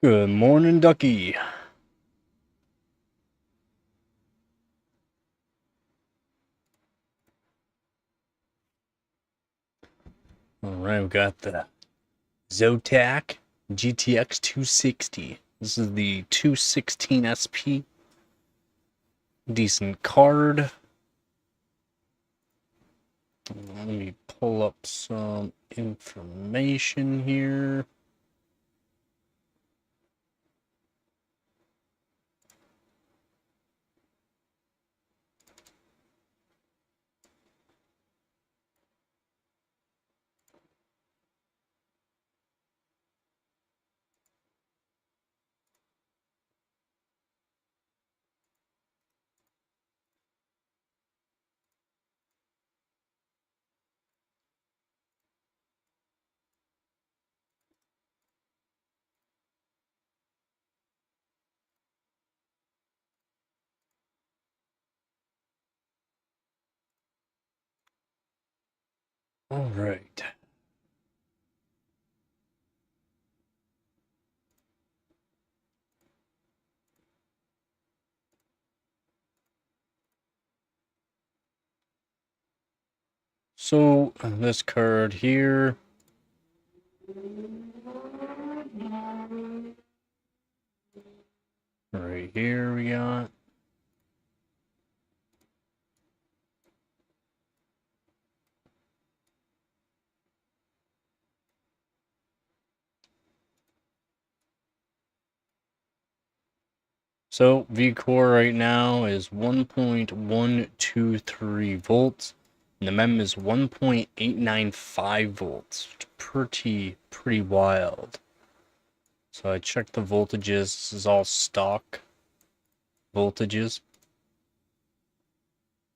Good morning, Ducky. Alright, we've got the Zotac GTX 260. This is the 216 SP. Decent card. Let me pull up some information here. Alright. So, this card here. Right here we got. So, Vcore right now is 1.123 volts, and the MEM is 1.895 volts. Pretty wild. So I checked the voltages. This is all stock voltages.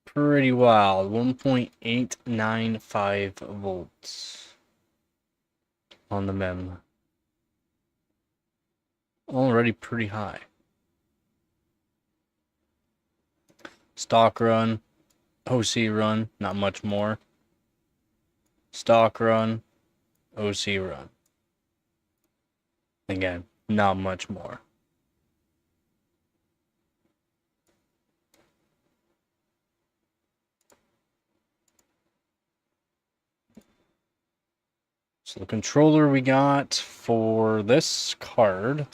Pretty wild. 1.895 volts on the MEM. Already pretty high. Stock run, OC run, not much more. Stock run, OC run. Again, not much more. So the controller we got for this card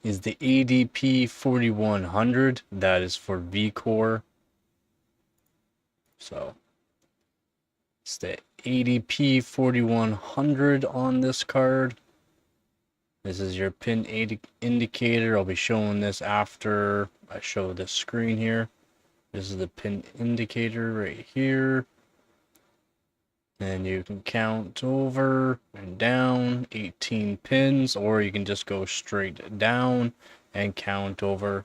is the ADP 4100. That is for Vcore. So it's the ADP 4100 on this card. This is your pin indicator. I'll be showing this after I show this screen here. This is the pin indicator right here. And you can count over and down 18 pins, or you can just go straight down and count over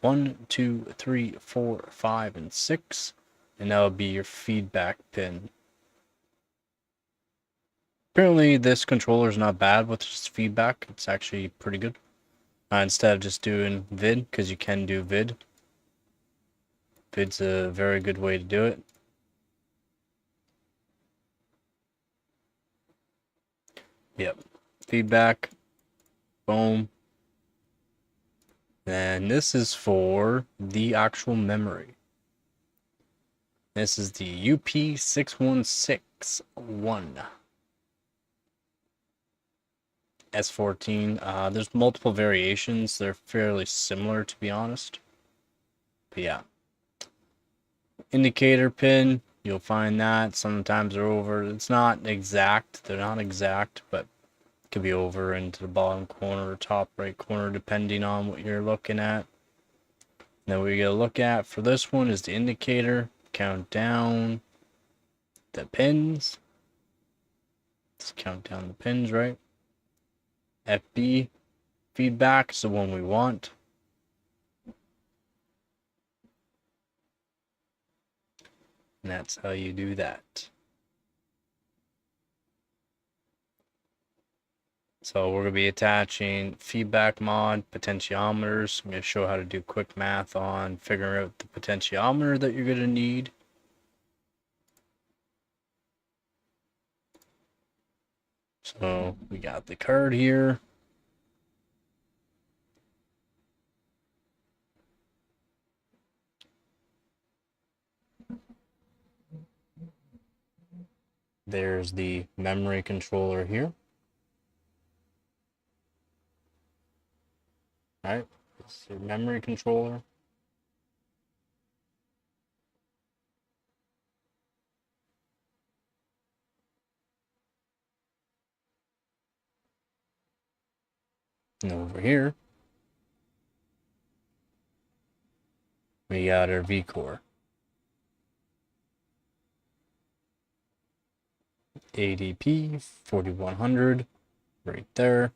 1, 2, 3, 4, 5, and 6. And that would be your feedback pin. Apparently this controller is not bad with just feedback. It's actually pretty good. Instead of just doing vid, because you can do vid. Vid's a very good way to do it. Yep. Feedback. Boom. And this is for the actual memory. This is the UP6161 S14. There's multiple variations. They're fairly similar, to be honest. But yeah. Indicator pin, you'll find that sometimes they're over. It's not exact. They're not exact, but it could be over into the bottom corner or top right corner, depending on what you're looking at. Then what you're going to look at for this one is the indicator. Count down the pins. Let's count down the pins, right? FB feedback is the one we want. And that's how you do that. So we're going to be attaching feedback mod, potentiometers. I'm going to show how to do quick math on figuring out the potentiometer that you're going to need. So we got the card here. There's the memory controller here. All right, this is your memory controller. And over here, we got our Vcore. ADP 4100 right there.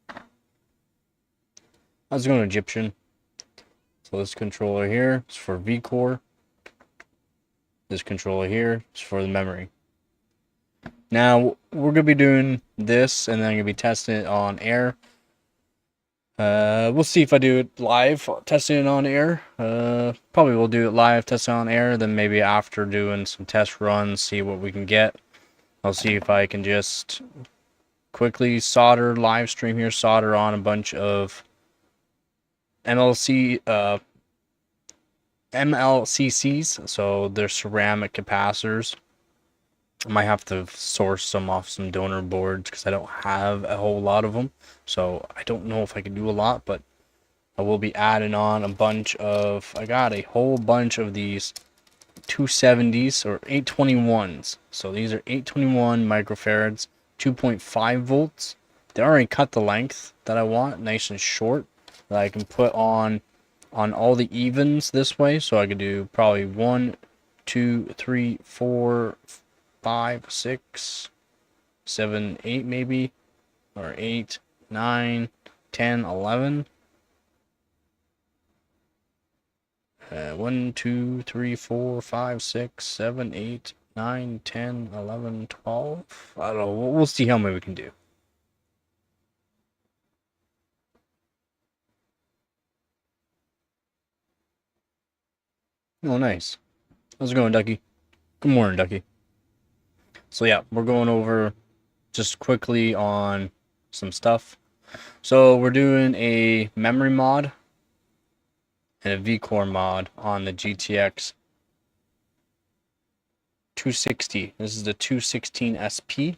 I was going Egyptian. So this controller here is for Vcore. This controller here is for the memory. Now, we're going to be doing this, and then I'm going to be testing it on air. We'll see if I do it live, testing it on air. Probably we'll do it live, testing it on air, then maybe after doing some test runs, see what we can get. I'll see if I can just quickly solder, live stream here, solder on a bunch of MLCCs, so they're ceramic capacitors. I might have to source some off some donor boards because I don't have a whole lot of them. So I don't know if I can do a lot, but I will be adding on a bunch of, I got a whole bunch of these 270s or 821s. So these are 821 microfarads, 2.5 volts. They already cut the length that I want, nice and short, that I can put on all the evens this way. So I could do probably 1, 2, 3, 4, 5, 6, 7, 8 maybe, or 8, 9, 10, 11. 1, 2, 3, 4, 5, 6, 7, 8, 9, 10, 11, 12. I don't know. We'll see how many we can do. Oh, nice. How's it going, Ducky? Good morning, Ducky. So yeah, we're going over just quickly on some stuff. So we're doing a memory mod and a Vcore mod on the GTX 260. This is the 216 SP.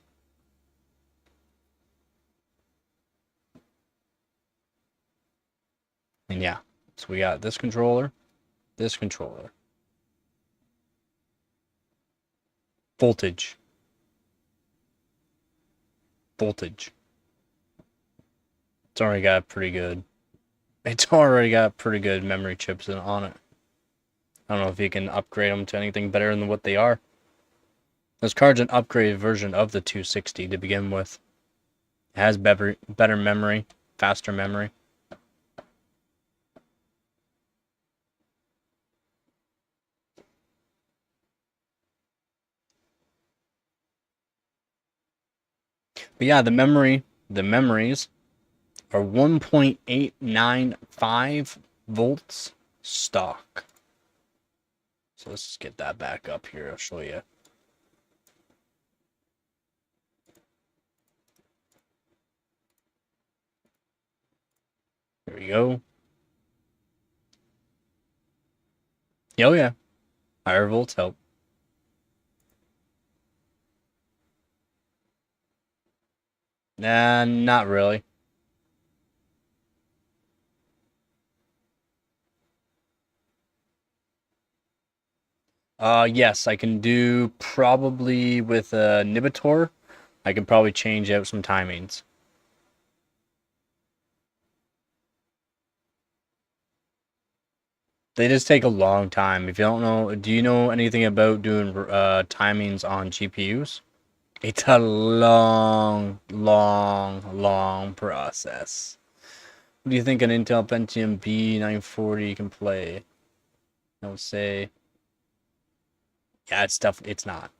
And yeah, so we got this controller, voltage. It's already got pretty good. It's already got pretty good memory chips on it. I don't know if you can upgrade them to anything better than what they are. This card's an upgraded version of the 260 to begin with. It has better memory, faster memory. But yeah, the memories are 1.895 volts stock. So let's get that back up here. I'll show you. There we go. Oh yeah, higher volts help. Nah, not really. Yes, I can do probably with a inhibitor. I can probably change out some timings. They just take a long time. If you don't know, do you know anything about doing timings on GPUs? It's a long process. What do you think an Intel Pentium B940 can play? I would say, yeah, it's tough. It's not.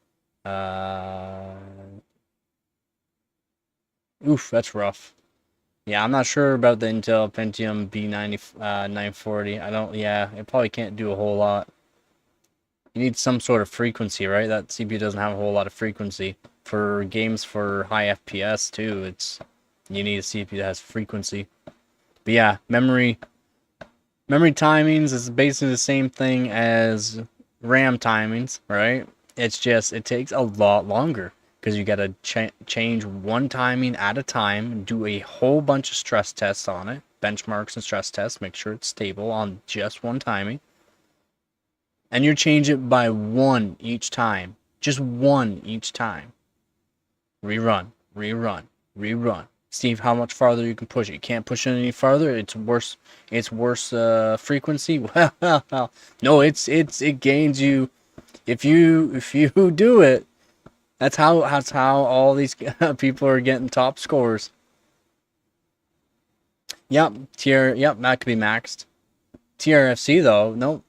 Oof, that's rough. Yeah, I'm not sure about the Intel Pentium B940. I don't, yeah, it probably can't do a whole lot. You need some sort of frequency, right? That CPU doesn't have a whole lot of frequency for games for high FPS too. You need a CPU that has frequency. But yeah, memory timings is basically the same thing as RAM timings, right? It's just it takes a lot longer because you got to change one timing at a time, do a whole bunch of stress tests on it, benchmarks and stress tests, make sure it's stable on just one timing. And you change it by one each time. Just one each time. Rerun, rerun, rerun. See how much farther you can push it. You can't push it any farther. It's worse. It's worse frequency. Well, no, it gains you. If you do it, that's how all these people are getting top scores. Yep, Yep, that could be maxed. TRFC though, nope.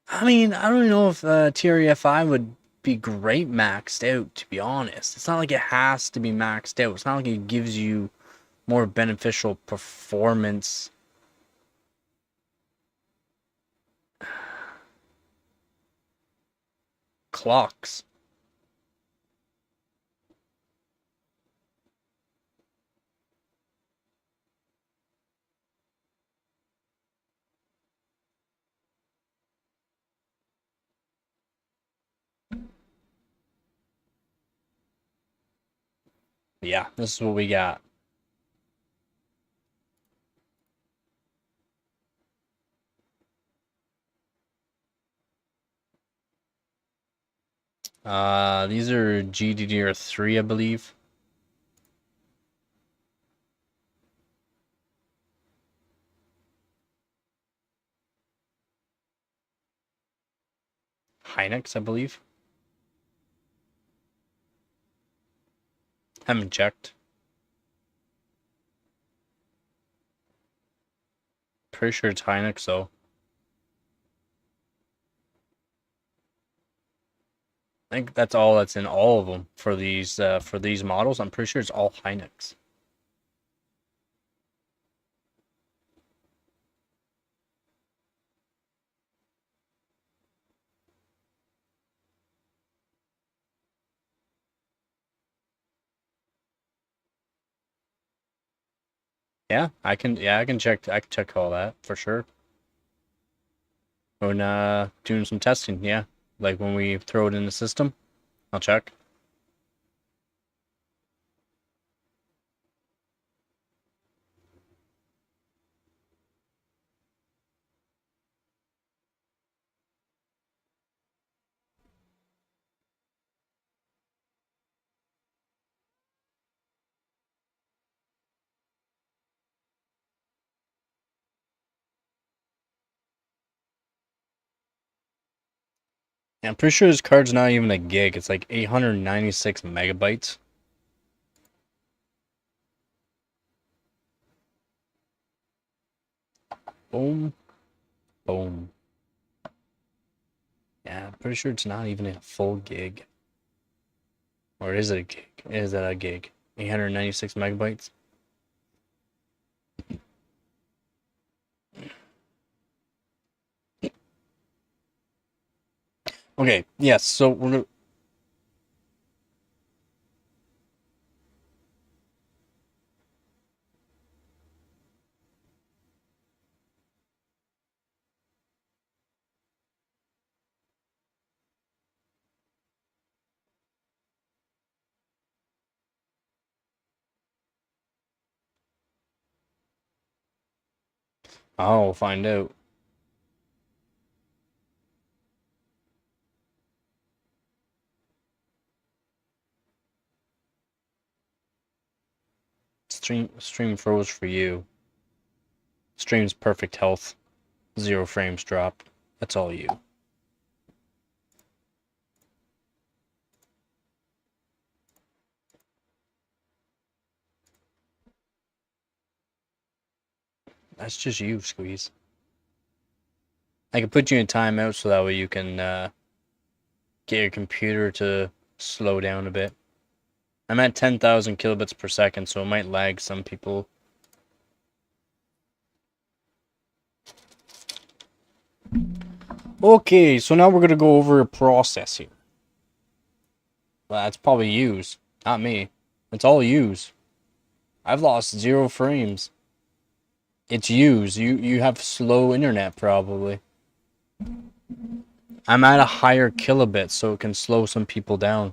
I mean, I don't know if TREFI would be great maxed out, to be honest. It's not like it has to be maxed out. It's not like it gives you more beneficial performance. Clocks. Yeah, this is what we got. These are GDDR3, I believe. Hynix, I believe. Haven't checked. Pretty sure it's Hynix, though. I think that's all that's in all of them for these models. I'm pretty sure it's all Hynix. Yeah, I can check all that for sure. When doing some testing, yeah. Like when we throw it in the system, I'll check. Yeah, I'm pretty sure this card's not even a gig. It's like 896 megabytes. Boom. Boom. Yeah, I'm pretty sure it's not even a full gig. Or is it a gig? Is that a gig? 896 megabytes? Okay, yes, so we're gonna... I'll find out. Stream froze for you. Stream's perfect health. 0 frames dropped. That's all you. That's just you, Squeeze. I can put you in timeout so that way you can get your computer to slow down a bit. I'm at 10,000 kilobits per second, so it might lag some people. Okay, so now we're going to go over a process here. Well, that's probably use, not me. It's all use. I've lost 0 frames. It's use. You have slow internet probably. I'm at a higher kilobit, so it can slow some people down.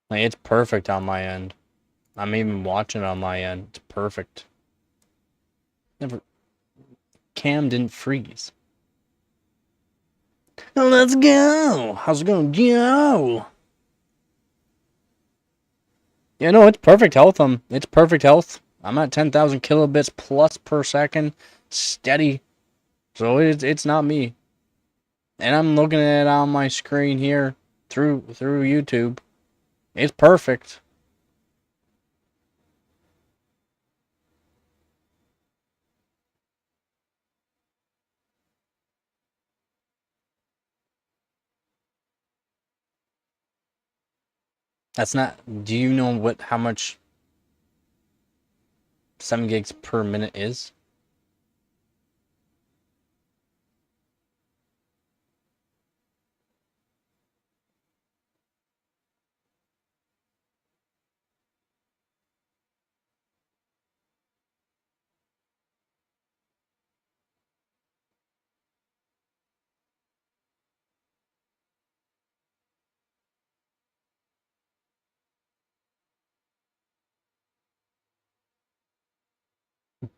Like, it's perfect on my end. I'm even watching on my end. It's perfect. Never. Cam didn't freeze. Let's go. How's it going, Joe? Yeah, no, it's perfect health. It's perfect health. I'm at 10,000 kilobits plus per second, steady. So it's not me. And I'm looking at it on my screen here through YouTube. It's perfect. That's not. Do you know how much 7 gigs per minute is?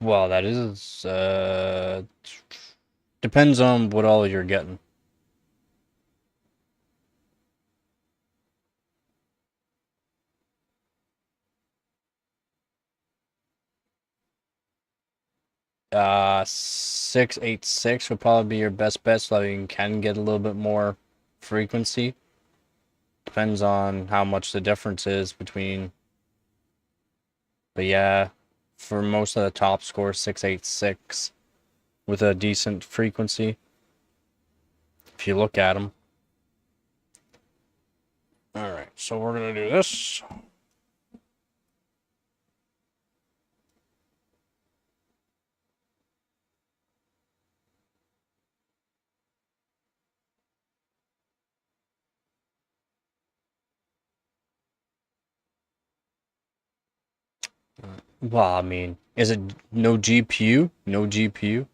Well, that is depends on what all you're getting. Uh, 686 would probably be your best bet, so that you can get a little bit more frequency. Depends on how much the difference is between. But yeah, for most of the top scores, 686 with a decent frequency. If you look at them. All right, so we're gonna do this. Well, I mean, is it no GPU? No GPU?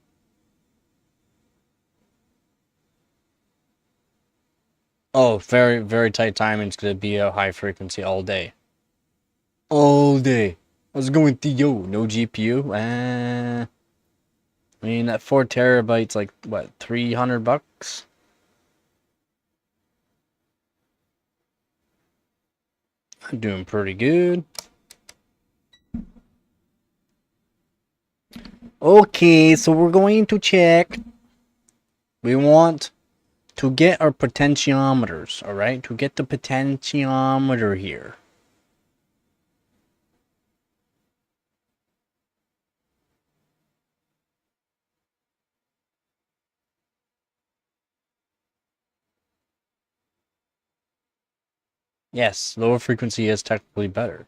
Oh, very, very tight timing. It's gonna be a high frequency all day. All day. How's it going, Theo? No GPU? I mean, that 4 terabytes, like, what, 300 bucks? I'm doing pretty good. Okay, so we're going to check. We want to get our potentiometers, alright? To get the potentiometer here. Yes, lower frequency is technically better.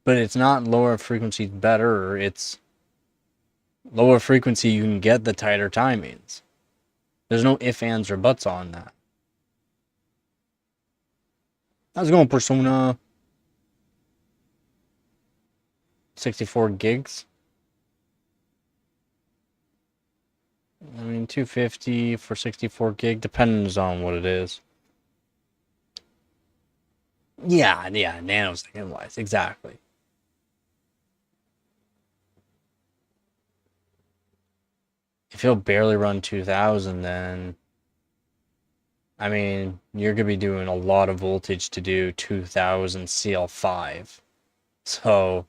But it's not lower frequency better, it's lower frequency you can get the tighter timings. There's no ifs, ands, or buts on that. How's it going, Persona? 64 gigs? I mean, 250 for 64 gig depends on what it is. Yeah, nanosecond wise, exactly. If you'll barely run 2000, then I mean, you're gonna be doing a lot of voltage to do 2000 CL5. So,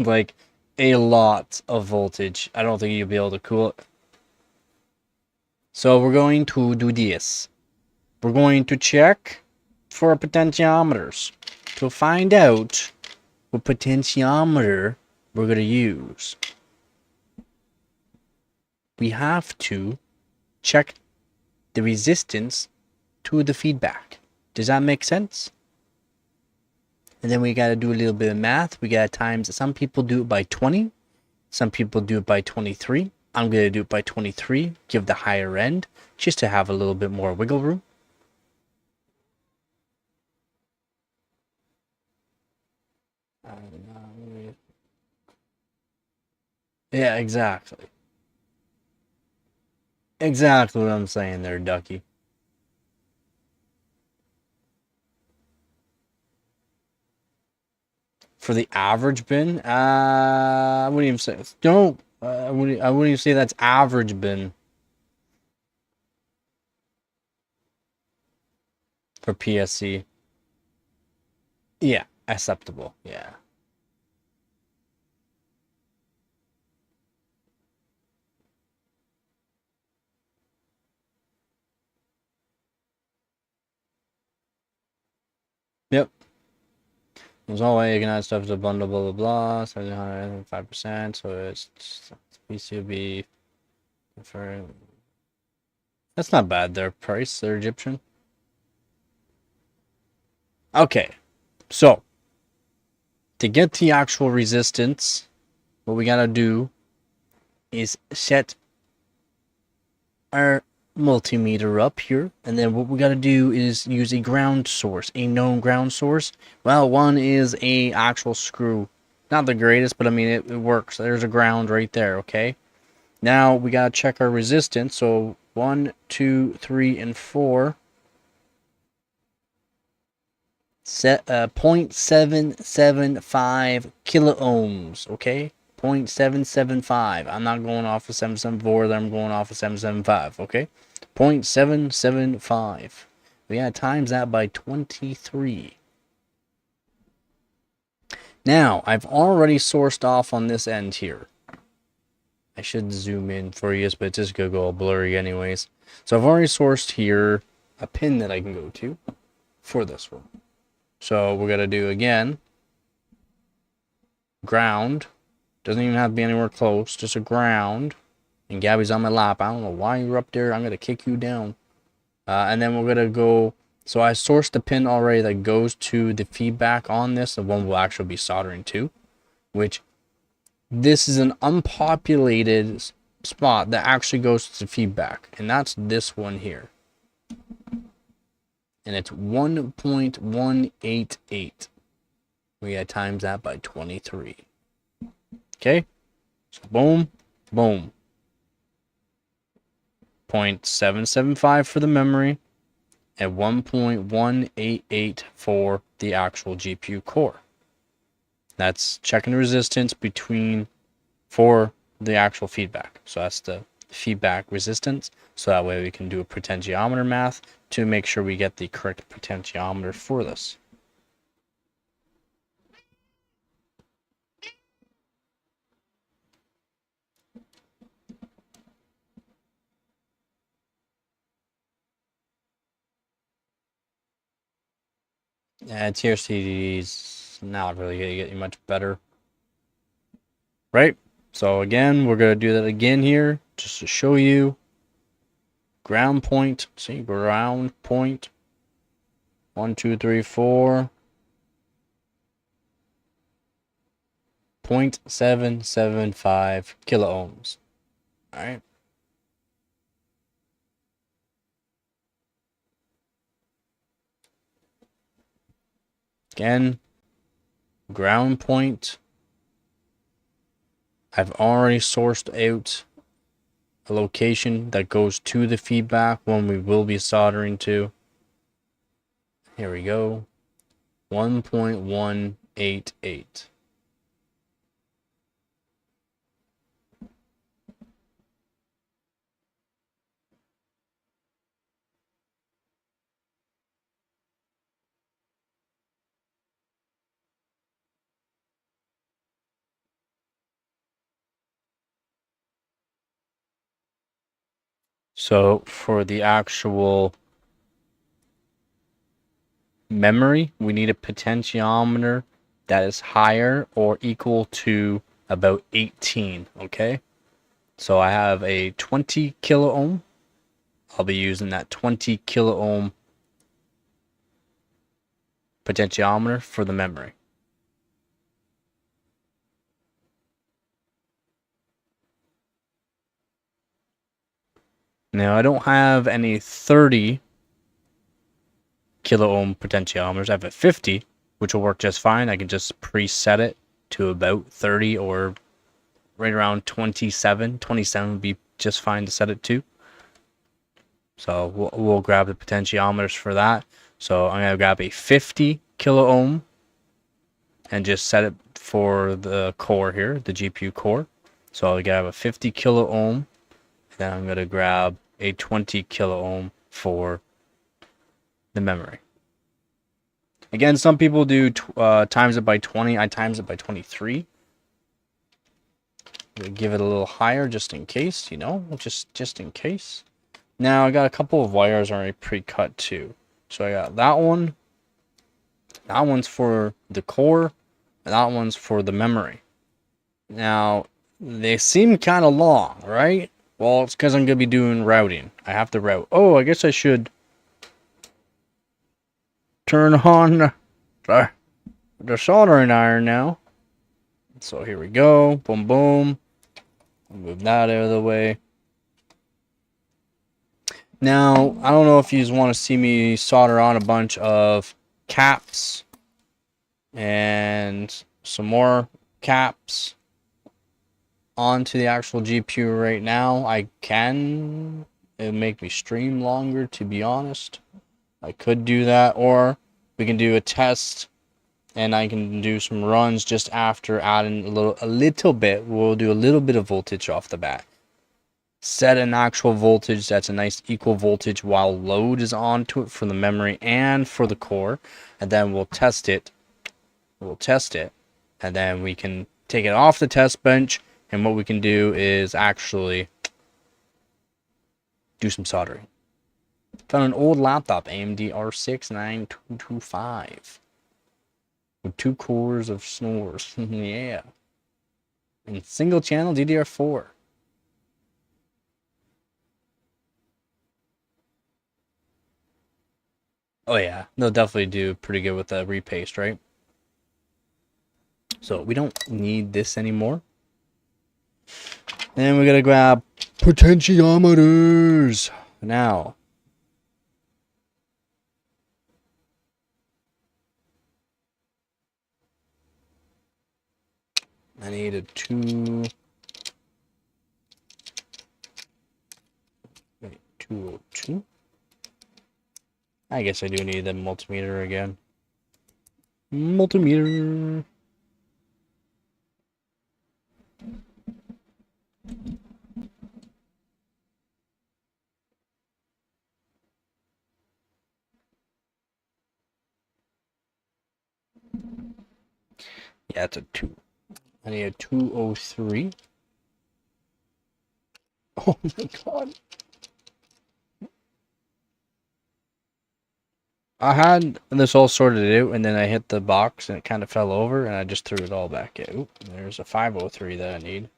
like, a lot of voltage. I don't think you'll be able to cool it. So we're going to do this. We're going to check for potentiometers to find out what potentiometer we're going to use. We have to check the resistance to the feedback. Does that make sense? And then we got to do a little bit of math. We got to times, some people do it by 20. Some people do it by 23. I'm going to do it by 23, give the higher end, just to have a little bit more wiggle room. Yeah, exactly. Exactly what I'm saying there, Ducky. For the average bin, I wouldn't even say, no, I wouldn't even say that's average bin for PSC. Yeah, acceptable, yeah. Yep. There's no way you can add stuff to the bundle, blah, blah, blah, 5%, so it's PCB for... That's not bad, their price, they're Egyptian. Okay, so, to get the actual resistance, what we gotta do is set our multimeter up here, and then what we got to do is use a ground source, a known ground source. Well, one is a actual screw, not the greatest, but I mean it works. There's a ground right there. Okay, now we got to check our resistance. So 1, 2, 3, and 4 set 0.775 kilo ohms. Okay, 0.775. I'm not going off of 774, I'm going off of 775. Okay, 0.775. We gotta times that by 23. Now, I've already sourced off on this end here. I should zoom in for you, but it's just gonna go all blurry anyways. So I've already sourced here a pin that I can go to for this one. So we're gonna do again ground. Doesn't even have to be anywhere close, just a ground. And Gabby's on my lap. I don't know why you're up there. I'm gonna kick you down. And then we're gonna go. So I sourced the pin already that goes to the feedback on this. The one we'll actually be soldering to, which this is an unpopulated spot that actually goes to the feedback, and that's this one here. And it's 1.188. We gotta times that by 23. Okay, so boom, boom. 0.775 for the memory, and 1.188 for the actual GPU core. That's checking the resistance for the actual feedback. So that's the feedback resistance. So that way we can do a potentiometer math to make sure we get the correct potentiometer for this. TRCD is not really going to get you much better. Right? So again, we're going to do that again here just to show you. Ground point. See, ground point. 1, 2, 3, 4. 0.775 kilo ohms. Alright. Again, ground point. I've already sourced out a location that goes to the feedback one we will be soldering to. Here we go. 1.188. So for the actual memory, we need a potentiometer that is higher or equal to about 18, okay? So I have a 20 kilo ohm I'll be using that 20 kilo ohm potentiometer for the memory. Now I don't have any 30 kilo ohm potentiometers. I have a 50, which will work just fine. I can just preset it to about 30 or right around 27. 27 would be just fine to set it to. So we'll grab the potentiometers for that. So I'm going to grab a 50 kilo ohm and just set it for the core here, the GPU core. So I'll grab a 50 kilo ohm. Then I'm going to grab a 20 kilo ohm for the memory. Again, some people do times it by 20. I times it by 23. Give it a little higher just in case, you know, just in case. Now I got a couple of wires already pre-cut too. So I got that one. That one's for the core, and that one's for the memory. Now, they seem kind of long, right? Well, it's because I'm going to be doing routing. I have to route. Oh, I guess I should turn on the soldering iron now. So here we go. Boom, boom. Move that out of the way. Now, I don't know if you want to see me solder on a bunch of caps and some more caps onto the actual GPU right now. I can. It'll make me stream longer, to be honest. I could do that, or we can do a test and I can do some runs just after adding a little bit. We'll do a little bit of voltage off the bat. Set an actual voltage that's a nice equal voltage while load is onto it for the memory and for the core, and then we'll test it. And then we can take it off the test bench, and what we can do is actually do some soldering. Found an old laptop, AMD R6 9225 with 2 cores of snores. Yeah, and single channel DDR4. Oh yeah, they'll definitely do pretty good with the repaste, right? So we don't need this anymore. And we gotta grab potentiometers. Now, I need a 202. I guess I do need the multimeter again. Multimeter. Yeah, it's a 2. I need a 203. Oh my god. I had this all sorted out, and then I hit the box, and it kind of fell over, and I just threw it all back out. Oop, there's a 503 that I need.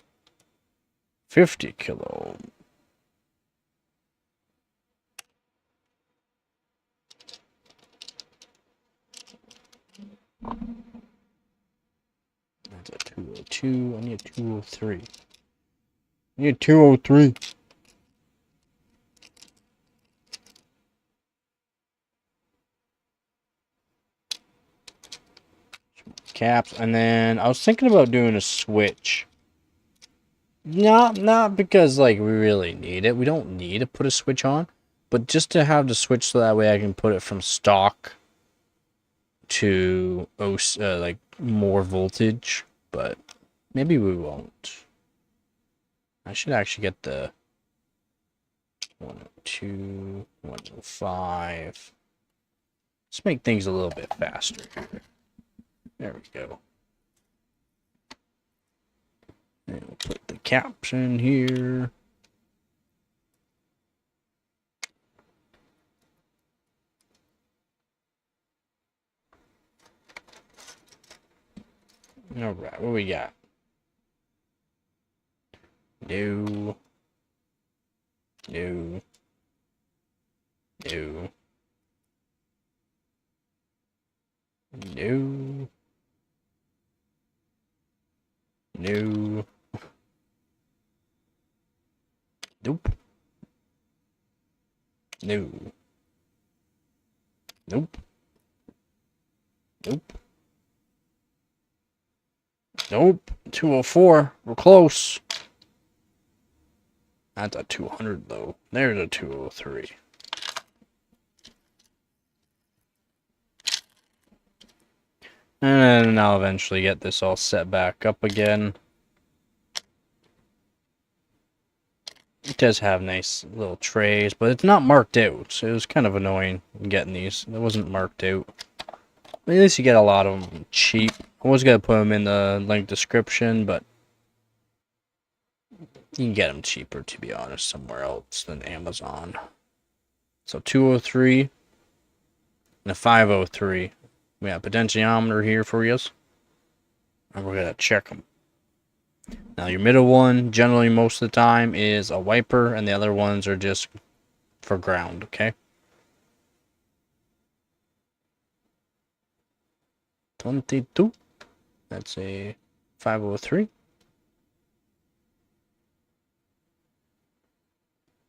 50 kilo. That's a 202. I need a 203. I need a 203. Caps, and then I was thinking about doing a switch. Not because like we really need it. We don't need to put a switch on, but just to have the switch so that way I can put it from stock to like more voltage. But maybe we won't. I should actually get the 102, 105. Let's make things a little bit faster here. There we go. And we'll put the caps in here. All right, what we got? No. No. No. No. Nope. No. Nope. Nope. Nope. 204. We're close. That's a 200 though. There's a 203. And then I'll eventually get this all set back up again. It does have nice little trays, but it's not marked out. So it was kind of annoying getting these. It wasn't marked out. But at least you get a lot of them cheap. I was going to put them in the link description, but you can get them cheaper, to be honest, somewhere else than Amazon. So 203 and a 503. We have a potentiometer here for you. And we're going to check them. Now your middle one, generally most of the time, is a wiper, and the other ones are just for ground, okay? 22. That's a 503.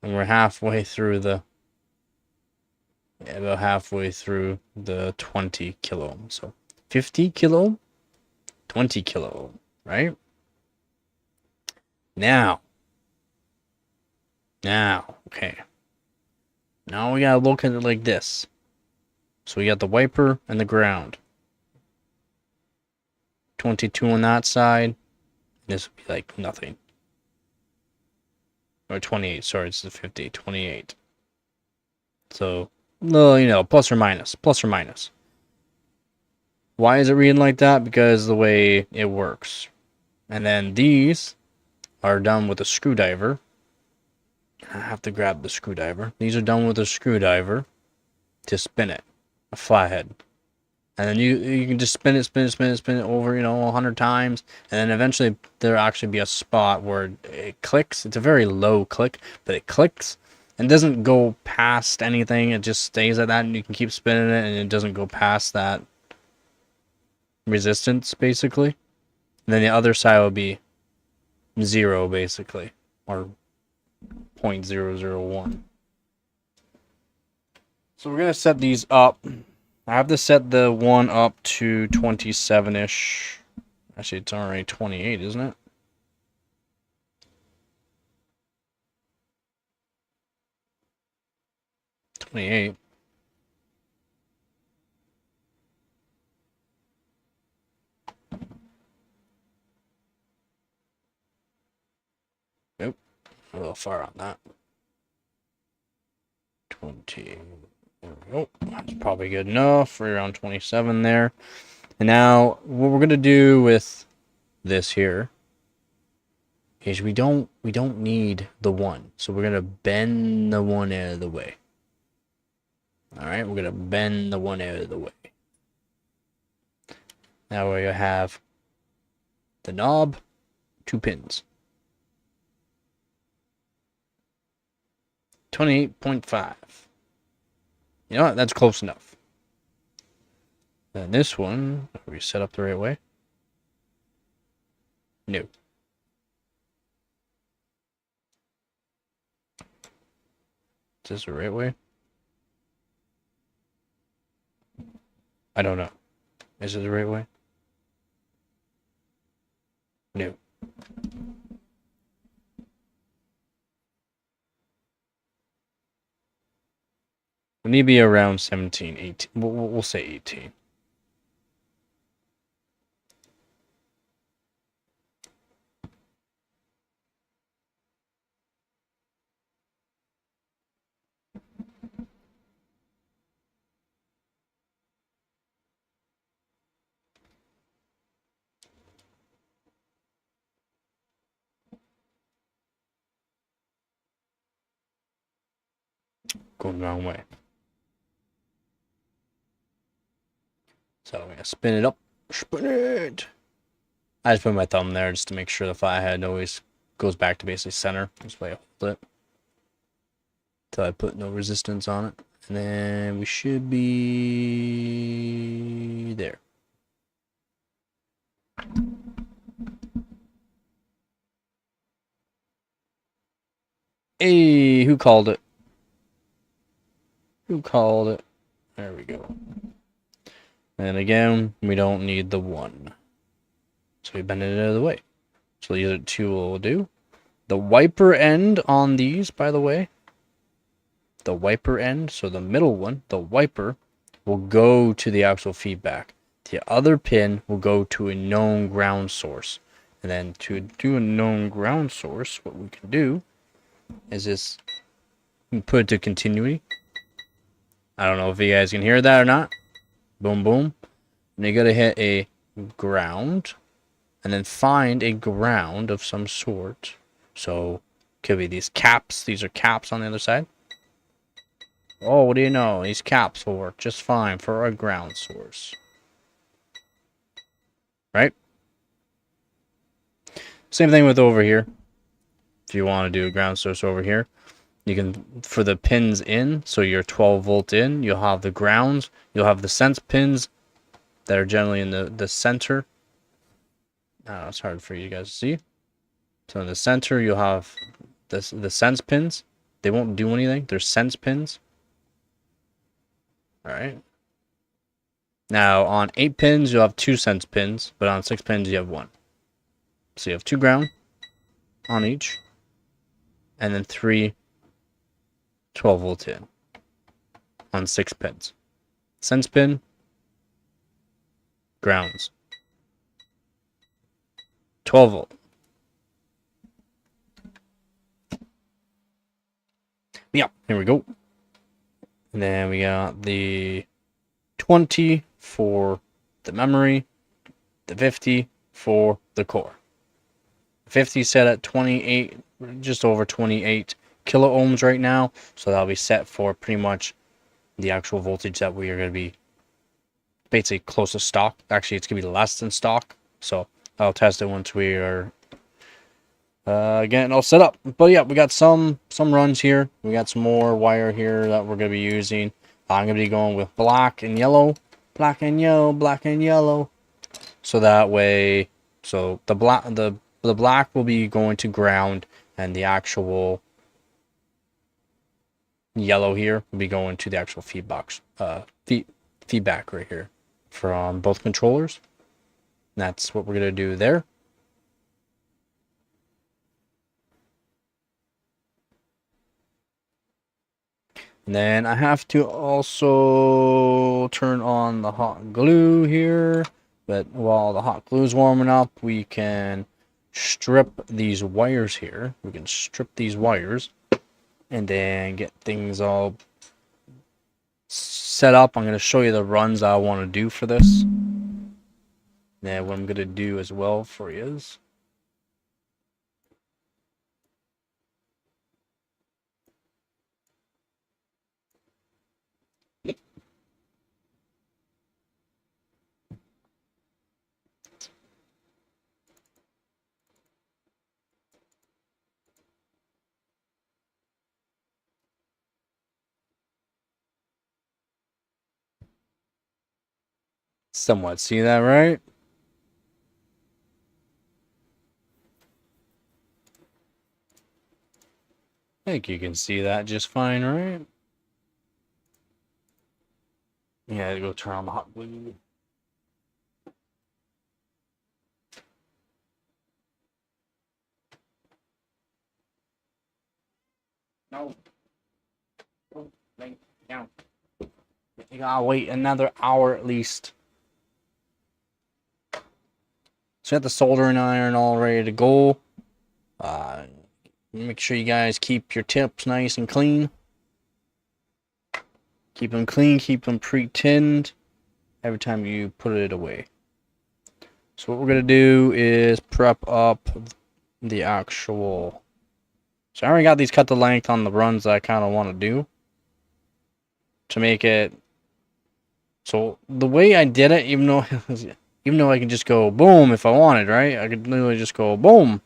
And we're halfway through the... Yeah, about halfway through the 20 kilo ohm. So 50 kilo ohm, 20 kilo ohm, right? Now, okay. Now we gotta look at it like this. So we got the wiper and the ground. 22 on that side. This would be like nothing. Or 28, sorry, it's the 50, 28. So, well, you know, plus or minus. Why is it reading like that? Because the way it works. And then these are done with a screwdriver. I have to grab the screwdriver. These are done with a screwdriver to spin it, a flathead. And then you can just spin it over, you know, 100 times. And then eventually there'll actually be a spot where it clicks. It's a very low click, but it clicks and doesn't go past anything. It just stays at that, and you can keep spinning it, and it doesn't go past that resistance, basically. And then the other side will be 0, basically, or 0.001. So we're going to set these up. I have to set the one up to 27-ish. Actually, it's already 28, isn't it? $28. Nope. A little far on that. 20. There we go. That's probably good enough. We're around 27 there. And now, what we're gonna do with this here is we don't need the 1. So we're gonna bend the 1 out of the way. Alright, we're gonna bend the 1 out of the way. Now we have the knob, 2 pins. 28.5. You know what? That's close enough. Then this one, are we set up the right way? No. Is this the right way? I don't know. Is it the right way? No. We need to be around 17, 18. We'll say 18. Going the wrong way. So I'm going to spin it up. Spin it! I just put my thumb there just to make sure the flathead always goes back to basically center. This way I hold it. Until I put no resistance on it. And then we should be there. Hey, who called it? Who called it? There we go. And again, we don't need the 1. So we bend it out of the way. So the other 2 will do. The wiper end on these, by the way, the wiper end, so the middle one, the wiper, will go to the actual feedback. The other pin will go to a known ground source. And then to do a known ground source, what we can do is just put it to continuity. I don't know if you guys can hear that or not. Boom, boom. And you gotta hit a ground, and then find a ground of some sort. So, could be these caps. These are caps on the other side. Oh, what do you know? These caps will work just fine for a ground source. Right? Same thing with over here. If you want to do a ground source over here, you can, for the pins in, so your 12 volt in, you'll have the grounds, you'll have the sense pins that are generally in the center. It's hard for you guys to see. So in the center, you'll have the sense pins. They won't do anything. They're sense pins. Alright. Now, on 8 pins, you'll have 2 sense pins, but on 6 pins, you have 1. So you have 2 ground on each, and then 3 12 volt in on 6 pins. Sense pin, grounds, 12 volt. Yep, here we go. And then we got the 20 for the memory, the 50 for the core. 50 set at 28, just over 28 kilo ohms right now, so that'll be set for pretty much the actual voltage that we are going to be basically close to stock. Actually, it's going to be less than stock, so I'll test it once we are getting all set up. But yeah, we got some runs here. We got some more wire here that we're going to be using. I'm going to be going with black and yellow, black and yellow, black and yellow, so that way, so the black will be going to ground, and the actual yellow here will be going to the actual feedback right here from both controllers. And that's what we're going to do there. And then I have to also turn on the hot glue here. But while the hot glue is warming up, we can strip these wires here. We can strip these wires and then get things all set up. I'm going to show you the runs I want to do for this. And what I'm going to do as well for you is somewhat see that, right? I think you can see that just fine, right? Yeah, go turn on the hot glue. No. Oh, lay down. You gotta wait another hour at least. So you got the soldering iron all ready to go. Make sure you guys keep your tips nice and clean. Keep them clean, keep them pre-tinned every time you put it away. So what we're going to do is prep up the actual... So I already got these cut to length on the runs that I kind of want to do. To make it... So the way I did it, even though I can just go boom if I wanted, right? I could literally just go boom.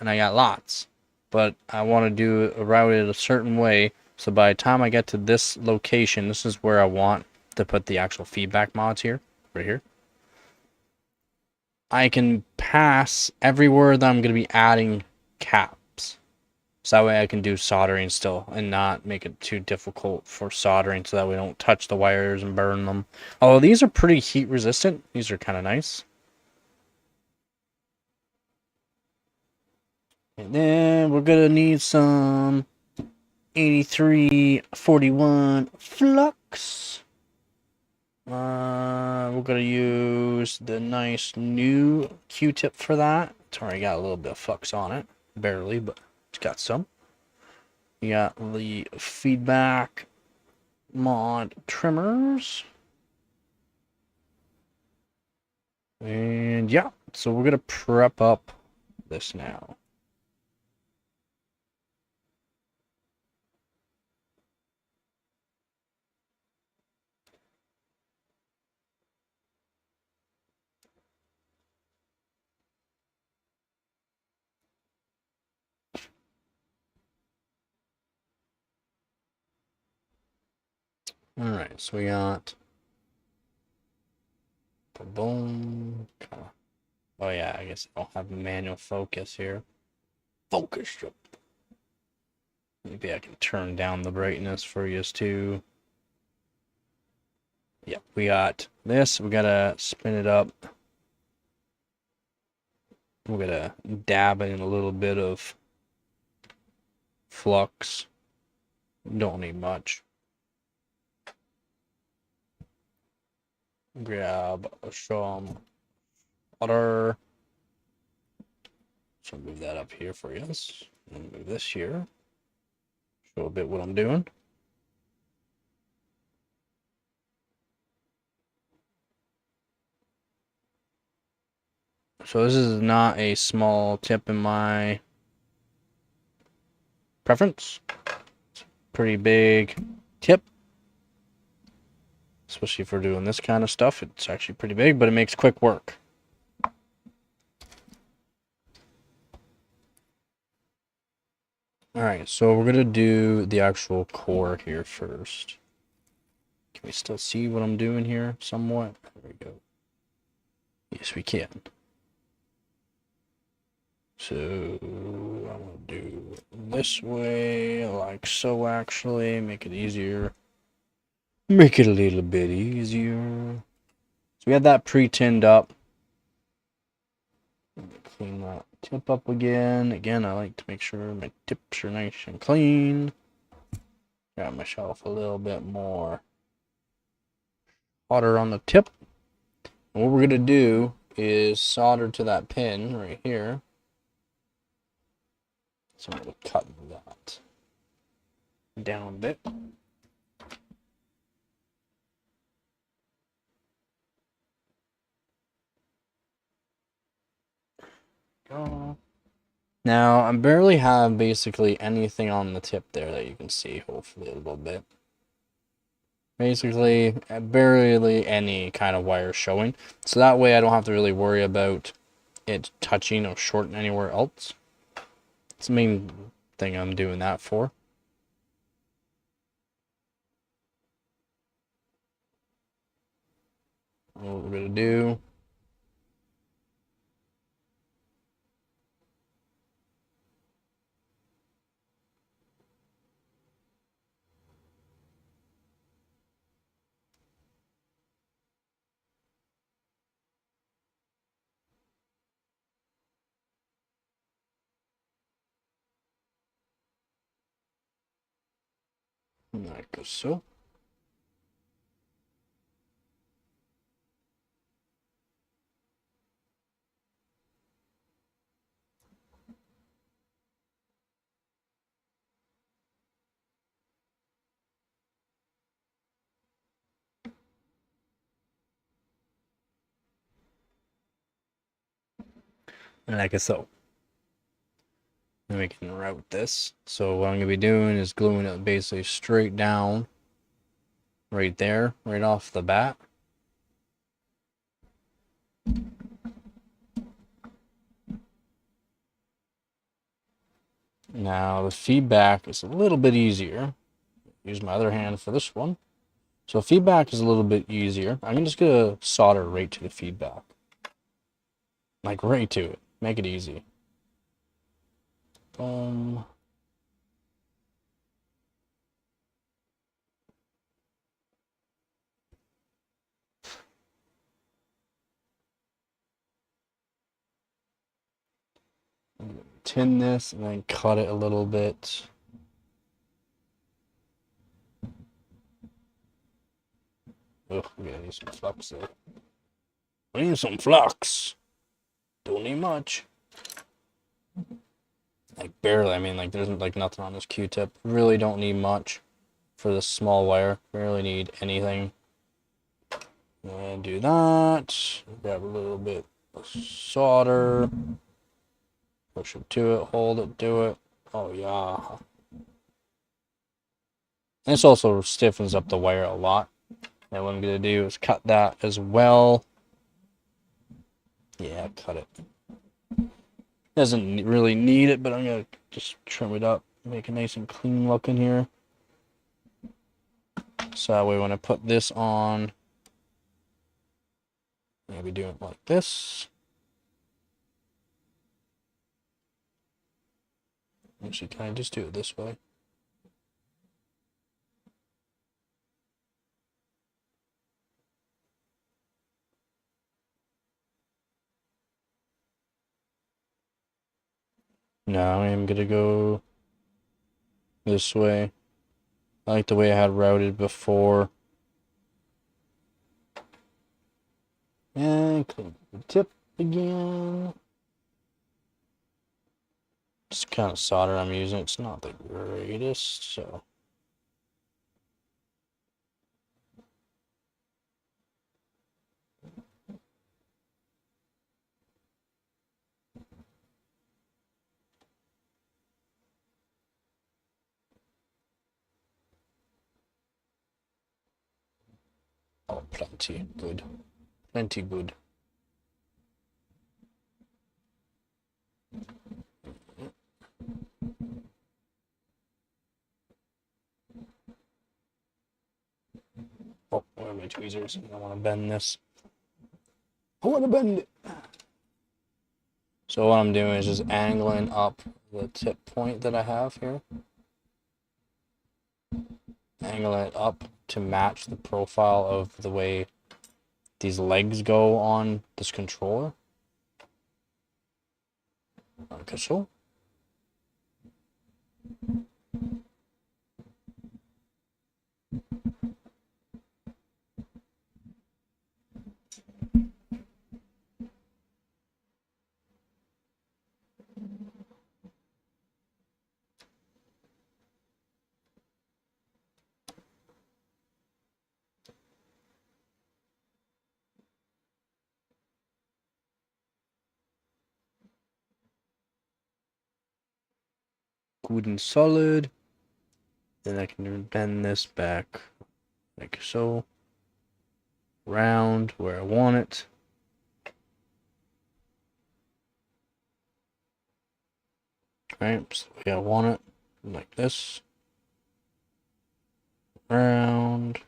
And I got lots. But I want to do it, route it a certain way So by the time I get to this location, this is where I want to put the actual feedback mods here, right here. I can pass everywhere that I'm going to be adding caps. So that way I can do soldering still and not make it too difficult for soldering so that we don't touch the wires and burn them. Although these are pretty heat resistant. These are kind of nice. And then we're going to need some 8341 flux. We're going to use the nice new Q-tip for that. It's already got a little bit of flux on it. Barely, but it's got some. You got the feedback mod trimmers. And yeah, so we're going to prep up this now. Alright, so we got boom. Oh yeah, I guess I don't have manual focus here. Focus. Maybe I can turn down the brightness for you too. Yeah, we got this. We gotta spin it up. We're gonna dab in a little bit of flux. Don't need much. Grab some water. So move that up here for you. And move this here. Show a bit what I'm doing. So this is not a small tip in my preference. It's a pretty big tip. Especially if we're doing this kind of stuff. It's actually pretty big, but it makes quick work. Alright, so we're going to do the actual core here first. Can we still see what I'm doing here somewhat? There we go. Yes, we can. So I'm going to do this way, like so actually. Make it easier. Make it a little bit easier. So we had that pre-tinned up. Clean that tip up again. Again, I like to make sure my tips are nice and clean. Got myself a little bit more water on the tip. And what we're going to do is solder to that pin right here. So I'm going to cut that down a bit. Go. Now, I barely have basically anything on the tip there that you can see, hopefully a little bit. Basically, barely any kind of wire showing. So that way I don't have to really worry about it touching or shorting anywhere else. It's the main thing I'm doing that for. What we're going to do. Like so. Like so. And we can route this. So what I'm going to be doing is gluing it basically straight down right there, right off the bat. Now the feedback is a little bit easier. use my other hand for this one. So feedback is a little bit easier. I'm just gonna solder right to the feedback. Like right to it. Make it easy. Boom. Tin this and then cut it a little bit. Oh, we gotta need some flux there. We need some flux. Don't need much. Like barely. I mean, like there's like nothing on this Q-tip. Really don't need much for this small wire. Barely need anything. And do that. Grab a little bit of solder. Push it to it. Hold it. Do it. Oh yeah. This also stiffens up the wire a lot. And what I'm gonna do is cut that as well. Yeah, cut it. Doesn't really need it, but I'm gonna just trim it up, make it nice and clean looking here. So that way when I put this on, I'm gonna be doing it like this. Actually, can I just do it this way? No, I'm gonna go this way. I like the way I had routed before. And clean the tip again. Just kind of solder I'm using. It's not the greatest, so. Oh, plenty good. Plenty good. Oh, where are my tweezers? I want to bend this. I want to bend it. So what I'm doing is just angling up the tip point that I have here. Angling it up to match the profile of the way these legs go on this controller. Like so. Good and solid. Then I can bend this back like so. Round where I want it. Right, so the way I want it. Like this. Round.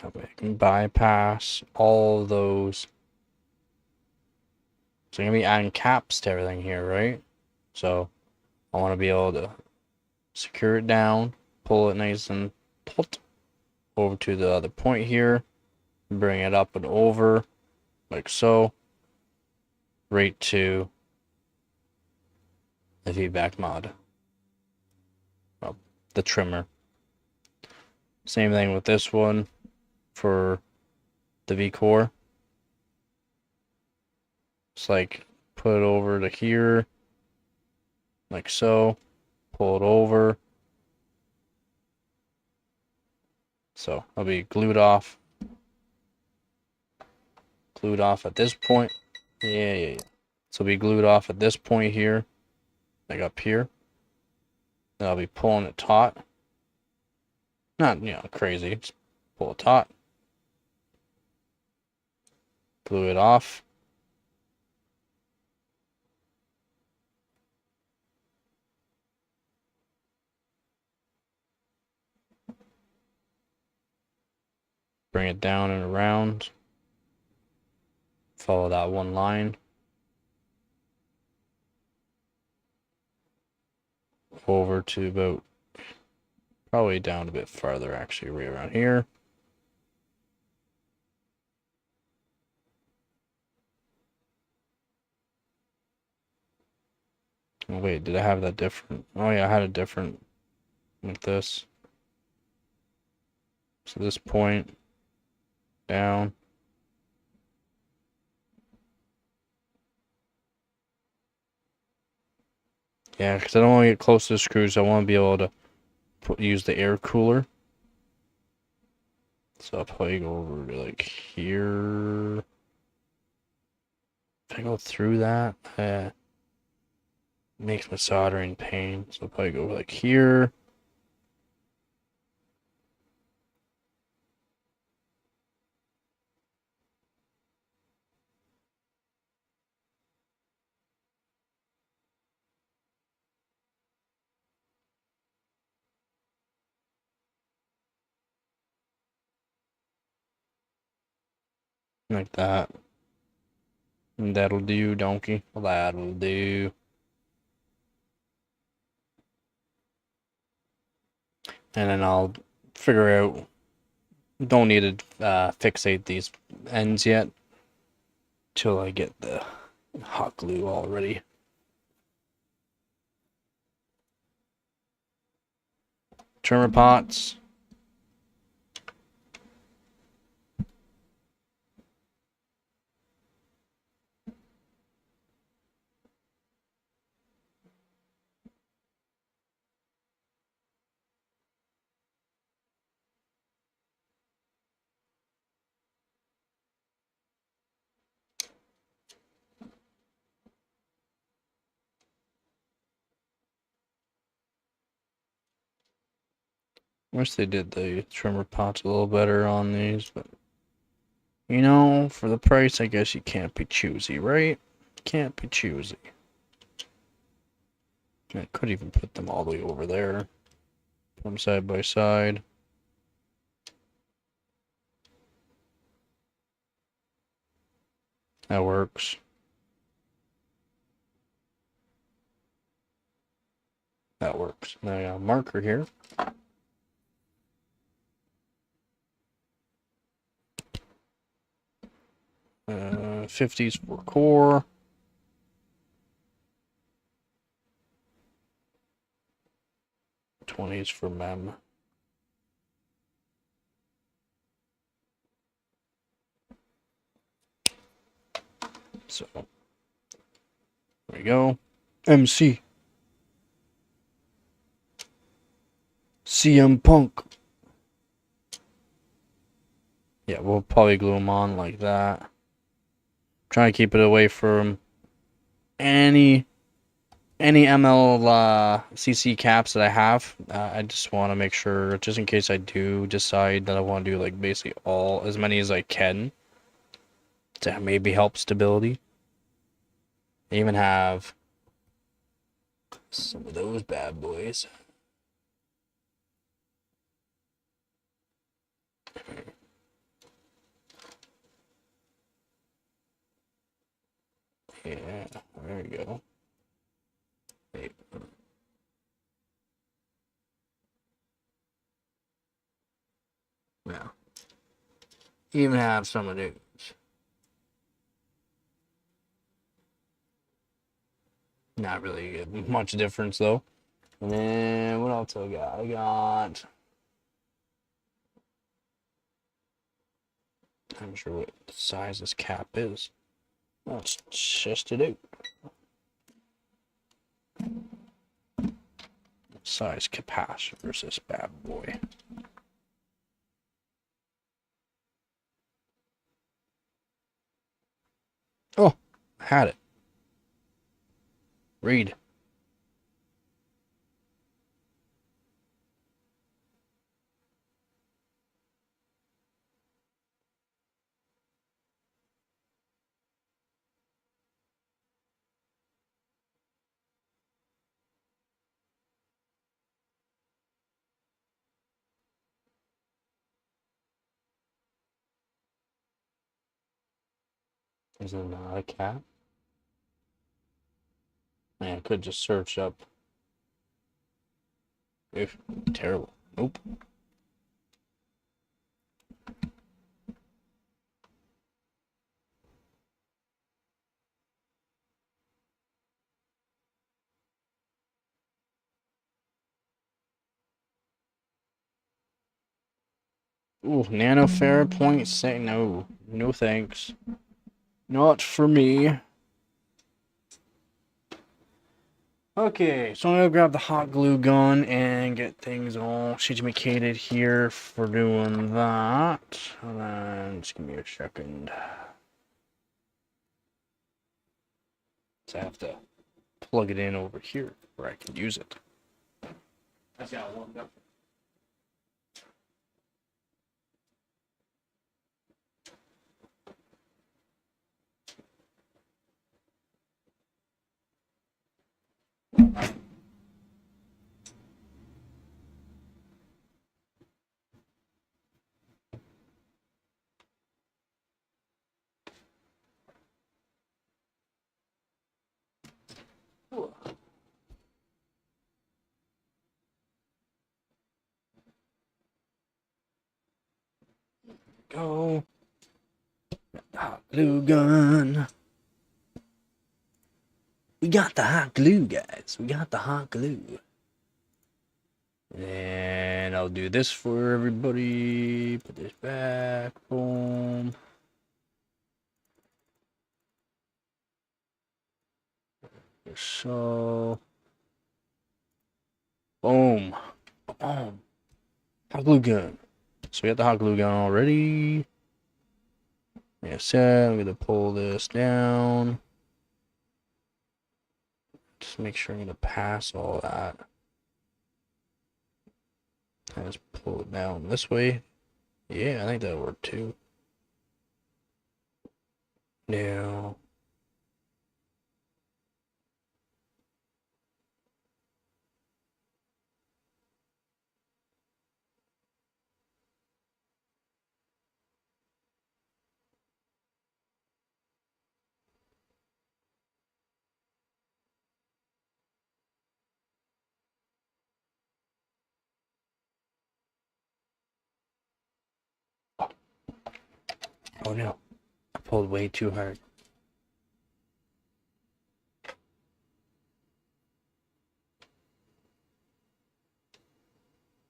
That way I can bypass all of those. So I'm going to be adding caps to everything here, right? So I want to be able to secure it down, pull it nice and taut over to the other point here, bring it up and over, like so, right to the feedback mod. Well, the trimmer. Same thing with this one for the Vcore. It's like put it over to here, like so, pull it over. So I'll be glued off at this point. Yeah. So it'll be glued off at this point here. like up here. Then I'll be pulling it taut. Not, crazy. Just pull it taut. Glue it off. Bring it down and around. Follow that one line. Over to about, probably down a bit farther, actually, right around here. Oh, wait, did I have that different? Oh yeah, I had a different with this. So this point down. Yeah, because I don't want to get close to the screws. I want to be able to use the air cooler. So I'll probably go over to like here. If I go through that, makes my soldering pain. So I'll probably go like here. Like that. And that'll do, donkey. That'll do. And then I'll figure out. Don't need to fixate these ends yet. Till I get the hot glue already. Trimmer pots. Wish they did the trimmer pots a little better on these, but for the price, I guess you can't be choosy, right? Can't be choosy. I could even put them all the way over there. Put them side by side. That works. That works. Now I got a marker here. Uh, 50s for core. '20s for mem. So, there we go. MC. CM Punk. Yeah, we'll probably glue them on like that. Try to keep it away from any ML CC caps that I have. I just want to make sure, just in case I do decide that I want to do like basically as many as I can to maybe help stability. I even have some of those bad boys. Yeah, there we go. Hey. Yeah. Even have some of those. Not really much difference though. And then what else I got? I got. I'm sure what size this cap is. Let's test it out. Size capacitors, this bad boy. Oh, had it. Read. Is it not a cat? Man, I could just search up. If terrible. Nope. Ooh, nanofarad point say no. No thanks. Not for me. Okay, so I'm gonna grab the hot glue gun and get things all situated here for doing that. And then just give me a second. So I have to plug it in over here where I can use it. That's got warmed up. Go. Hot glue gun. We got the hot glue, guys. We got the hot glue. And I'll do this for everybody. Put this back. Boom. So. Boom. Boom. Hot glue gun. So we got the hot glue gun already. Like I said, I'm going to pull this down. Just make sure I'm going to pass all that. And just pull it down this way. Yeah, I think that'll work too. Now. Oh no. I pulled way too hard.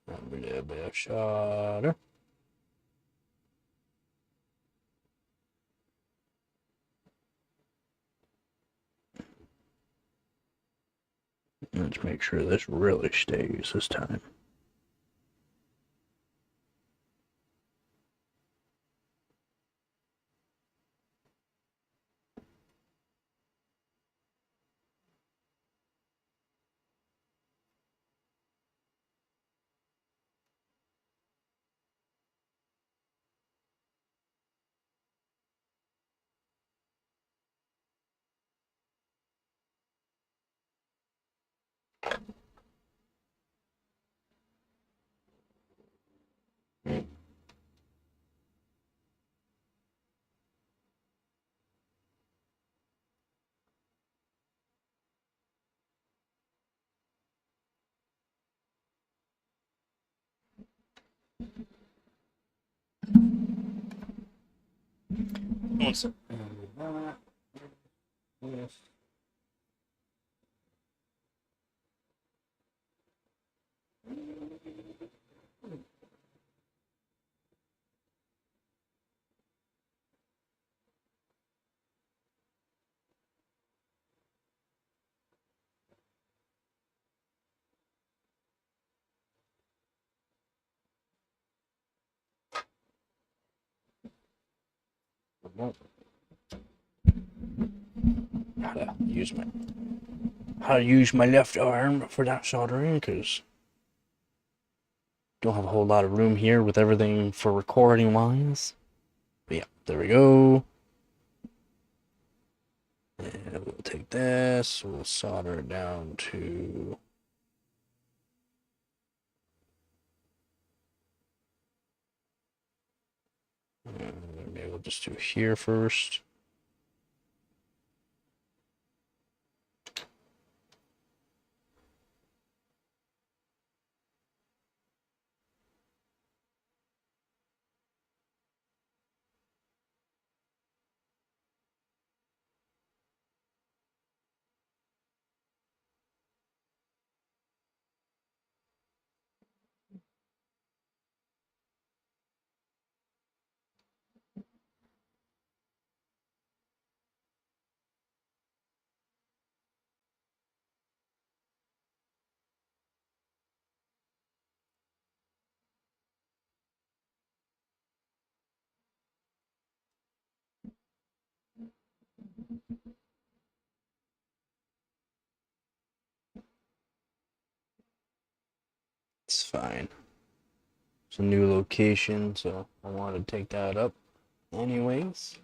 A little bit of solder. Let's make sure this really stays this time. Awesome. Yes. How to use my left arm for that soldering, because don't have a whole lot of room here with everything for recording wise. But yeah, there we go. And we'll take this, we'll solder it down to maybe we'll just do here first. fine. It's a new location, so I wanted to take that up anyways.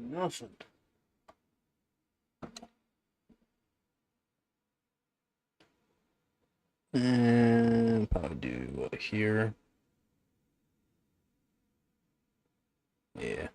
Nothing. And probably do what here. Yeah.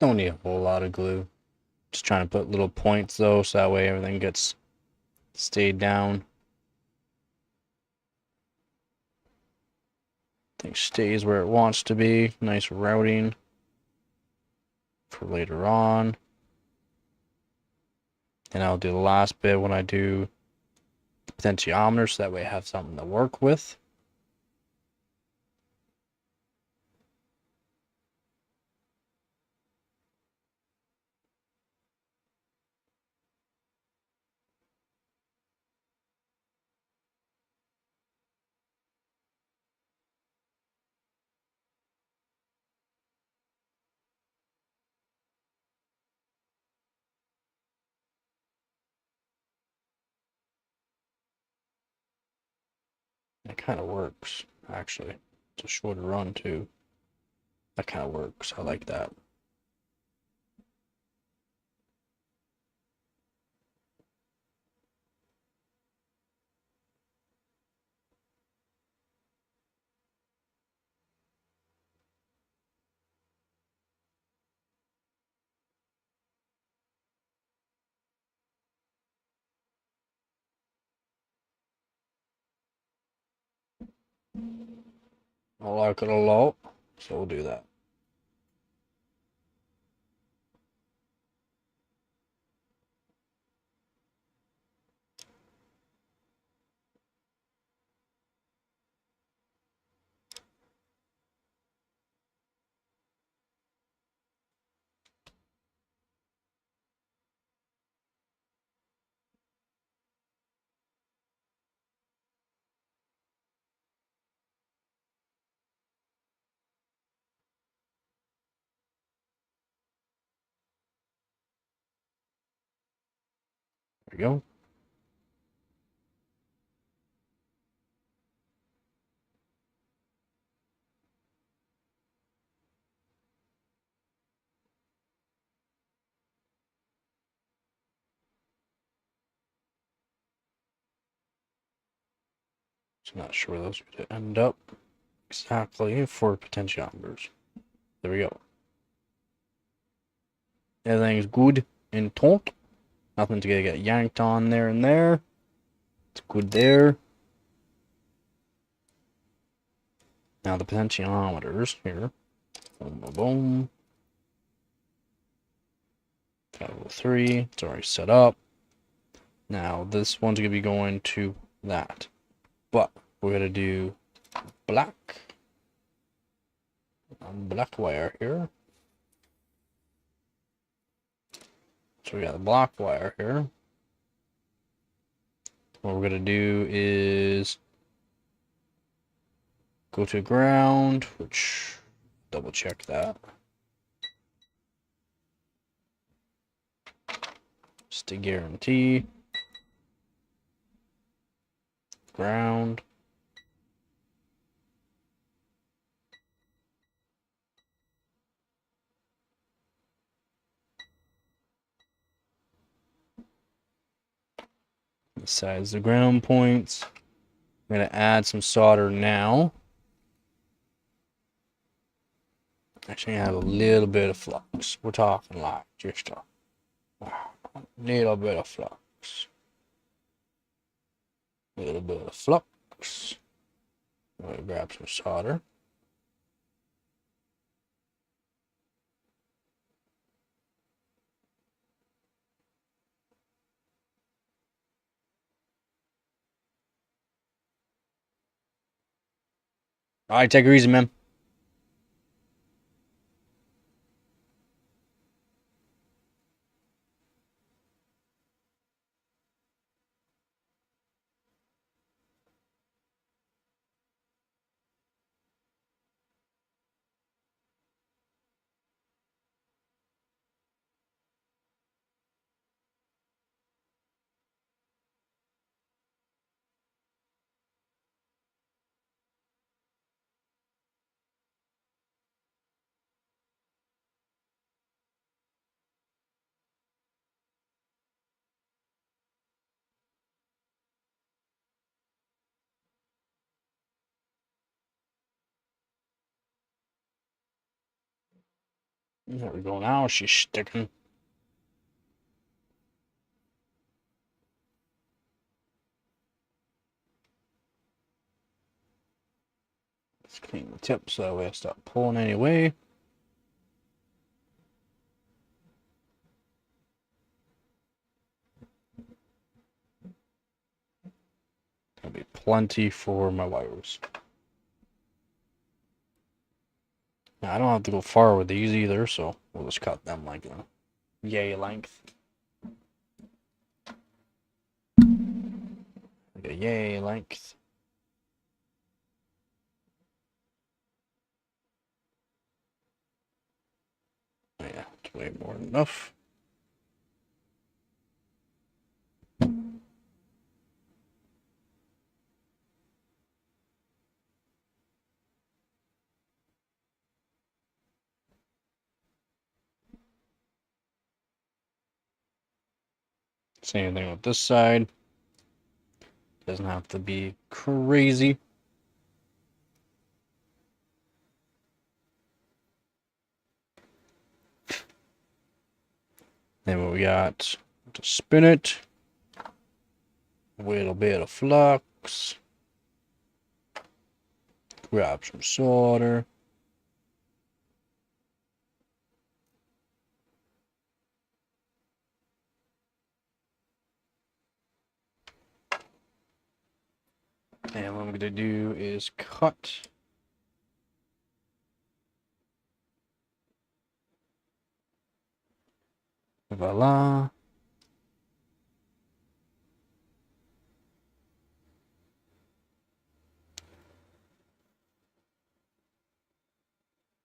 Don't need a whole lot of glue. Just trying to put little points though, so that way everything gets stayed down. Thing stays where it wants to be. Nice routing for later on. And I'll do the last bit when I do the potentiometer, so that way I have something to work with. It kind of works, actually. It's a shorter run, too. That kind of works. I like that. I like it a lot, so we'll do that. we go. So not sure where those would end up exactly for potentiometers. There we go. Everything's good and taut. Nothing to get yanked on there and there. It's good there. Now the potentiometers here. Boom, boom, boom. 503. It's already set up. Now this one's gonna be going to that. But we're gonna do black. Black wire here. So we got the black wire here. What we're gonna do is go to ground, which double check that. Just to guarantee. Ground. Besides the ground points, I'm going to add some solder now. Actually, I have a little bit of flux. We're talking like just a little bit of flux. Little bit of flux. I'm going to grab some solder. All right, take it easy, man. There we go. Now she's sticking. Let's clean the tip so that way I stop pulling anyway. That'll be plenty for my wires. Now, I don't have to go far with these either, so we'll just cut them like a yay length. Like a yay length. Oh, yeah, it's way more than enough. Same thing with this side. Doesn't have to be crazy. Then what we got to spin it. A little bit of flux. Grab some solder. And what I'm going to do is cut. Voila.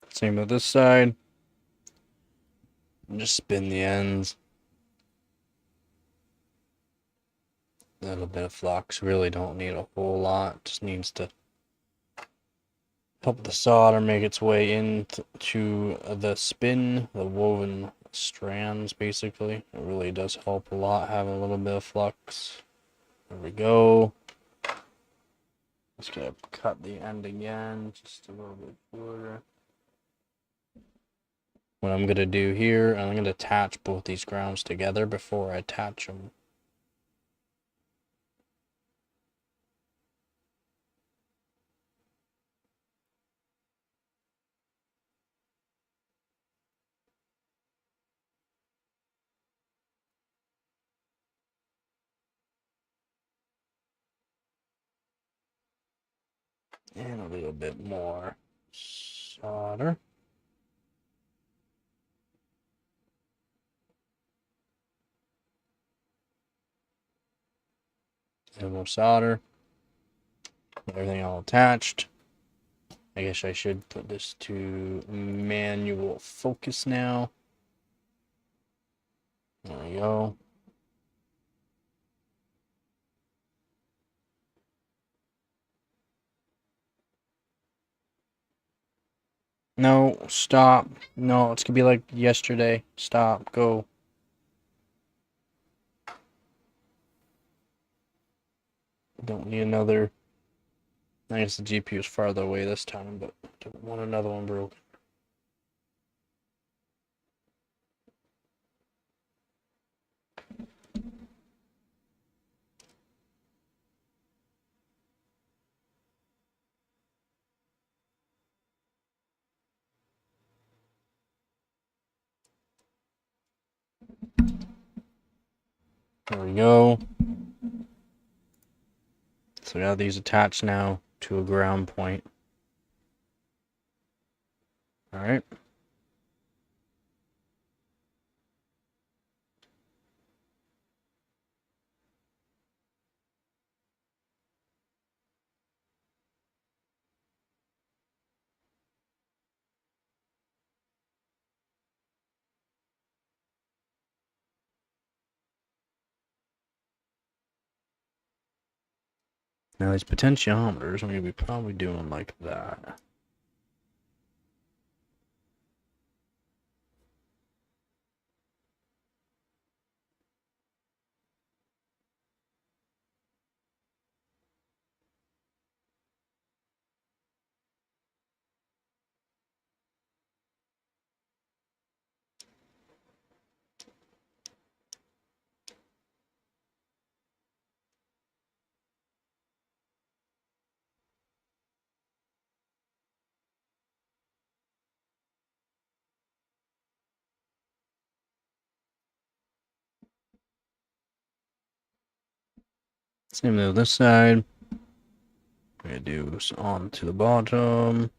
Same with this side. And just spin the ends. A little bit of flux. Really don't need a whole lot. Just needs to help the solder make its way into the spin, the woven strands, basically. It really does help a lot having a little bit of flux. There we go. Just gonna cut the end again, just a little bit shorter. What I'm gonna do here, I'm gonna attach both these grounds together before I attach them. And a little bit more solder. And more solder. Everything all attached. I guess I should put this to manual focus now. There we go. No, stop. No, it's gonna be like yesterday. Stop, go. Don't need another. I guess the GPU is farther away this time, but don't want another one broken. There we go. So we have these attached now to a ground point. Alright. Now these potentiometers, I'm going to be probably doing like that. Same with this side. We're going to do on to the bottom.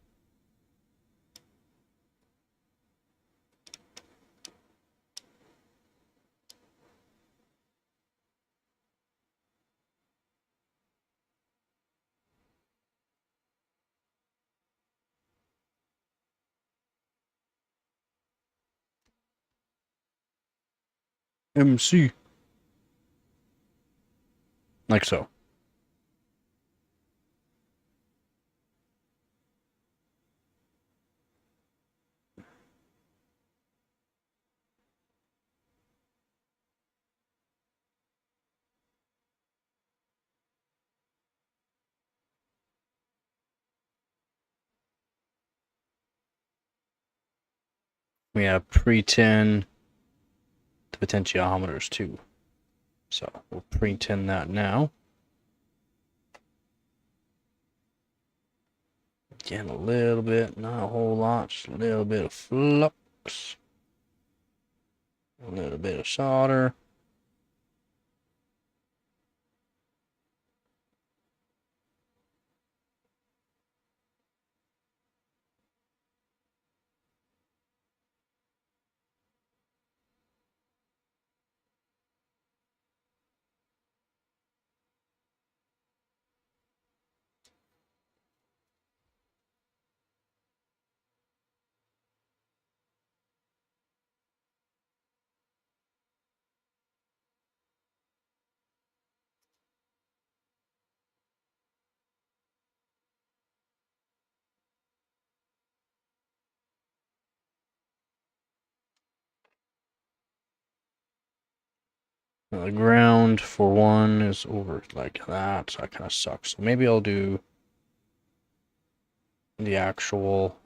MC. Like so. We have pre-tin the potentiometers too. So we'll pre-tin that now. Again, a little bit, not a whole lot, just a little bit of flux. A little bit of solder. The ground for one is over like that, so that kind of sucks. So maybe I'll do the actual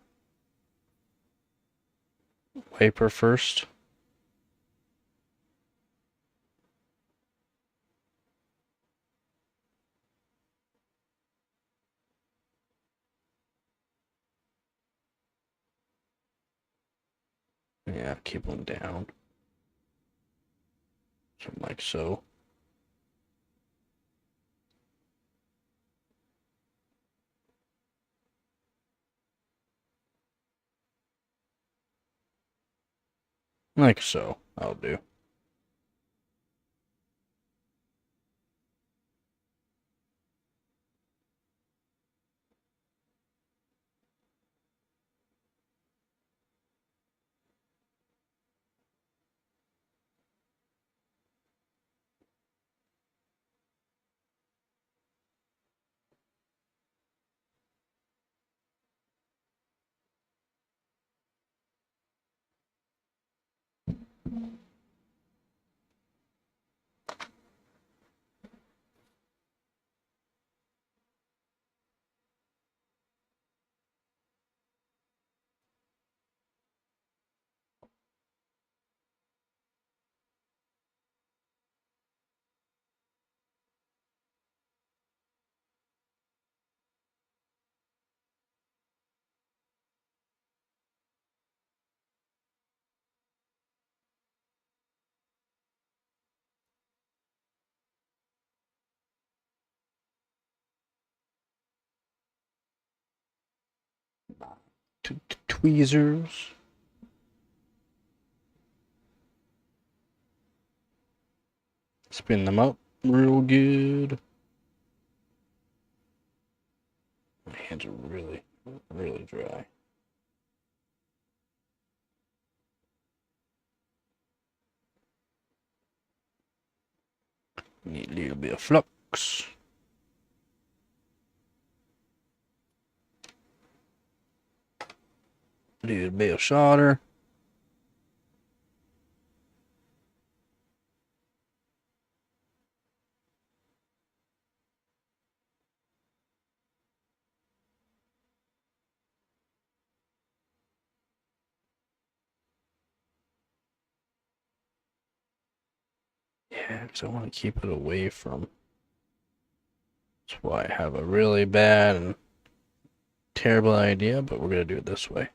wiper first. Yeah, keep them down. Something like so. Like so. I'll do. Tweezers. Spin them up real good. My hands are really, really dry. Need a little bit of flux. A little bit of solder. Yeah, because I want to keep it away from. That's why I have a really bad and terrible idea, but we're going to do it this way.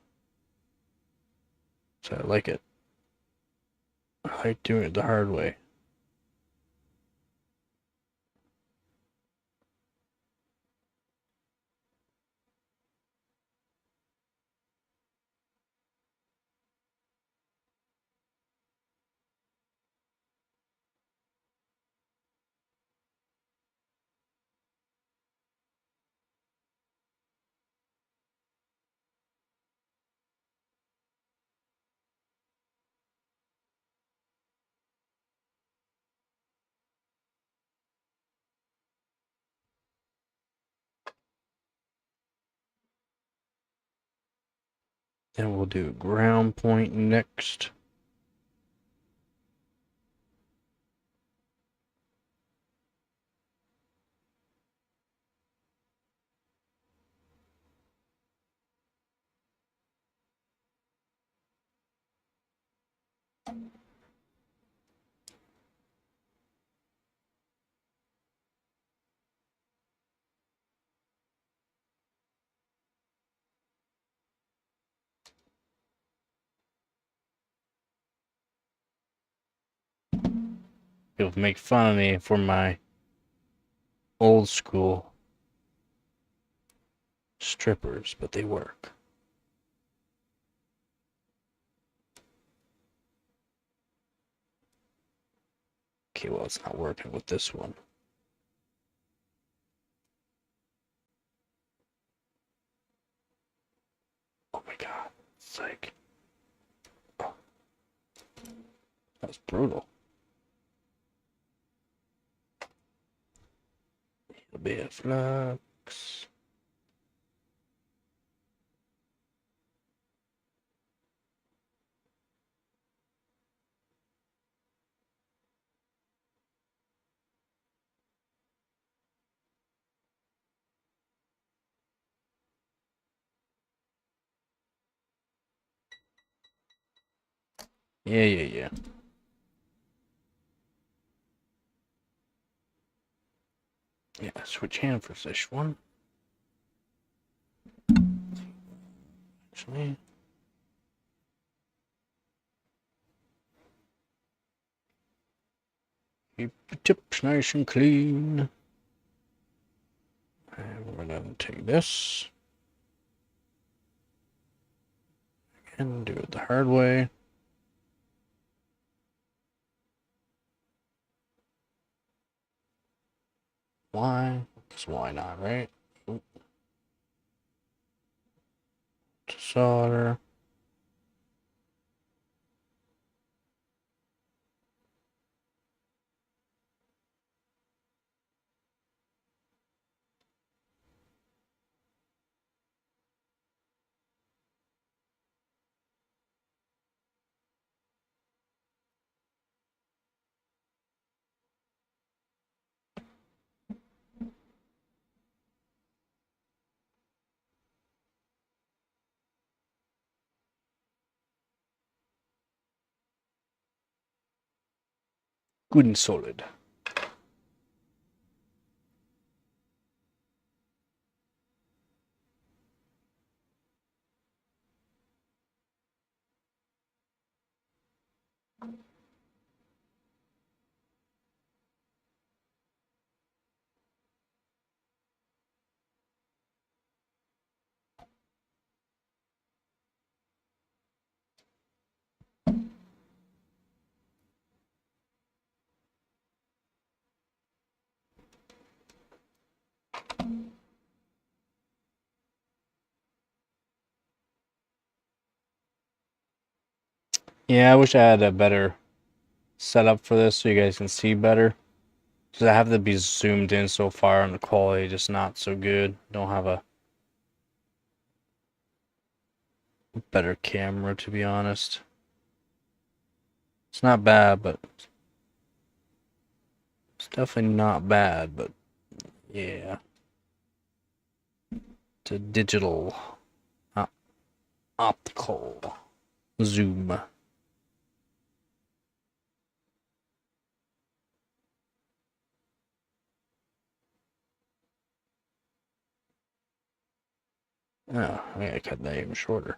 So I like it. I like doing it the hard way. Then we'll do ground point next. You'll make fun of me for my old school strippers, but they work. Okay, well, it's not working with this one. Oh my god, it's like, oh, that was brutal. A bit of flux. Yeah. Yeah, switch hand for this one. Actually. Keep the tips nice and clean. And we're gonna take this. And do it the hard way. Why? Because why not, right? Oop. Solder. Good and solid. Yeah, I wish I had a better setup for this so you guys can see better. Because I have to be zoomed in so far and the quality just not so good. Don't have a better camera, to be honest. It's not bad, but it's definitely not bad, but yeah. It's a digital, optical zoom. Oh, I gotta cut that even shorter.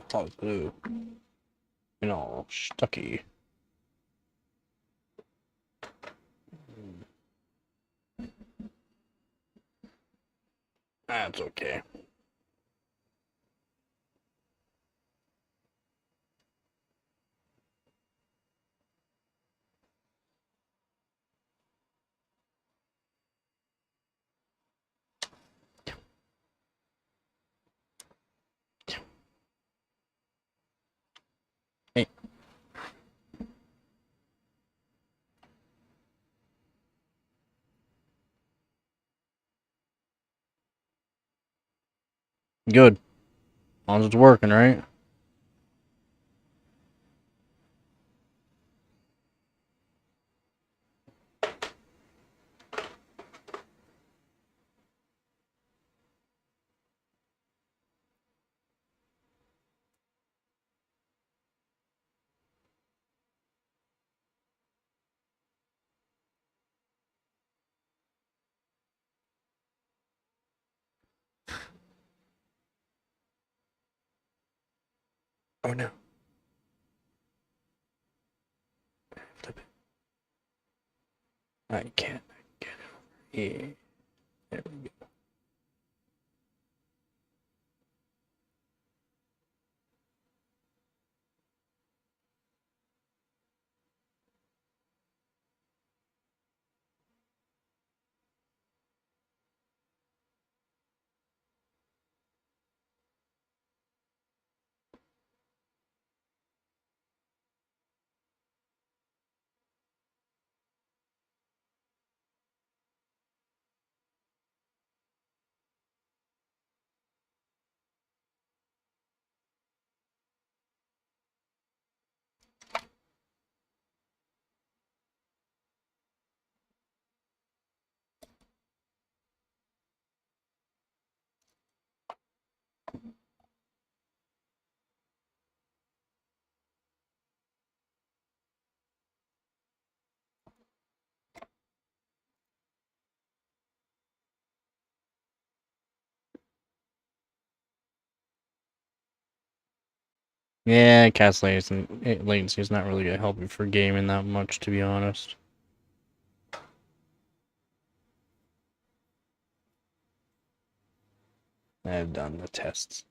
It's all glue. And all stucky. That's okay. Hey. Good. As long as it's working, right? Oh no. Flip it. I can't get it. Yeah. There we go. Yeah, cast latency is not really gonna help you for gaming that much, to be honest. I've done the tests.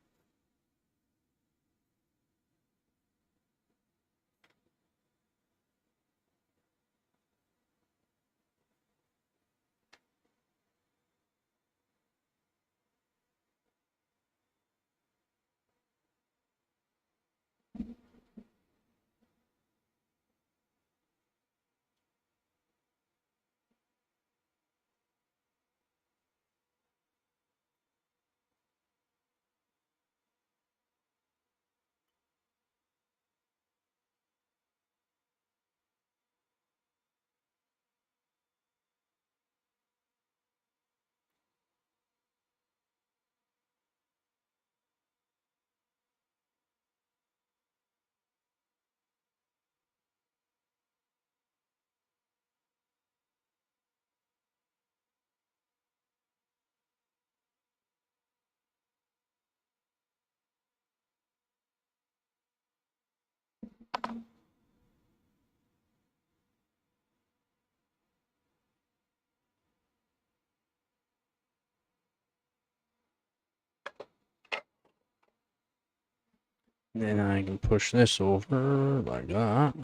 Then I can push this over like that.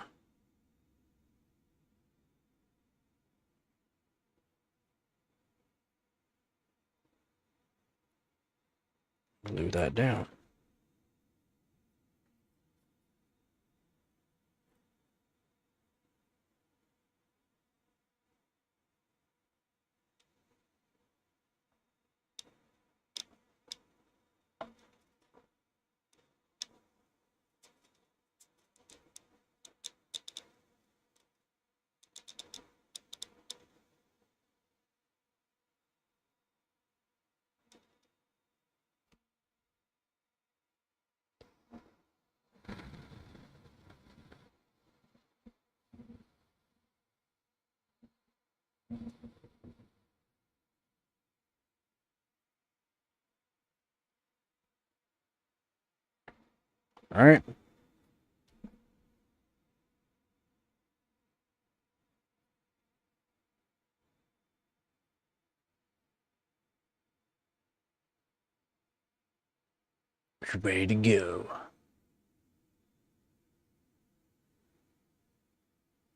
Glue that down. All right. You're ready to go.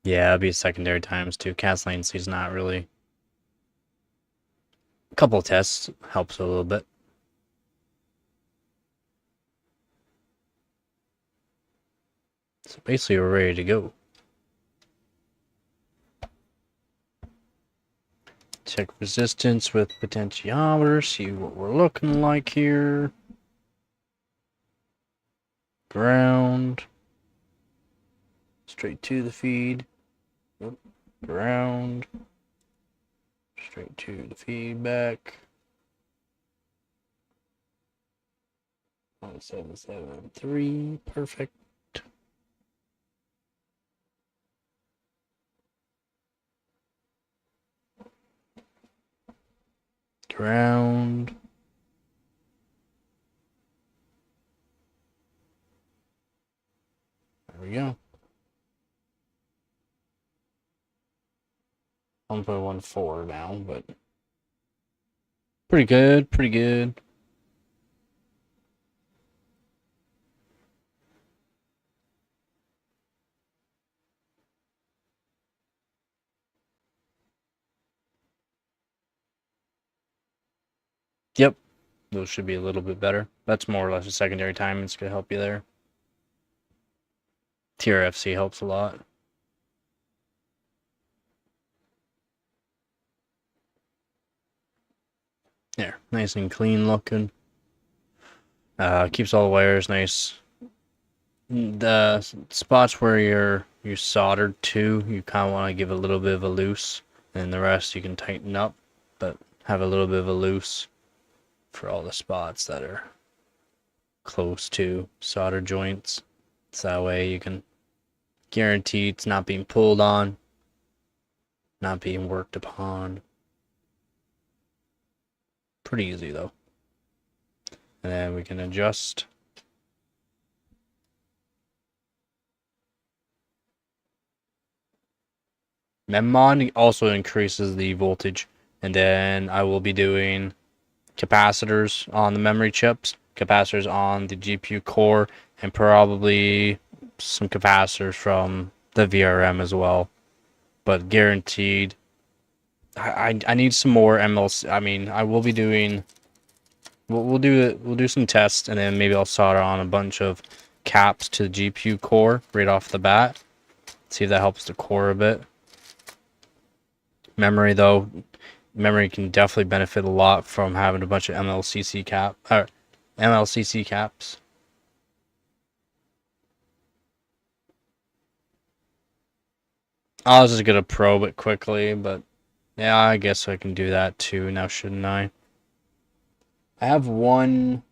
Yeah, it'll be secondary times too. Cast latency is not really. A couple of tests helps a little bit. So basically, we're ready to go. Check resistance with potentiometer. See what we're looking like here. Ground. Straight to the feed. Ground. Straight to the feedback. 1773. Perfect. Ground. There we go. 1.14 now, but pretty good, pretty good. Yep, those should be a little bit better. That's more or less a secondary time. It's going to help you there. TRFC helps a lot. There, nice and clean looking. Keeps all the wires nice. The spots where you're soldered to, you kind of want to give a little bit of a loose, and the rest you can tighten up, but have a little bit of a loose for all the spots that are close to solder joints. So that way you can guarantee it's not being pulled on, not being worked upon. Pretty easy though. And then we can adjust. Memmon also increases the voltage. And then I will be doing capacitors on the memory chips, capacitors on the GPU core, and probably some capacitors from the VRM as well. But guaranteed, I need some more MLC. I mean, I will be doing. We'll do some tests, and then maybe I'll solder on a bunch of caps to the GPU core right off the bat. See if that helps the core a bit. Memory though, memory can definitely benefit a lot from having a bunch of MLCC caps. I was just gonna probe it quickly, but yeah, I guess I can do that too now, shouldn't I? I have one.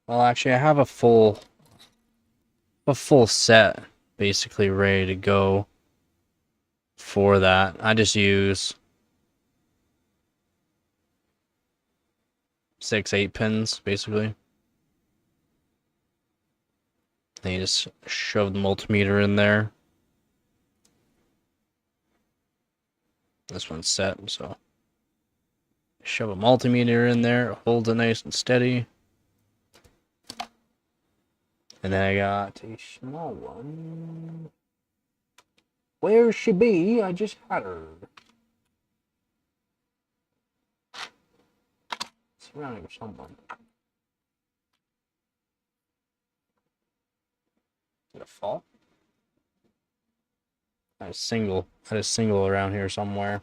Well, actually, I have a full set basically ready to go for that. I just use 6-8 pins basically. And you just shove the multimeter in there. This one's set, so shove a multimeter in there, holds it nice and steady. And then I got a small one. Where's she be? I just had her. It's around here somewhere. Did it fall? I had a single around here somewhere.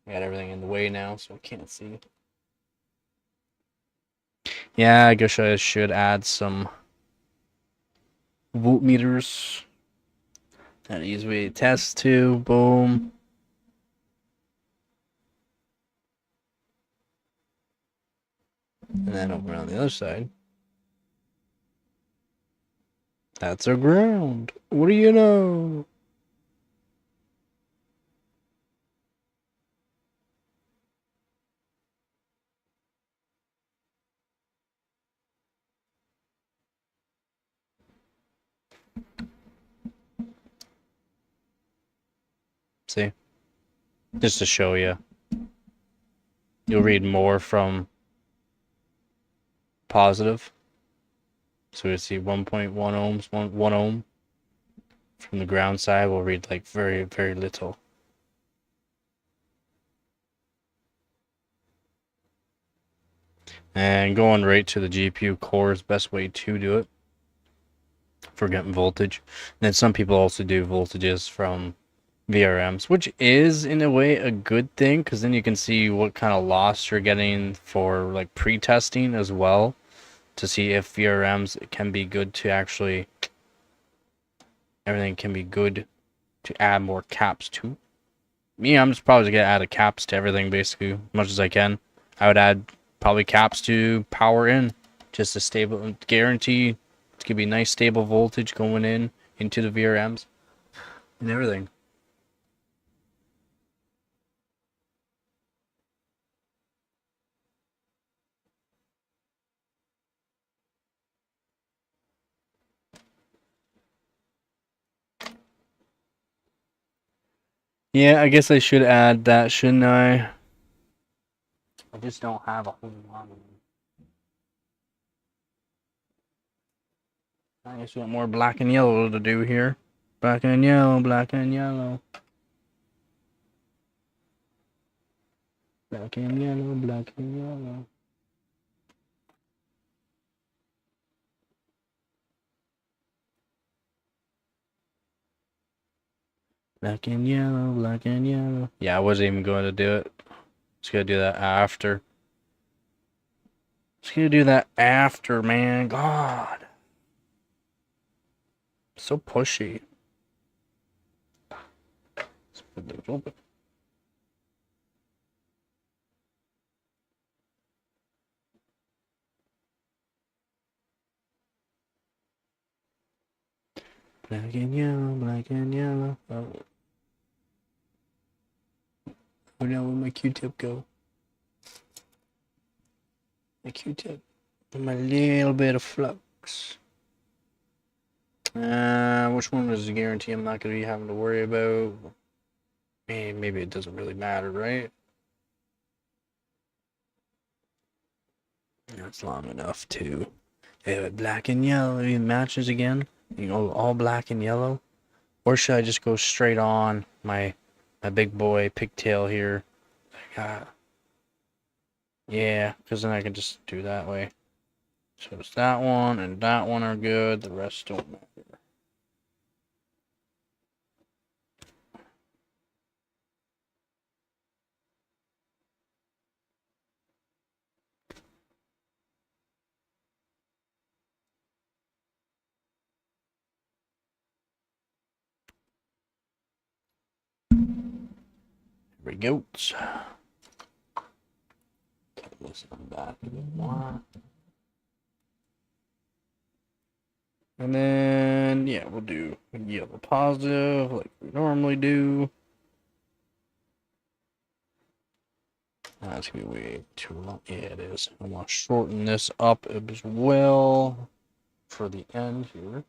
I got everything in the way now, so I can't see. Yeah, I guess I should add some voltmeters. That easy way to test too. Boom. And then over on the other side. That's our ground. What do you know? Just to show you. You'll read more from positive. So we see 1.1 ohms, 1 ohm. From the ground side, we'll read like very, very little. And going right to the GPU core is the best way to do it for getting voltage. And then some people also do voltages from VRMs, which is in a way a good thing because then you can see what kind of loss you're getting for like pre-testing as well to see if VRMs can be good to actually everything can be good to add more caps to. Me, I'm just probably gonna add a caps to everything basically as much as I can. I would add probably caps to power in just a stable guarantee it's gonna be nice stable voltage going in into the VRMs and everything. Yeah, I guess I should add that, shouldn't I? I just don't have a whole lot of them. I guess we got more black and yellow to do here. Black and yellow, black and yellow. Black and yellow, black and yellow. Black and yellow, black and yellow. Yeah, I wasn't even going to do it. Just gonna do that after. Just gonna do that after, man. God. So pushy. Let's put those open. Black and yellow, black and yellow. Oh. Where now where'd my Q-tip go? My Q-tip. My little bit of flux. Which one was the guarantee I'm not going to be having to worry about? Maybe it doesn't really matter, right? That's long enough too. Yeah, black and yellow it matches again. You know, all black and yellow. Or should I just go straight on my big boy pigtail here? Yeah, because then I can just do that way. So it's that one and that one are good. The rest don't matter. Here we go. Put this on back a bit more. And then, yeah, we'll do yellow positive like we normally do. That's gonna be way too long. Yeah, it is. I want to shorten this up as well for the end here.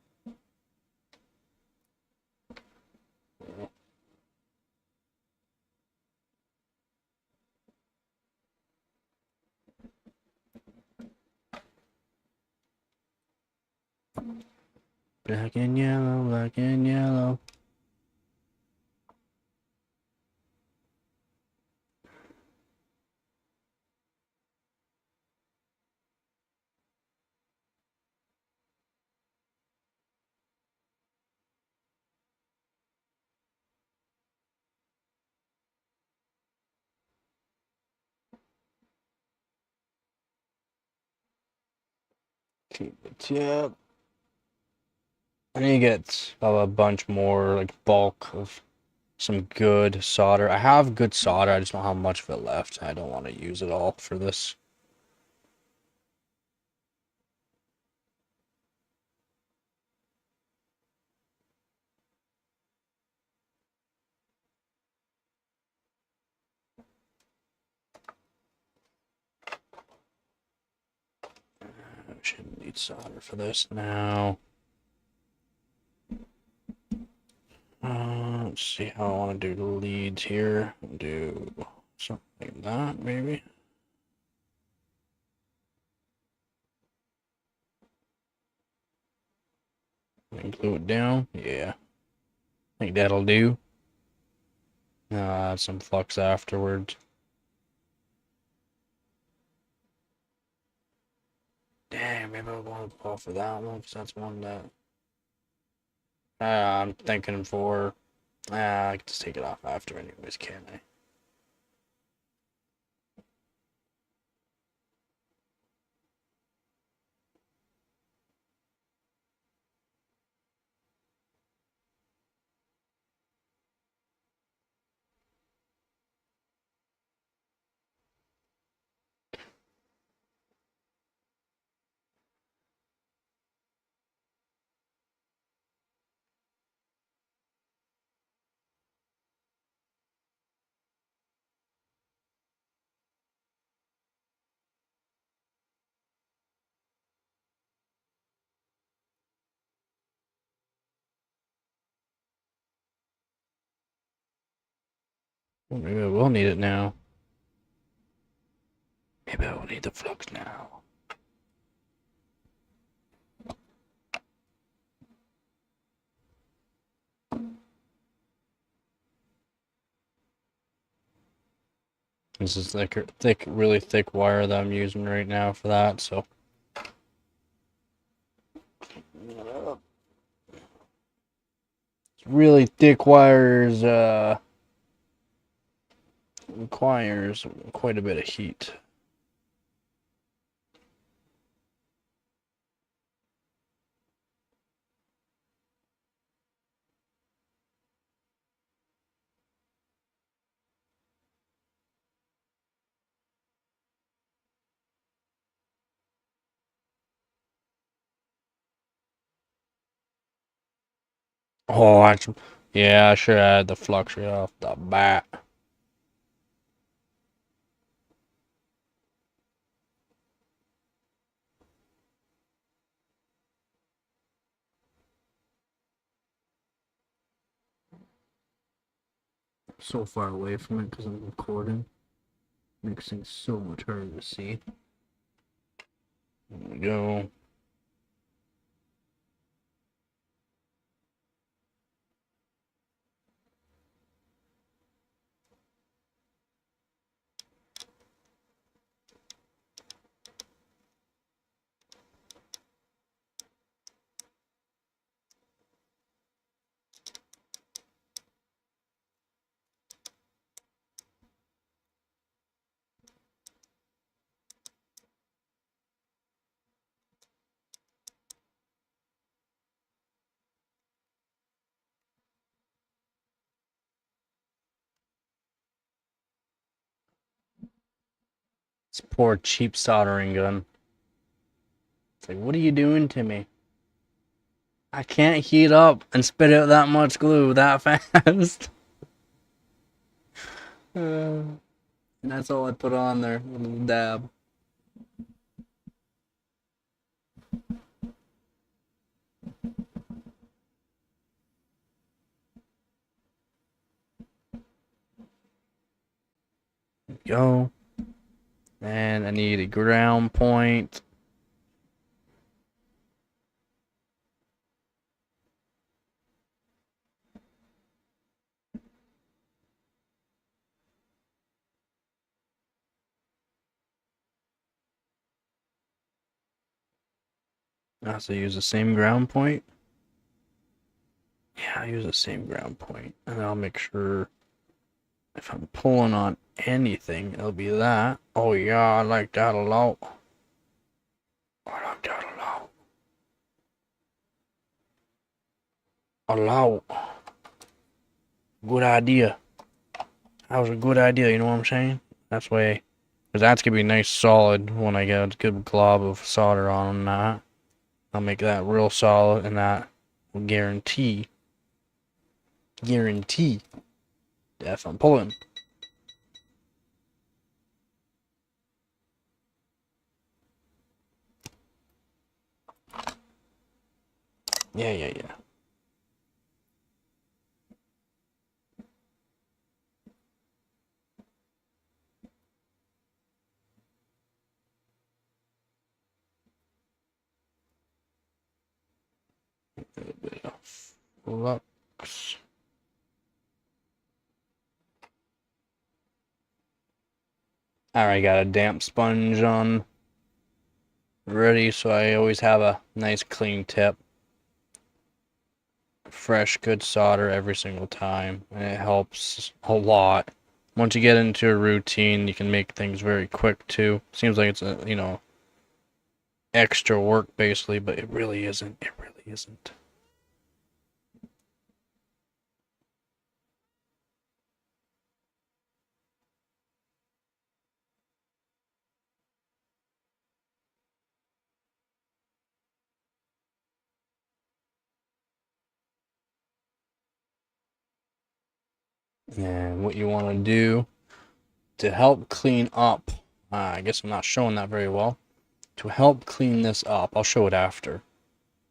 Black and yellow, black and yellow. Keep the tip. I need to get a bunch more like bulk of some good solder. I have good solder, I just don't have much of it left. I don't want to use it all for this. I shouldn't need solder for this now. Let's see how I want to do the leads here. Do something like that, maybe. And glue it down. Yeah. I think that'll do. Add some flux afterwards. Dang, maybe I'll go off for that one, because that's one that I'm thinking for. I can just take it off after anyways, can't I? Well, maybe I will need it now. Maybe I will need the flux now. This is really thick wire that I'm using right now for that, so. Really thick wires requires quite a bit of heat. Oh, yeah, I should have had the flux right off the bat. So far away from it because I'm recording. Makes things so much harder to see. There we go. This poor cheap soldering gun. It's like, what are you doing to me? I can't heat up and spit out that much glue that fast. And that's all I put on there, a little dab. Go. And I need a ground point. I also use the same ground point. Yeah, I use the same ground point. And I'll make sure if I'm pulling on anything, it'll be that. Oh yeah, I like that a lot. I like that a lot. A lot. Good idea. That was a good idea, you know what I'm saying? That's why, because that's gonna be nice solid when I get a good glob of solder on that. I'll make that real solid, and that will guarantee if I'm pulling. Yeah. A little bit of flux. Alright, got a damp sponge on ready, so I always have a nice clean tip. Fresh, good solder every single time, and it helps a lot. Once you get into a routine, you can make things very quick too. Seems like it's a, you know, extra work basically, but it really isn't. It really isn't. And what you want to do to help clean up, I guess I'm not showing that very well. To help clean this up, I'll show it after.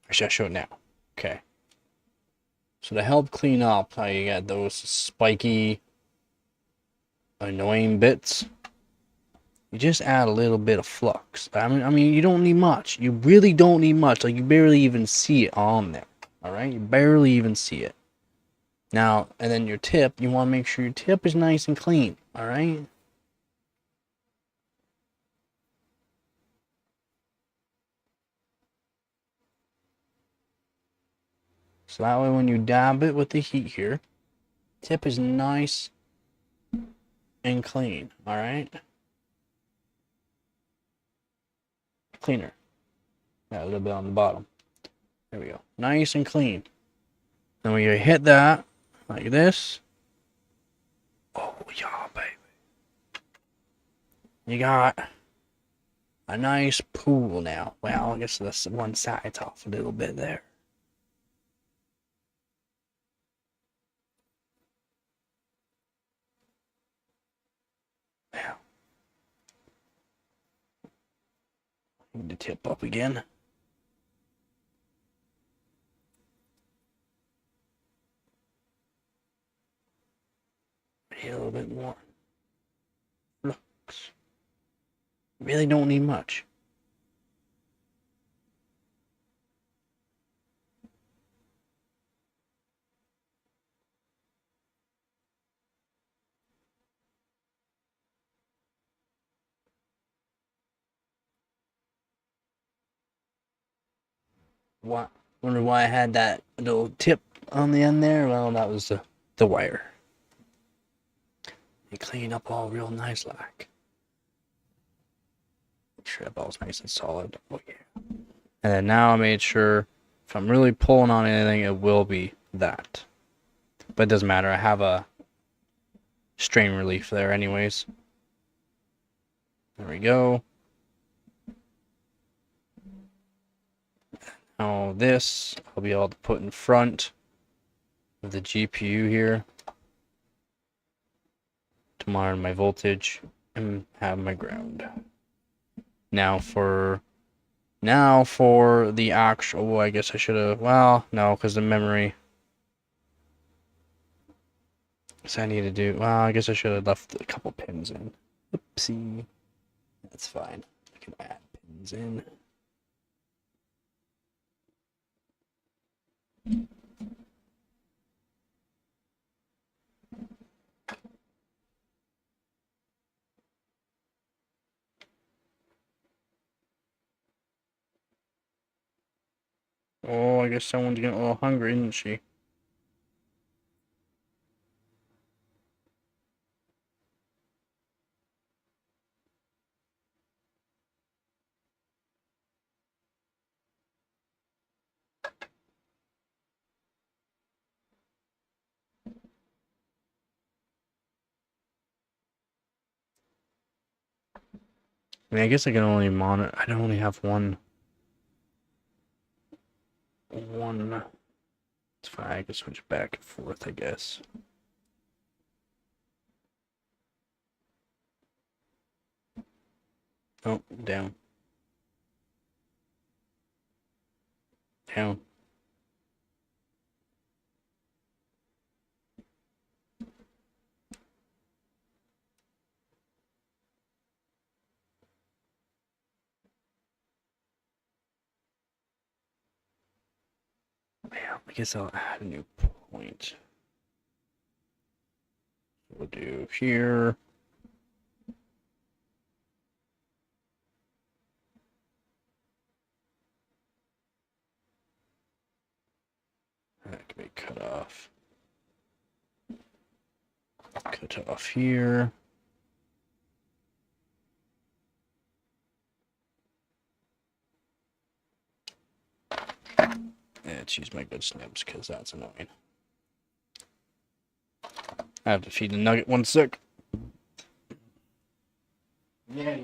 Actually, I'll show it now. Okay. So to help clean up, how you got those spiky, annoying bits, you just add a little bit of flux. I mean, you don't need much. You really don't need much. Like, you barely even see it on there. All right, you barely even see it. Now, and then your tip, you want to make sure your tip is nice and clean. All right. So that way, when you dab it with the heat here, tip is nice and clean. All right. Cleaner. Got a little bit on the bottom. There we go. Nice and clean. Then when you hit that, like this. Oh, yeah, baby. You got a nice pool now. Well, I guess this one side's off a little bit there. Now, need to tip up again. Maybe a little bit more. Flux. Really don't need much. What? Wonder why I had that little tip on the end there? Well, that was the wire. You clean up all real nice like. Make sure that ball's nice and solid. Oh yeah. And then now I made sure if I'm really pulling on anything, it will be that. But it doesn't matter. I have a strain relief there anyways. There we go. Now this I'll be able to put in front of the GPU here to monitor my voltage and have my ground. Now for the actual, well, I guess I should have, well, no, because the memory. So I need to do, well, I guess I should have left a couple pins in. Oopsie. That's fine. I can add pins in. Oh, I guess someone's getting a little hungry, isn't she? I mean, I guess I can only monitor, I don't only have one. It's fine, I can switch back and forth, I guess. Oh, down. Down. I guess I'll add a new point. We'll do here. That can be cut off. Cut off here. Let's use my good snips because that's annoying. I have to feed the nugget 1 sec. Yeah.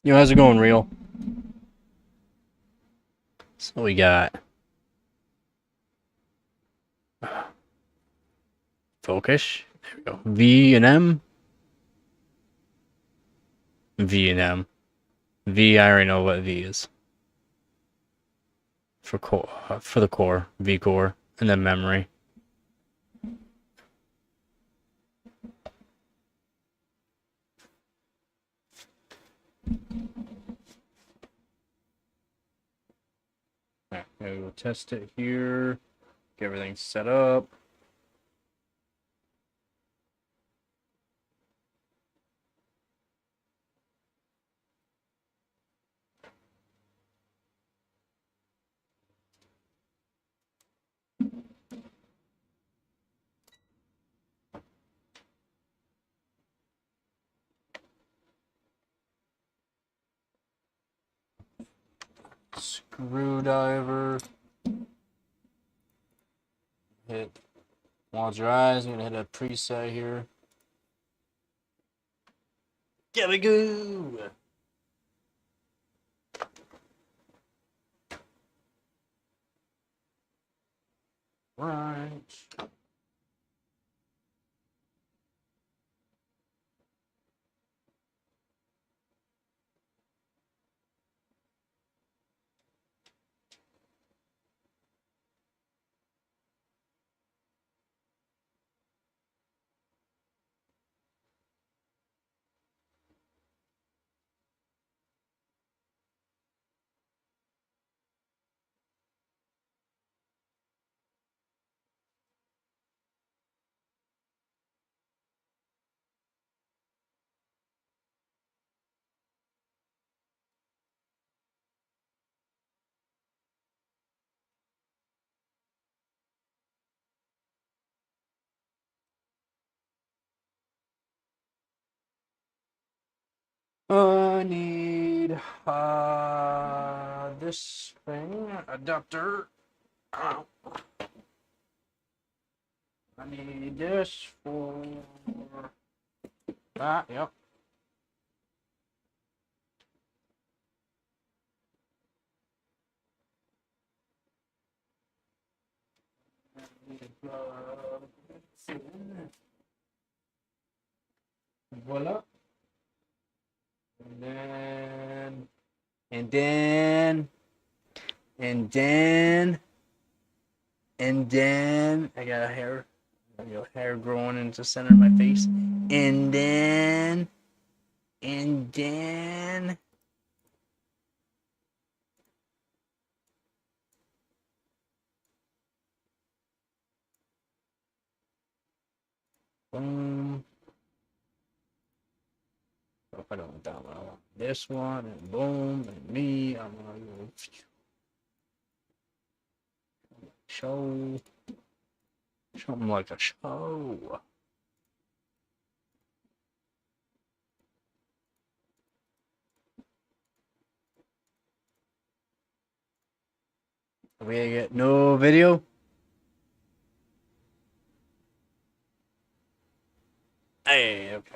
Yo, how's it going, Real? So we got focus. There we go. V and M. V and M. V, I already know what V is. For the core, Vcore, and then memory. Alright, we'll test it here. Get everything set up. Screwdriver. Hit. Watch your eyes. I'm gonna hit a preset here. There we go. Right. I need this thing adapter. Ow. I need this for that. Yep. Voila. And then, and then, and then, and then, I got hair growing into the center of my face. And then, boom. Oh, if I don't want that one, I want this one, and boom, and me. I'm gonna go show something like a show. We get no video. Hey, okay.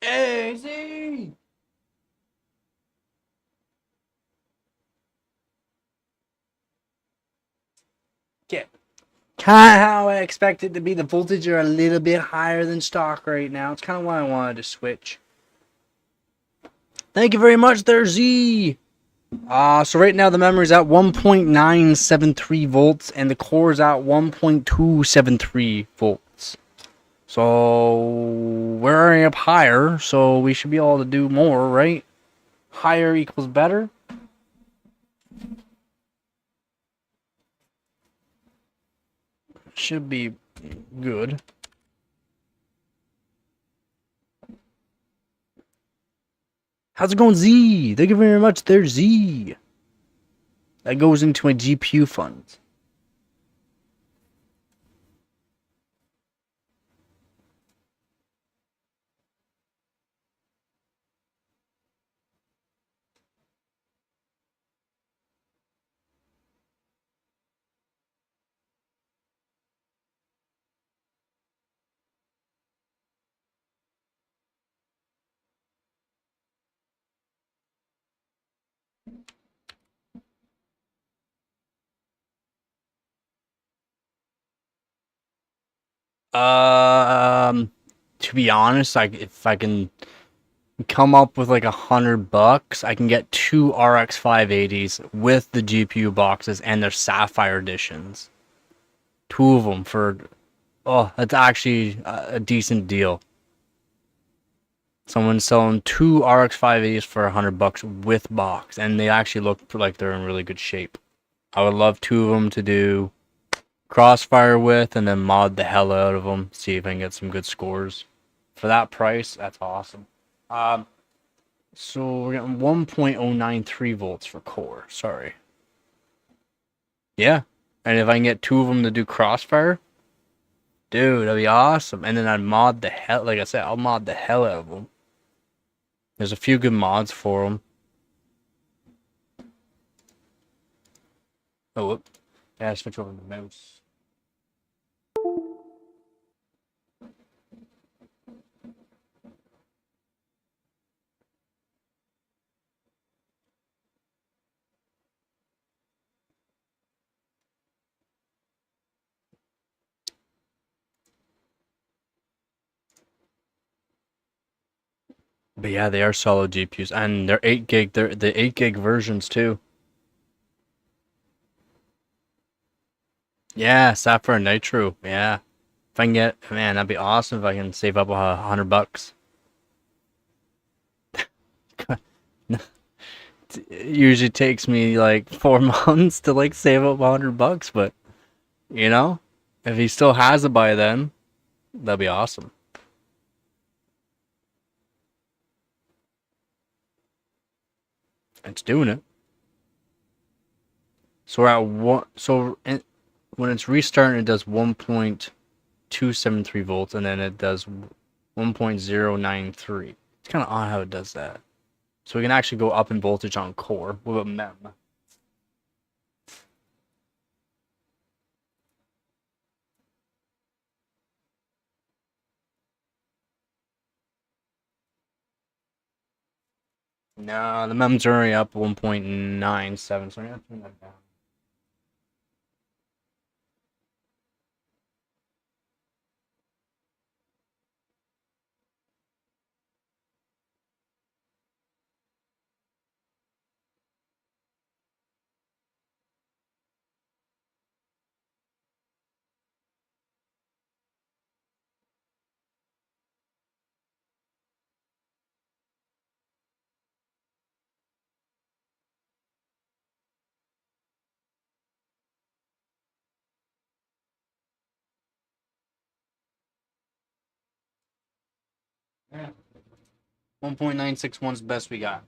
Hey, Z. Okay. Kind of how I expected to be. The voltage are a little bit higher than stock right now. It's kind of why I wanted to switch. Thank you very much there, Z. So right now the memory's at 1.973 volts and the core is at 1.273 volts. So we're already up higher, so we should be able to do more, right? Higher equals better. Should be good. How's it going, Z? Thank you very much there, Z. That goes into my GPU funds. To be honest, if I can come up with like $100, I can get two RX 580s with the GPU boxes and their Sapphire editions. Two of them for, oh, that's actually a decent deal. Someone's selling two RX 580s for $100 with box, and they actually look like they're in really good shape. I would love two of them to do Crossfire with, and then mod the hell out of them. See if I can get some good scores. For that price, that's awesome. So we're getting 1.093 volts for core. Sorry. Yeah. And if I can get two of them to do Crossfire, dude, that'd be awesome. And then I'd mod the hell, like I said, I'll mod the hell out of them. There's a few good mods for them. Oh, whoop. Yeah, switch over the mouse. But yeah, they are solid GPUs, and they're 8 gig. They're the 8 gig versions too. Yeah, Sapphire Nitro. Yeah, if I can get, man, that'd be awesome if I can save up $100. It usually takes me like 4 months to like save up $100, but you know, if he still has it by then, that'd be awesome. It's doing it. So we're at one. So when it's restarting, it does 1.273 volts, and then it does 1.093. It's kind of odd how it does that. So we can actually go up in voltage on core. What about MEM? No, the MEM's already up 1.97, so I'm gonna turn that down. Yeah. 1.961 is the best we got.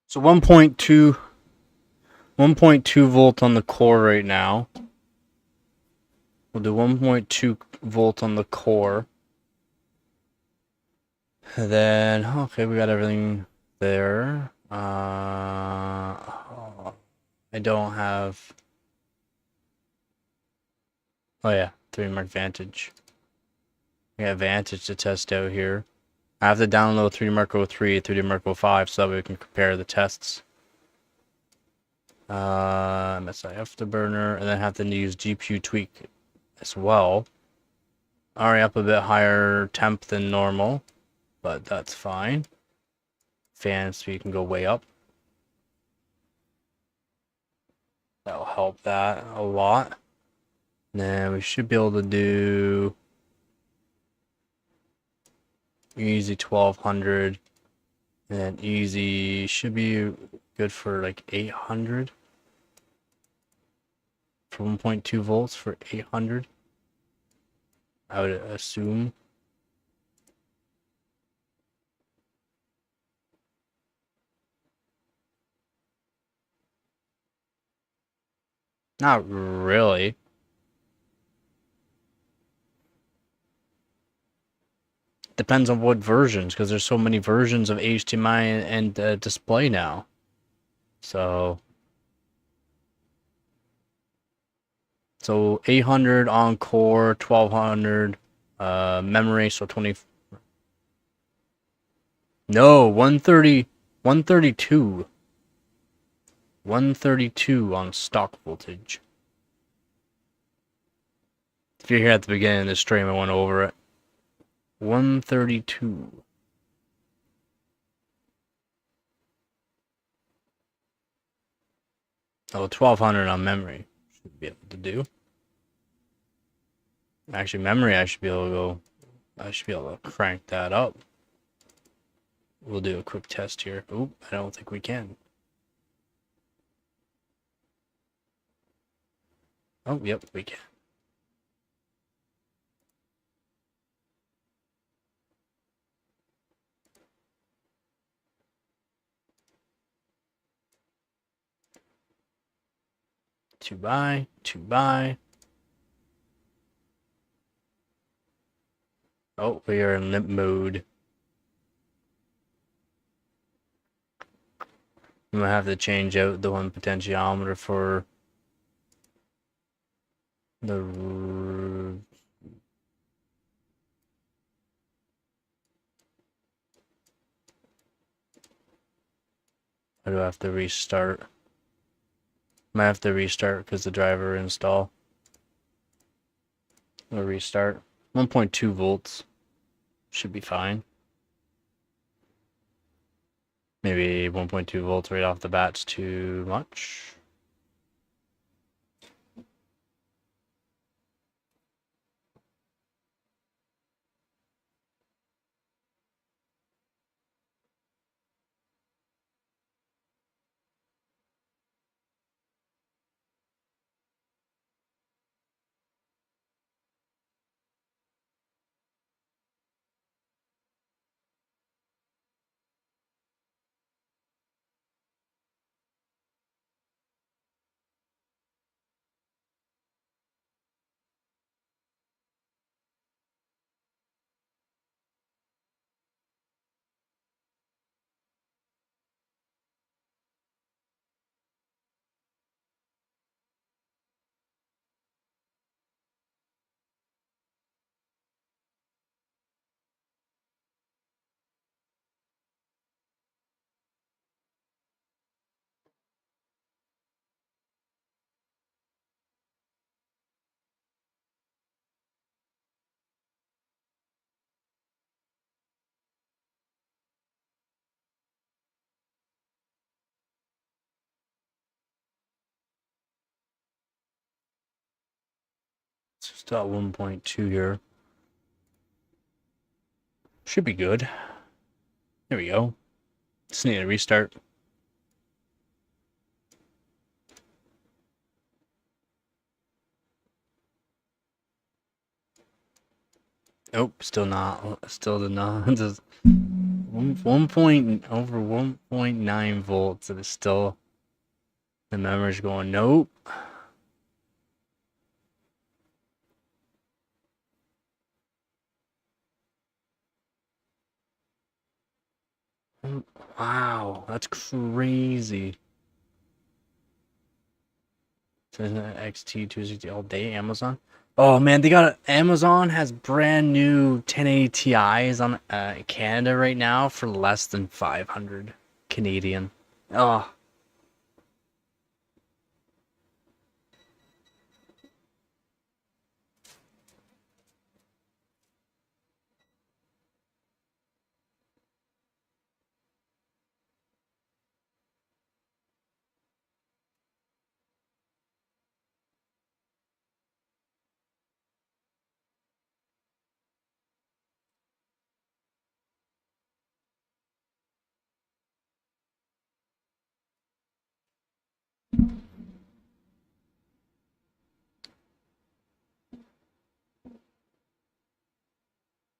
So 1.2 volt on the core right now. We'll do 1.2 volt on the core. And then, okay, we got everything there. I don't have. Oh yeah, 3 mark Vantage. We got Vantage to test out here. I have to download 3D Mark 03, 3D Mark 05 so that we can compare the tests. MSI Afterburner, and then have to use GPU tweak as well. Already up a bit higher temp than normal, but that's fine. Fan speed can go way up. That'll help that a lot. And then we should be able to do easy 1200, and then easy should be good for like 800 for 1.2 volts for 800. I would assume. Not really. Depends on what versions, because there's so many versions of HDMI and display now. So 800 on core, 1200 memory, so 20. No, 130, 132. 132 on stock voltage. If you're here at the beginning of the stream, I went over it. 132. Oh, 1200 on memory. Should be able to do. Actually, memory, I should be able to crank that up. We'll do a quick test here. Oop, I don't think we can. Oh, yep, we can. Two by. Oh, we are in limp mode. I'm gonna have to change out the one potentiometer for the. I do have to restart. Might have to restart because the driver install. Or restart. 1.2 volts. Should be fine. Maybe 1.2 volts right off the bat's too much. Still at 1.2 here. Should be good. There we go. Just need to restart. Nope, still not. Still did not. Just 1.9 volts. It is still. The memory's going nope. Wow, that's crazy. So isn't that XT260 all day Amazon? Oh man, Amazon has brand new 1080 Ti's on Canada right now for less than 500 Canadian. Oh,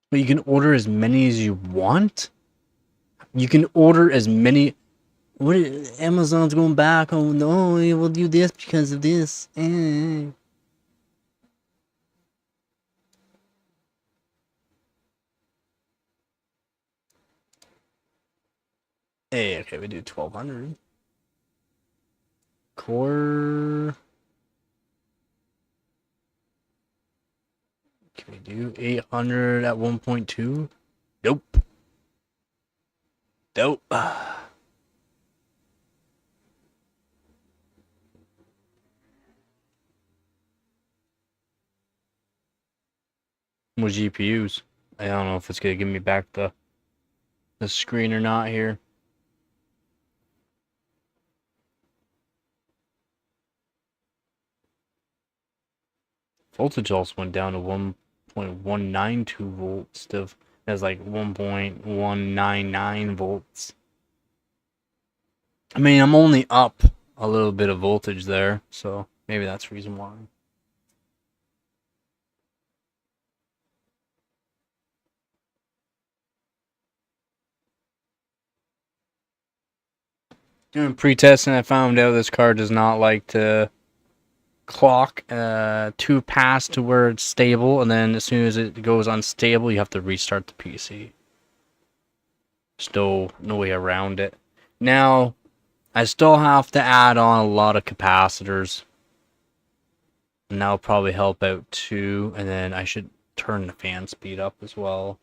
but you can order as many as you want. You can order as many. Amazon's going back? Oh no, we'll do this because of this. Hey, okay, we do 1200. Core. Can we do 800 at 1.2? Nope. Nope. More GPUs. I don't know if it's gonna give me back the screen or not here. Voltage also went down to 1.192 volts. That's like 1.199 volts. I mean, I'm only up a little bit of voltage there, so maybe that's the reason why. Doing pre-testing, I found out this card does not like to clock too past to where it's stable, and then as soon as it goes unstable, you have to restart the PC. There's no way around it. Now, I still have to add on a lot of capacitors, and that'll probably help out too, and then I should turn the fan speed up as well.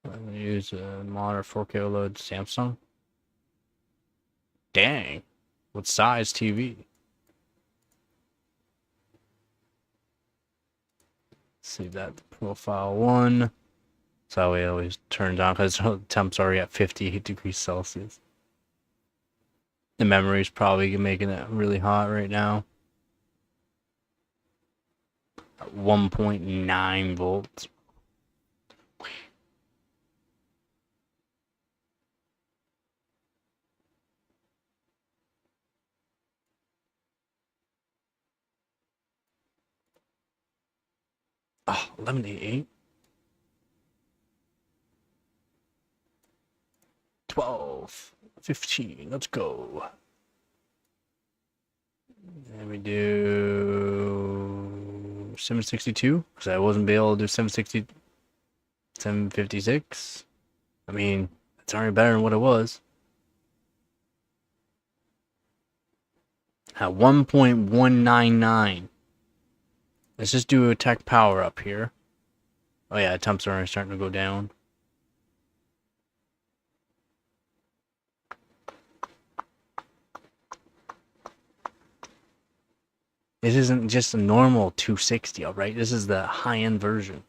I'm going to use a monitor 4K OLED Samsung. Dang. What size TV? See that profile 1. So that way it always turns on because the temp's already at 58 degrees Celsius. The memory's probably making it really hot right now. At 1.9 volts. Oh, 1188. 12. 15. Let's go. And we do 762 because I wasn't able to do 760, 756. I mean, it's already better than what it was. At 1.199. Let's just do a tech power up here. Oh yeah, temps are already starting to go down. This isn't just a normal 260, alright? This is the high-end version.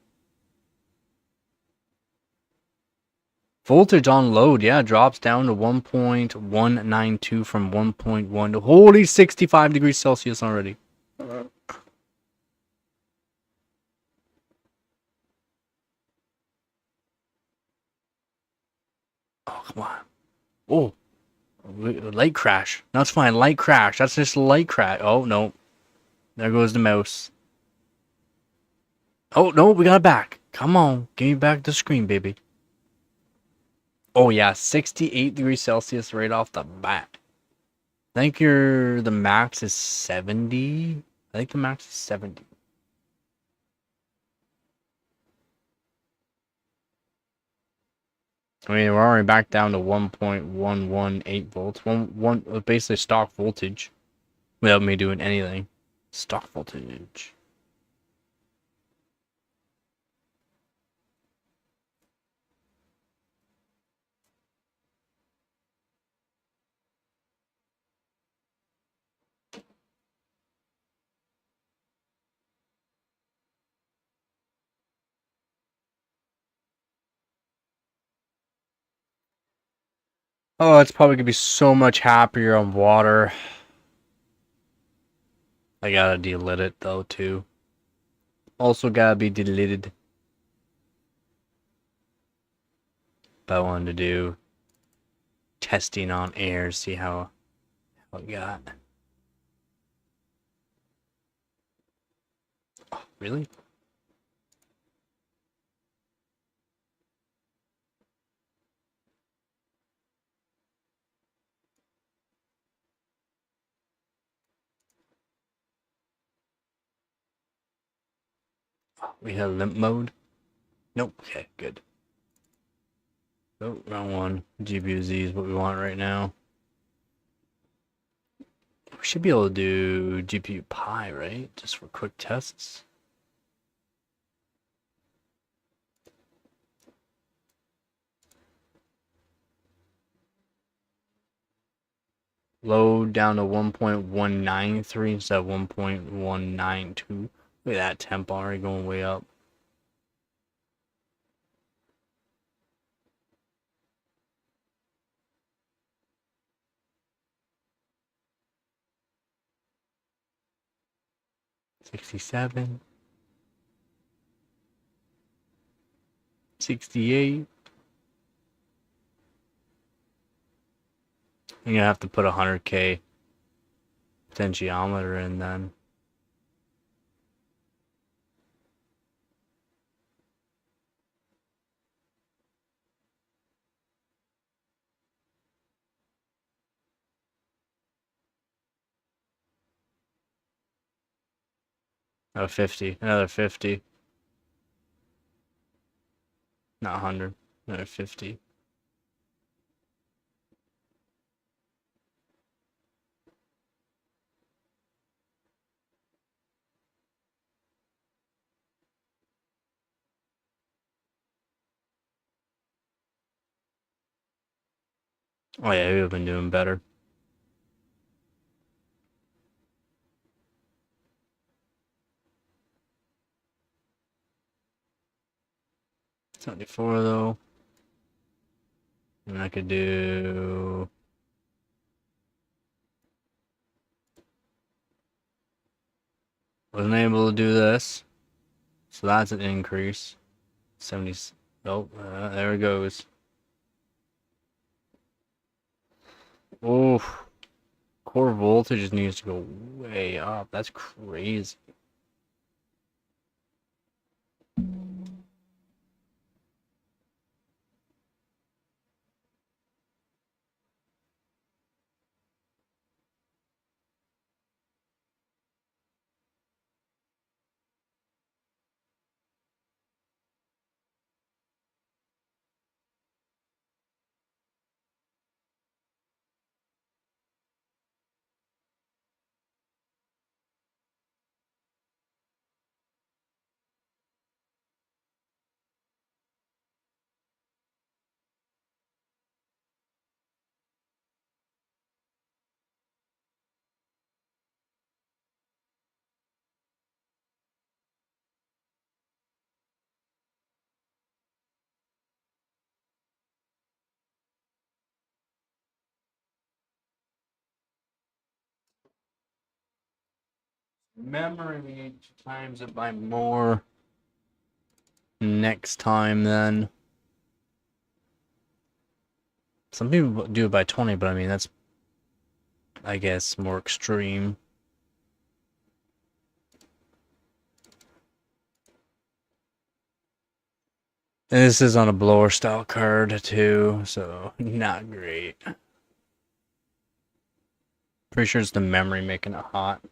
Voltage on load, yeah, drops down to 1.192 from 1.1. Holy 65 degrees Celsius already. Oh, come on. Oh, light crash. That's fine, light crash. That's just a light crash. Oh, no. There goes the mouse. Oh, no, we got it back. Come on, give me back the screen, baby. Oh, yeah, 68 degrees Celsius right off the bat. I think the max is 70. I think the max is 70. I mean, we're already back down to 1.118 volts. Basically stock voltage without me doing anything. Stock voltage. Oh, it's probably gonna be so much happier on water. I gotta delete it though too. Also gotta be deleted. But I wanted to do testing on air, see how it got. Oh, really? Oh, we have limp mode? Nope. Okay, good. Oh, wrong one. GPU Z is what we want right now. We should be able to do GPU Pi, right? Just for quick tests. Load down to 1.193 instead of 1.192. Look at that temp already going way up. $67. $68. You're gonna have to put 100K potentiometer in then. Oh, 50. Another 50. Not 100. Another 50. Oh yeah, we've been doing better. 74 though. And I could do... Wasn't able to do this. So that's an increase. 70... Oh, there it goes. Oh, core voltage needs to go way up. That's crazy. Memory, we need to times it by more next time then. Some people do it by 20, but I mean, that's, I guess, more extreme. And this is on a blower style card too, so not great. Pretty sure it's the memory making it hot.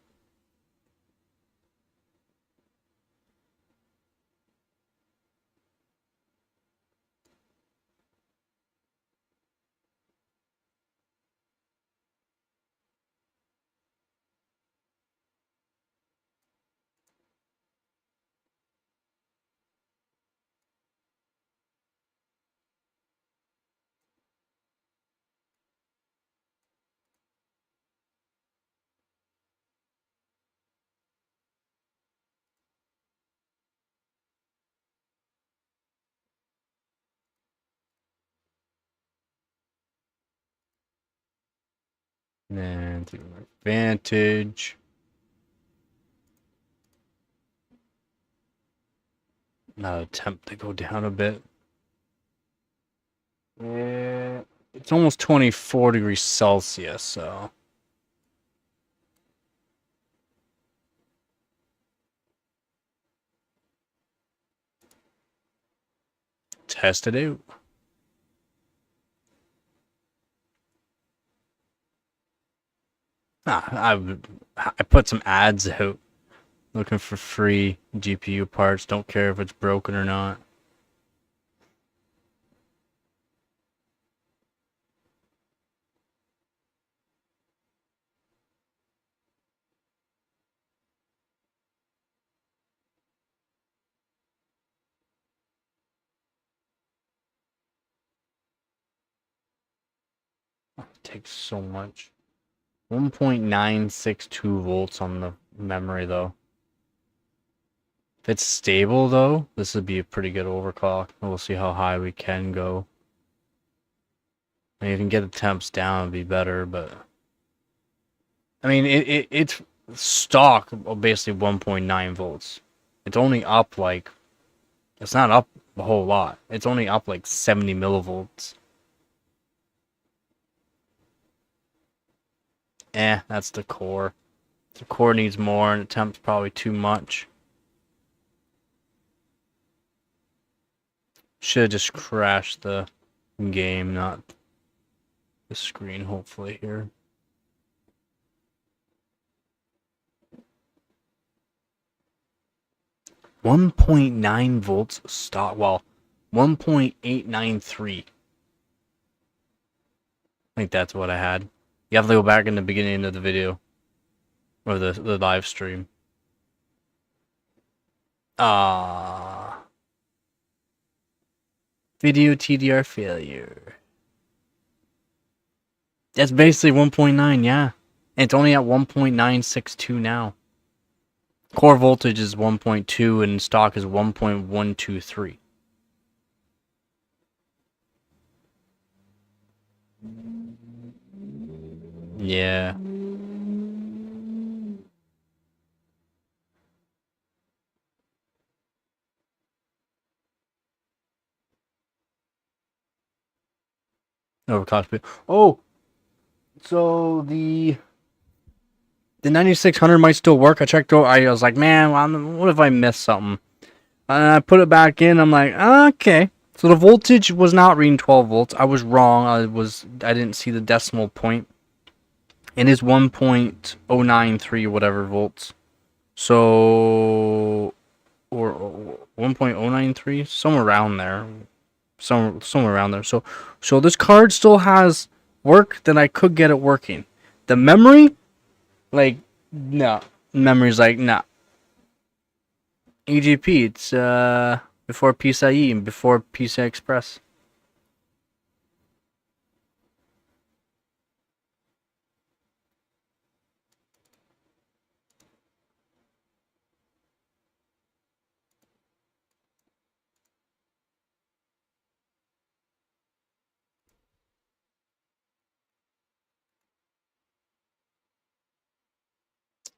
And to our advantage. Now attempt to go down a bit. Yeah, it's almost 24 degrees Celsius, so. Test it out. I put some ads out looking for free GPU parts. Don't care if it's broken or not. It takes so much. 1.962 volts on the memory though. If it's stable though, this would be a pretty good overclock. We'll see how high we can go. And you can get the temps down, it'd be better, but I mean it's stock basically 1.9 volts. It's only up like, it's not up a whole lot. It's only up like 70 millivolts. That's the core. The core needs more, and the temp's probably too much. Should have just crashed the game, not the screen, hopefully, here. .9 volts stock. Well, 1.893. I think that's what I had. You have to go back in the beginning of the video. Or the live stream. Video TDR failure. That's basically 1.9, yeah. And it's only at 1.962 now. Core voltage is 1.2 and stock is 1.123. Yeah. Overclocked. Oh, so the 9600 might still work. I checked out. I was like, man, what if I missed something? And I put it back in. I'm like, okay. So the voltage was not reading 12 volts. I was wrong. I didn't see the decimal point. It is 1.093 whatever volts. So, or 1.093, somewhere around there. Somewhere around there. So this card still has work that I could get it working. The memory, like, no. Memory's like, nah. EGP, it's before PCIe and before PCI Express.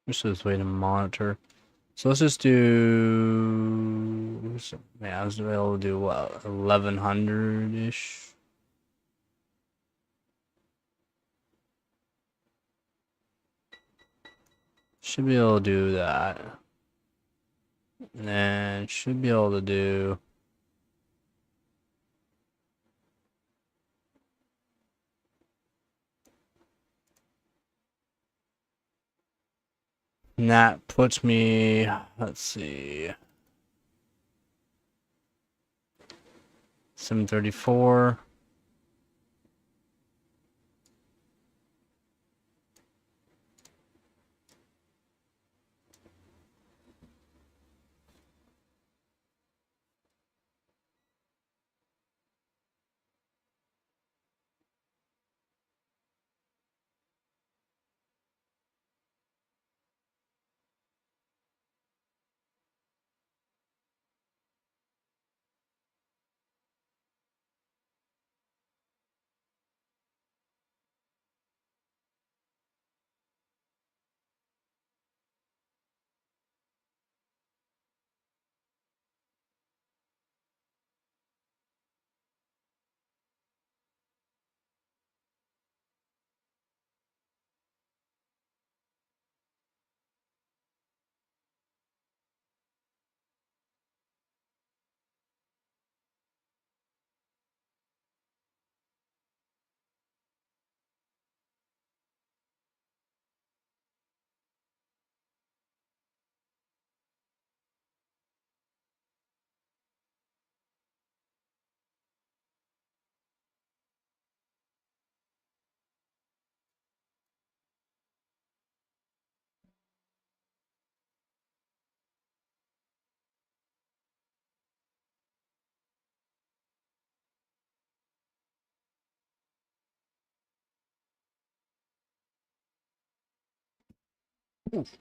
Just this way to monitor. So let's just do. Yeah, I was able to do what, 1100 ish. Should be able to do that. And then should be able to do. And that puts me, let's see, 734. Oof.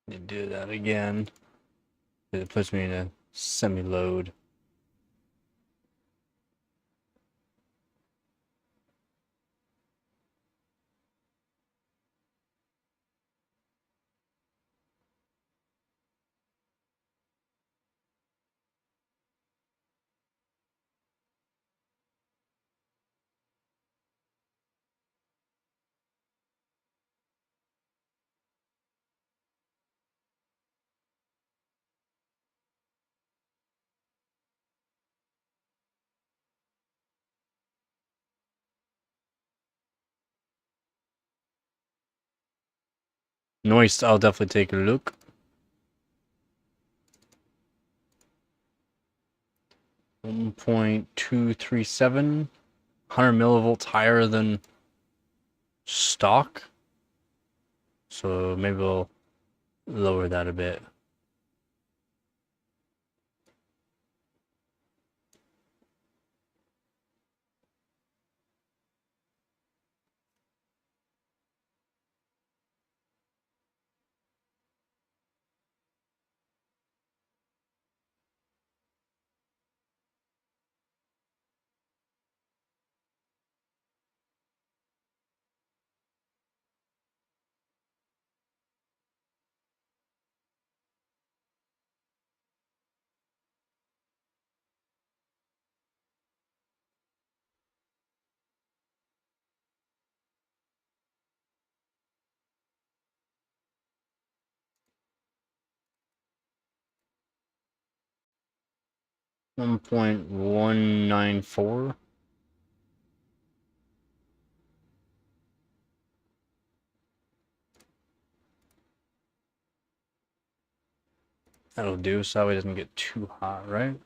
You do that again. It puts me in a semi-load. Noise, I'll definitely take a look. 1.237, 100 millivolts higher than stock. So maybe we'll lower that a bit. $1.194. That'll do, so it doesn't get too hot, right?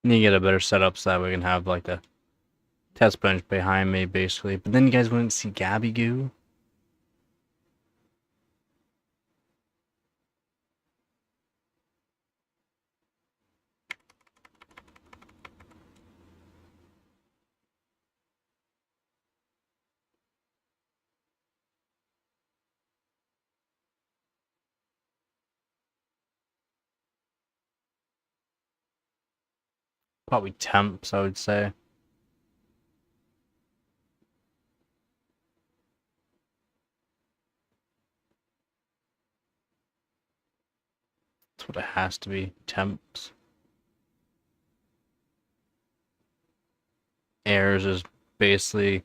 Need to get a better setup so that we can have like the test bench behind me, basically. But then you guys wouldn't see Gabby Goo. Probably temps, I would say. That's what it has to be. Temps. Airs is basically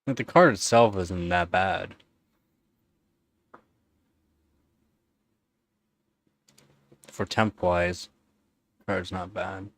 Like the card itself isn't that bad. For temp wise, card's not bad.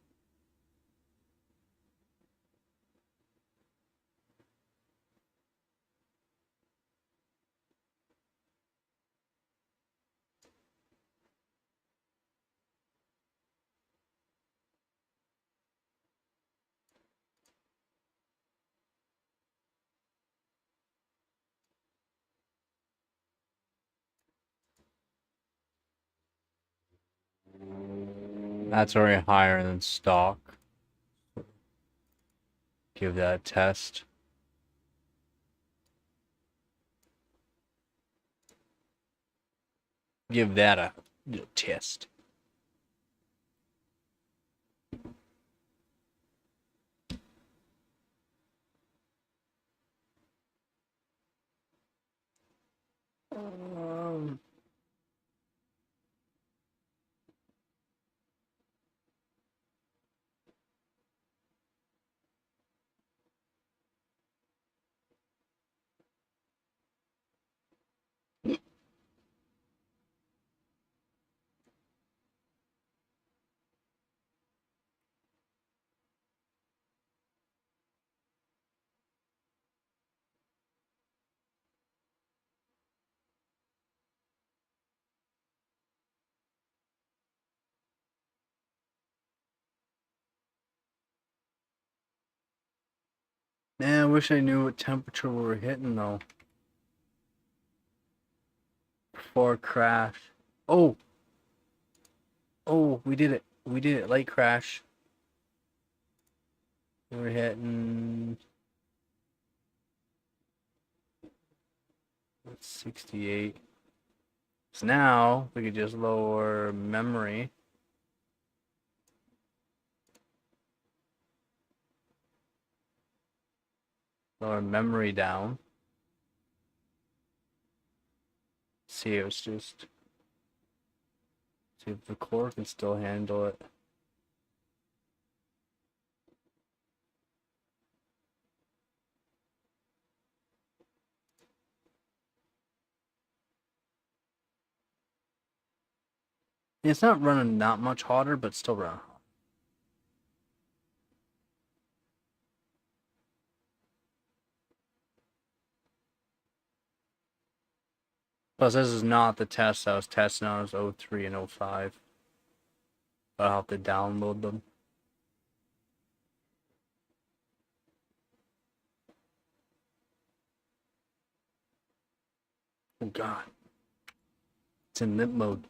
That's already higher than stock. Give that a test. Give that a test. Man, I wish I knew what temperature we were hitting though. Before crash. Oh! Oh, we did it. We did it. Light crash. We're hitting 68. So now we could just lower memory. Lower memory down. See, it's just. See if the core can still handle it. It's not running that much hotter, but still running hot. Plus, this is not the test I was testing on. It was 03 and 05. I'll have to download them. Oh god. It's in limp mode.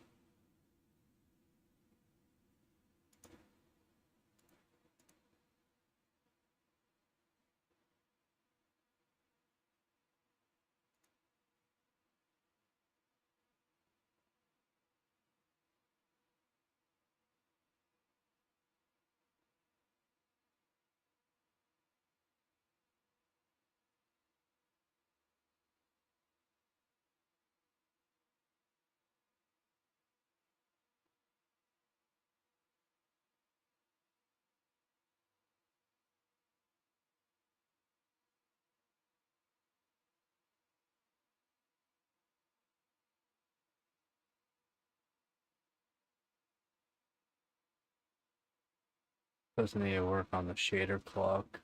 Doesn't need to work on the shader clock.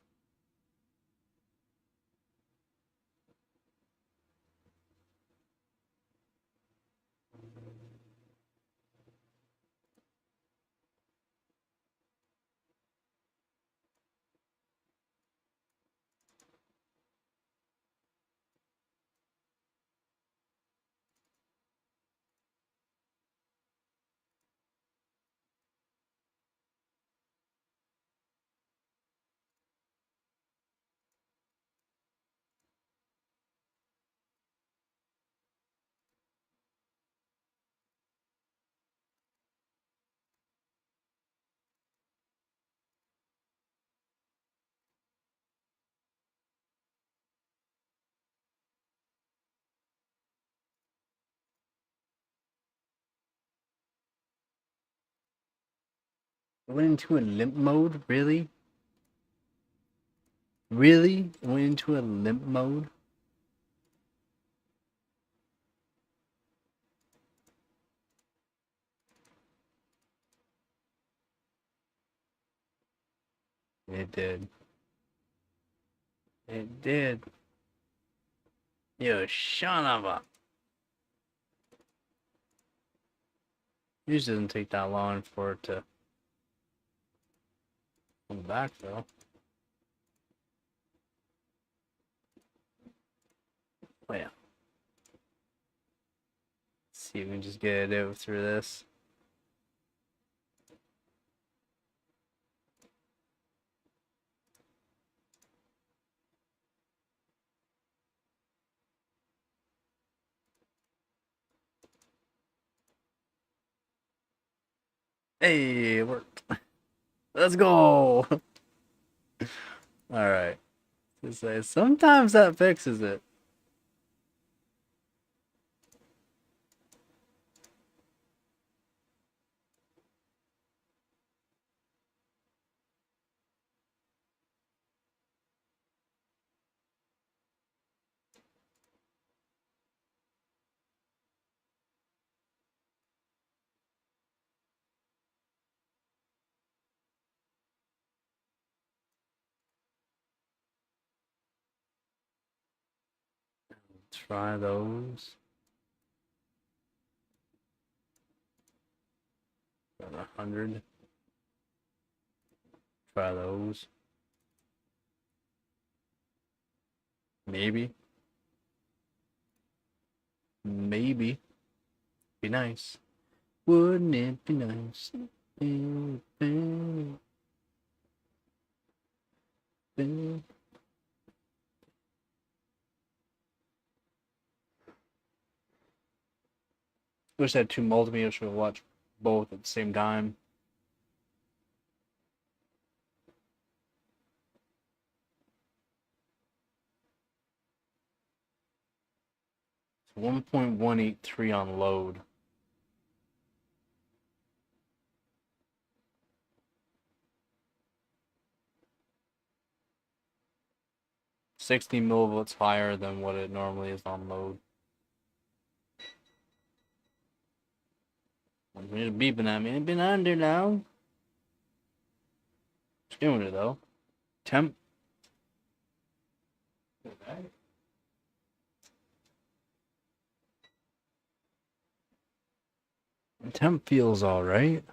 It went into a limp mode, really? Really? Went into a limp mode? It did. It did. You son of a. Usually doesn't take that long for it to come back though. Oh yeah. Let's see if we can just get it out through this. Hey, it worked. Let's go. Alright. Sometimes that fixes it. Try those. 100. Try those. Maybe. Maybe. Be nice. Wouldn't it be nice? Wish I had two multimeters to watch both at the same time. It's 1.183 on load. $60 millivolts higher than what it normally is on load. It's beeping at me. It's been under now. It's doing it though. Temp. Temp feels alright.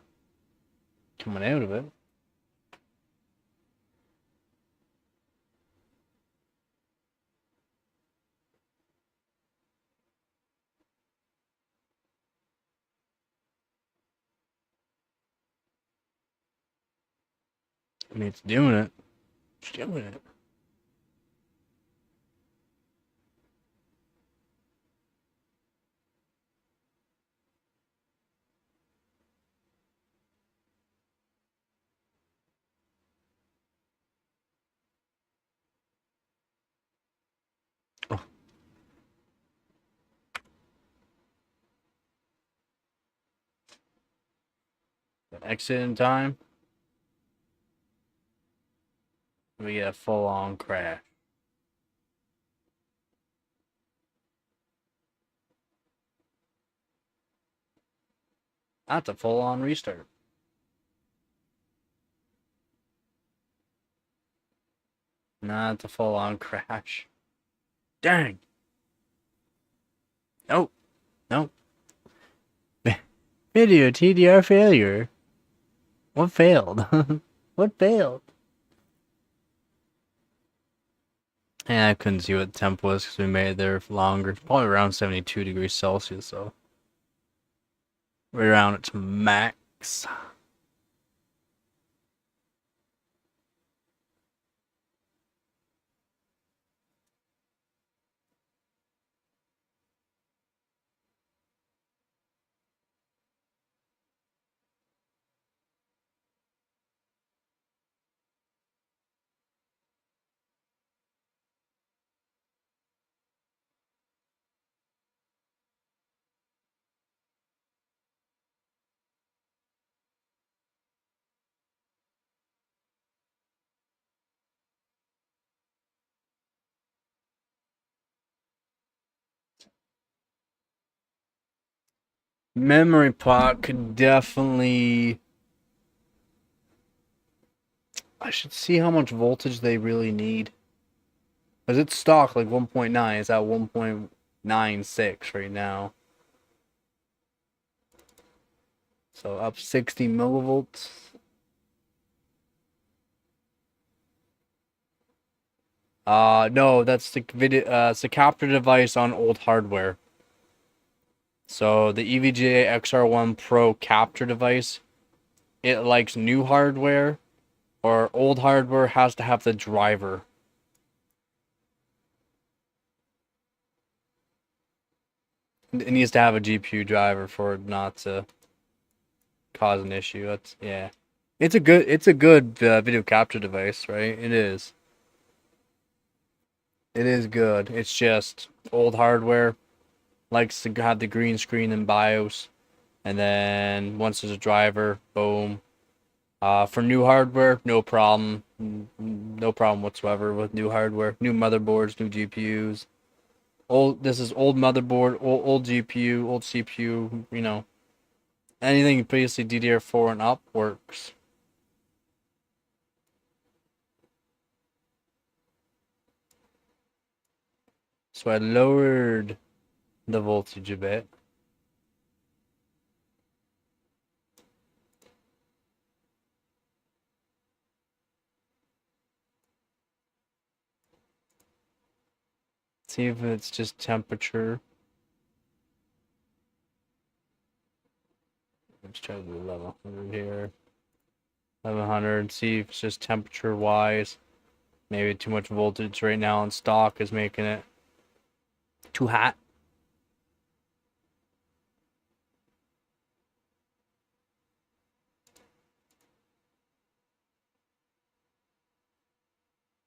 Coming out of it. I mean, it's doing it. It's doing it. Oh. Exit in time. We get a full-on crash. That's a full-on restart. Nah, it's a full-on crash. Dang. Nope. Nope. Video TDR failure. What failed? What failed? Yeah, I couldn't see what the temp was because we made it there for longer. Probably around 72 degrees Celsius, so right around its max. Memory pot could definitely... I should see how much voltage they really need. Because it's stock like 1.9. It's at 1.96 right now. So up 60 millivolts. No, that's the video. It's the capture device on old hardware. So the EVGA XR1 Pro capture device, it likes new hardware, or old hardware has to have the driver. It needs to have a GPU driver for it not to cause an issue. That's yeah. It's a good video capture device, right? It is. It is good. It's just old hardware likes to have the green screen in BIOS, and then once there's a driver, boom. For new hardware, no problem. No problem whatsoever with new hardware. New motherboards, new GPUs. This is old motherboard, old GPU, old CPU, you know. Anything previously DDR4 and up works. So I lowered the voltage a bit. See if it's just temperature. Let's try to do 1100 here. 1100, see if it's just temperature wise. Maybe too much voltage right now in stock is making it too hot.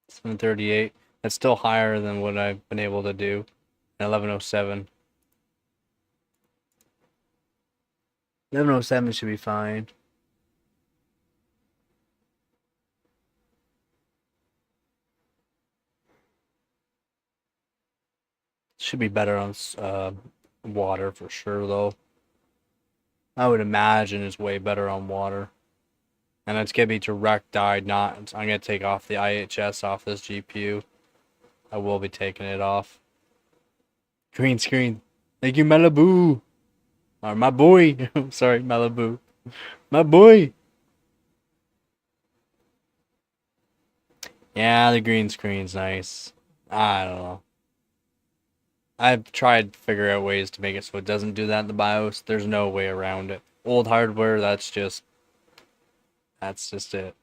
$738. That's still higher than what I've been able to do. 1107. 1107 should be fine. Should be better on water for sure, though. I would imagine it's way better on water. And it's gonna be direct diode, not. I'm gonna take off the IHS off this GPU. I will be taking it off. Green screen. Thank you, Malibu. Or my boy. I'm sorry, Malibu. My boy. Yeah, the green screen's nice. I don't know. I've tried to figure out ways to make it so it doesn't do that in the BIOS. There's no way around it. Old hardware, that's just it.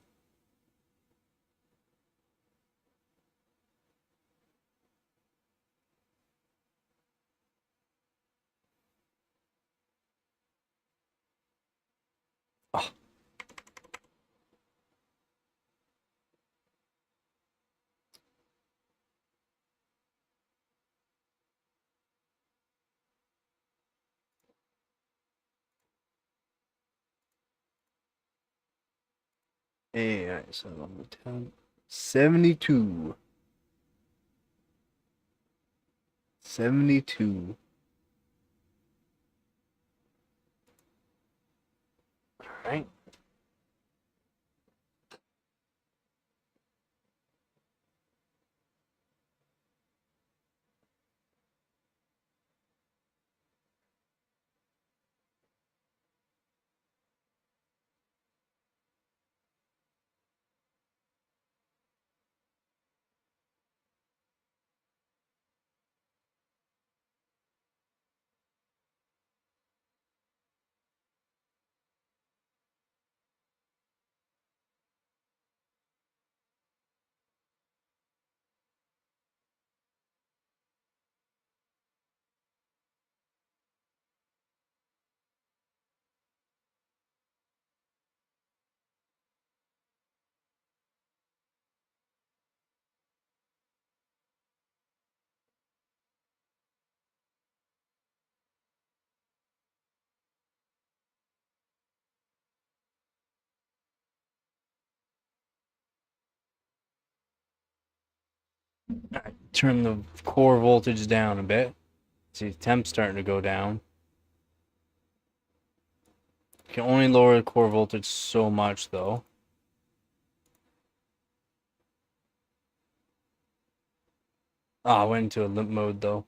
Oh. AI, so on the 10. 72. 72. Alright. Alright, turn the core voltage down a bit. See, temp's starting to go down. Can only lower the core voltage so much, though. Ah, I went into a limp mode, though.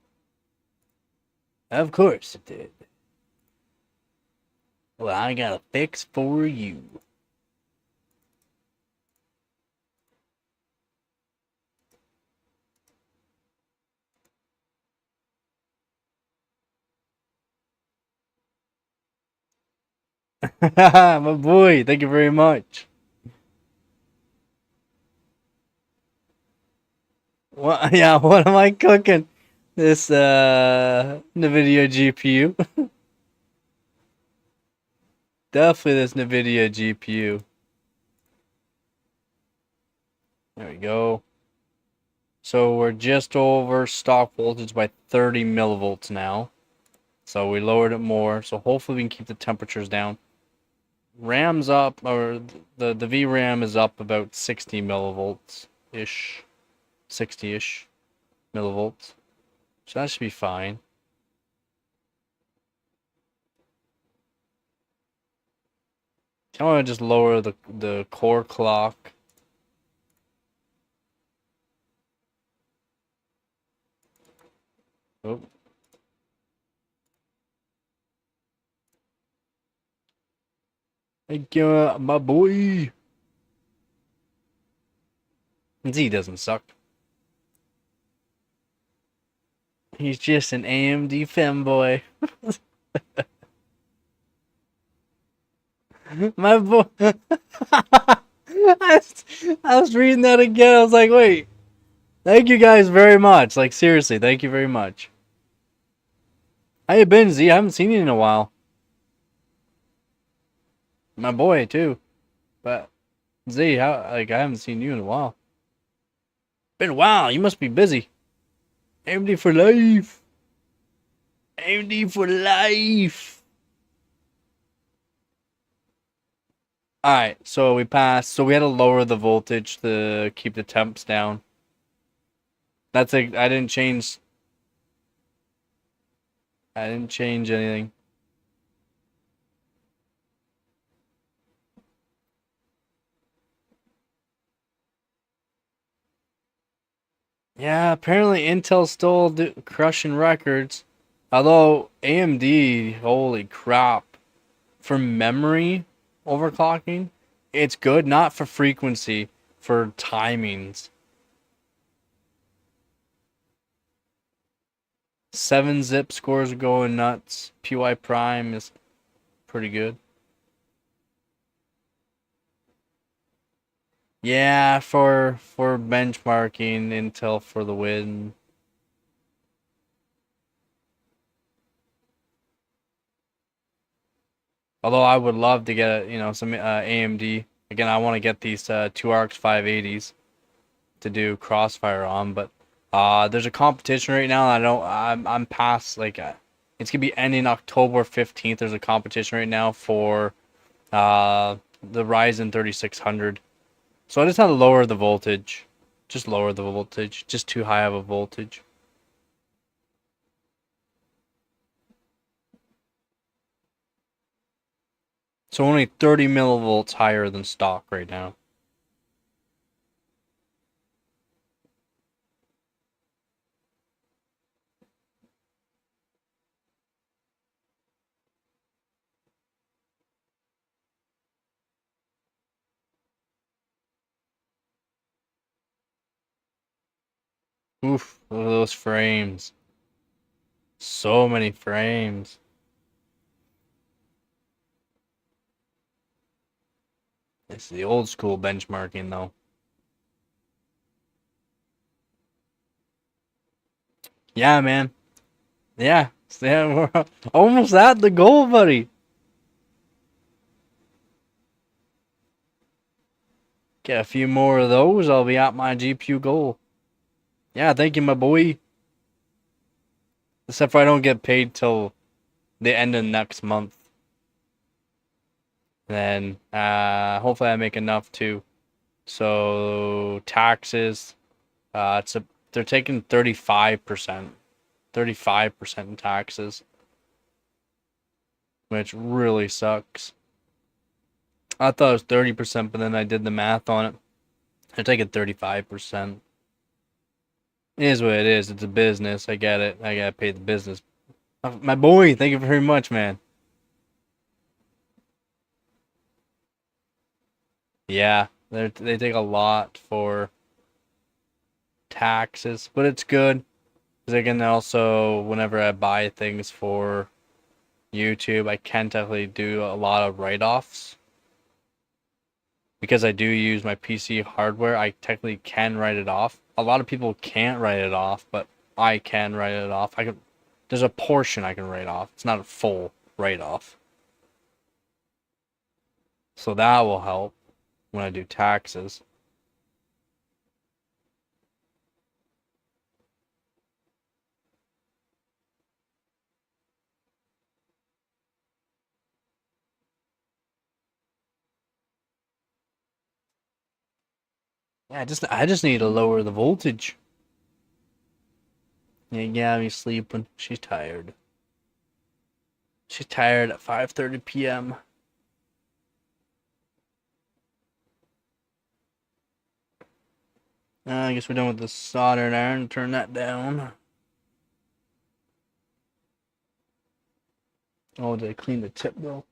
Of course it did. Well, I got a fix for you. My boy, thank you very much. What? Yeah, what am I cooking? This NVIDIA GPU. Definitely this NVIDIA GPU. There we go. So we're just over stock voltage by 30 millivolts now. So we lowered it more. So hopefully we can keep the temperatures down. RAM's up, or the VRAM is up about 60 millivolts-ish. 60-ish millivolts. So that should be fine. I want to just lower the core clock. Oh. Thank you, my boy. Z doesn't suck. He's just an AMD fanboy. My boy. I was reading that again. I was like, wait. Thank you guys very much. Like, seriously, thank you very much. How you been, Z? I haven't seen you in a while. My boy, too. But, Z, I haven't seen you in a while. Been a while. You must be busy. AMD for life. AMD for life. Alright, so we passed. So we had to lower the voltage to keep the temps down. That's I didn't change. I didn't change anything. Yeah, apparently Intel's still crushing records. Although AMD, holy crap. For memory overclocking, it's good, not for frequency, for timings. 7-zip scores are going nuts. PY Prime is pretty good. Yeah, for benchmarking, Intel for the win. Although I would love to get some AMD. Again, I want to get these 2RX 580s to do Crossfire on, but there's a competition right now. I'm past it's gonna be ending October 15th. There's a competition right now for the Ryzen 3600. So I just had to lower the voltage. Just lower the voltage. Just too high of a voltage. So only 30 millivolts higher than stock right now. Oof, look at those frames. So many frames. It's the old school benchmarking though. Yeah, man. Yeah, we're almost at the goal, buddy. Get a few more of those, I'll be at my GPU goal. Yeah, thank you, my boy. Except for I don't get paid till the end of next month. Then, hopefully I make enough too. So, taxes, they're taking 35%. 35% in taxes. Which really sucks. I thought it was 30%, but then I did the math on it. I take it 35%. It is what it is. It's a business. I get it. I gotta pay the business. My boy, thank you very much, man. Yeah, they take a lot for taxes, but it's good because I can also, whenever I buy things for YouTube, I can technically do a lot of write-offs. Because I do use my PC hardware, I technically can write it off. A lot of people can't write it off, but I can write it off. There's a portion I can write off. It's not a full write-off. So that will help when I do taxes. Yeah, I just need to lower the voltage. Yeah, Gabby's sleeping. She's tired. She's tired at 5:30 p.m. I guess we're done with the soldering iron. Turn that down. Oh, did I clean the tip though?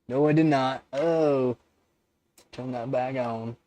No, I did not. Oh, turn that back on.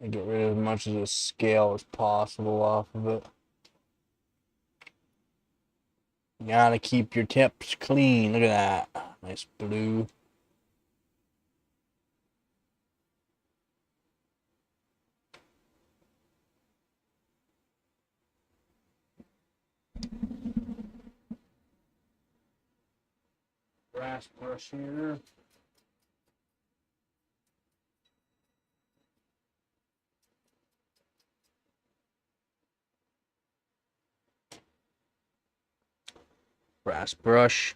And get rid of as much of the scale as possible off of it. You gotta keep your tips clean. Look at that. Nice blue. Brass brush here. Brass brush.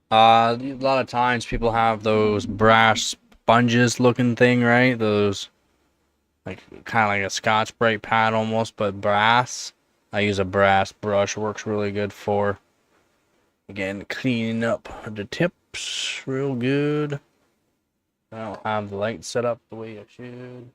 A lot of times people have those brass sponges looking thing, right? Those like kind of like a Scotch Brite pad almost, but brass. I use a brass brush. Works really good for, again, cleaning up the tips real good. I don't have the light set up the way I should.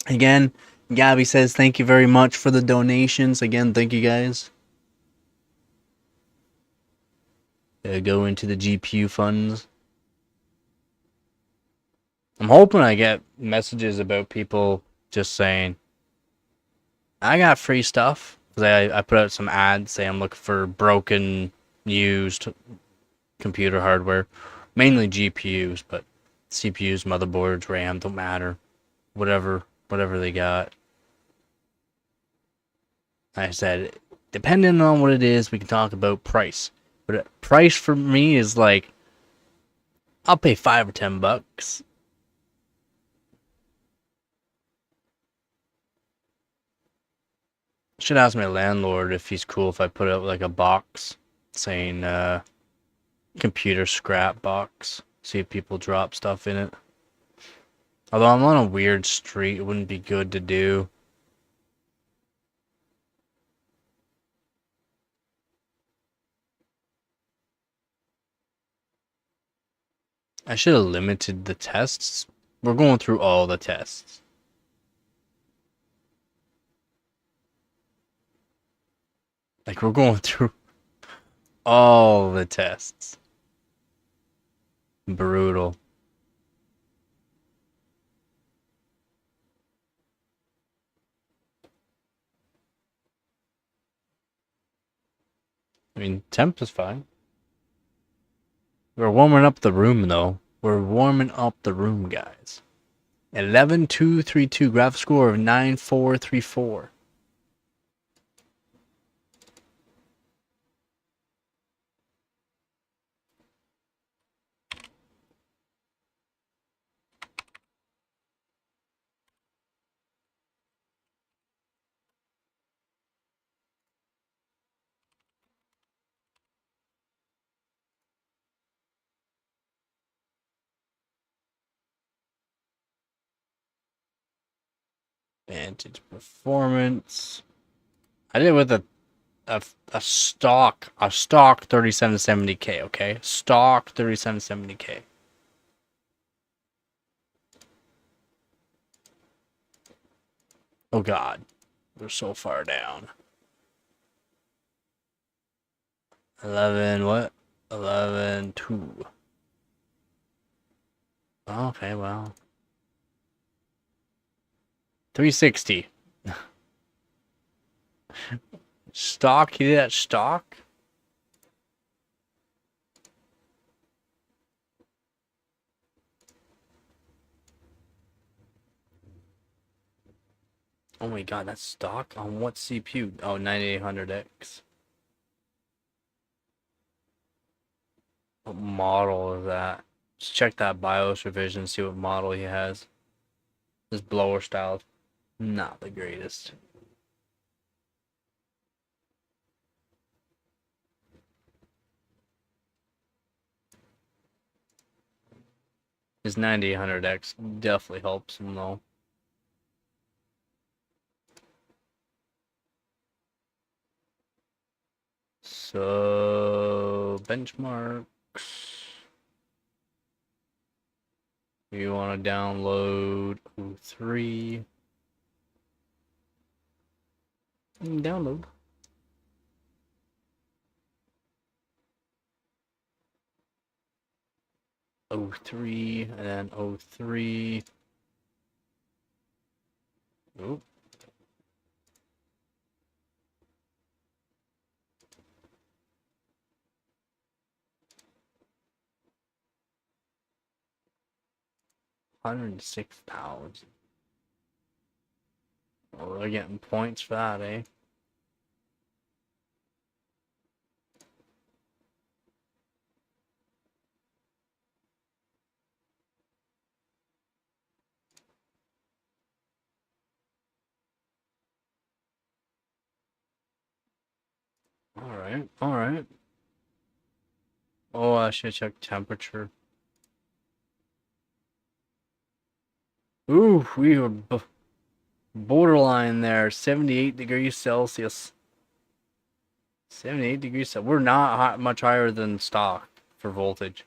Again, Gabby says thank you very much for the donations. Again, thank you guys. Go into the GPU funds. I'm hoping I get messages about people just saying, I got free stuff. Because I put out some ads saying I'm looking for broken, used computer hardware. Mainly GPUs, but CPUs, motherboards, RAM, don't matter. Whatever they got. I said, depending on what it is, we can talk about price. But price for me is like, I'll pay $5 or $10. Should ask my landlord if he's cool if I put up like a box saying computer scrap box. See if people drop stuff in it. Although I'm on a weird street, it wouldn't be good to do. I should have limited the tests. We're going through all the tests. Like, we're going through all the tests. Brutal. I mean, temp is fine. We're warming up the room, though. We're warming up the room, guys. 11,232, graph score of 9,434. Vantage performance. I did it with a stock 3770K, okay? Stock 3770K. Oh god. We're so far down. 11 what? 11.2. Okay, well. 360. Stock, you did that stock? Oh my god, that's stock? On what CPU? Oh, 9800X. What model is that? Just check that BIOS revision, see what model he has. This blower style, not the greatest. His 9800X definitely helps him though. So, benchmarks. You want to download O3. Download. O3 and then O3. Oop. $106,000. Well, they're getting points for that, eh? Alright, alright. Oh, I should check temperature. Ooh, we were borderline there. 78 degrees Celsius. 78 degrees Celsius. We're not much higher than stock for voltage.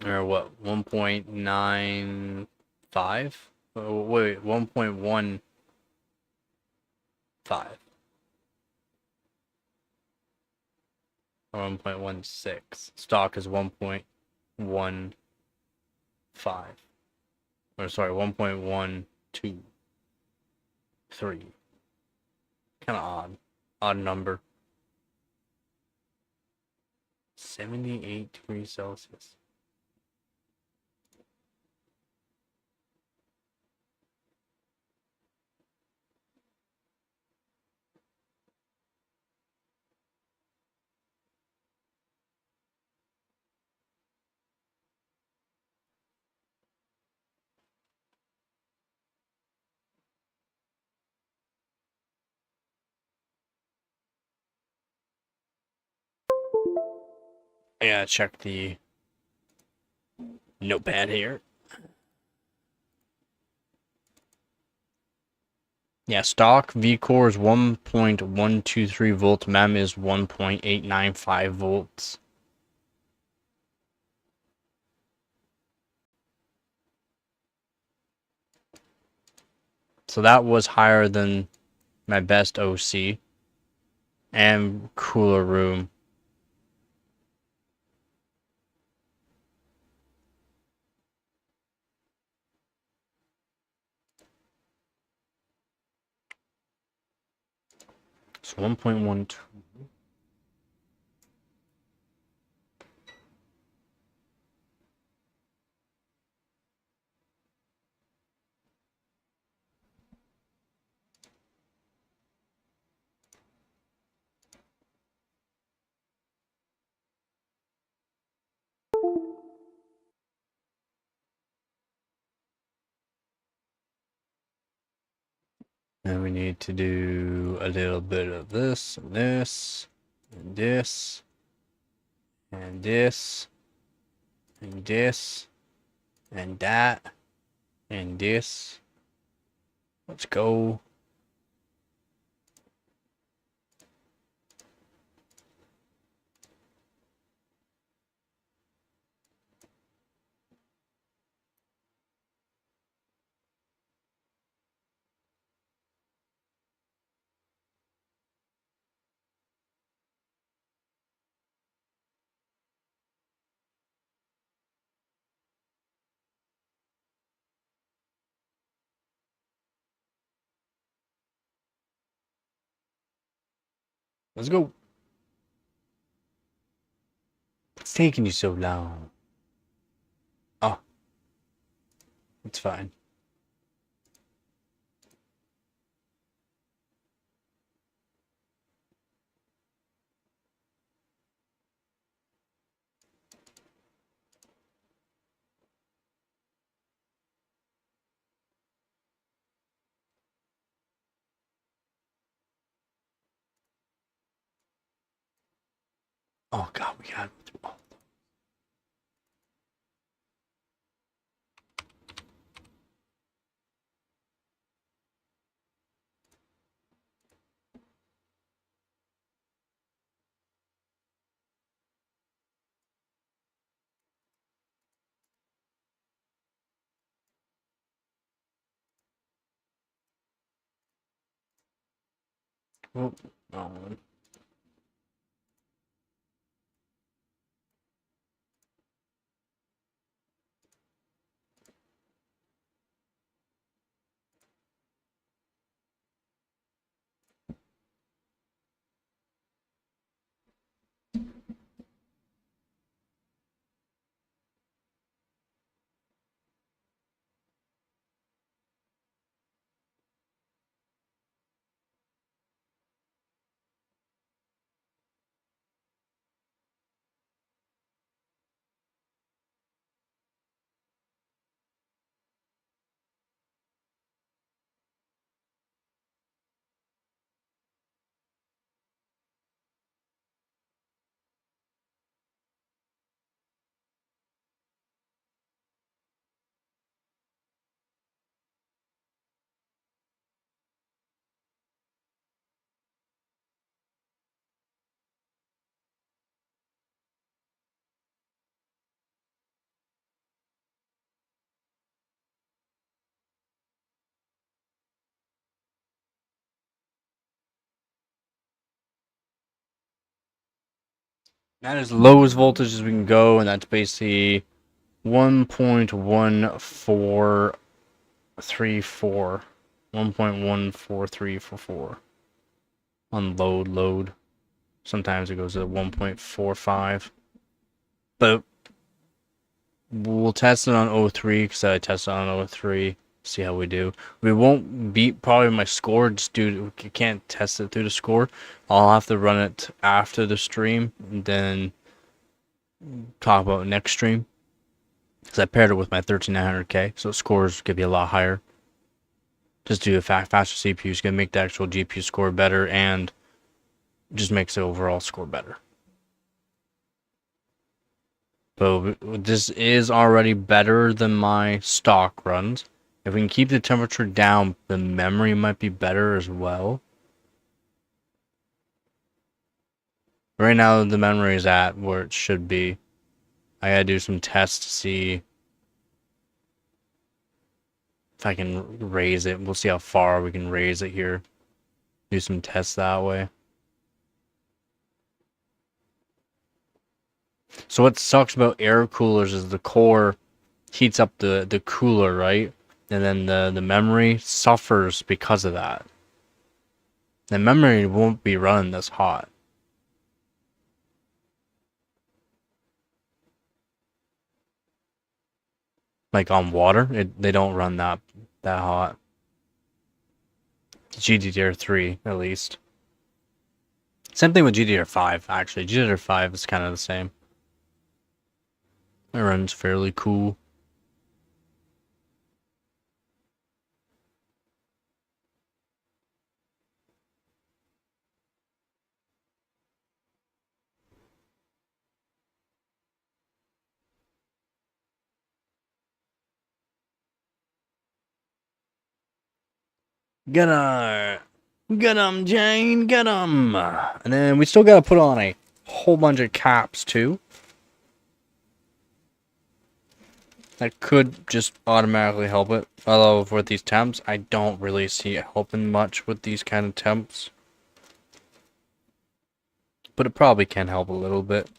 Or what? 1.95? Oh, wait, 1.15. Or 1.16. Stock is 1.15. Or sorry, 1.123. Kind of odd. Odd number. 78 degrees Celsius. Yeah, check the notepad here. Yeah, stock Vcore is 1.123 volts. MEM is 1.895 volts. So that was higher than my best OC. and cooler room. So 1.12. And we need to do a little bit of this, and this, and this, and this, and this, and that, and this. Let's go. Let's go. What's taking you so long? Oh, it's fine. Oh God, we got. Oh, wrong one. That is lowest voltage as we can go, and that's basically 1.1434. 1.14344 on load. Sometimes it goes to 1.45. But we'll test it on O3 because I tested on O3. See how we do. We won't beat probably my score just due to, we can't test it through the score. I'll have to run it after the stream and then talk about next stream. Because I paired it with my 13900K, so scores could be a lot higher. Just do a faster CPU is going to make the actual GPU score better and just makes the overall score better. But this is already better than my stock runs. If we can keep the temperature down, the memory might be better as well. Right now, the memory is at where it should be. I gotta do some tests to see if I can raise it. We'll see how far we can raise it here. Do some tests that way. So what sucks about air coolers is the core heats up the cooler, right? And then the memory suffers because of that. The memory won't be running this hot. Like on water, they don't run that hot. GDDR3 at least. Same thing with GDDR5 actually. GDDR5 is kind of the same. It runs fairly cool. Get 'em, Jane, get 'em. And then we still gotta put on a whole bunch of caps too. That could just automatically help it. Although with these temps, I don't really see it helping much with these kind of temps. But it probably can help a little bit.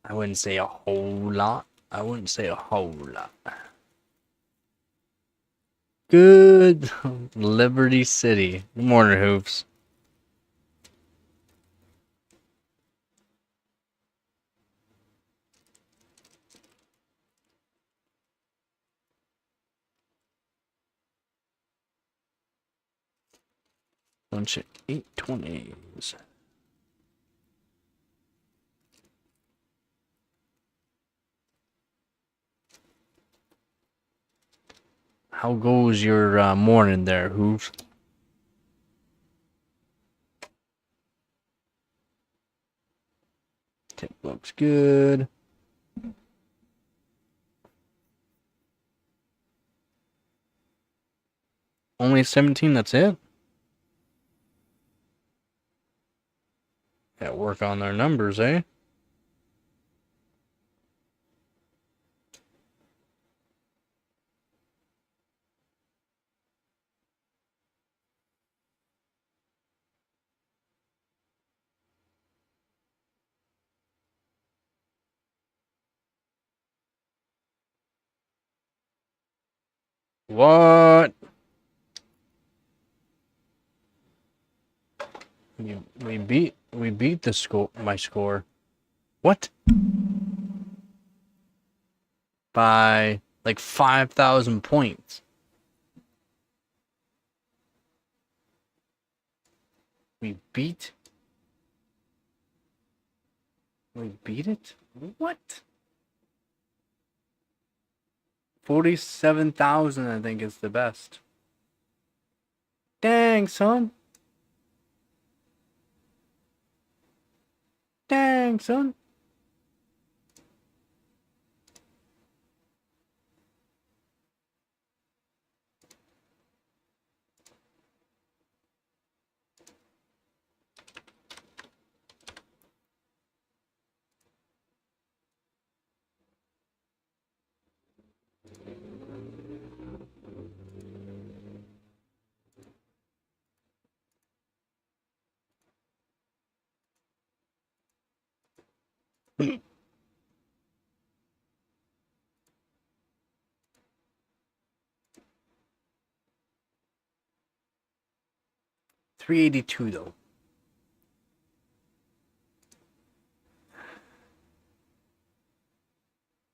I wouldn't say a whole lot. I wouldn't say a whole lot. Good Liberty City. Good morning, Hoops. Bunch of 820s. How goes your morning there, Hoops? Tip looks good. Only 17, that's it? Yeah, work on their numbers, eh? What? We beat the score, my score. What? By like 5,000 points. We beat it? What? 47,000 I think is the best. Dang, son. Dang, son. $382 though.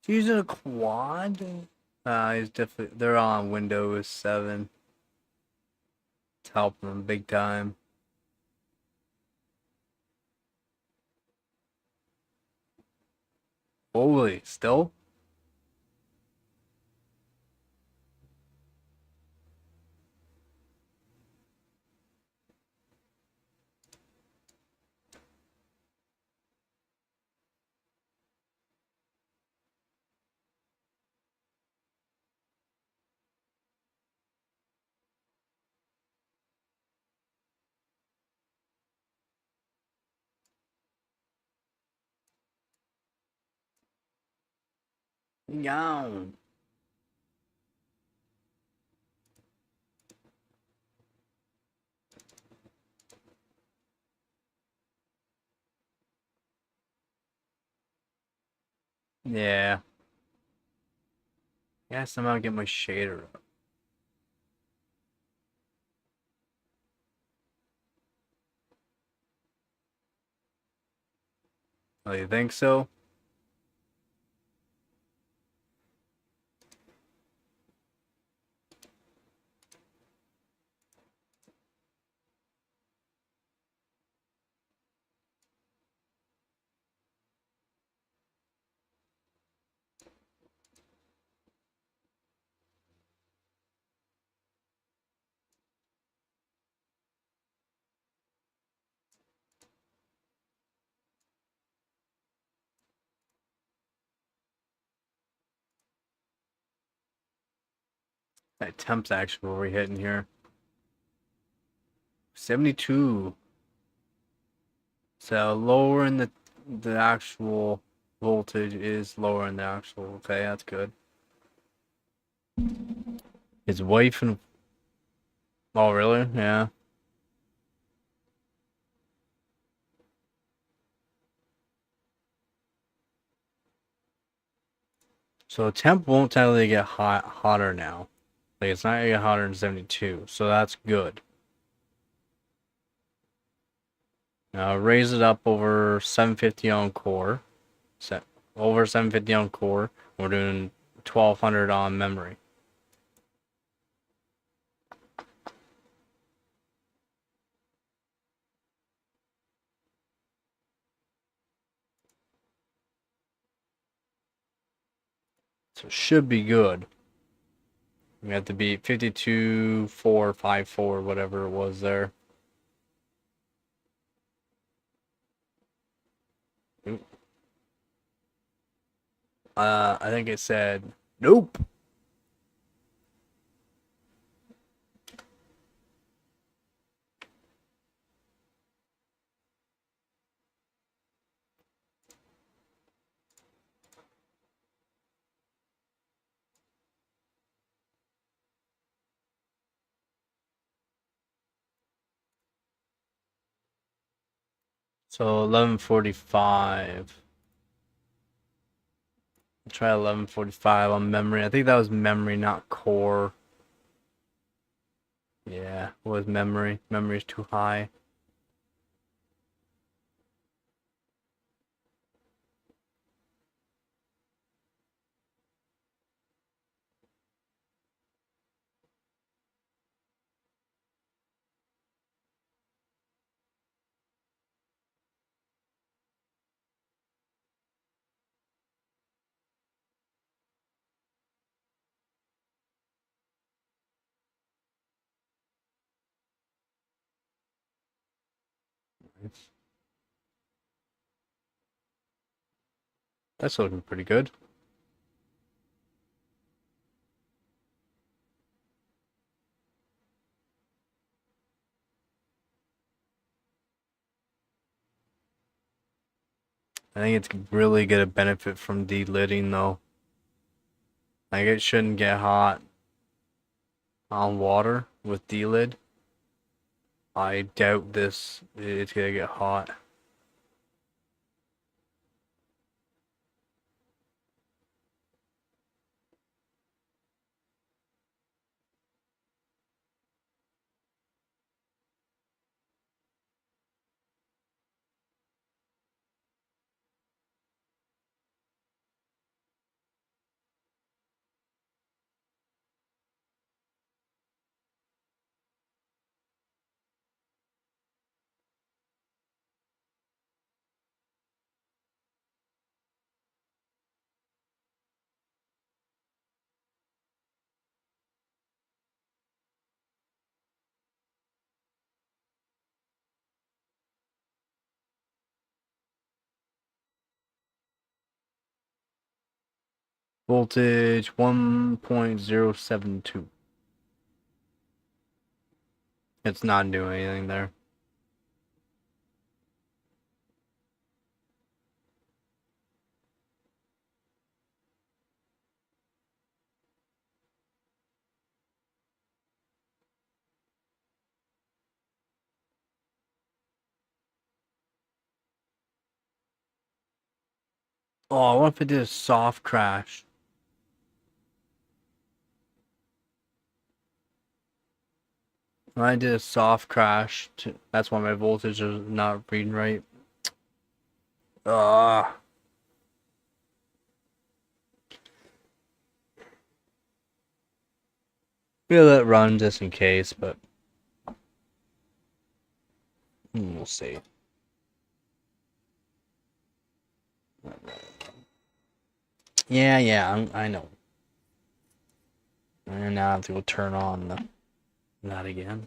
He's using a quad? He's definitely. They're on Windows 7. It's helping them big time. Holy, still? Yeah. Yeah. Yeah, somehow get my shader up. Oh, you think so? That temps actually what we're hitting here. 72. So lowering the actual voltage is lowering the actual. Okay, that's good. His wife and oh really? Yeah. So temp won't technically get hotter now. Like it's not gonna get hotter than 72. So that's good. Now raise it up over 750 on core. Set over 750 on core. We're doing 1200 on memory. So it should be good. We have to beat 52,454, whatever it was there. I think it said nope. So 1145. I'll try 1145 on memory. I think that was memory, not core. Yeah, it was memory. Memory's too high. That's looking pretty good. I think it's really gonna benefit from delidding though. Like it shouldn't get hot on water with delid. I doubt it's gonna get hot. Voltage 1.072. It's not doing anything there. Oh, what if it did a soft crash? When I did a soft crash, that's why my voltage is not reading right. Ah. We'll let it run just in case, but we'll see. Yeah, I know. And now I have to go turn on that again.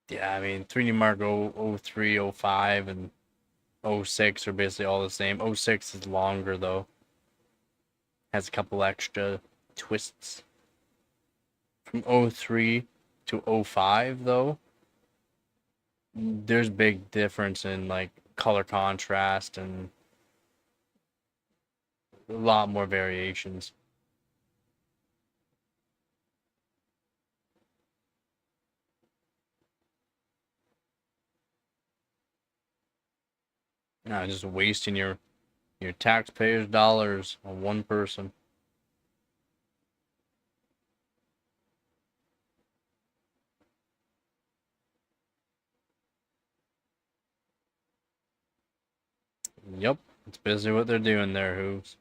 Yeah, I mean, 3D Mark 03, 05, and 06 are basically all the same. 06 is longer, though. Has a couple extra twists. From 03 to 05, though, there's big difference in, like, color contrast and a lot more variations. Just wasting your taxpayers' dollars on one person. Yep, it's basically what they're doing there, Hooves.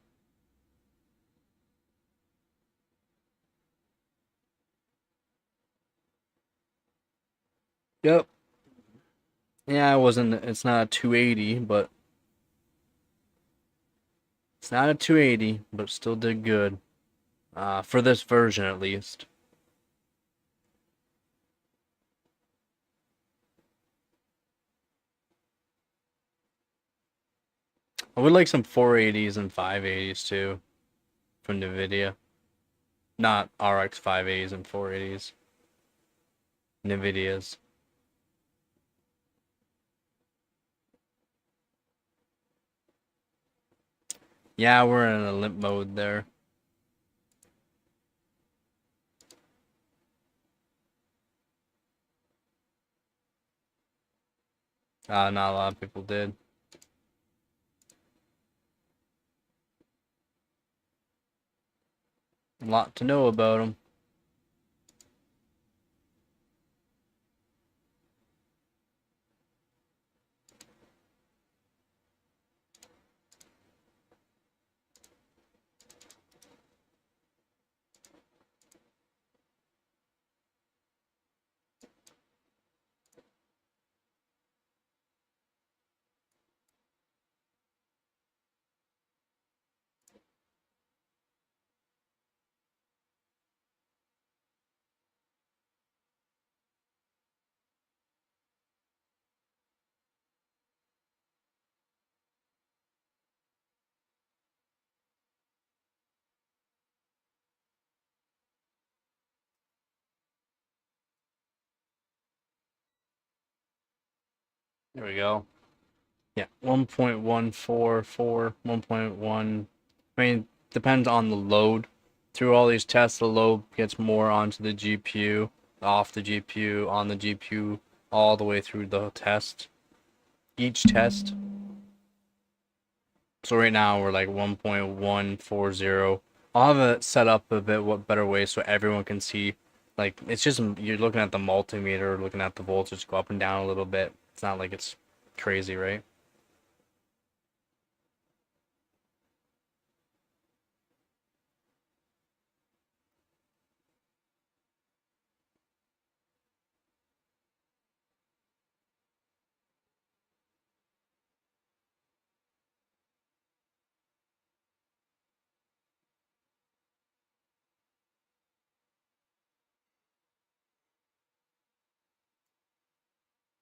Yep. Yeah, it's not a 280, but it's not a 280, but still did good. For this version at least. I would like some 480s and 580s too from NVIDIA. Not RX 580s and 480s. NVIDIA's. Yeah, we're in a limp mode there. Not a lot of people did. A lot to know about them. There we go. Yeah, 1.144, 1.1. I mean, depends on the load. Through all these tests, the load gets more onto the GPU, off the GPU, on the GPU, all the way through the test. Each test. So right now we're like 1.140. I'll have it set up a bit what better way so everyone can see. Like, it's just you're looking at the multimeter, looking at the voltage go up and down a little bit. It's not like it's crazy, right?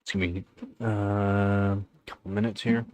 It's gonna be a couple minutes here.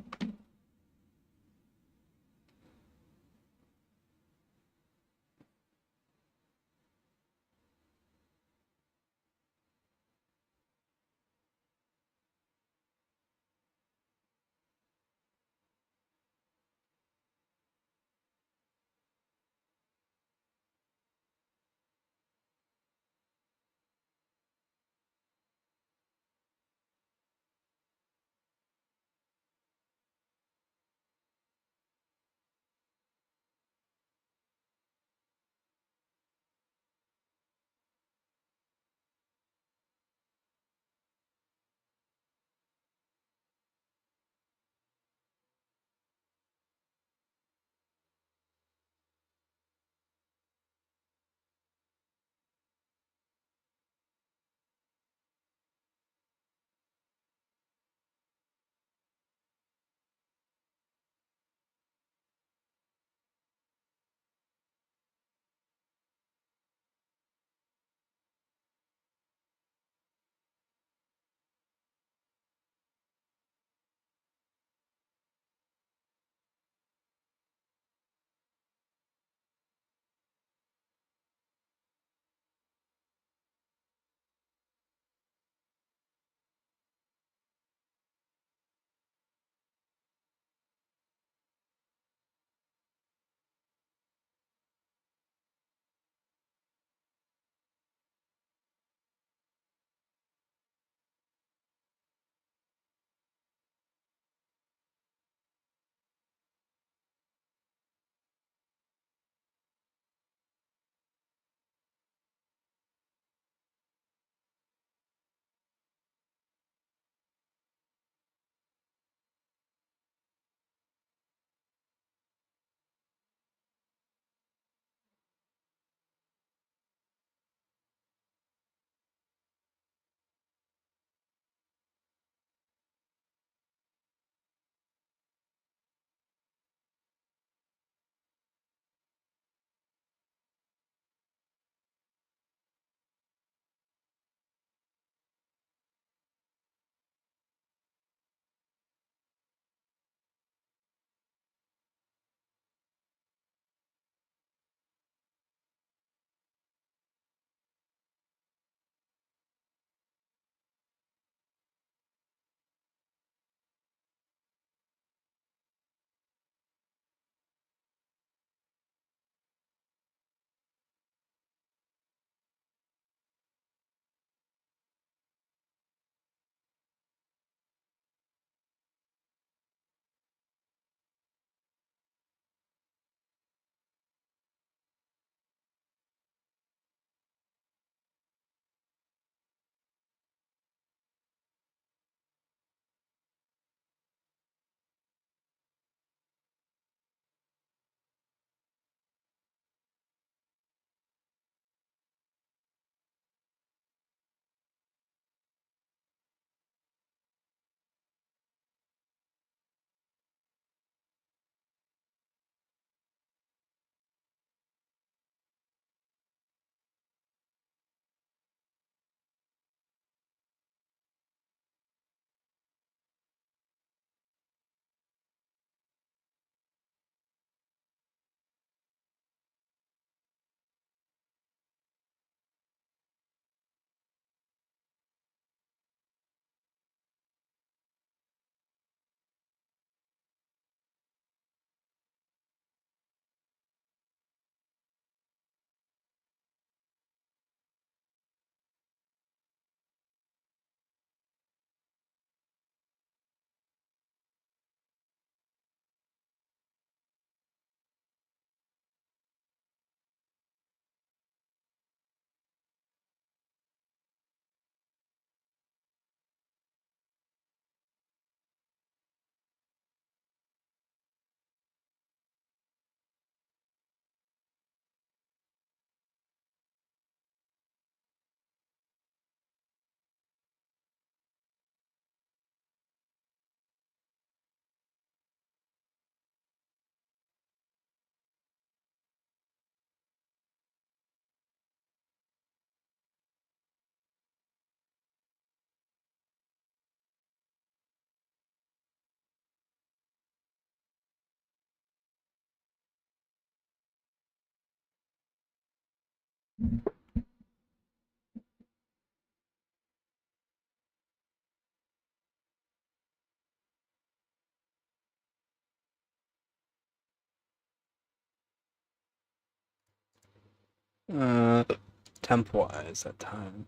Temp wise, that time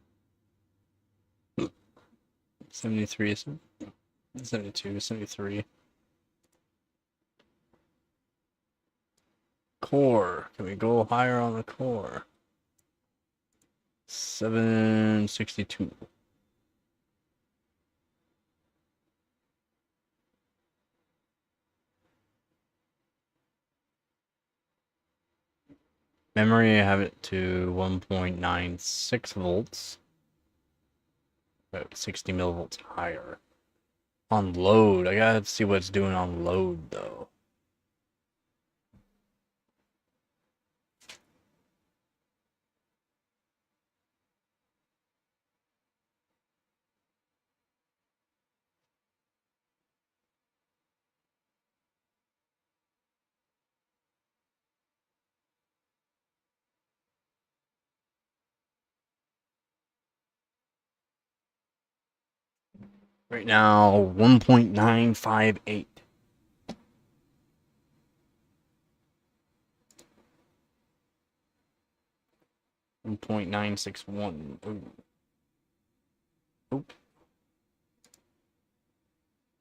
73, 72, 73. Core, can we go higher on the core? 762. Memory, I have it to 1.96 volts. About 60 millivolts higher. On load, I gotta see what it's doing on load though. Right now, 1.958. 1.961. Oop.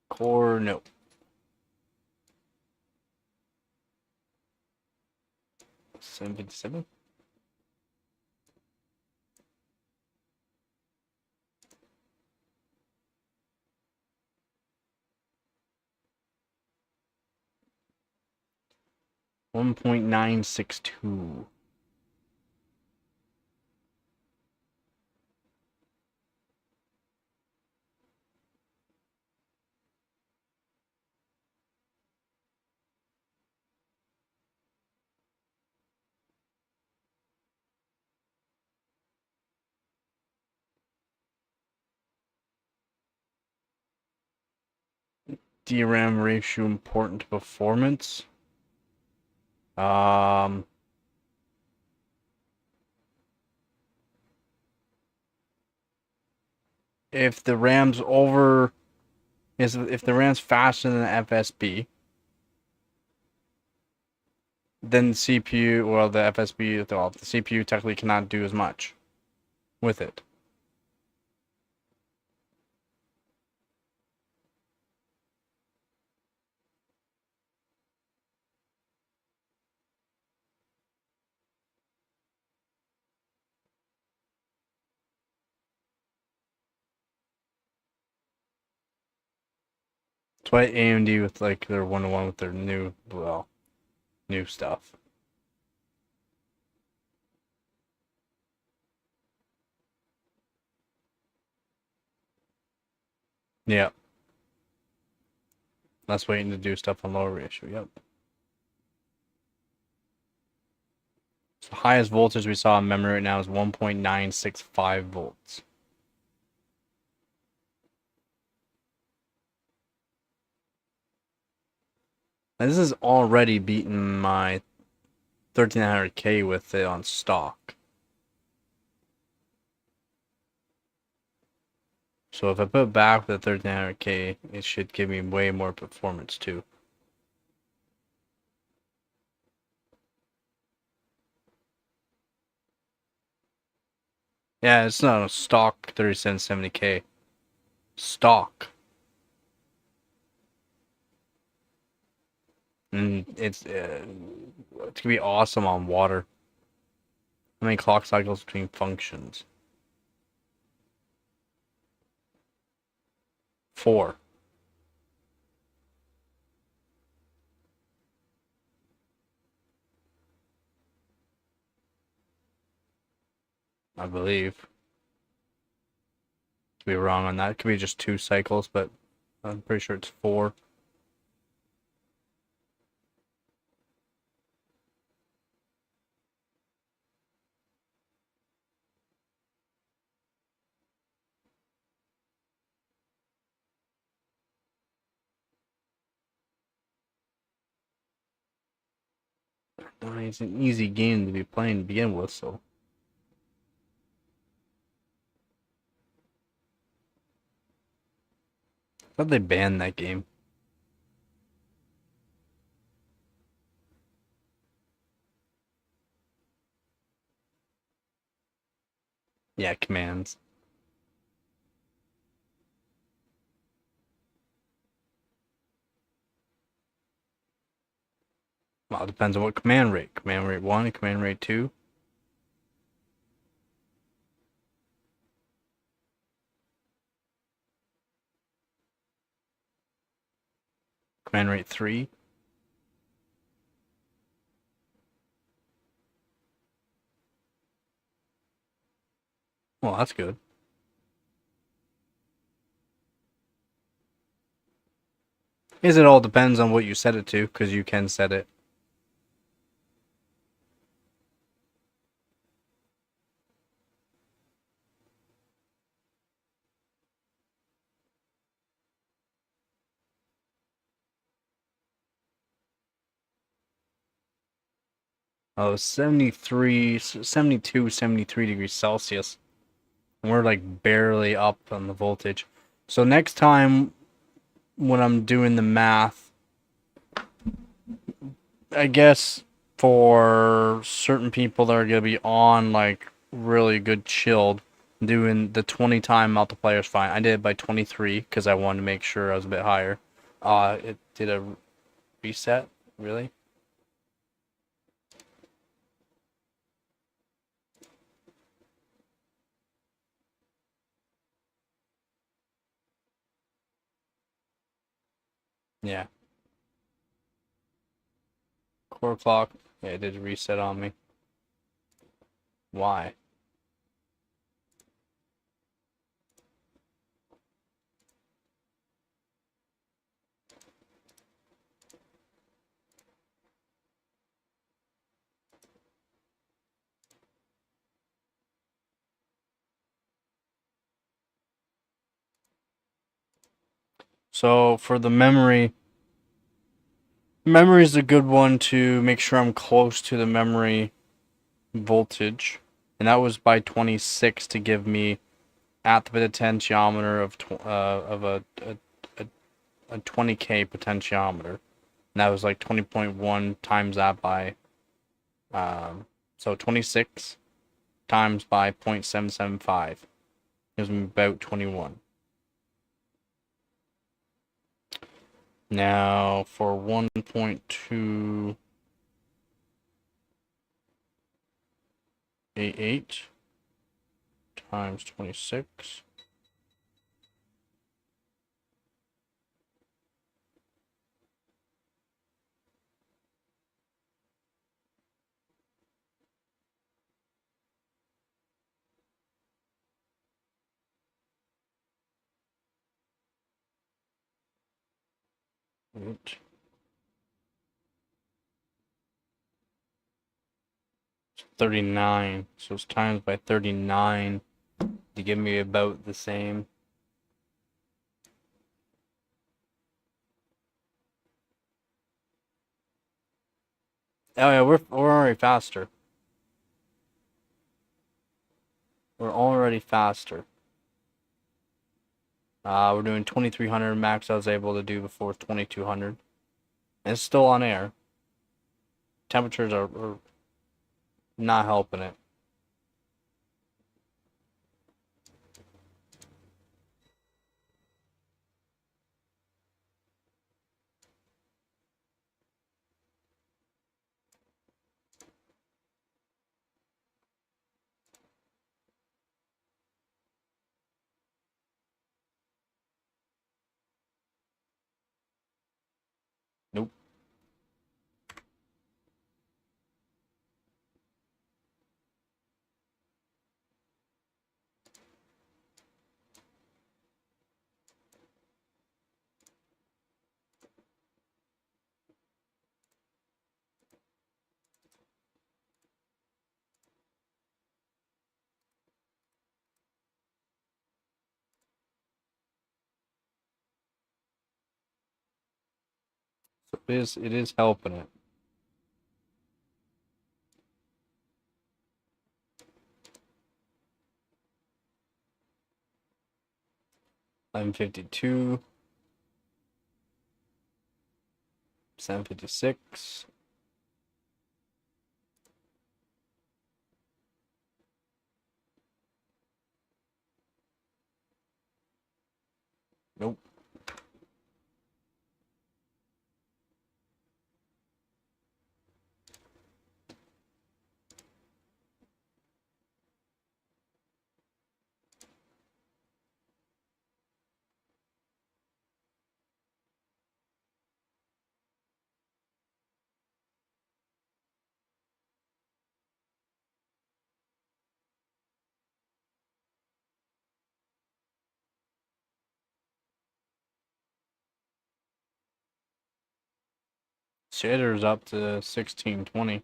Core, no. 757. 1.962. DRAM ratio important to performance. If the RAM's over, if the RAM's faster than the FSB, then the CPU, well, the FSB, well, the CPU technically cannot do as much with it. That's why AMD with like their 1-to-1 with their new, well, new stuff. Yeah. That's waiting to do stuff on lower ratio, yep. So the highest voltage we saw in memory right now is 1.965 volts. And this is already beating my 1300K with it on stock. So if I put it back with the 1300K, it should give me way more performance too. Yeah, it's not a stock 3770K. Stock. And it's gonna be awesome on water. How many clock cycles between functions? 4. I believe. Could be wrong on that. It could be just 2 cycles, but I'm pretty sure it's 4. It's an easy game to be playing to begin with, so thought they banned that game. Yeah, commands. Well, it depends on what command rate. Command rate 1 and command rate 2. Command rate 3. Well, that's good. It all depends on what you set it to, because you can set it. Oh, 73, 72, 73 degrees Celsius. And we're like barely up on the voltage. So next time when I'm doing the math, I guess for certain people that are going to be on like really good chilled, doing the 20 time multiplier is fine. I did it by 23 because I wanted to make sure I was a bit higher. It did a reset, really? Yeah. Core clock. Yeah, it did a reset on me. Why? So for the memory is a good one to make sure I'm close to the memory voltage. And that was by 26 to give me at the potentiometer of a 20K potentiometer. And that was like 20.1 times that by so 26 times by 0.775 gives me about 21. Now for 1.288 times 26. Eight. 39. So it's times by 39 to give me about the same. Oh yeah, we're already faster. We're already faster. We're doing 2300 max. I was able to do before 2200. And it's still on air. Temperatures are not helping it. Nope. So it is helping it. $11.52. 756. Nope. Shaders up to 1620.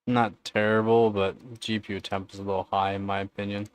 Not terrible, but GPU temp is a little high in my opinion.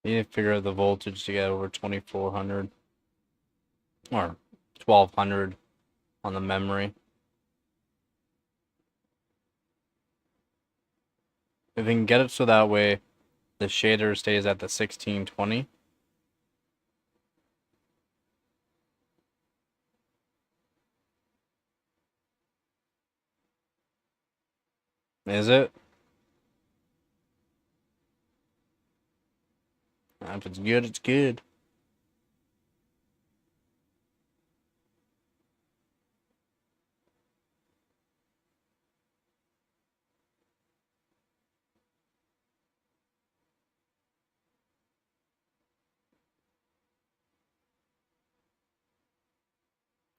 You need to figure out the voltage to get over 2400 or 1200 on the memory. If you can get it so that way the shader stays at the 1620. Is it? If it's good, it's good.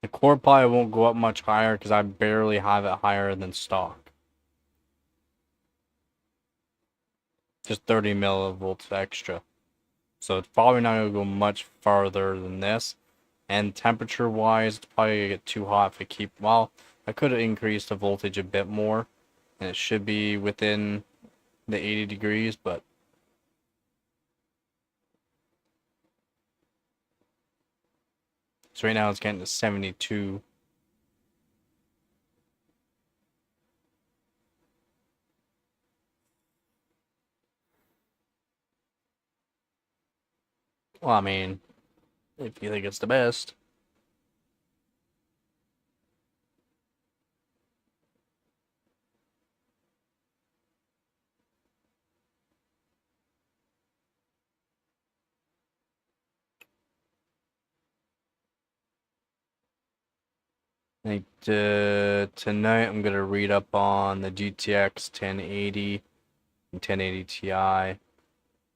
The core probably won't go up much higher because I barely have it higher than stock. Just 30 millivolts extra. So it's probably not going to go much farther than this. And temperature wise, it's probably going to get too hot if I keep, well, I could have increased the voltage a bit more. And it should be within the 80 degrees, but so right now it's getting to 72. Well, I mean, if you think it's the best. I think tonight I'm going to read up on the GTX 1080 and 1080 Ti.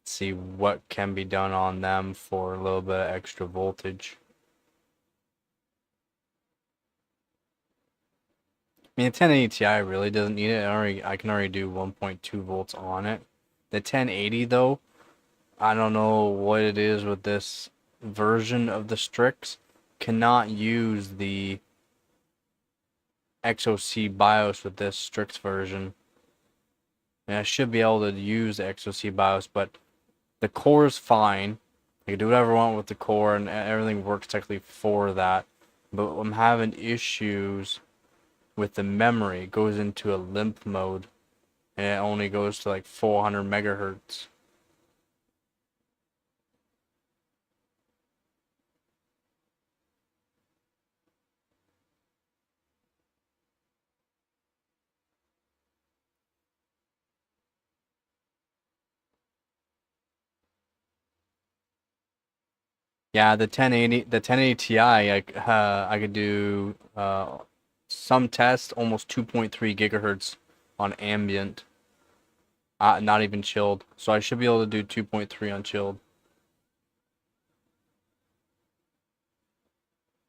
See what can be done on them for a little bit of extra voltage. I mean, the 1080 Ti really doesn't need it. I can already do 1.2 volts on it. The 1080 though, I don't know what it is with this version of the Strix cannot use the XOC BIOS with this Strix version. And I should be able to use the XOC BIOS, but the core is fine. I can do whatever I want with the core, and everything works technically for that. But I'm having issues with the memory. It goes into a limp mode, and it only goes to like 400 megahertz. Yeah, the 1080 Ti, I could do some tests almost 2.3 gigahertz on ambient, not even chilled. So I should be able to do 2.3 on chilled.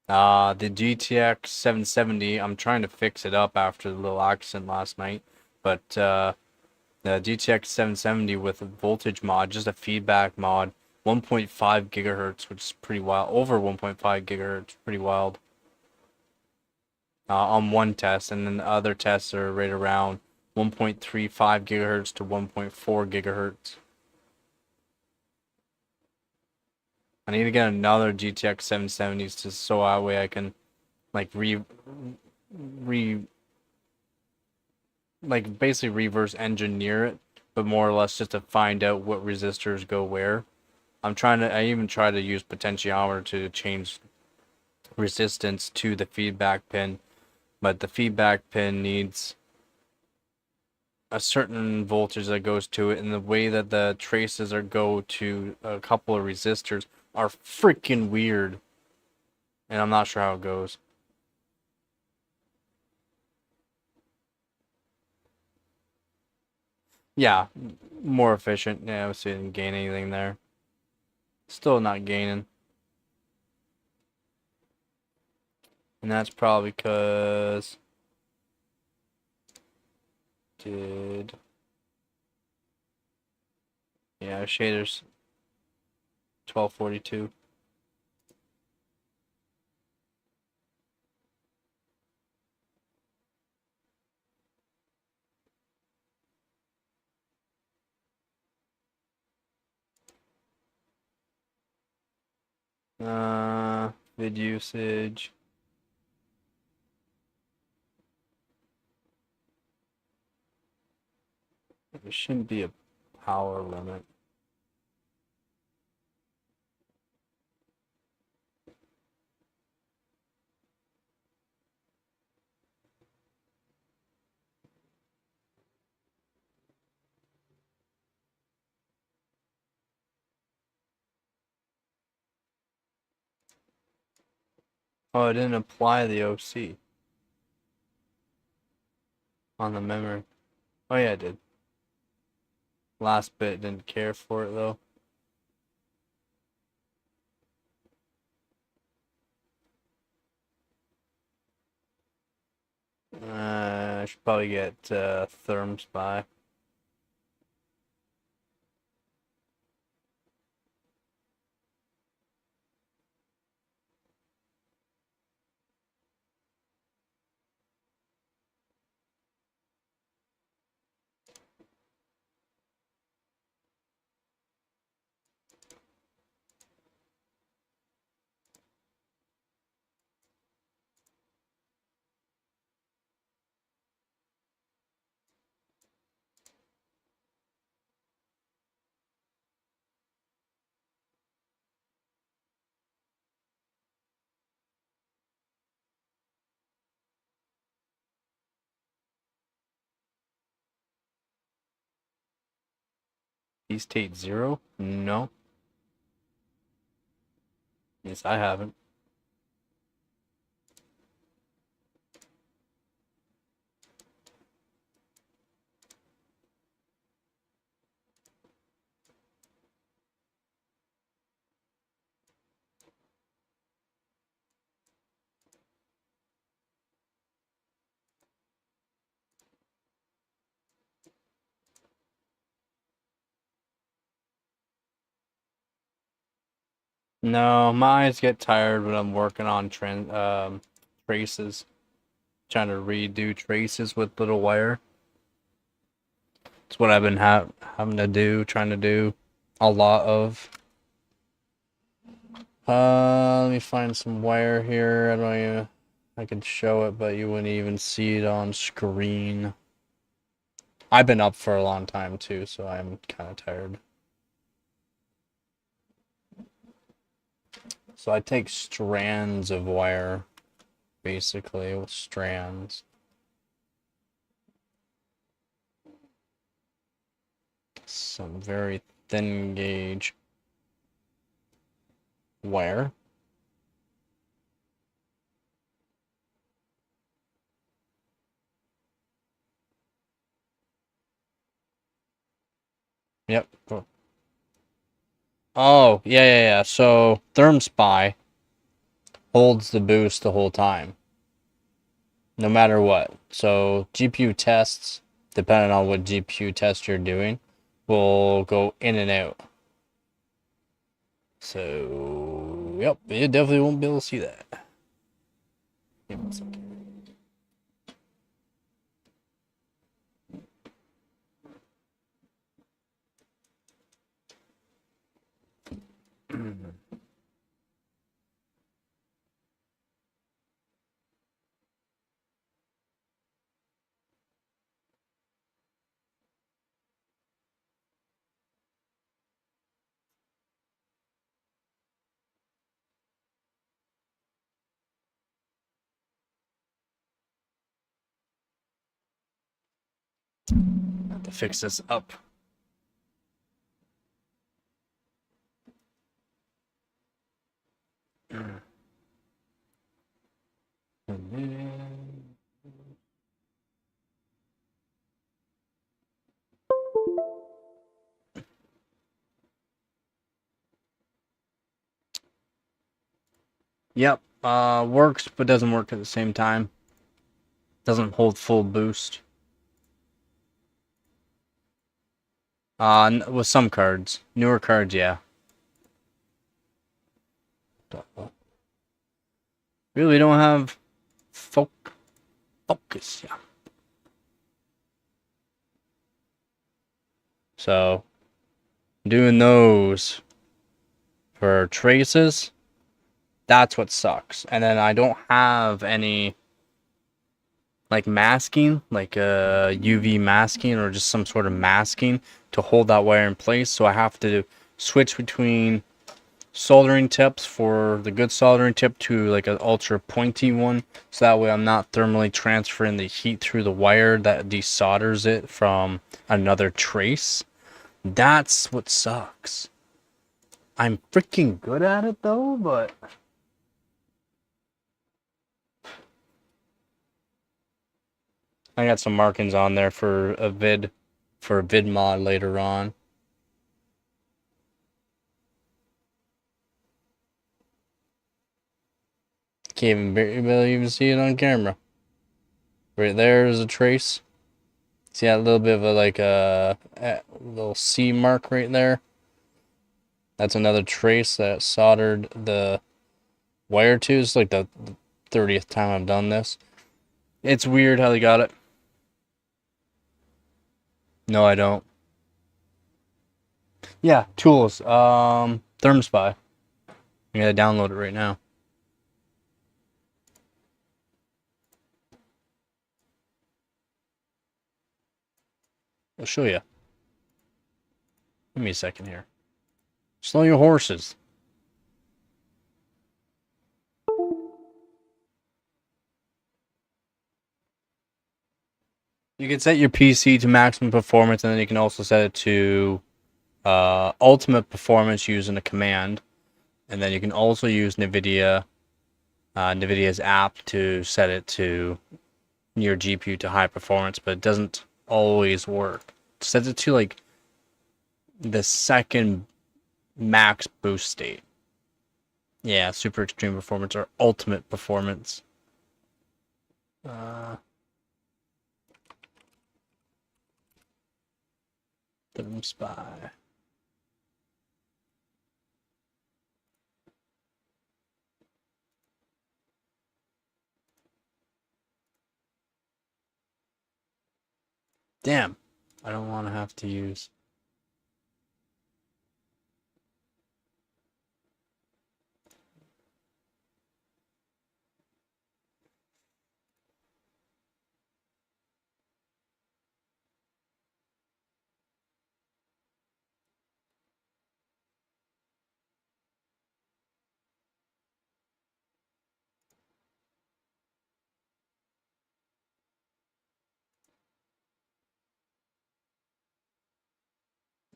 The GTX 770, I'm trying to fix it up after the little accident last night, but the GTX 770 with a voltage mod, just a feedback mod, 1.5 gigahertz, which is pretty wild. Over 1.5 gigahertz, pretty wild. On one test, and then the other tests are right around 1.35 gigahertz to 1.4 gigahertz. I need to get another GTX 770s just so that way I can like basically reverse engineer it, but more or less just to find out what resistors go where. I even try to use potentiometer to change resistance to the feedback pin, but the feedback pin needs a certain voltage that goes to it, and the way that the traces go to a couple of resistors are freaking weird, and I'm not sure how it goes. Yeah, more efficient. Yeah, obviously didn't gain anything there. Still not gaining. And that's probably because shaders 1242. Vid usage. There shouldn't be a power limit. Oh, I didn't apply the OC on the memory. Oh yeah, I did. Last bit didn't care for it though. I should probably get therms by. State 0? No. Yes, I haven't. No, my eyes get tired when I'm working on traces. Trying to redo traces with little wire. It's what I've been having to do, trying to do a lot of. Let me find some wire here. I don't even. I could show it, but you wouldn't even see it on screen. I've been up for a long time too, so I'm kind of tired. So I take strands of wire, basically, with strands. Some very thin gauge wire. Yep. Oh, yeah. So ThermSpy holds the boost the whole time, no matter what. So GPU tests, depending on what GPU test you're doing, will go in and out. So, yep, you definitely won't be able to see that. Give me a second. Have to fix this up. Yep, works, but doesn't work at the same time. Doesn't hold full boost. With some cards. Newer cards, yeah. Really don't have focus, yeah. So, doing those for traces, that's what sucks. And then I don't have any like masking, like UV masking or just some sort of masking to hold that wire in place. So I have to switch between soldering tips for the good soldering tip to like an ultra pointy one. So that way I'm not thermally transferring the heat through the wire that desolders it from another trace. That's what sucks. I'm freaking good at it though, but I got some markings on there for a vid mod later on. Can't barely even see it on camera. Right there is a trace. See that little bit of a little C mark right there? That's another trace that soldered the wire to. It's like the 30th time I've done this. It's weird how they got it. No, I don't. Yeah, tools. ThermSpy. I gotta download it right now. I'll show you. Give me a second here. Slow your horses. You can set your PC to maximum performance, and then you can also set it to ultimate performance using a command. And then you can also use NVIDIA's app to set it to your GPU to high performance, but it doesn't always work. Set it to like the second max boost state. Yeah, super extreme performance or ultimate performance. ThermSpy. Damn. I don't want to have to use...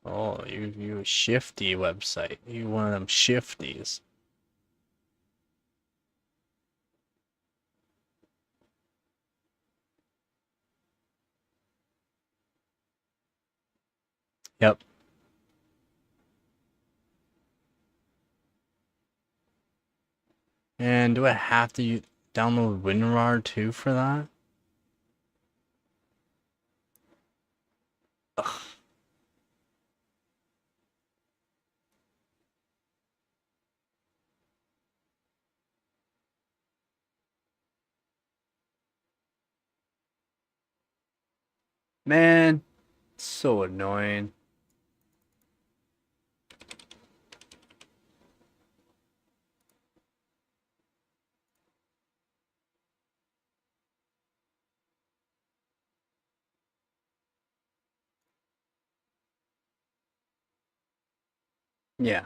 Oh, you a shifty website. You one of them shifties. Yep. And do I have to download WinRAR too for that? Ugh. Man, so annoying. Yeah.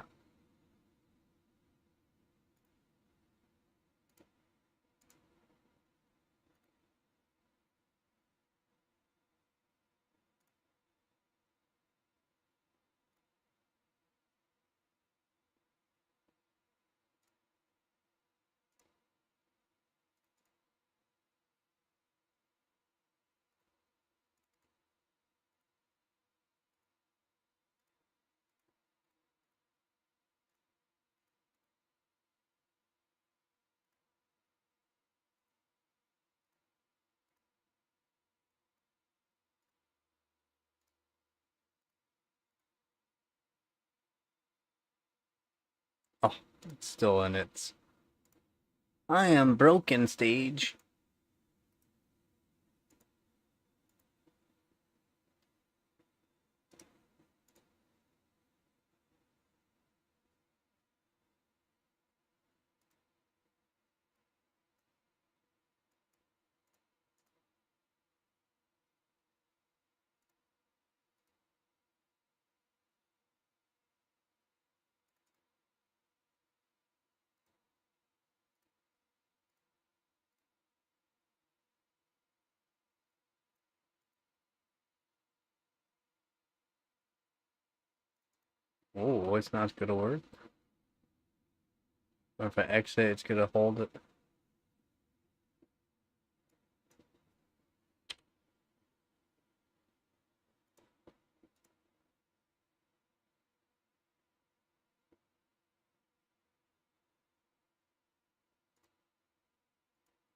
Oh, it's still in its I am broken stage. Oh, it's not gonna work. Or if I exit, it's gonna hold it.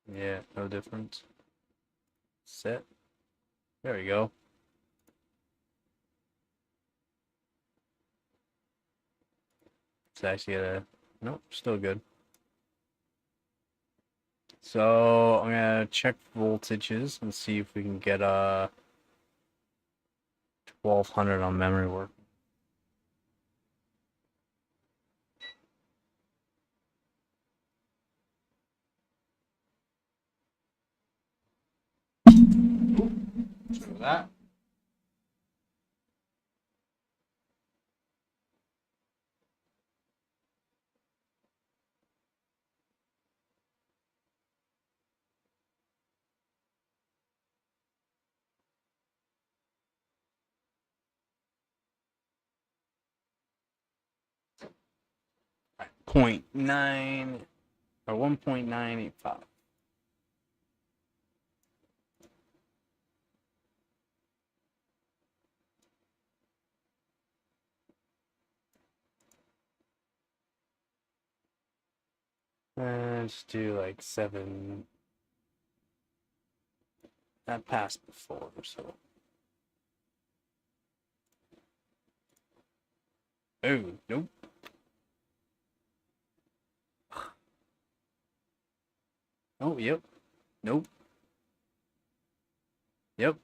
Yeah, no difference. Set. There we go. It's actually a... Nope, still good. So I'm gonna check voltages and see if we can get a 1200 on memory work. So that. Right. 0.9 or 1.985. Let's do like 7. That passed before, so. Oh, nope. Oh, yep. Nope. Yep.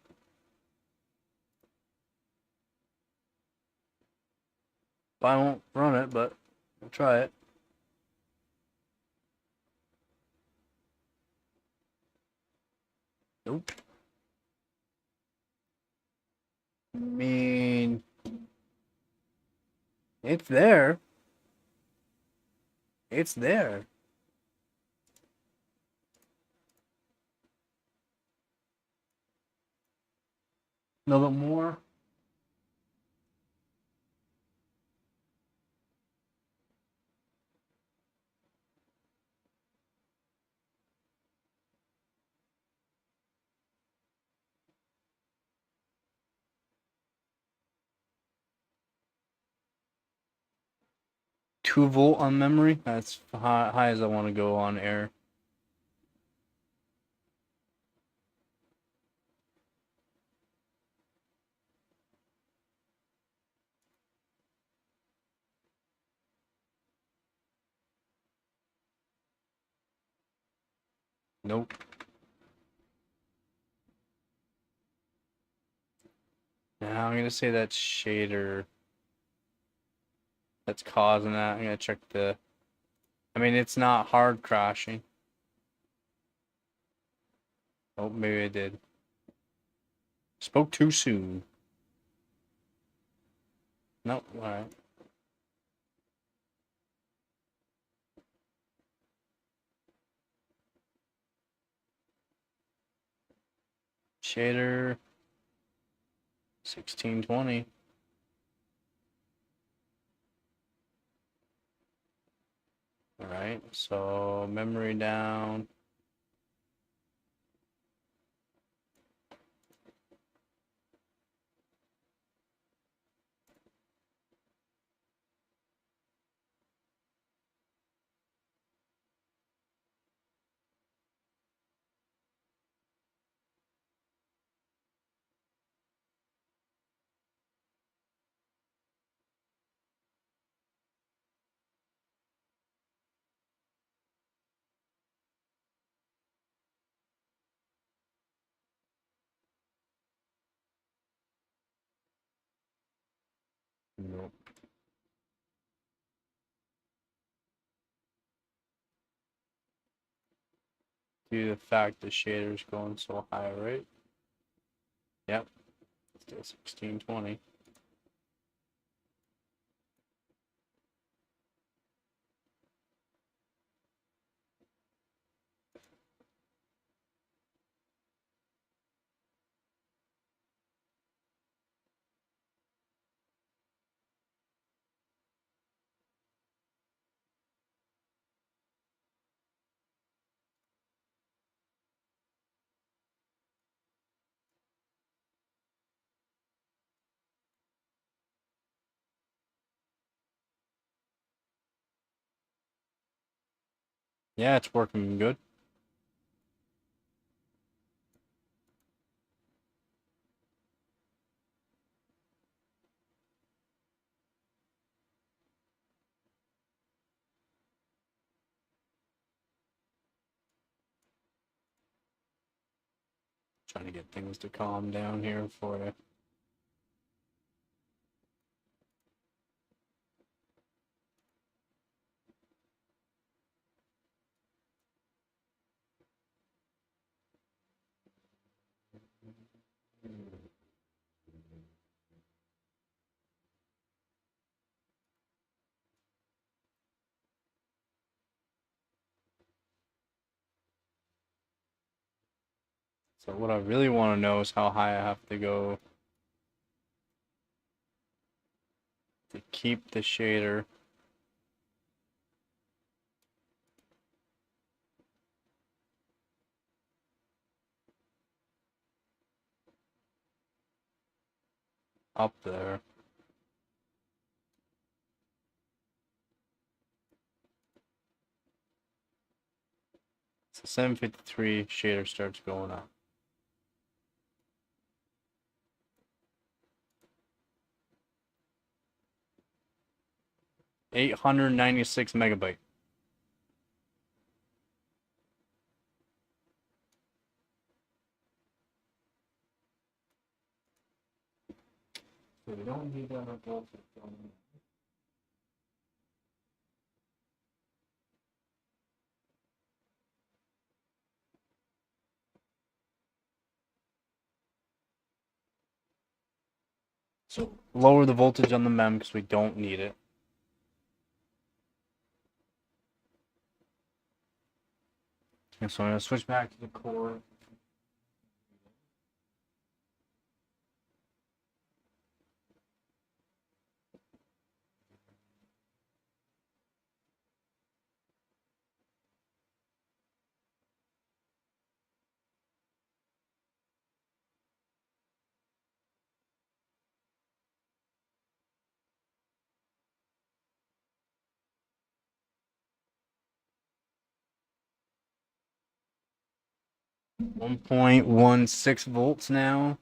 I won't run it, but I'll try it. Nope. I mean, it's there. It's there. A little bit more. Two volt on memory. That's high as I want to go on air. Nope. Now I'm gonna say that's shader that's causing that. I'm gonna check the. I mean, it's not hard crashing. Oh, maybe I did. Spoke too soon. Nope. All right. Shader 1620. All right. So memory down. Nope. Due to the fact the shader's going so high, right? Yep. Still 1620. Yeah, it's working good. Trying to get things to calm down here for you. So what I really want to know is how high I have to go to keep the shader up there. So 753 shader starts going up. 896 megabyte. So we don't need that voltage. So lower the voltage on the MEM because we don't need it. And so I'm going to switch back to the core. 1.16 volts now.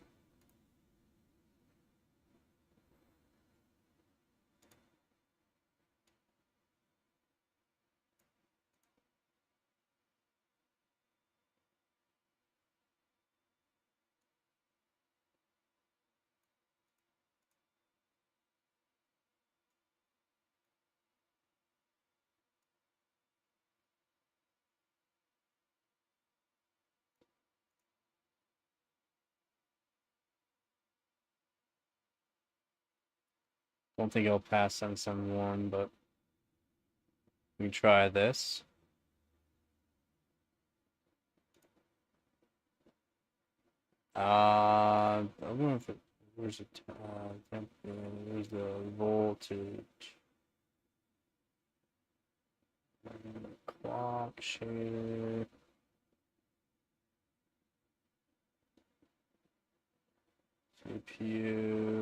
Don't think it'll pass 771, but we can try this. I don't know if it, where's it? Where's the voltage? Clock share. CPU.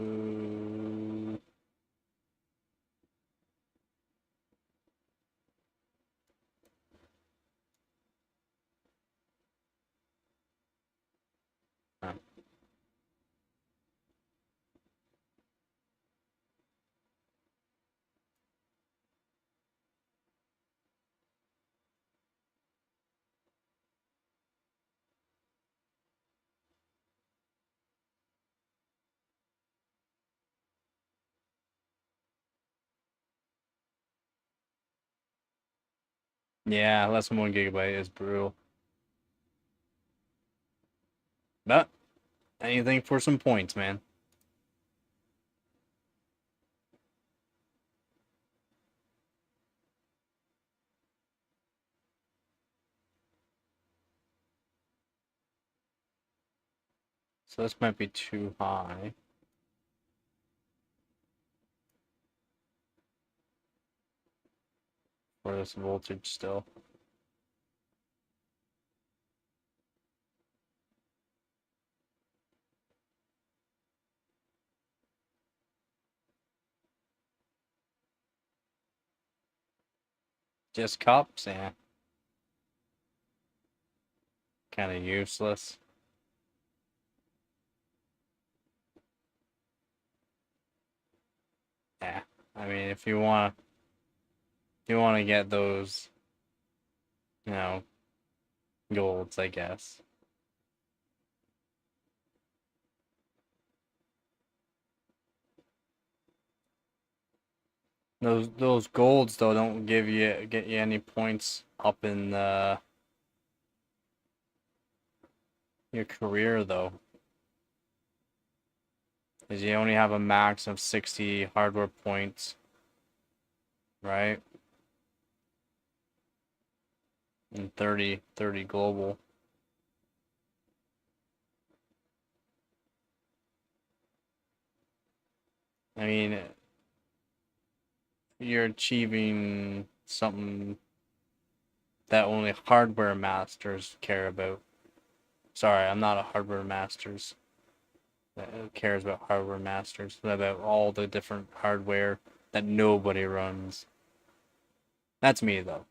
Yeah, less than 1 GB is brutal. But anything for some points, man. So this might be too high for this voltage still. Just cups, yeah. Kind of useless. Yeah, I mean, if you want to get those, you know, golds, I guess. Those golds though don't get you any points up in your career though, because you only have a max of 60 hardware points, right? And 30 global. I mean, you're achieving something that only hardware masters care about. Sorry, I'm not a hardware masters that cares about hardware masters, but about all the different hardware that nobody runs. That's me though.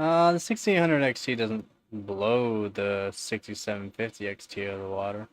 The 6800 XT doesn't blow the 6750 XT out of the water.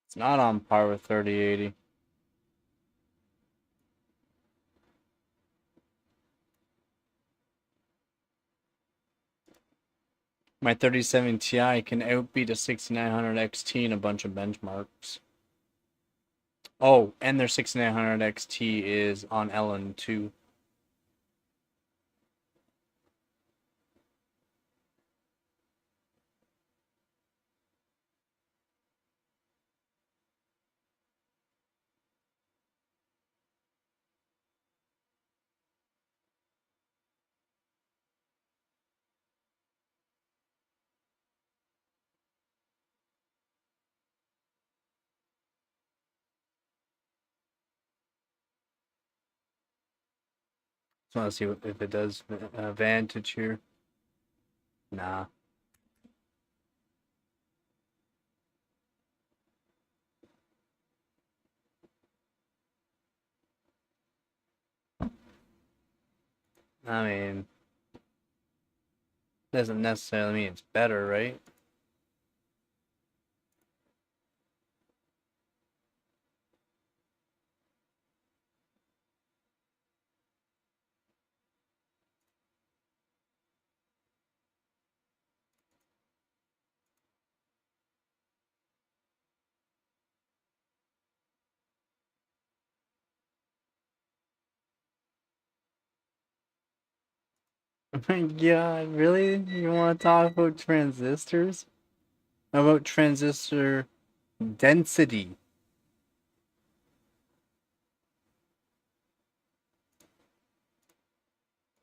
It's not on par with 3080. My 3070 Ti can outbeat a 6900 XT in a bunch of benchmarks. Oh, and their 6900 XT is on Ellen too. Just want to see if it does Vantage here. Nah. I mean, doesn't necessarily mean it's better, right? Oh my god, really? You want to talk about transistors? How about transistor density?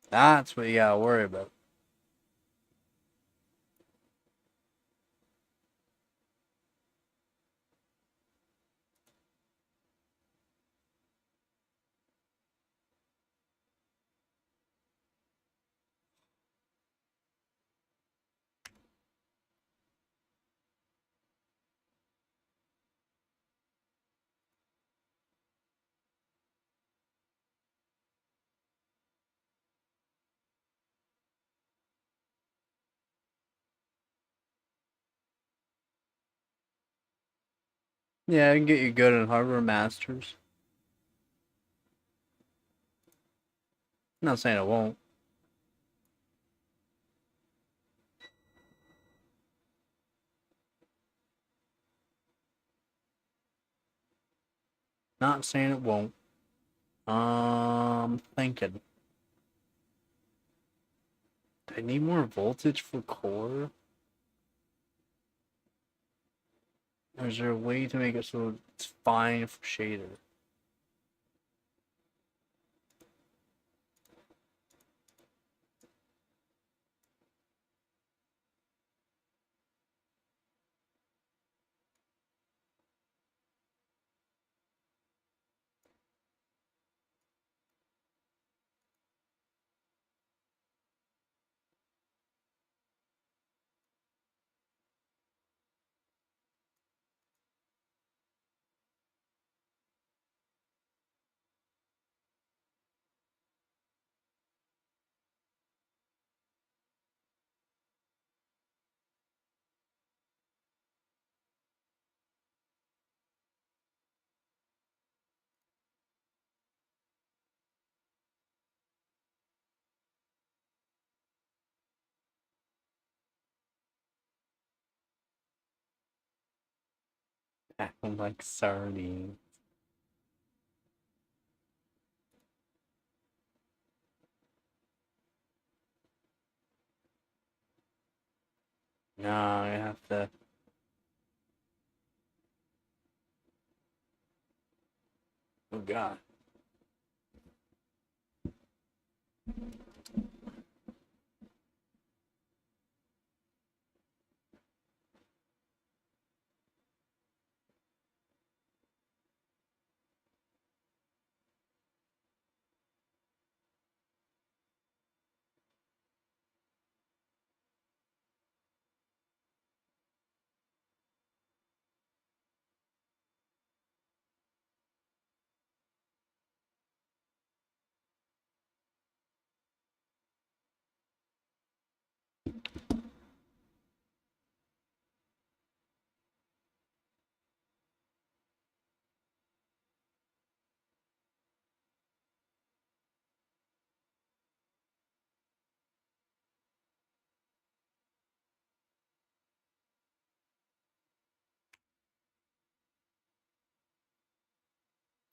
That's what you gotta worry about. Yeah, I can get you good at hardware masters. Not saying it won't. Not saying it won't. Thinking. Do I need more voltage for core? Or is there a way to make it so it's fine for shader? Acting like sardines. No, I have to. Oh God.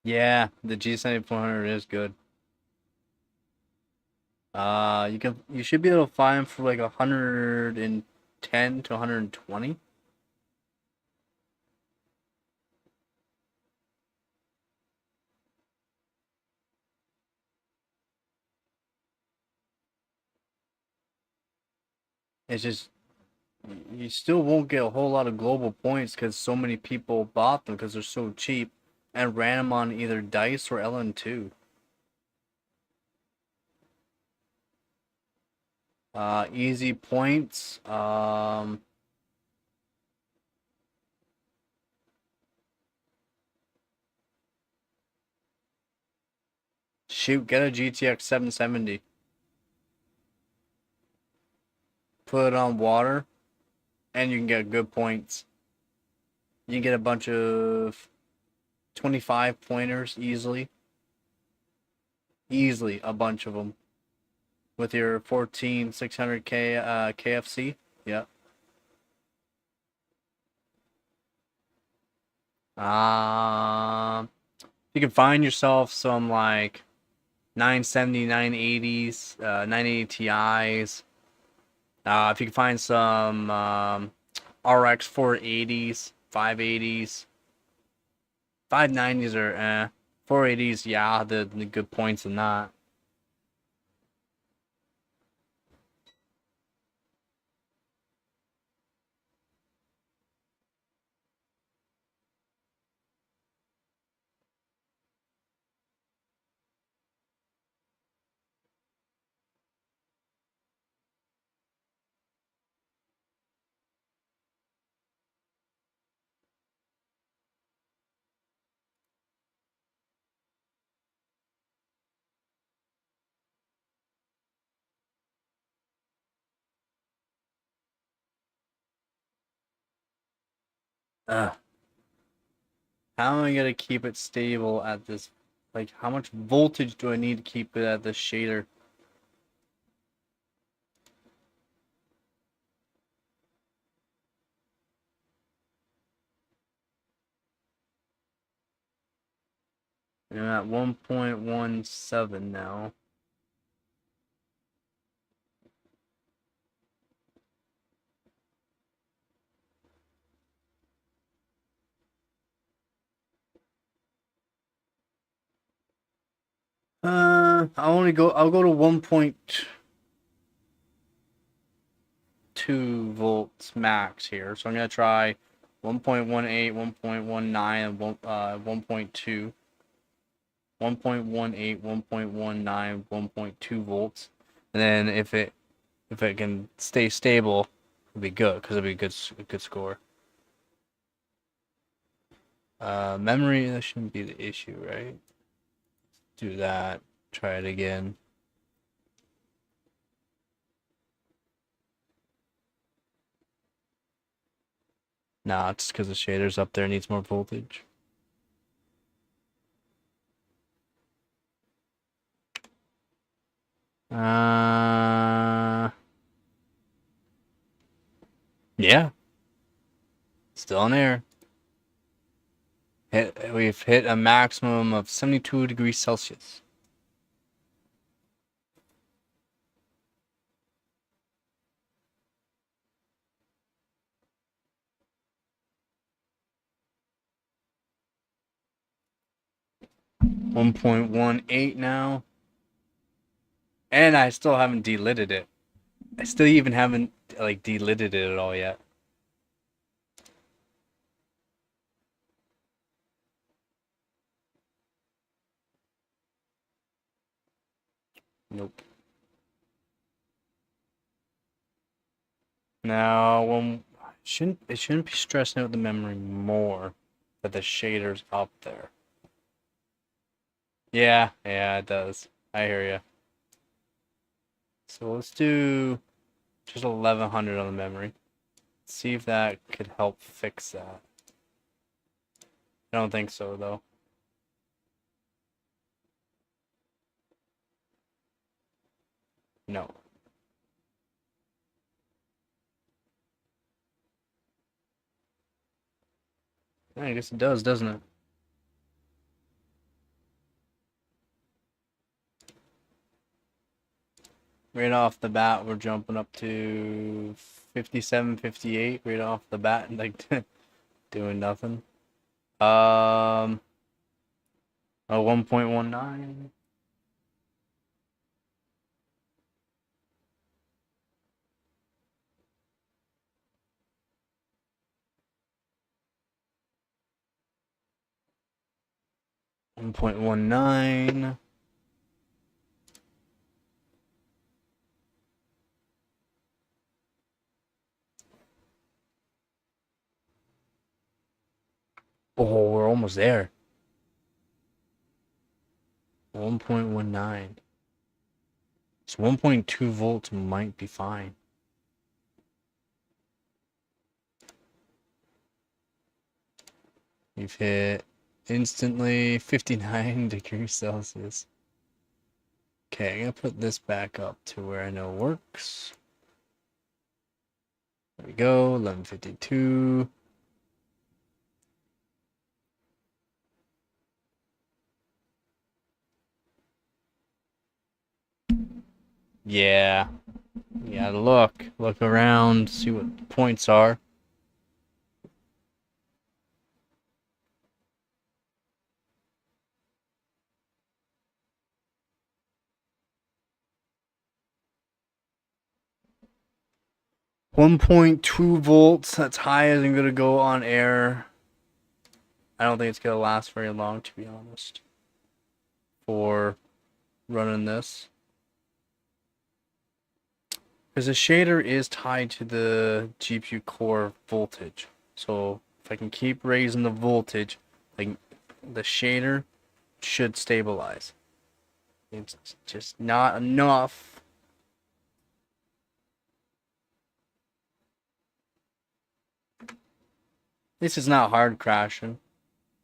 Yeah, the G7400 is good. You should be able to find them for like 110 to 120. It's just you still won't get a whole lot of global points because so many people bought them because they're so cheap and ran them on either Dice or LN2. Easy points. Shoot, get a GTX 770. Put it on water, and you can get good points. You can get a bunch of 25 pointers easily. Easily, a bunch of them. With your 14600K KFC. Yeah. You can find yourself some like 970, 980s, 980 Ti's. If you can find some RX 480s, 580s, 590s or 480s, yeah, the good points in that. Ugh. How am I gonna keep it stable at this? Like, how much voltage do I need to keep it at this shader? I'm at 1.17 now. I'll go to 1.2 volts max here. So I'm gonna try 1.18, 1.19, and 1.2. 1.18, 1.19, 1.2 volts. And then if it can stay stable, it'll be good because it'll be a good score. Memory, that shouldn't be the issue, right? Do that. Try it again. Nah, it's because the shader's up there, needs more voltage. Yeah. Still on air. We've hit a maximum of 72 degrees Celsius. 1.18 now. And I still haven't delidded it. I still even haven't like delidded it at all yet. Nope. Now, it shouldn't be stressing out the memory more that the shader's up there. Yeah, it does. I hear you. So let's do just 1100 on the memory. See if that could help fix that. I don't think so though. No. I guess it does, doesn't it? Right off the bat, we're jumping up to 57, 58 right off the bat, like doing nothing. A 1.19. .19. Oh, we're almost there. 1.19. So 1.2 volts might be fine. We've hit instantly 59 degrees Celsius. Okay, I'm gonna put this back up to where I know works. There we go, 1152. Yeah. You gotta look around, see what the points are. .2 volts, that's high as I'm gonna go on air. I don't think it's gonna last very long, to be honest, for running this. Because the shader is tied to the GPU core voltage. So if I can keep raising the voltage, like the shader should stabilize. It's just not enough. This is not hard crashing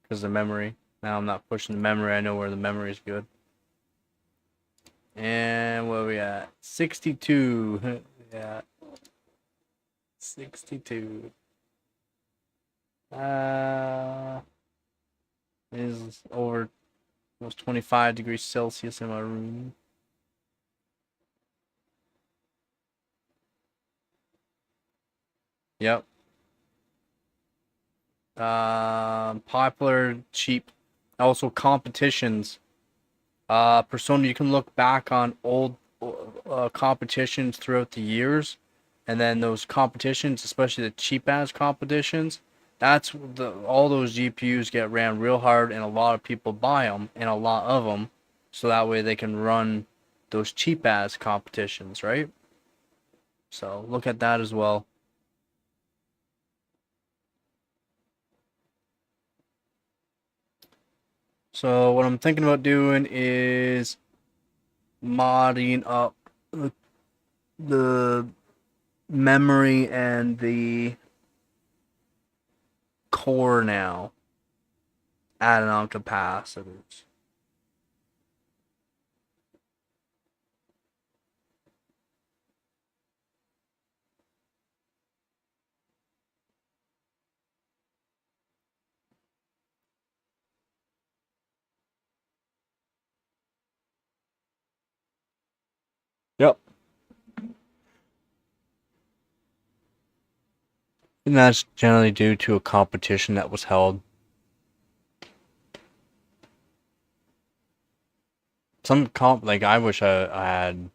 because of the memory. Now I'm not pushing the memory. I know where the memory is good. And where are we at? 62. Yeah. 62. Is over almost 25 degrees Celsius in my room. Yep. Popular, cheap. Also competitions. Persona, you can look back on old competitions throughout the years, and then those competitions, especially the cheap ass competitions, that's all those GPUs get ran real hard, and a lot of people buy them, and a lot of them, so that way they can run those cheap ass competitions, right? So look at that as well. So what I'm thinking about doing is modding up the memory and the core now, adding on capacitors. Yep. And that's generally due to a competition that was held. some comp, like I wish I had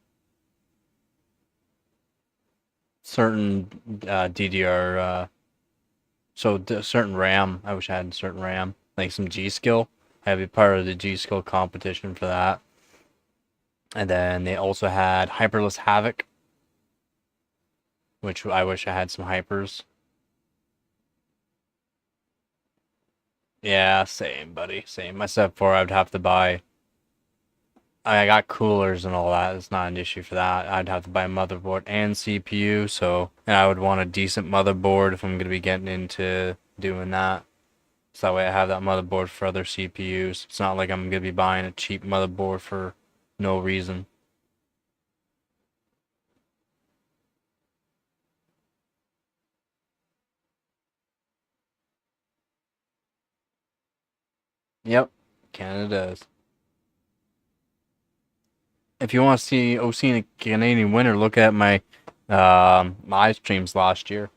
certain DDR, certain RAM. I wish I had certain RAM, like some G skill. I'd be part of the G skill competition for that. And then they also had Hyperless Havoc, which I wish I had some hypers. Yeah, same, buddy. Same. My step 4, I'd have to buy. I got coolers and all that. It's not an issue for that. I'd have to buy a motherboard and CPU, and I would want a decent motherboard if I'm going to be getting into doing that. So that way I have that motherboard for other CPUs. It's not like I'm going to be buying a cheap motherboard for no reason. Yep, Canada does. If you want to see OC and a Canadian winner, look at my live streams last year.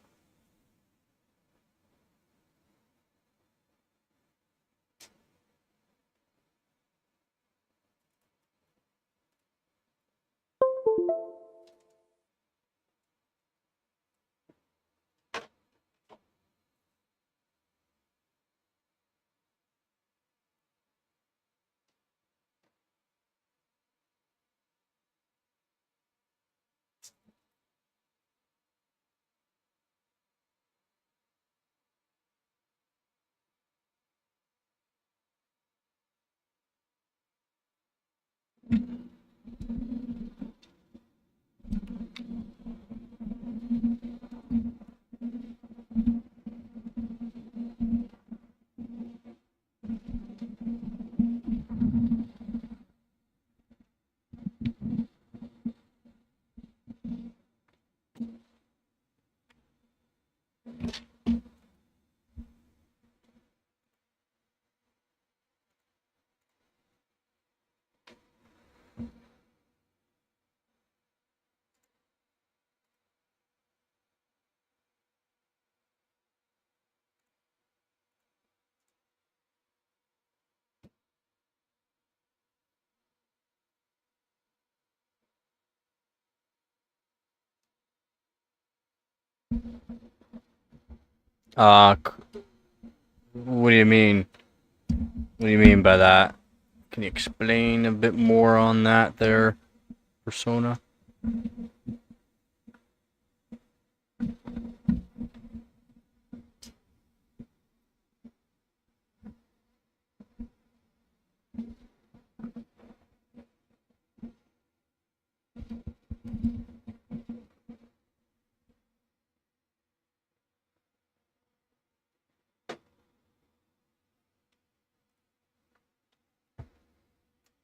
Uh, what do you mean? What do you mean by that? Can you explain a bit more on that there, Persona?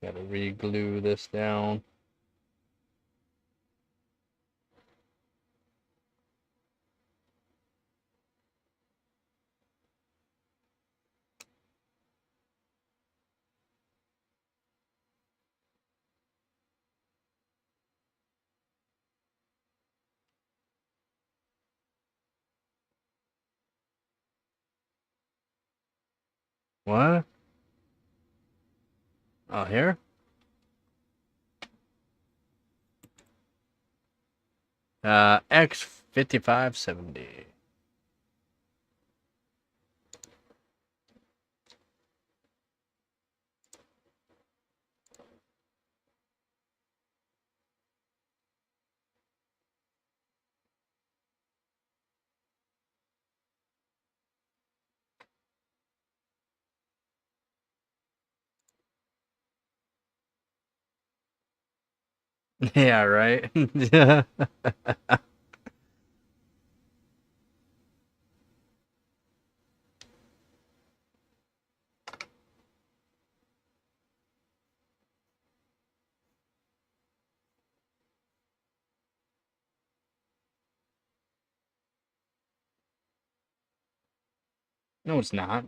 Gotta re-glue this down. What? Oh, here? X5570. Yeah, right? No, it's not.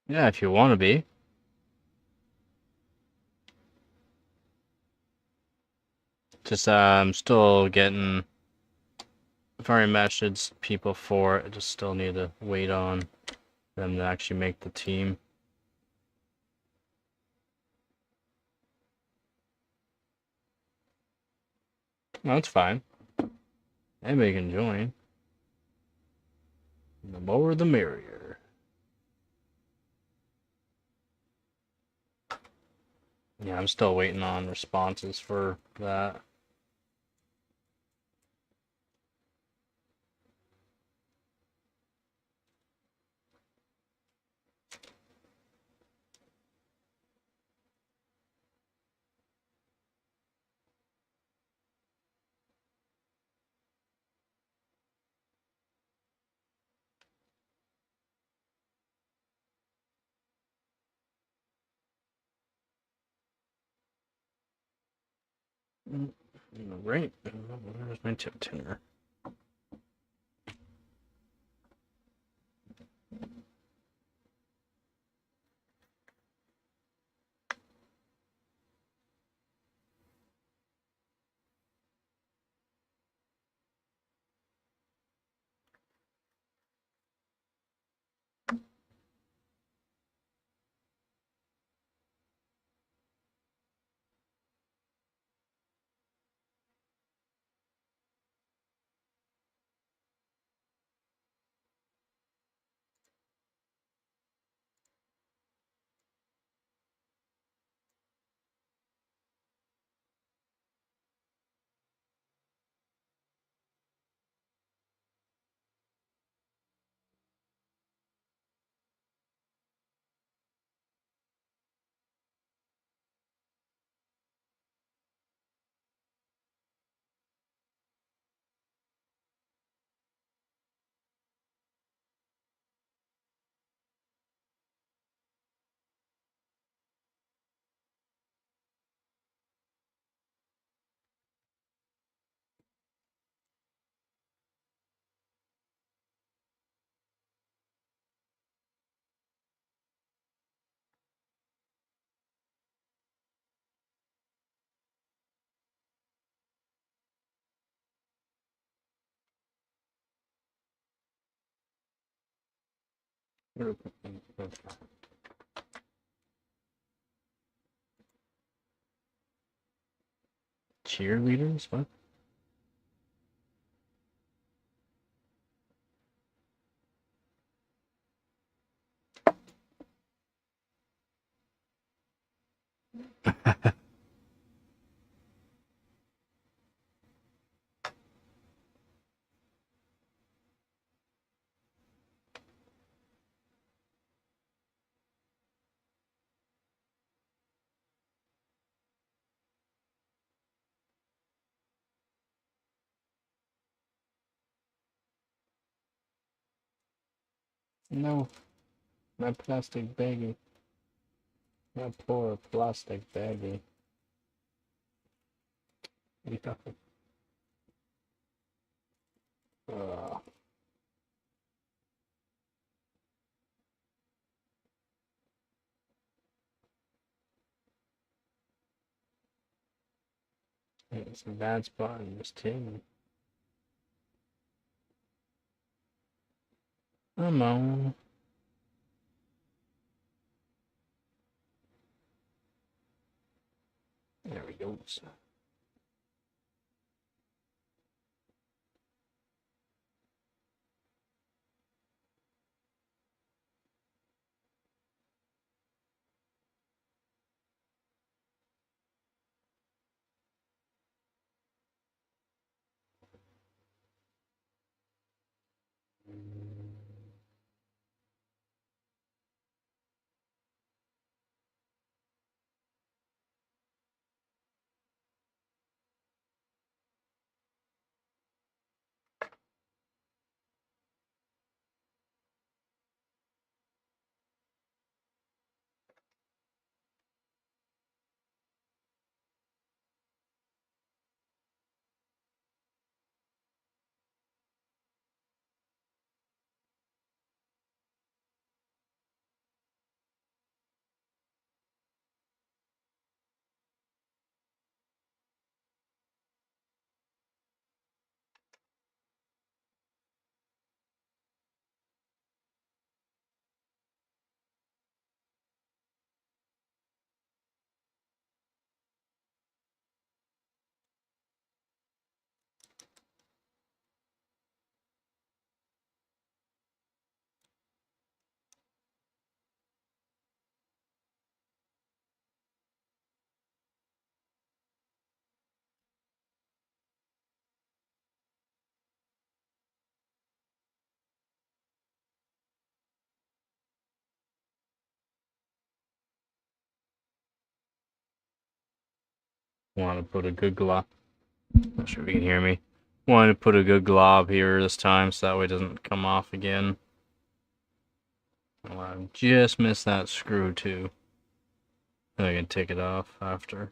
Yeah, if you want to be. Just I'm still getting very messaged people for it. I just still need to wait on them to actually make the team. No, that's fine. Anybody can join. The more the merrier. Yeah, I'm still waiting on responses for that. Right. Where's my tip tinner? Cheerleaders? What? No, my plastic baggie. My poor plastic baggie. Yeah. It's a bad spot in this table. Come on. There we go. Want to put a good glob. Not sure if you can hear me. Want to put a good glob here this time so that way it doesn't come off again. Oh, I just missed that screw too. I can take it off after.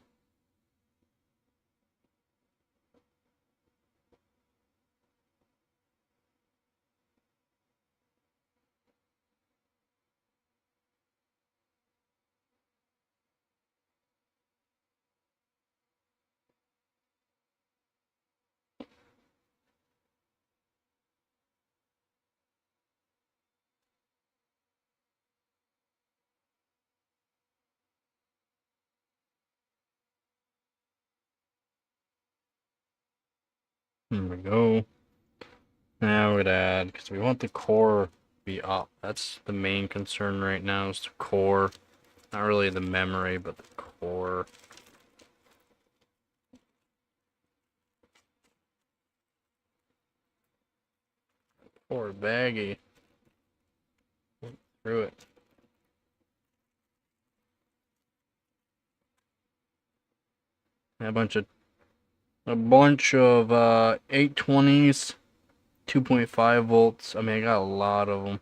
There we go. Now we're gonna add, because we want the core to be up. That's the main concern right now, is the core. Not really the memory, but the core. Poor baggy. Through it. A bunch of 820s, 2.5 volts. I mean, I got a lot of them.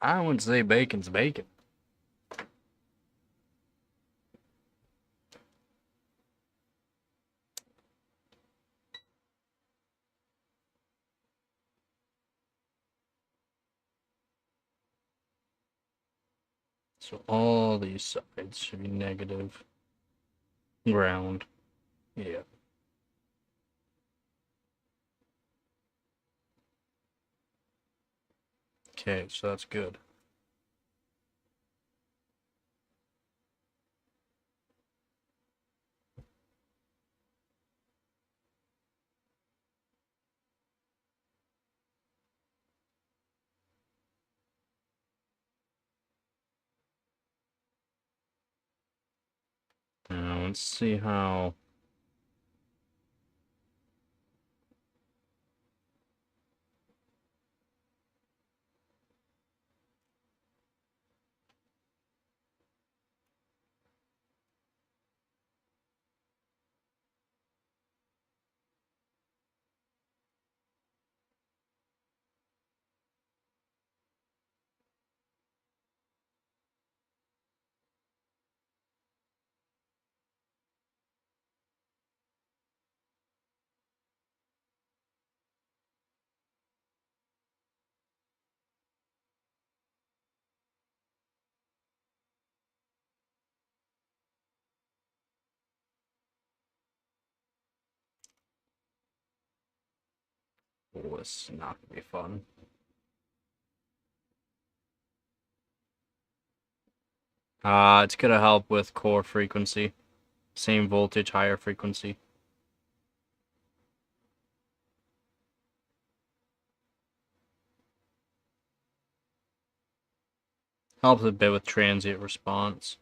I wouldn't say bacon's bacon. So all these sides should be negative. Ground. Yeah. Okay, so that's good. Now let's see how. Oh, it's not gonna be fun. It's gonna help with core frequency. Same voltage, higher frequency. Helps a bit with transient response.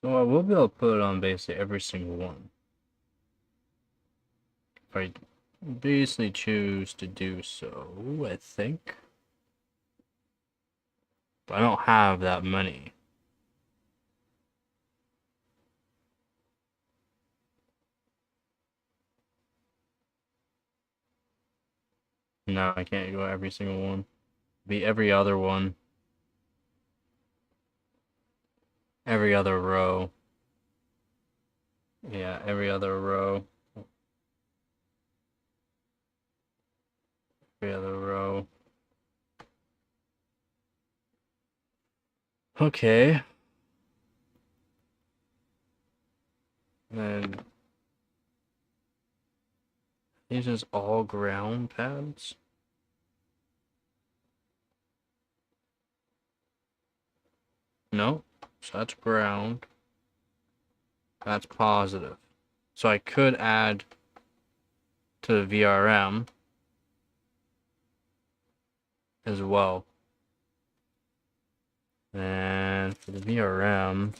So I will be able to put it on basically every single one. If I basically choose to do so, I think. But I don't have that many. No, I can't go every single one. Be every other one. Every other row. Yeah, every other row. Every other row. Okay. Then These is all ground pads. No, so that's ground. That's positive. So I could add to the VRM as well. And for the VRM,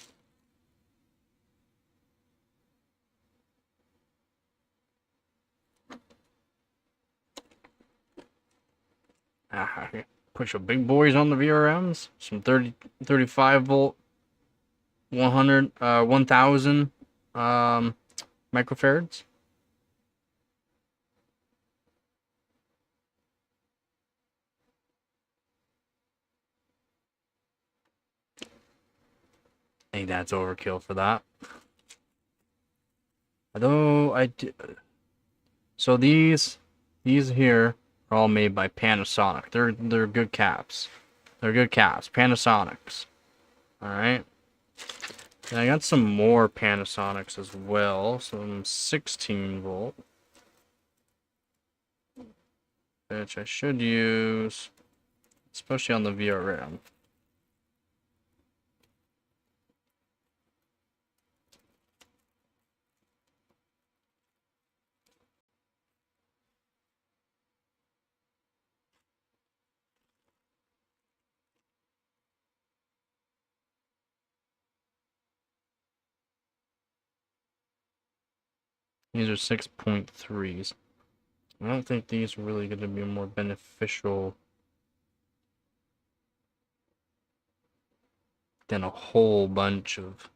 push a big boys on the VRMs. Some 35 volt, 1000 microfarads. I think that's overkill for that. Although so these here are all made by Panasonic. They're good caps. They're good caps. Panasonics. All right. And I got some more Panasonics as well. Some 16 volt, which I should use, especially on the VRM. These are 6.3s. I don't think these are really going to be more beneficial than a whole bunch of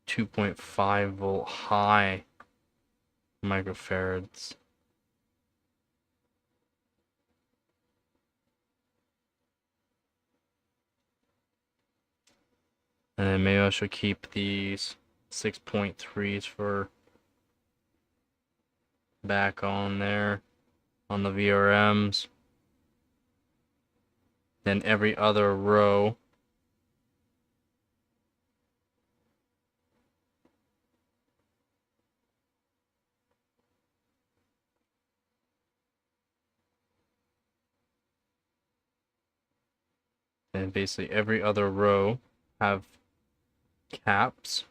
2.5 volt high microfarads. And then maybe I should keep these 6.3s for back on there on the VRMs. Then every other row and basically every other row have caps.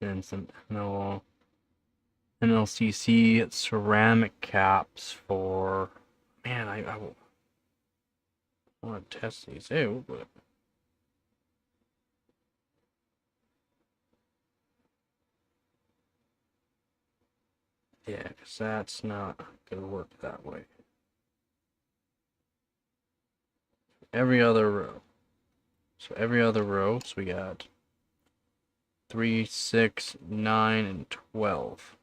And some NLCC ceramic caps for, man, I want to test these out, but yeah, because that's not going to work that way. Every other row. So every other row, so we got 3, 6, 9, and 12.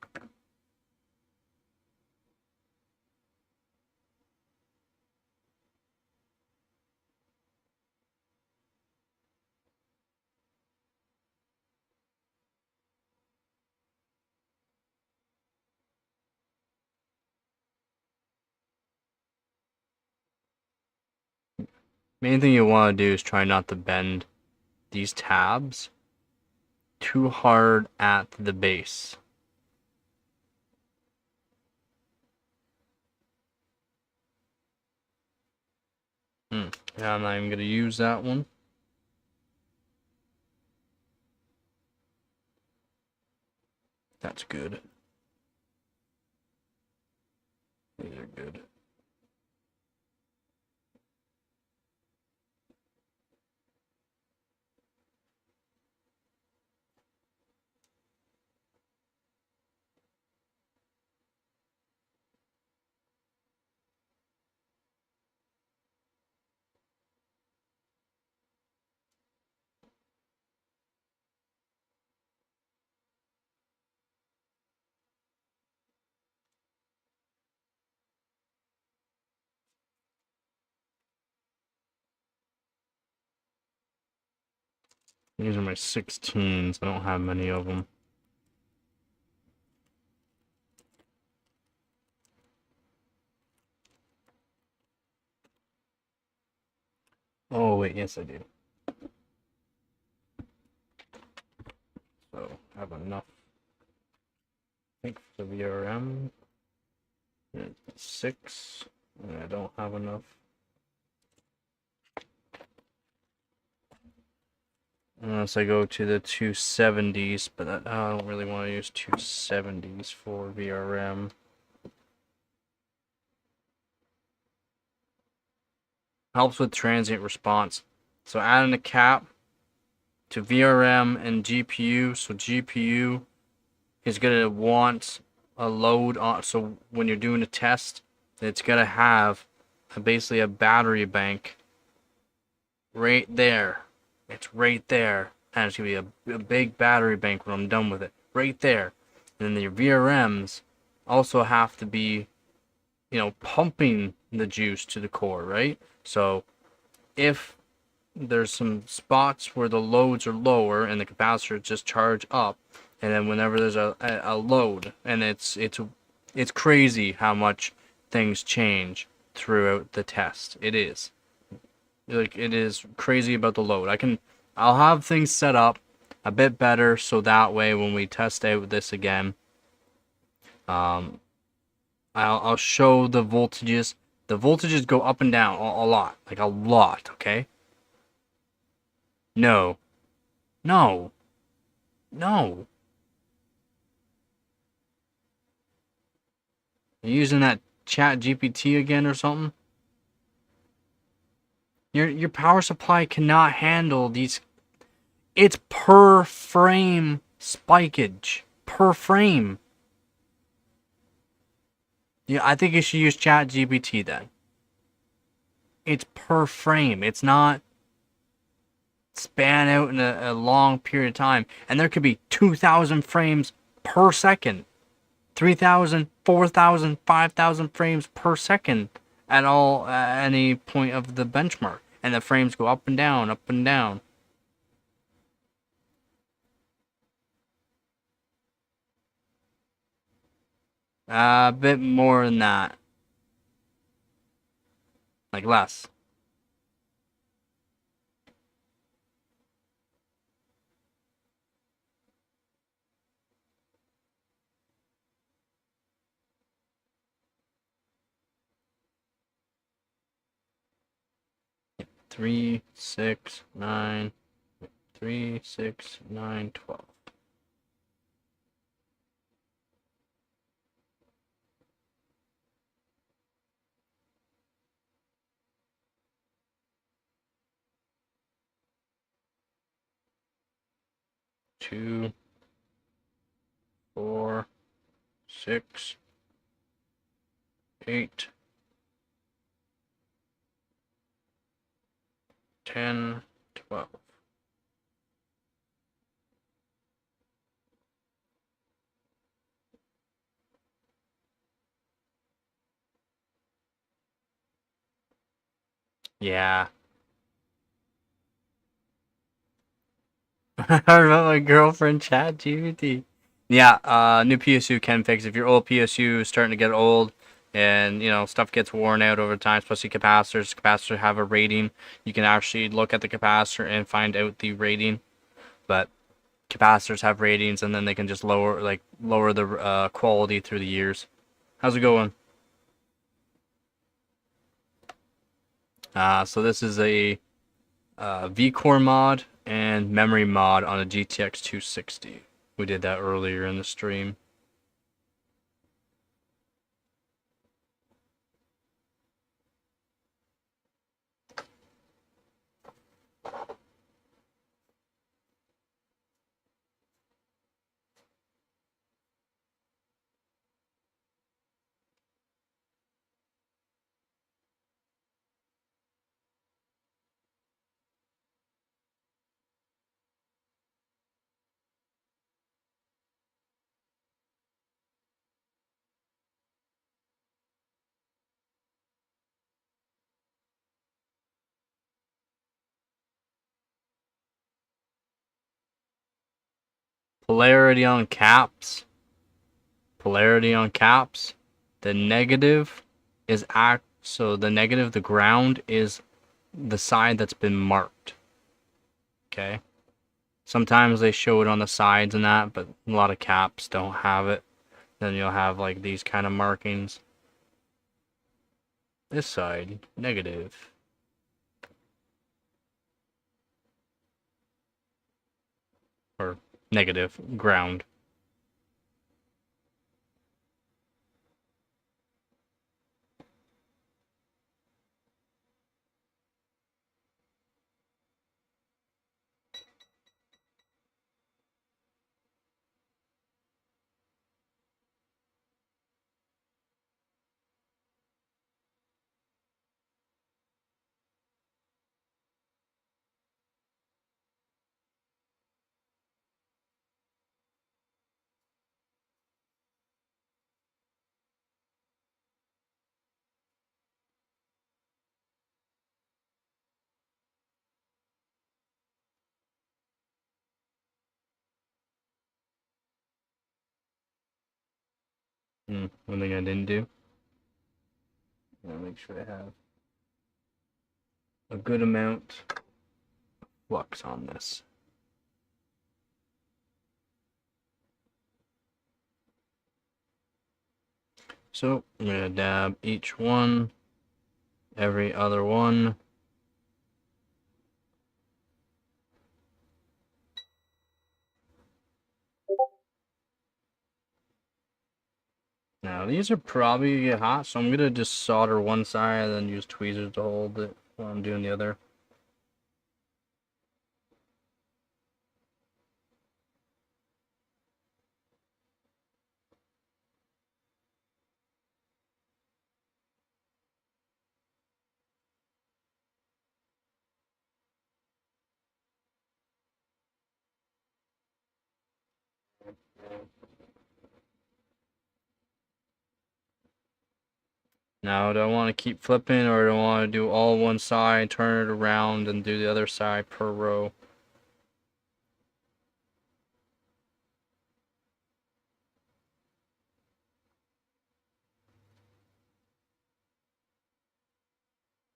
Main thing you want to do is try not to bend these tabs too hard at the base. Yeah, I'm not even going to use that one. That's good. These are good. These are my 16s. I don't have many of them. Oh, wait, yes, I do. So, I have enough. I think for the VRM, 6, and I don't have enough. Unless I go to the 270s, but I don't really want to use 270s for VRM. Helps with transient response. So adding a cap to VRM and GPU. So GPU is going to want a load on. So when you're doing a test, it's going to have basically a battery bank right there. It's right there. And it's going to be a big battery bank when I'm done with it. Right there. And then your VRMs also have to be, pumping the juice to the core, right? So if there's some spots where the loads are lower and the capacitors just charge up, and then whenever there's a load, and it's crazy how much things change throughout the test. It is crazy about the load. I'll have things set up a bit better so that way when we test out this again, I'll show the voltages. The voltages go up and down a lot, like a lot. Okay. No. No. No. Are you using that chat GPT again or something? Your power supply cannot handle these. It's per frame spikeage. Per frame. Yeah, I think you should use chat GPT then. It's per frame. It's not span out in a long period of time. And there could be 2,000 frames per second. 3,000, 4,000, 5,000 frames per second at any point of the benchmark. And the frames go up and down, up and down. A bit more than that. Like less. Three, 6, 9, 3, 6, 9, 12. Two, 4, 6, 8, 10, 12. Yeah. I heard about my girlfriend chat GPT. Yeah, new PSU can fix. If your old PSU is starting to get old and, stuff gets worn out over time, especially capacitors. Capacitors have a rating. You can actually look at the capacitor and find out the rating. But capacitors have ratings, and then they can just lower the quality through the years. How's it going? So this is a Vcore mod and memory mod on a GTX 260. We did that earlier in the stream. polarity on caps, the negative is so the negative, the ground, is the side that's been marked. Okay? Sometimes they show it on the sides and that, but a lot of caps don't have it. Then you'll have like these kind of markings. This side, negative. Or negative, ground. One thing I didn't do. I'll make sure I have a good amount of flux on this. So I'm going to dab each one, every other one. Now these are probably gonna get hot, so I'm going to just solder one side and then use tweezers to hold it while I'm doing the other. Now, do I want to keep flipping, or do I want to do all one side, turn it around, and do the other side per row?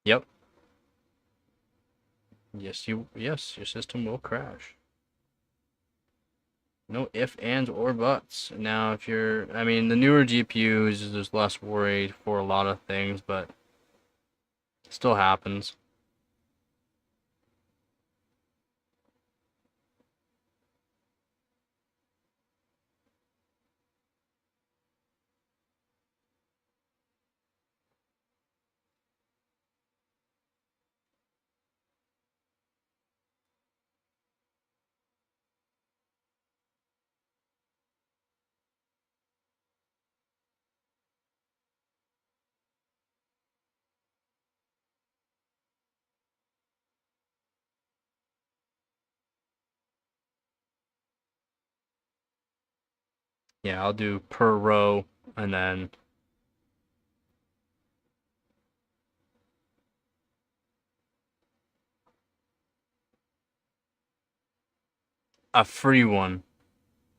Yep. Yes, your system will crash. No ifs, ands, or buts. Now, if you're, I mean, the newer GPUs, there's less worried for a lot of things, but it still happens. Yeah, I'll do per row, and then a free one.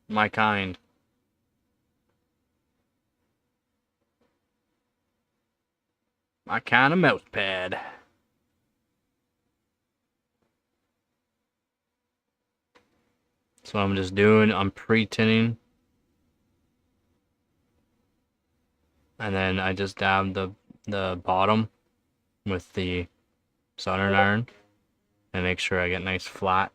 My kind. My kind of mouse pad. So I'm just doing, I'm pre-tinning. And then I just dab the bottom with the soldering iron and make sure I get nice flat.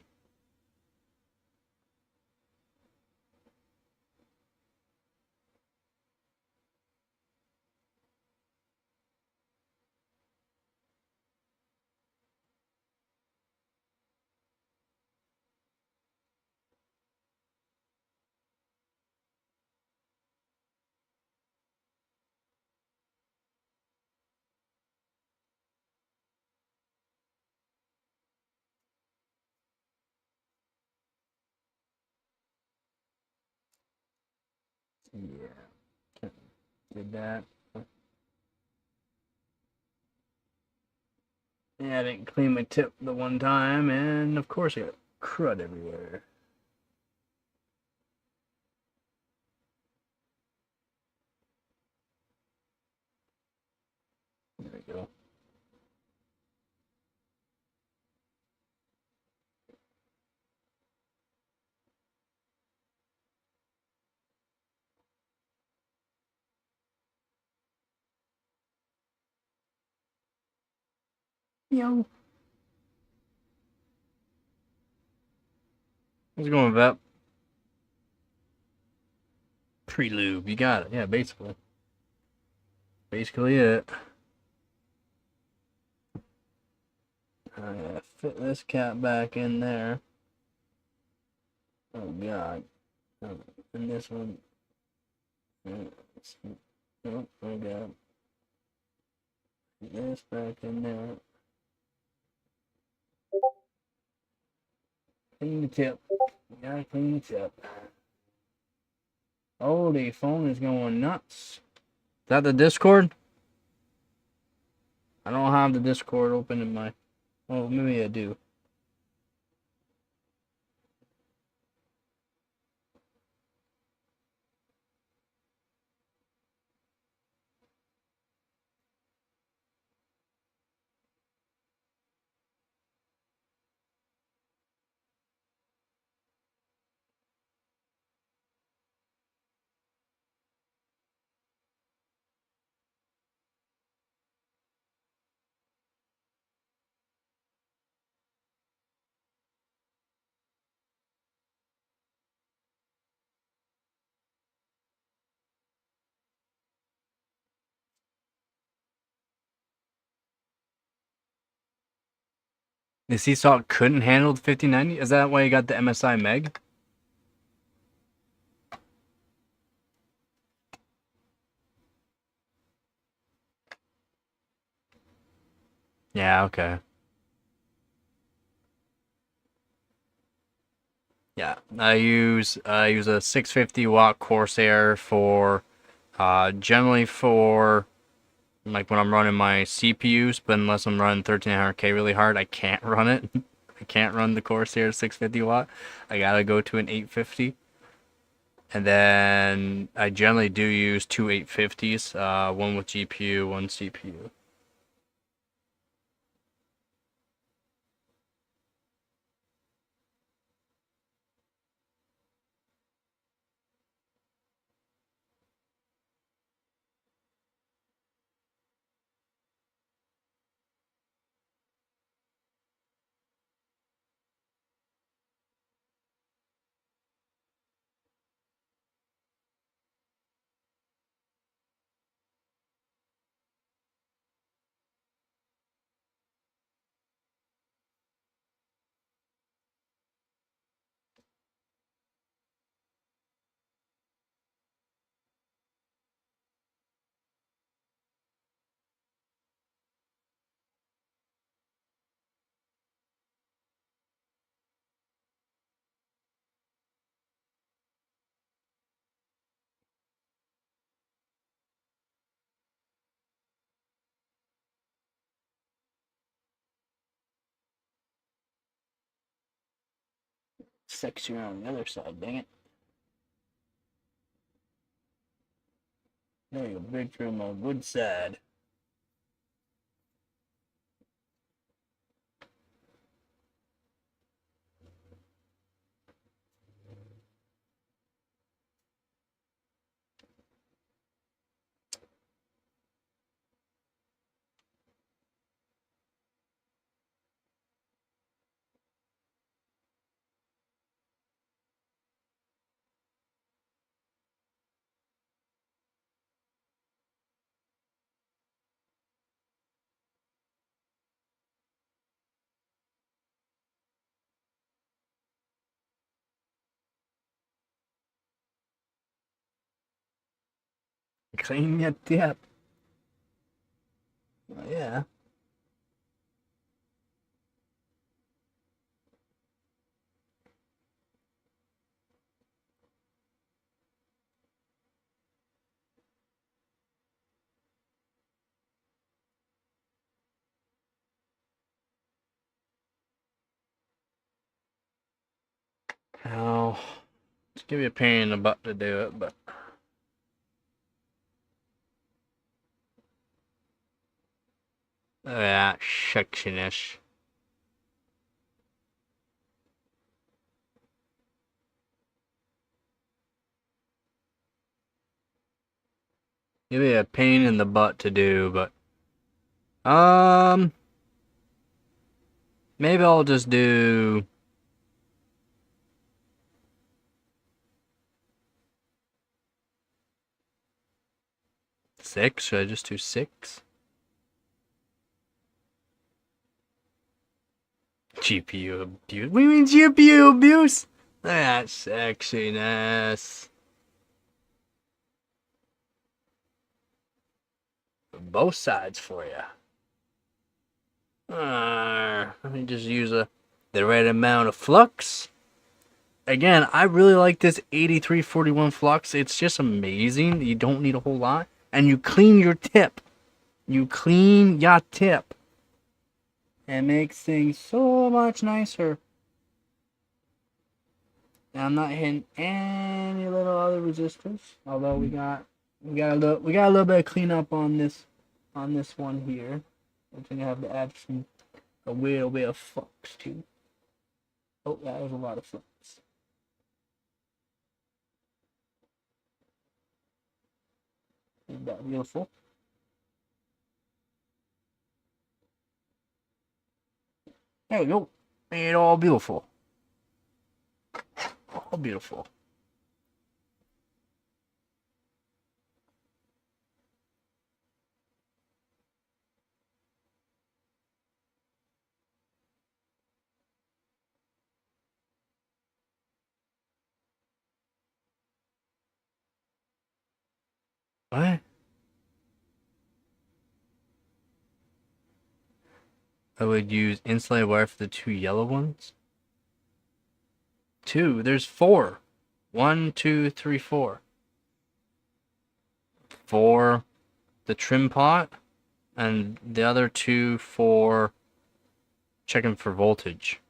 Yeah, did that. Yeah, I didn't clean my tip the one time, and of course I got crud everywhere. There we go. Yo. How's it going, Vep? Pre-lube, you got it. Yeah, basically. Basically it. I gotta fit this cap back in there. Oh god. And this one. Oh my god. Put this back in there. Clean the tip. You gotta clean the tip. Oh, the phone is going nuts. Is that the Discord? I don't have the Discord open in my... Oh, maybe I do. The Seesaw couldn't handle the 5090? Is that why you got the MSI Meg? Yeah, okay. Yeah, I use a 650 watt Corsair for generally for like when I'm running my CPUs, but unless I'm running 1300K really hard, I can't run it. I can't run the Corsair 650 watt. I gotta go to an 850. And then I generally do use two 850s, one with GPU, one CPU. Sexy on the other side, dang it. There you go, picture on my good side. Clean your tip. Oh, yeah. Now, it's gonna be a pain in the butt to do it, but That sectionish. It'd be a pain in the butt to do, but maybe I'll just do 6. Should I just do 6? GPU abuse. What do you mean GPU abuse? That sexiness. Both sides for you. Let me just use the right amount of flux. Again, I really like this 8341 flux. It's just amazing. You don't need a whole lot. And you clean your tip. You clean your tip. It makes things so much nicer. And I'm not hitting any little other resistors. Although we got a little bit of cleanup on this one here. I think I have to add a little bit of flux too. Oh, that was a lot of flux. Isn't that beautiful? There we go. Made it all beautiful. All beautiful. What? I would use insulated wire for the 2 yellow ones. 2. There's 4. 1, 2, 3, 4. 4 the trim pot, and the other 2 for checking for voltage.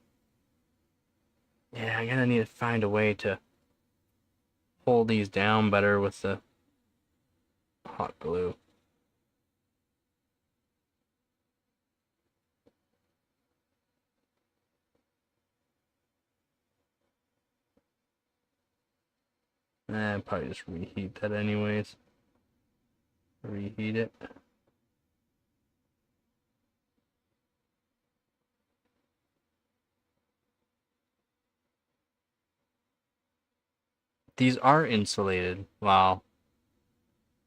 Yeah, I'm gonna need to find a way to hold these down better with the hot glue. I'll probably just reheat that anyways. Reheat it. These are insulated. Wow.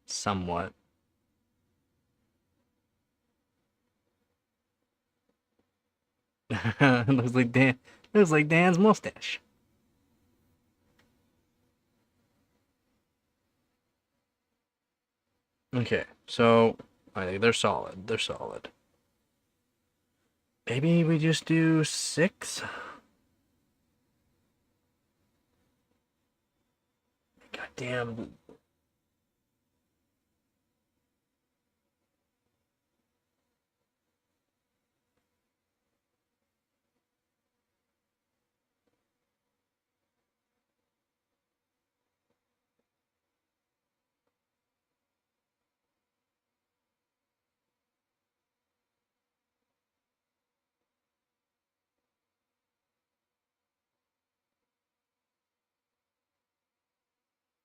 Somewhat. Looks like Dan's mustache. Okay, so I think they're solid. They're solid. Maybe we just do 6. God damn.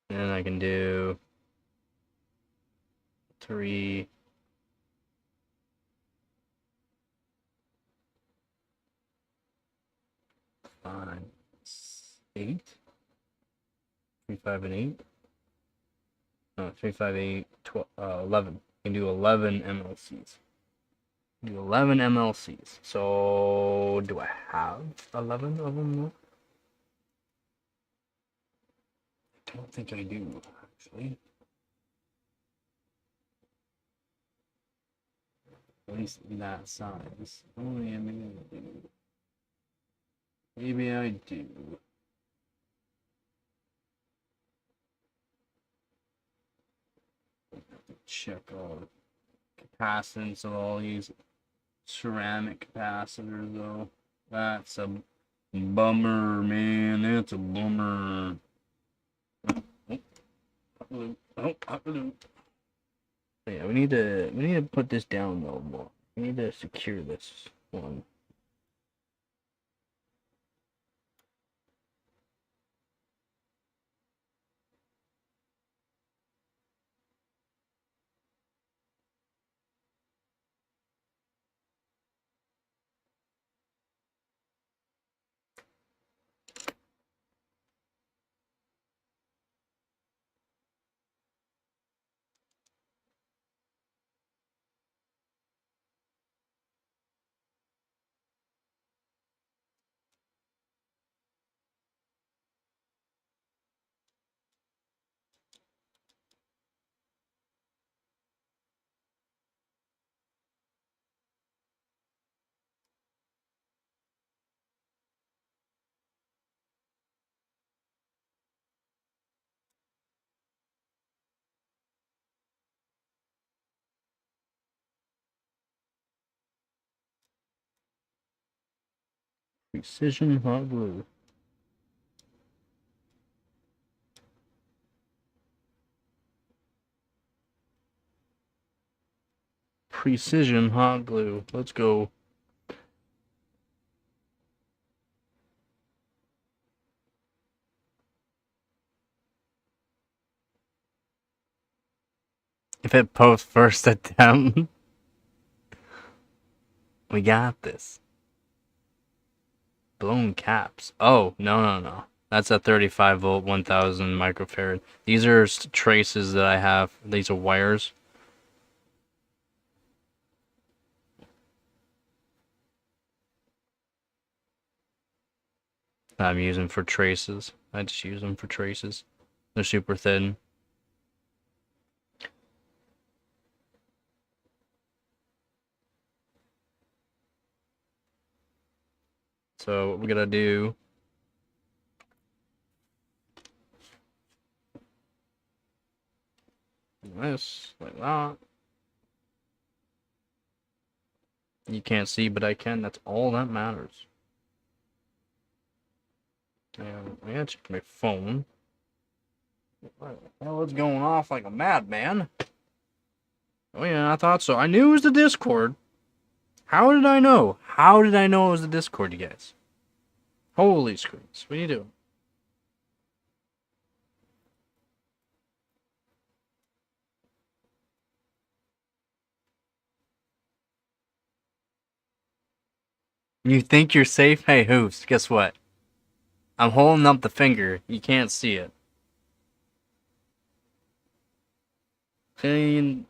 And I can do 3. 5, 8. 3, 5, and 8. No, 3, 5, 8, 12, 11. You can do 11 MLCs. Do 11 MLCs. So, do I have 11 of them though? I don't think I do, actually. At least in that size. Only I mean, maybe I do. Check all the capacitance of all these ceramic capacitors, though. That's a bummer, man. That's a bummer. Oh, yeah, we need to put this down a little more. I need to secure this one. Precision hot glue. Precision hot glue. Let's go. If it posts first attempt, we got this. Blown caps. Oh, no. That's a 35 volt, 1000 microfarad. These are traces that I have. These are wires. I'm using for traces. I just use them for traces. They're super thin. So what we're gonna do this like that. You can't see, but I can. That's all that matters. And I gotta check my phone. What the hell is going off like a madman? Oh yeah, I thought so. I knew it was the Discord. How did I know? How did I know it was the Discord, you guys? Holy screens. What are you doing? You think you're safe? Hey, Hooves, guess what? I'm holding up the finger. You can't see it. Clean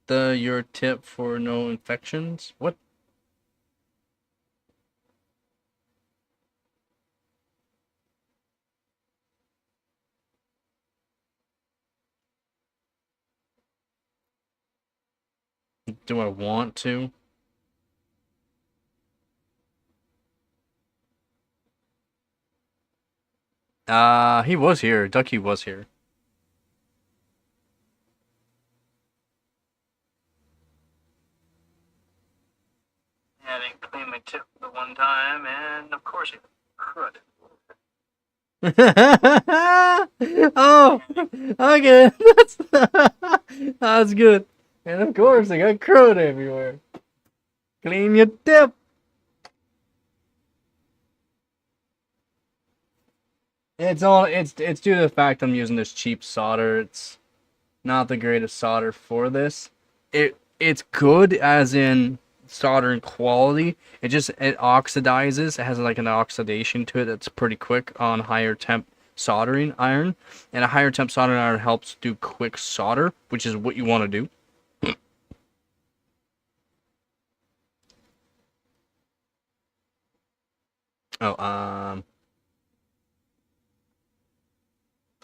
your tip for no infections? What? Do I want to? He was here. Ducky was here. Yeah, I didn't clean my tip the one time, and of course he crud. Oh, okay. That's good. And of course, I got crud everywhere. Clean your tip. It's due to the fact I'm using this cheap solder. It's not the greatest solder for this. It's good as in soldering quality. It oxidizes. It has like an oxidation to it that's pretty quick on higher temp soldering iron. And a higher temp soldering iron helps do quick solder, which is what you want to do. Oh,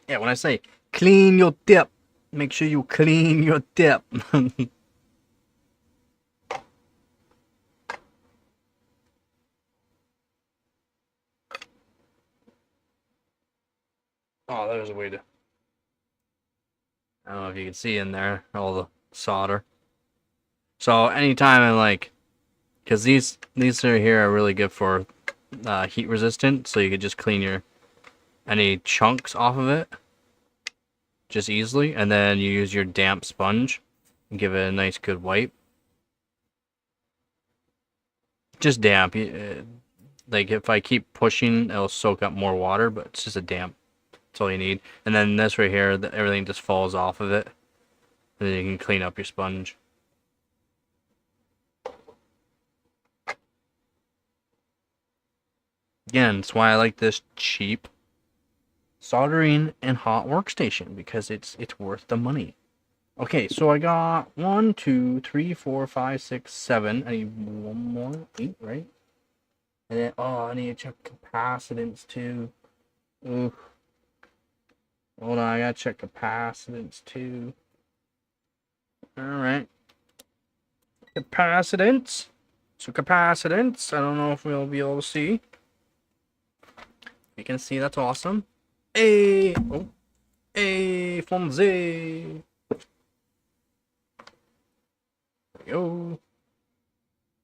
yeah, when I say clean your tip, make sure you clean your tip. Oh, there's a way to... I don't know if you can see in there, all the solder. So anytime I like... Because these are here are really good for heat resistant, so you could just clean any chunks off of it just easily, and then you use your damp sponge and give it a nice good wipe. Just damp. Like if I keep pushing, it'll soak up more water, but it's just a damp. That's all you need. And then this right here, everything just falls off of it. And then you can clean up your sponge. Again, that's why I like this cheap soldering and hot workstation, because it's worth the money. Okay, so I got 1, 2, 3, 4, 5, 6, 7. I need one more, 8, right? And then I need to check capacitance too. Ooh. Hold on, I gotta check capacitance too. Alright. Capacitance. So capacitance, I don't know if we'll be able to see. You can see, that's awesome. From Z. There we go.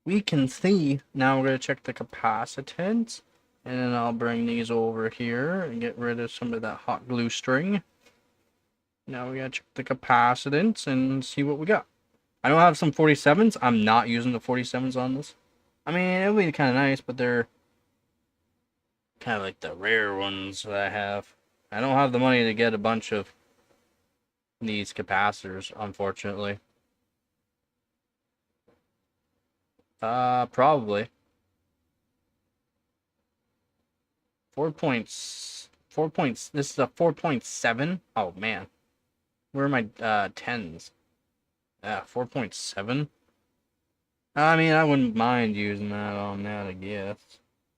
We can see. Now we're going to check the capacitance. And then I'll bring these over here and get rid of some of that hot glue string. Now we got to check the capacitance and see what we got. I don't have some 47s. I'm not using the 47s on this. I mean, it would be kind of nice, but they're kind of like the rare ones that I have. I don't have the money to get a bunch of these capacitors, unfortunately. Probably. 4 points. 4 points. This is a 4.7. Oh, man. Where are my, 10s? 4.7. I mean, I wouldn't mind using that on that, I guess.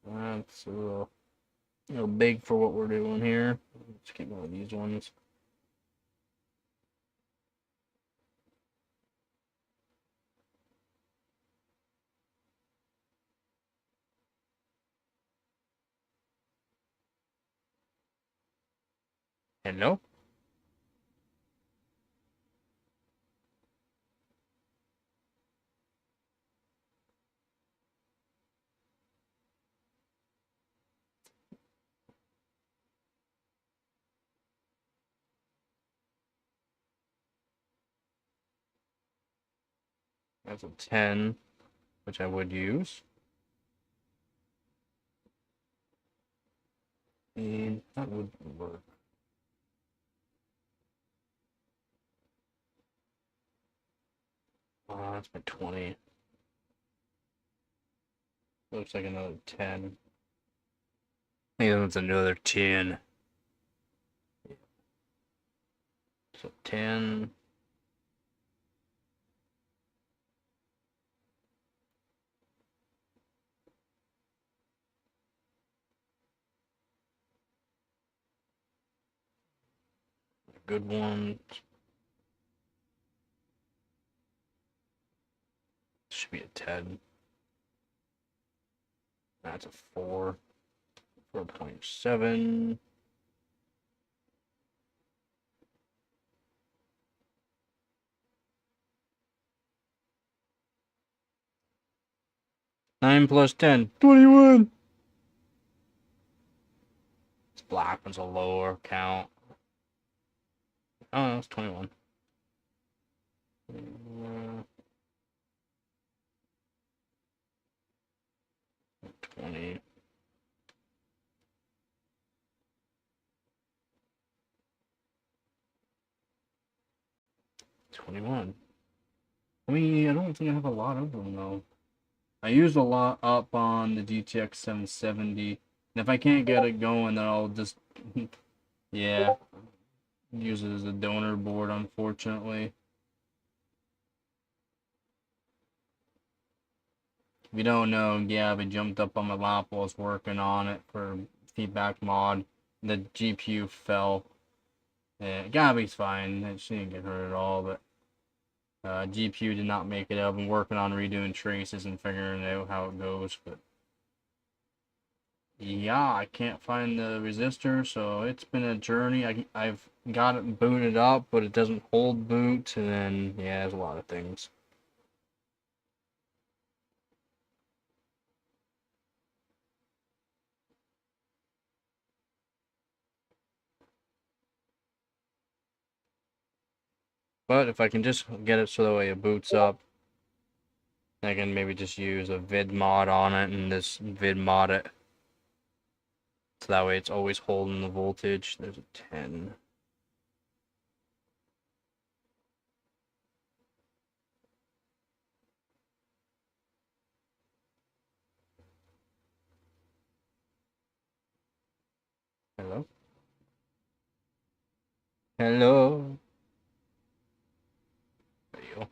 That's a little big for what we're doing here. Let's get one of these ones. Hello? That's a 10, which I would use. And that would work. That's my 20. Looks like another 10. I think that's another 10. So 10. Good one. Should be a 10. That's a 4. 4.7. Nine plus 10. 21. This black one's a lower count. Oh, it's 21. 20. 21. I mean, I don't think I have a lot of them though. I use a lot up on the GTX 770. And if I can't get it going, then I'll just, yeah, use it as a donor board, unfortunately. If you don't know, Gabby jumped up on my lap while I was working on it for feedback mod. The GPU fell. Yeah, Gabby's fine. She didn't get hurt at all, but GPU did not make it. I've been working on redoing traces and figuring out how it goes, but yeah, I can't find the resistor, so it's been a journey. I've got it booted up, but it doesn't hold boot, and then yeah, there's a lot of things. But if I can just get it so that way it boots up, I can maybe just use a vid mod on it and just vid mod it. So that way it's always holding the voltage. There's a 10. Hello? Hello? There you go.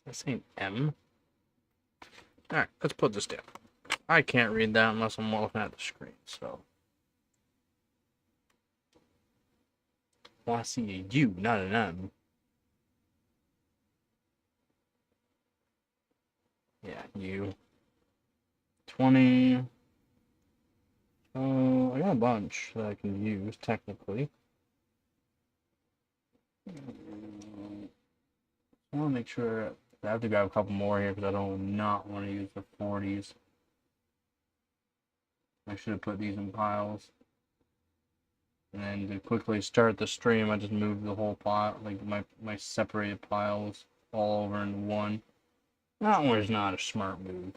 This ain't M. Alright, let's put this down. I can't read that unless I'm looking at the screen, so. Well, I see a U, not an M. Yeah, U. 20. I got a bunch that I can use, technically. I want to make sure I have to grab a couple more here because I don't not want to use the 40s. I should have put these in piles. And then to quickly start the stream, I just moved the whole pile, like my separated piles all over into one. That was not a smart move.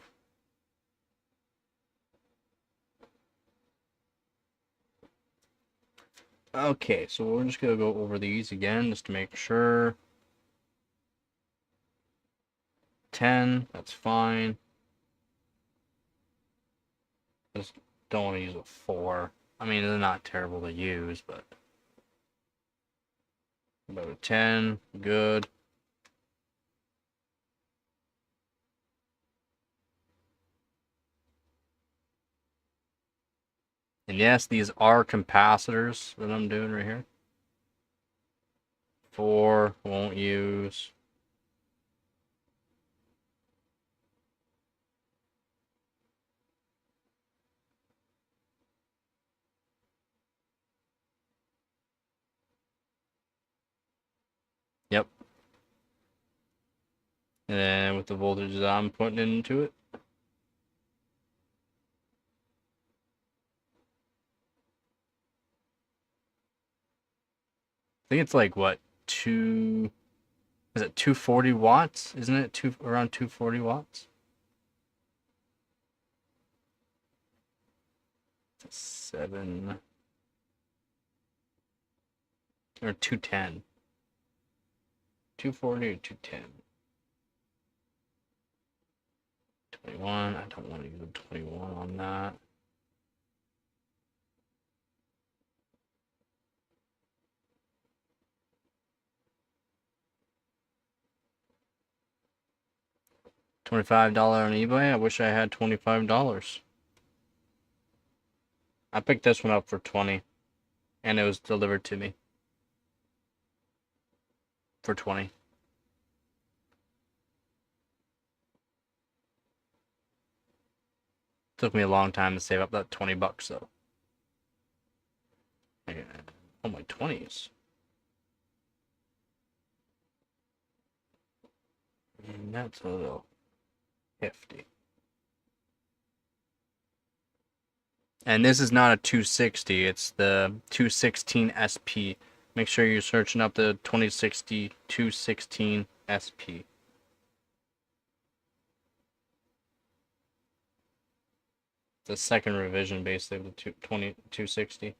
Okay, so we're just going to go over these again just to make sure. 10, that's fine. Just don't want to use a 4. I mean, they're not terrible to use, but about a 10, good. And yes, these are capacitors that I'm doing right here. 4, won't use. Yep. And then with the voltage that I'm putting into it. I think it's like, what, is it 240 watts? Isn't it around 240 watts? 7 or 210. 240 or 210. 21. I don't want to use a 21 on that. $25 on eBay. I wish I had $25. I picked this one up for 20, and it was delivered to me for 20. Took me a long time to save up that $20 though. Oh, my 20s. And that's a little hefty. And this is not a 260, it's the 216 SP. Make sure you're searching up the 2060 216 SP. The second revision basically of the 260.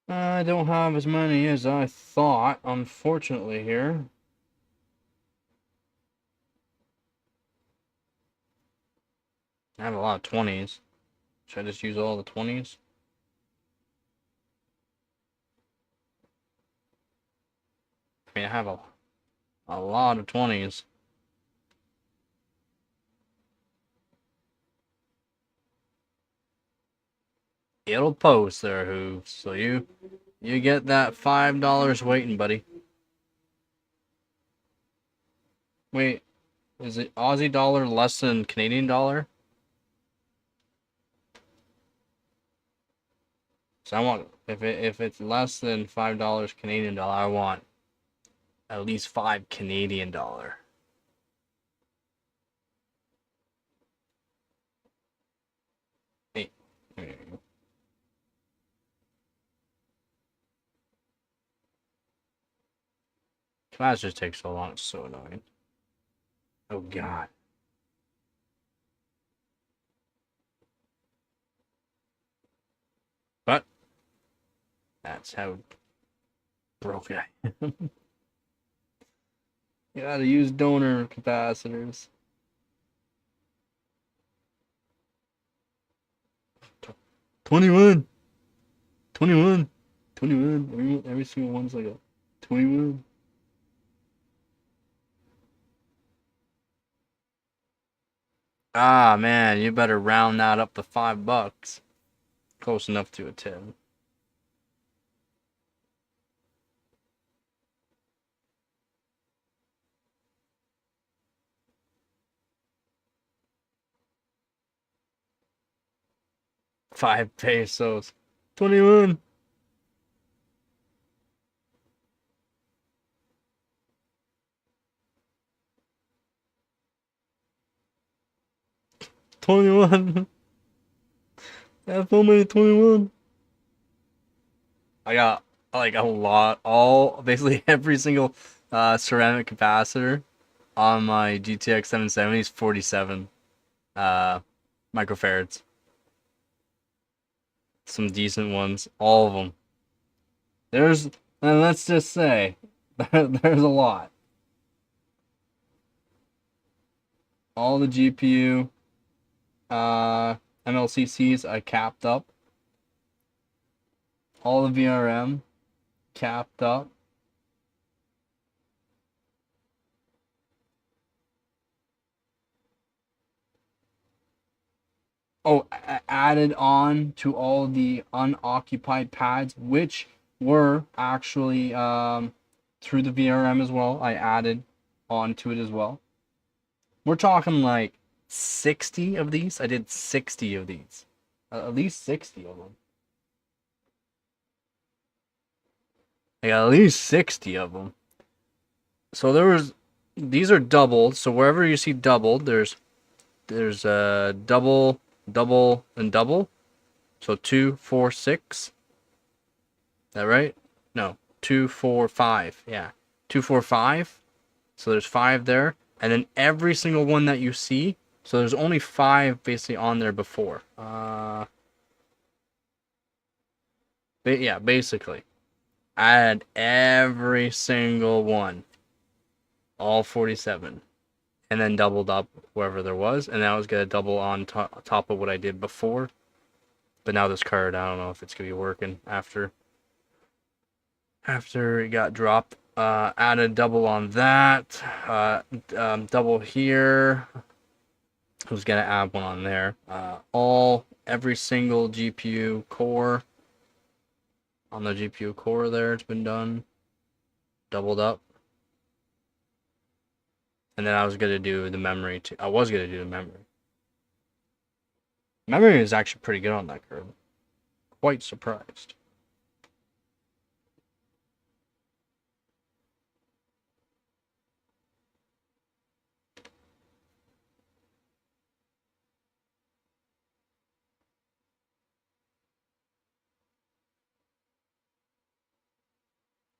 I don't have as many as I thought, unfortunately, here. I have a lot of 20s. Should I just use all the 20s? I mean, I have a lot of 20s. It'll post there, Hooves. So you get that $5 waiting, buddy. Wait, is it Aussie dollar less than Canadian dollar? So I want, if it's less than $5 Canadian dollar, I want at least 5 Canadian dollar. Hey, there you go. Capacitors take so long, it's so annoying. Oh god. But that's how broke I am. You gotta use donor capacitors. 21! 21! 21! Every single one's like a 21. Ah, man, you better round that up to $5. Close enough to a 10. $5 pesos. 21. $21. Have so many 21. I got like a lot, basically every single ceramic capacitor on my GTX 770 is 47 microfarads. Some decent ones, all of them. And let's just say, there's a lot. All the GPU MLCCs I capped up. All the VRM capped up. Oh, added on to all the unoccupied pads, which were actually through the VRM as well. I added onto it as well. We're talking like 60 of these. I did 60 of these. At least 60 of them. I got at least 60 of them. So these are doubled. So wherever you see doubled, there's double, double, and double. So 2, 4, 6. Is that right? No, 2, 4, 5. Yeah, 2, 4, 5. So there's 5 there, and then every single one that you see. So there's only 5 basically on there before. Yeah, basically, add every single one, all 47. And then doubled up wherever there was, and then I was gonna double on top of what I did before. But now this card, I don't know if it's gonna be working after it got dropped. Added double on that. Double here. I was gonna add one on there. Every single GPU core on the GPU core there, it's been done. Doubled up. And then I was gonna do the memory too. I was gonna do the memory. Memory is actually pretty good on that curve. Quite surprised.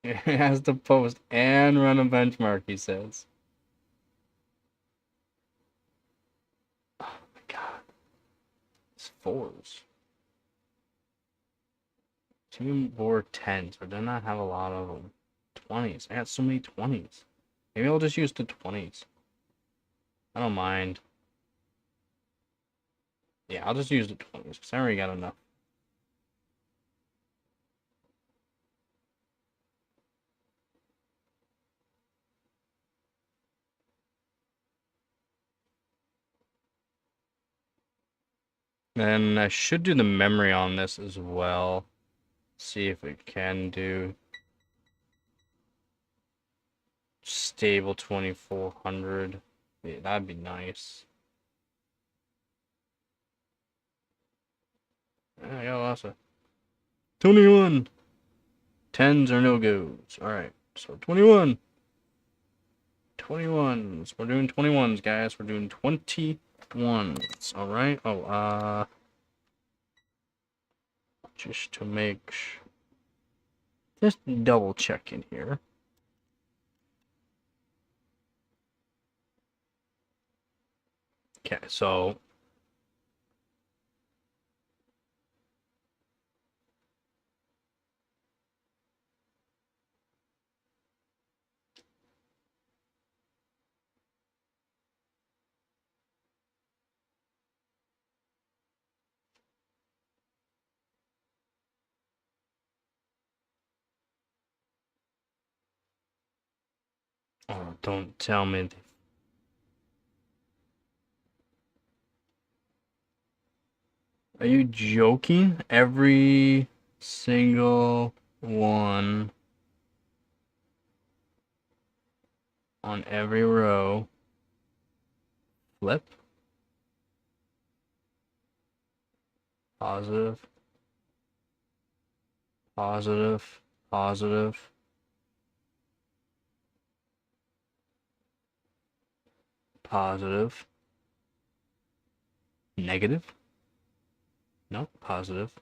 It has to post and run a benchmark, he says. Oh my god. It's 4s. 2 more 10s, but then I have a lot of them. 20s. I got so many 20s. Maybe I'll just use the 20s. I don't mind. Yeah, I'll just use the 20s because I already got enough. And I should do the memory on this as well. See if it can do stable 2400. Yeah, that'd be nice. I got lots of 21. 10s are no goes. Alright, so 21. 21s. We're doing 21s, guys. We're doing 21s. Alright. Oh, just to make sure. Just double check in here. Okay, so oh, don't tell me. Are you joking? Every single one on every row. Flip. Positive. Positive. Positive. Positive. Negative. No, positive.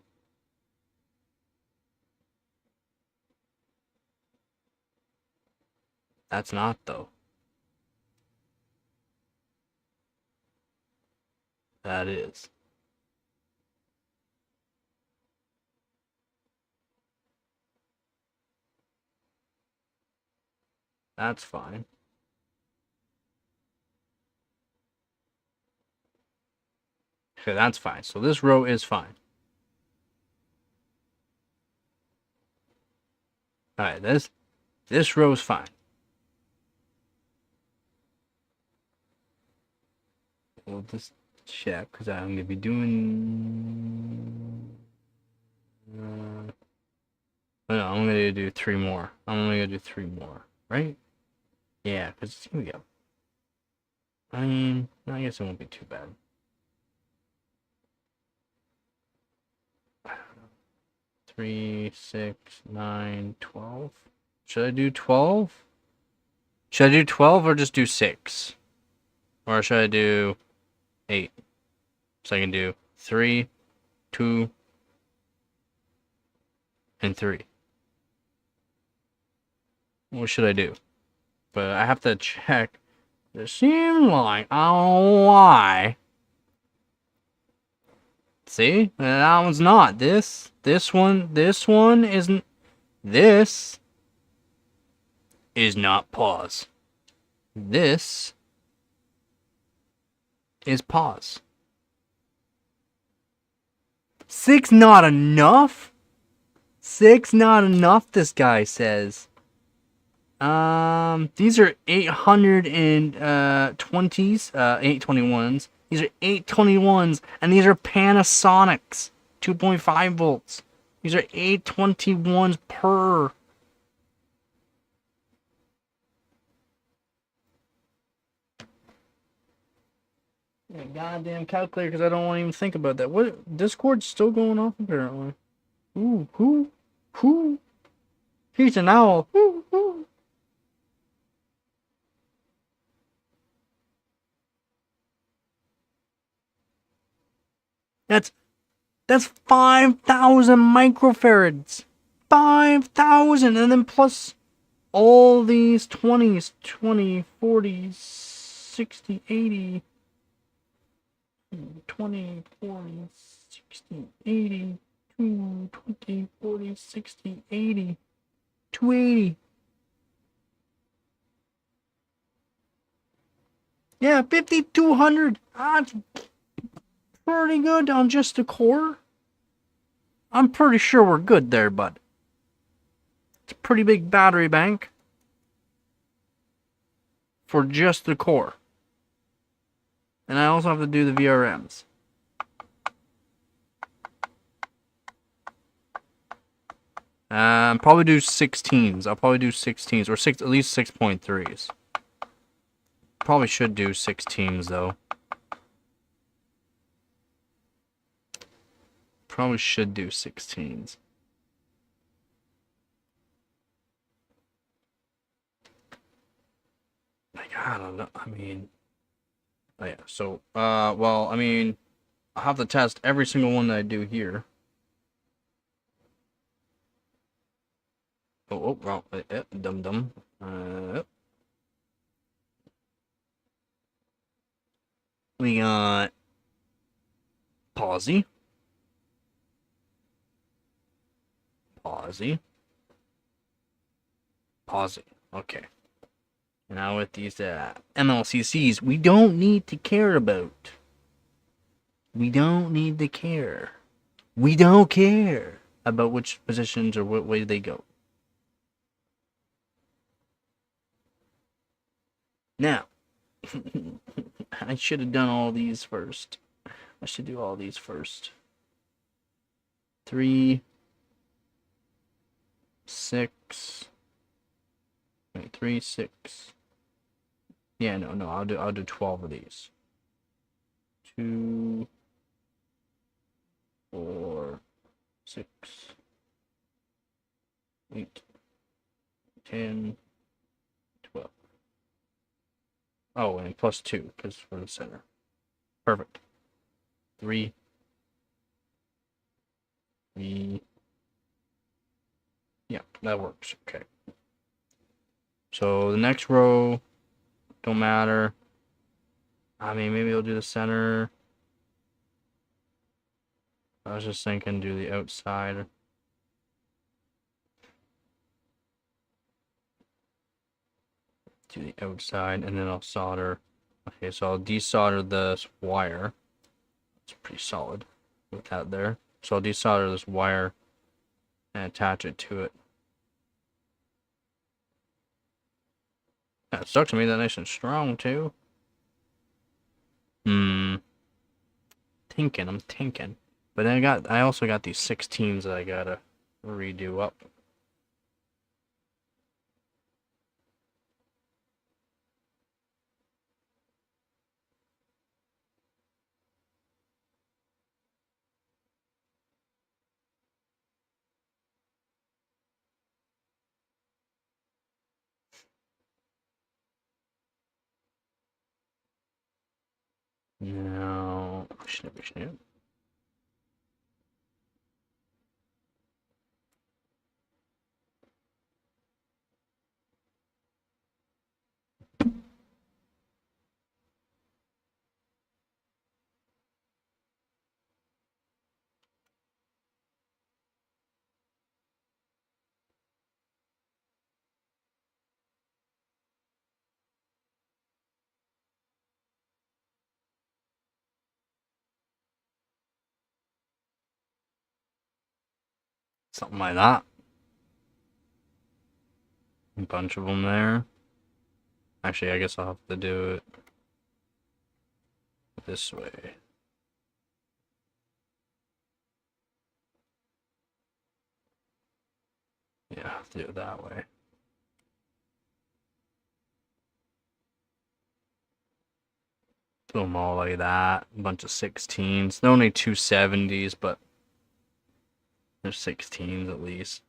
That's not, though. That is. That's fine. Okay, that's fine. So this row is fine. Alright, this row is fine. We'll just check, because I'm going to be doing... no, I'm going to do 3 more. I'm only going to do 3 more, right? Yeah, because here we go. I mean, I guess it won't be too bad. 3, 6, 9, 12. Should I do 12? Should I do 12 or just do 6? Or should I do 8? So I can do 3, 2, and 3. What should I do? But I have to check. It seems like, I don't know why. See? That one's not. This one isn't. This is not pause. This is pause. 6 not enough? 6 not enough, this guy says. These are 820s, 821s. These are 821s, and these are Panasonics, 2.5 volts. These are 821s per. Yeah, goddamn calculator, because I don't want to even think about that. What? Discord's still going off, apparently. Ooh, who? He's an owl. Ooh. That's 5,000 microfarads. 5,000, and then plus all these 20s, 20, 40, 60, 80, 20, 40, 60, 80, 20, 40, 60, 80, 280. Yeah, 5,200. That's pretty good on just the core. I'm pretty sure we're good there, bud. It's a pretty big battery bank for just the core. And I also have to do the VRMs. Probably do 16s. I'll probably do 16s or at least 6.3s. Probably should do 16s though. Probably should do 16s. Like, I don't know. I mean, oh yeah. So, well, I mean, I'll have to test every single one that I do here. Oh, wrong. Dum. We got Pawsey. Okay. Now with these MLCCs, we don't need to care about. We don't need to care. We don't care about which positions or what way they go. Now, I should have done all these first. I should do all these first. 3, 6. Wait, 3, 6. Yeah, no. I'll do 12 of these. 2, 4, 6, 8, 10, 12. Oh, and plus 2 because for the center. Perfect. 3. Yeah, that works. Okay. So the next row, don't matter. I mean, maybe I'll do the center. I was just thinking do the outside. Do the outside, and then I'll solder. Okay, so I'll desolder this wire. It's pretty solid with that there. So I'll desolder this wire and attach it to it. That sucks to me that nice and strong too. I'm thinking. But then I also got these 16s that I gotta redo up. Now, snip. Something like that. A bunch of them there. Actually, I guess I'll have to do it this way. Yeah, I'll have to do it that way. Do them all like that. A bunch of 16s. They're only 270s, but there's 16s at least.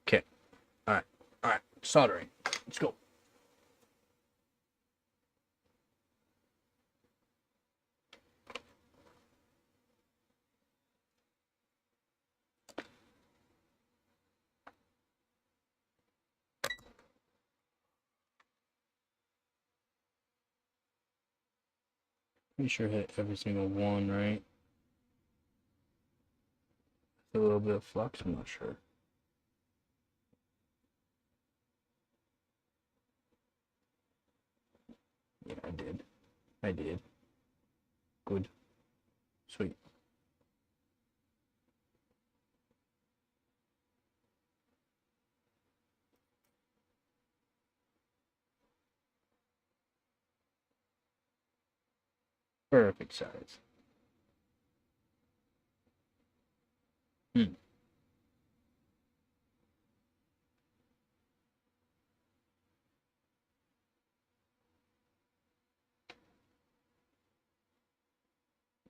Okay. Alright. Soldering. Let's go. Pretty sure hit every single one, right? A little bit of flux, I'm not sure. Yeah, I did. Good. Sweet. Perfect size.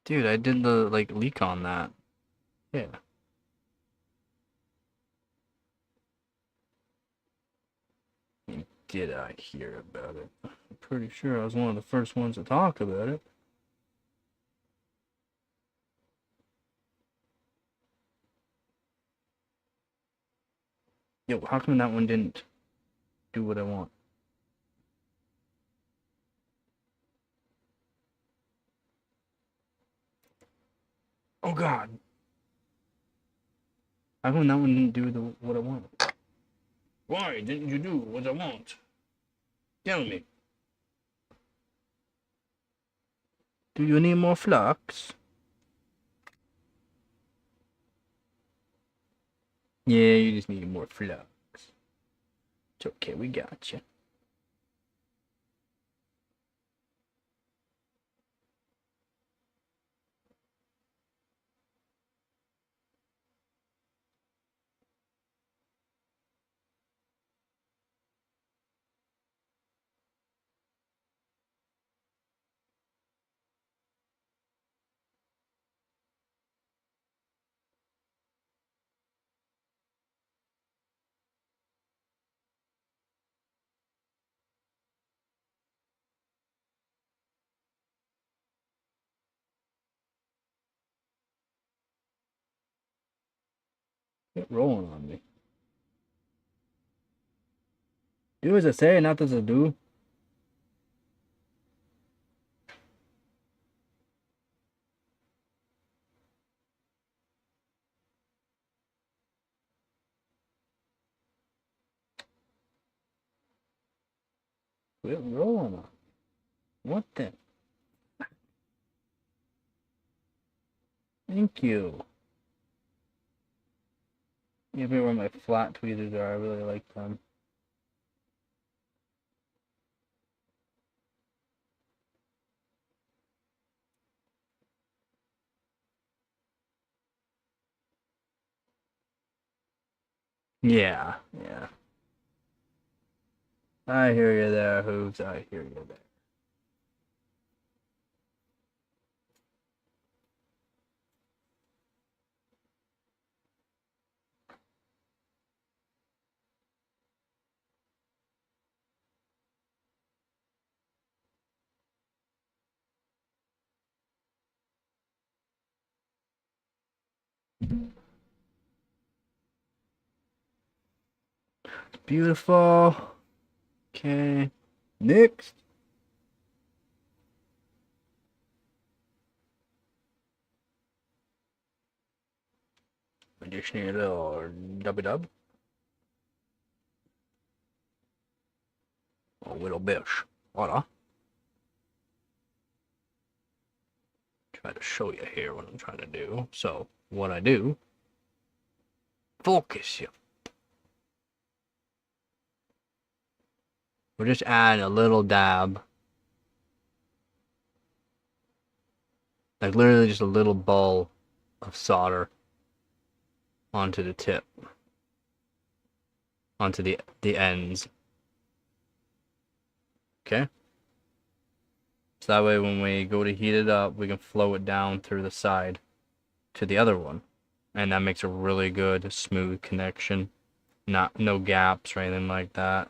Dude, I did the like leak on that. Yeah. Did I hear about it? I'm pretty sure I was one of the first ones to talk about it. Yo, how come that one didn't do what I want? Oh god. How come that one didn't do what I want? Why didn't you do what I want? Tell me. Do you need more flux? Yeah, you just need more flux. It's okay, we got you. Quit rolling on me. Do as I say, not as I do. Quit rolling on me. What the? Thank you. Yeah, where my flat tweezers are, I really like them. Yeah, yeah. I hear you there, Hooves. I hear you there. Beautiful. Okay. Next. I just need a little dub-a-dub. A little bish. Voila. Try to show you here what I'm trying to do. So, what I do, focus you. We're just adding a little dab. Like literally just a little ball of solder onto the tip. Onto the ends. Okay? So that way when we go to heat it up, we can flow it down through the side to the other one. And that makes a really good, smooth connection. No gaps or anything like that.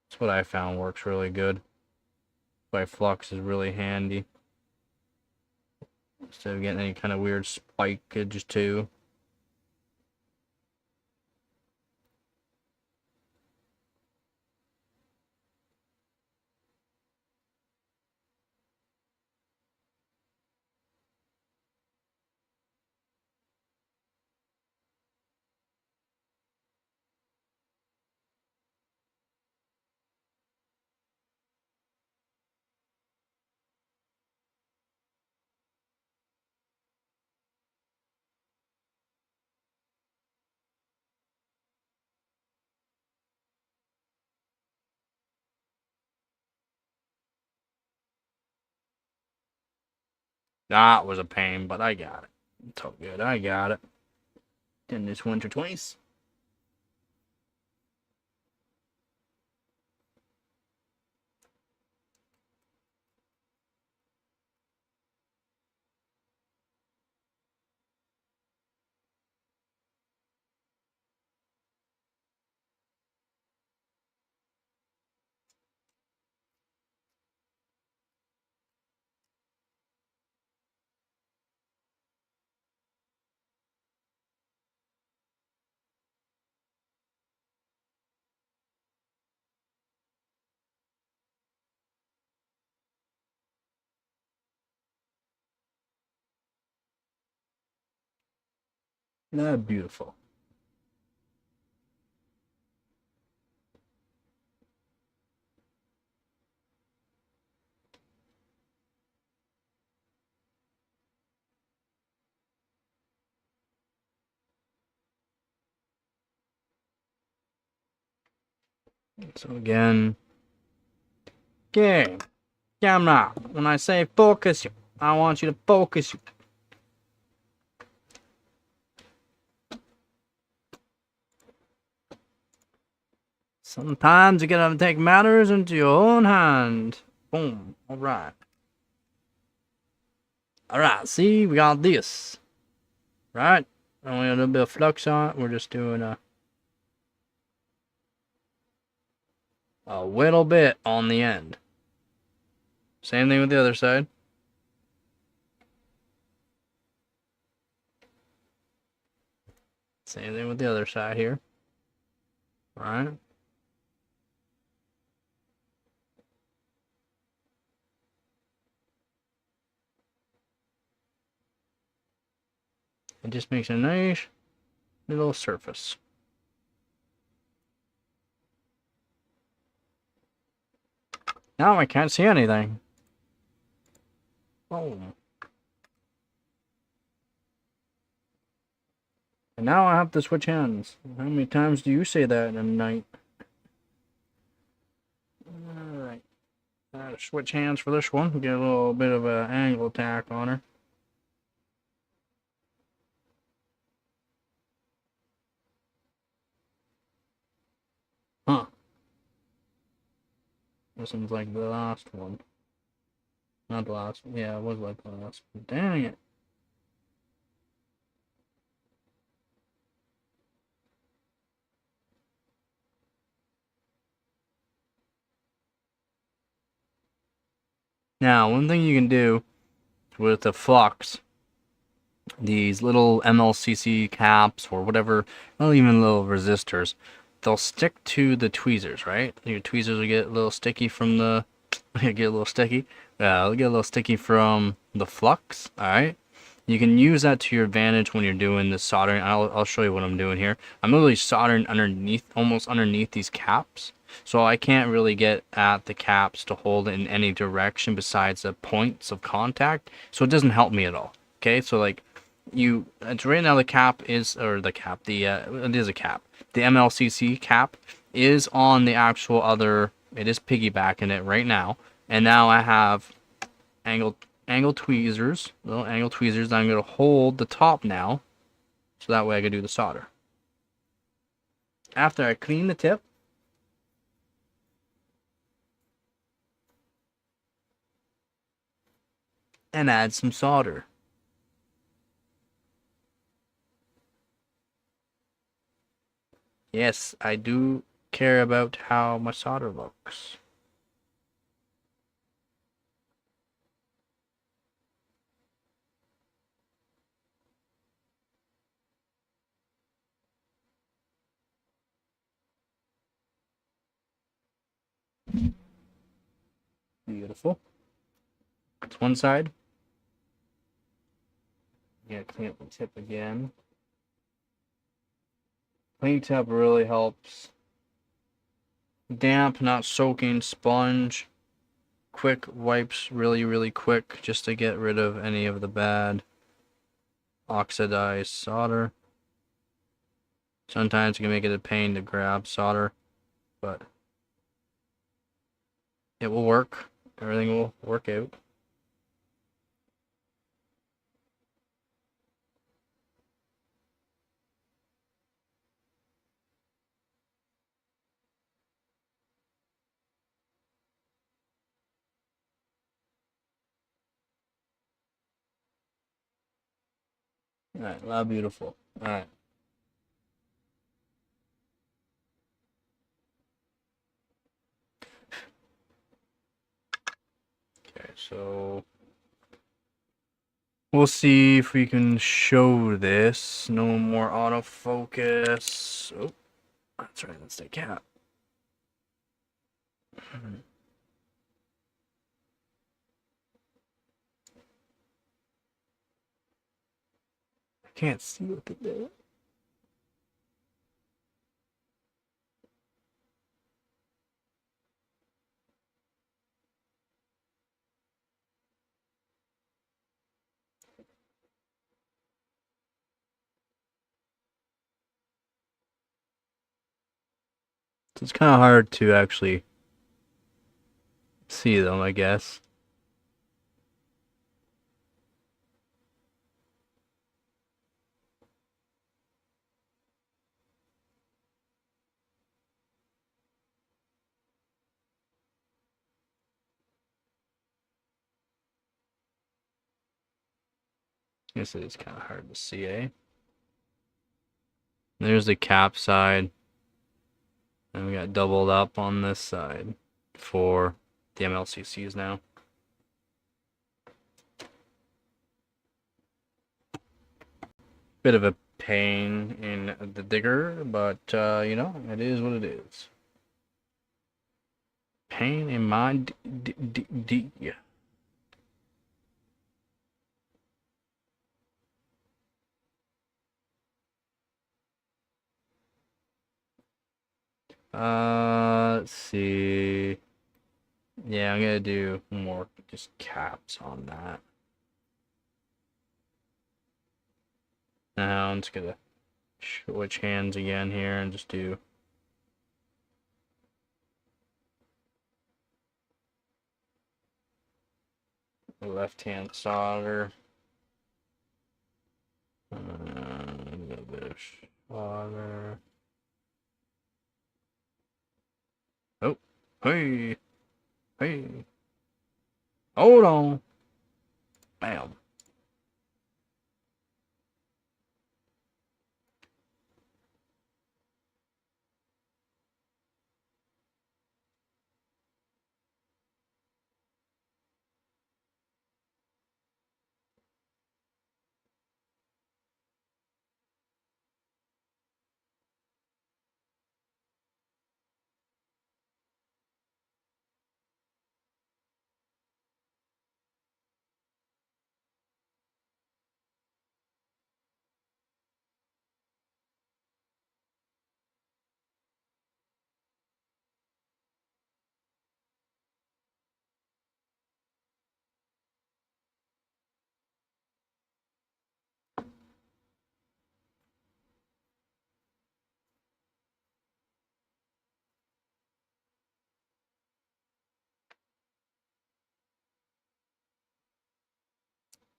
That's what I found works really good. Why flux is really handy. Instead of getting any kind of weird spikeage too. That was a pain, but I got it. It's all good. I got it. Done this once or twice. Beautiful. So again, okay, camera, when I say focus you, I want you to focus you. Sometimes you gotta take matters into your own hand. Boom. Alright. Alright, see, we got this. Right? Only a little bit of flux on it. We're just doing a little bit on the end. Same thing with the other side. Same thing with the other side here. Alright. It just makes a nice little surface. Now I can't see anything. Boom. And now I have to switch hands. How many times do you say that in a night? Alright. Switch hands for this one. Get a little bit of an angle attack on her. Huh. This one's like the last one. Not the last one. Yeah, it was like the last one. Dang it. Now, one thing you can do with the flux, these little MLCC caps or whatever, not even little resistors, they'll stick to the tweezers, right? Your tweezers will get a little sticky from the, they'll get a little sticky from the flux, alright? You can use that to your advantage when you're doing the soldering. I'll show you what I'm doing here. I'm literally soldering underneath, almost underneath these caps. So I can't really get at the caps to hold in any direction besides the points of contact. So it doesn't help me at all. Okay, so like it's right now the cap is, or the cap, it is a cap. The MLCC cap is on the actual other, it is piggybacking it right now. And now I have angle tweezers, little angle tweezers. I'm going to hold the top now, so that way I can do the solder. After I clean the tip, and add some solder. Yes, I do care about how my solder looks. Beautiful. It's one side. Yeah, clean up the tip again. Clean tip really helps. Damp, not soaking sponge. Quick wipes, really quick, just to get rid of any of the bad oxidized solder. Sometimes it can make it a pain to grab solder, but it will work. Everything will work out. Alright, well, beautiful. Alright. Okay, so we'll see if we can show this. No more autofocus. Oh, that's right, that's the cap. I can't see what they did. So it's kind of hard to actually see them, I guess. I guess it is kind of hard to see, eh? There's the cap side. And we got doubled up on this side for the MLCCs now. Bit of a pain in the digger, but you know, it is what it is. Pain in my d. Let's see. Yeah, I'm gonna do more just caps on that. Now I'm just gonna switch hands again here and just do left-hand solder. A little bit of solder. Oh, hey, hey. Hold on. Bam.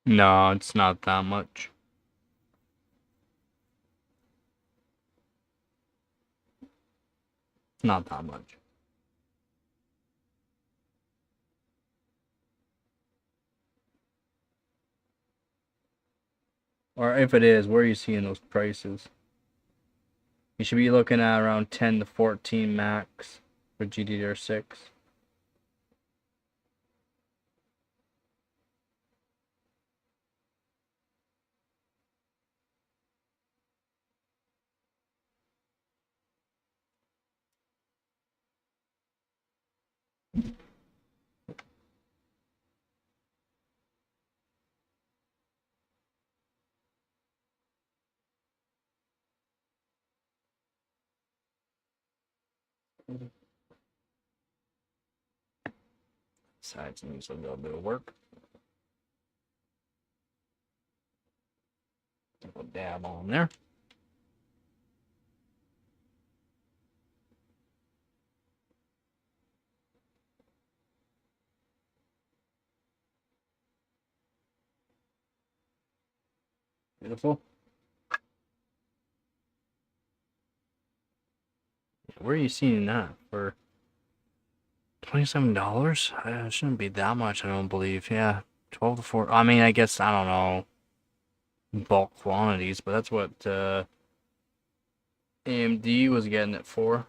No, it's not that much. Not that much. Or if it is, where are you seeing those prices? You should be looking at around 10 to 14 max for GDDR6. Sides needs a little bit of work. A dab on there. Beautiful. Where are you seeing that for $27? It shouldn't be that much, I don't believe. Yeah, 12 to 4. I mean, I guess, I don't know, bulk quantities, but that's what AMD was getting it for.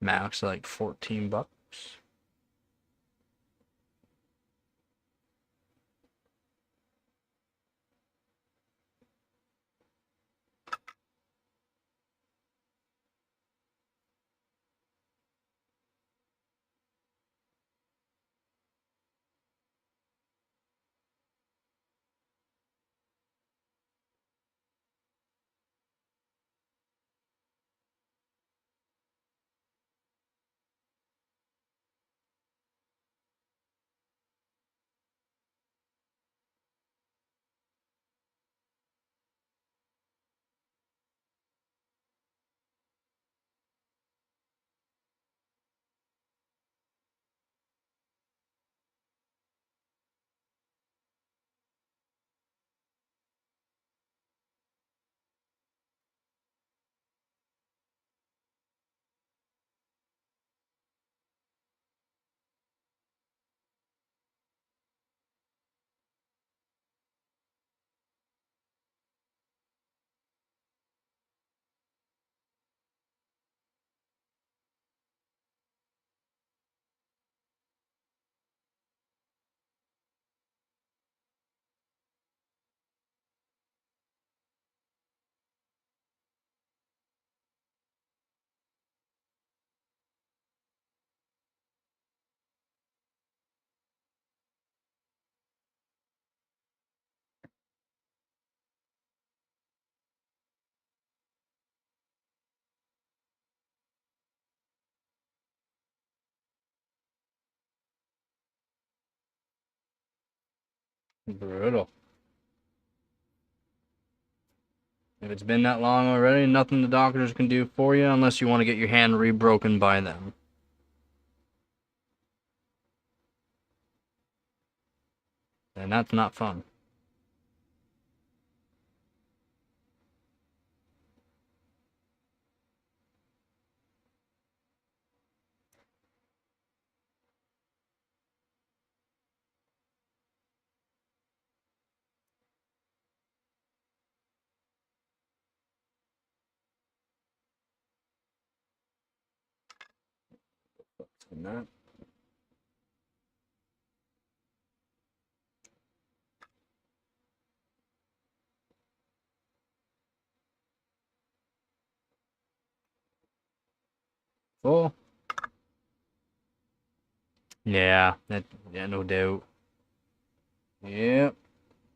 Max like $14. Brutal. If it's been that long already, nothing the doctors can do for you unless you want to get your hand rebroken by them. And that's not fun. And that. Oh. Yeah, no doubt. Yep.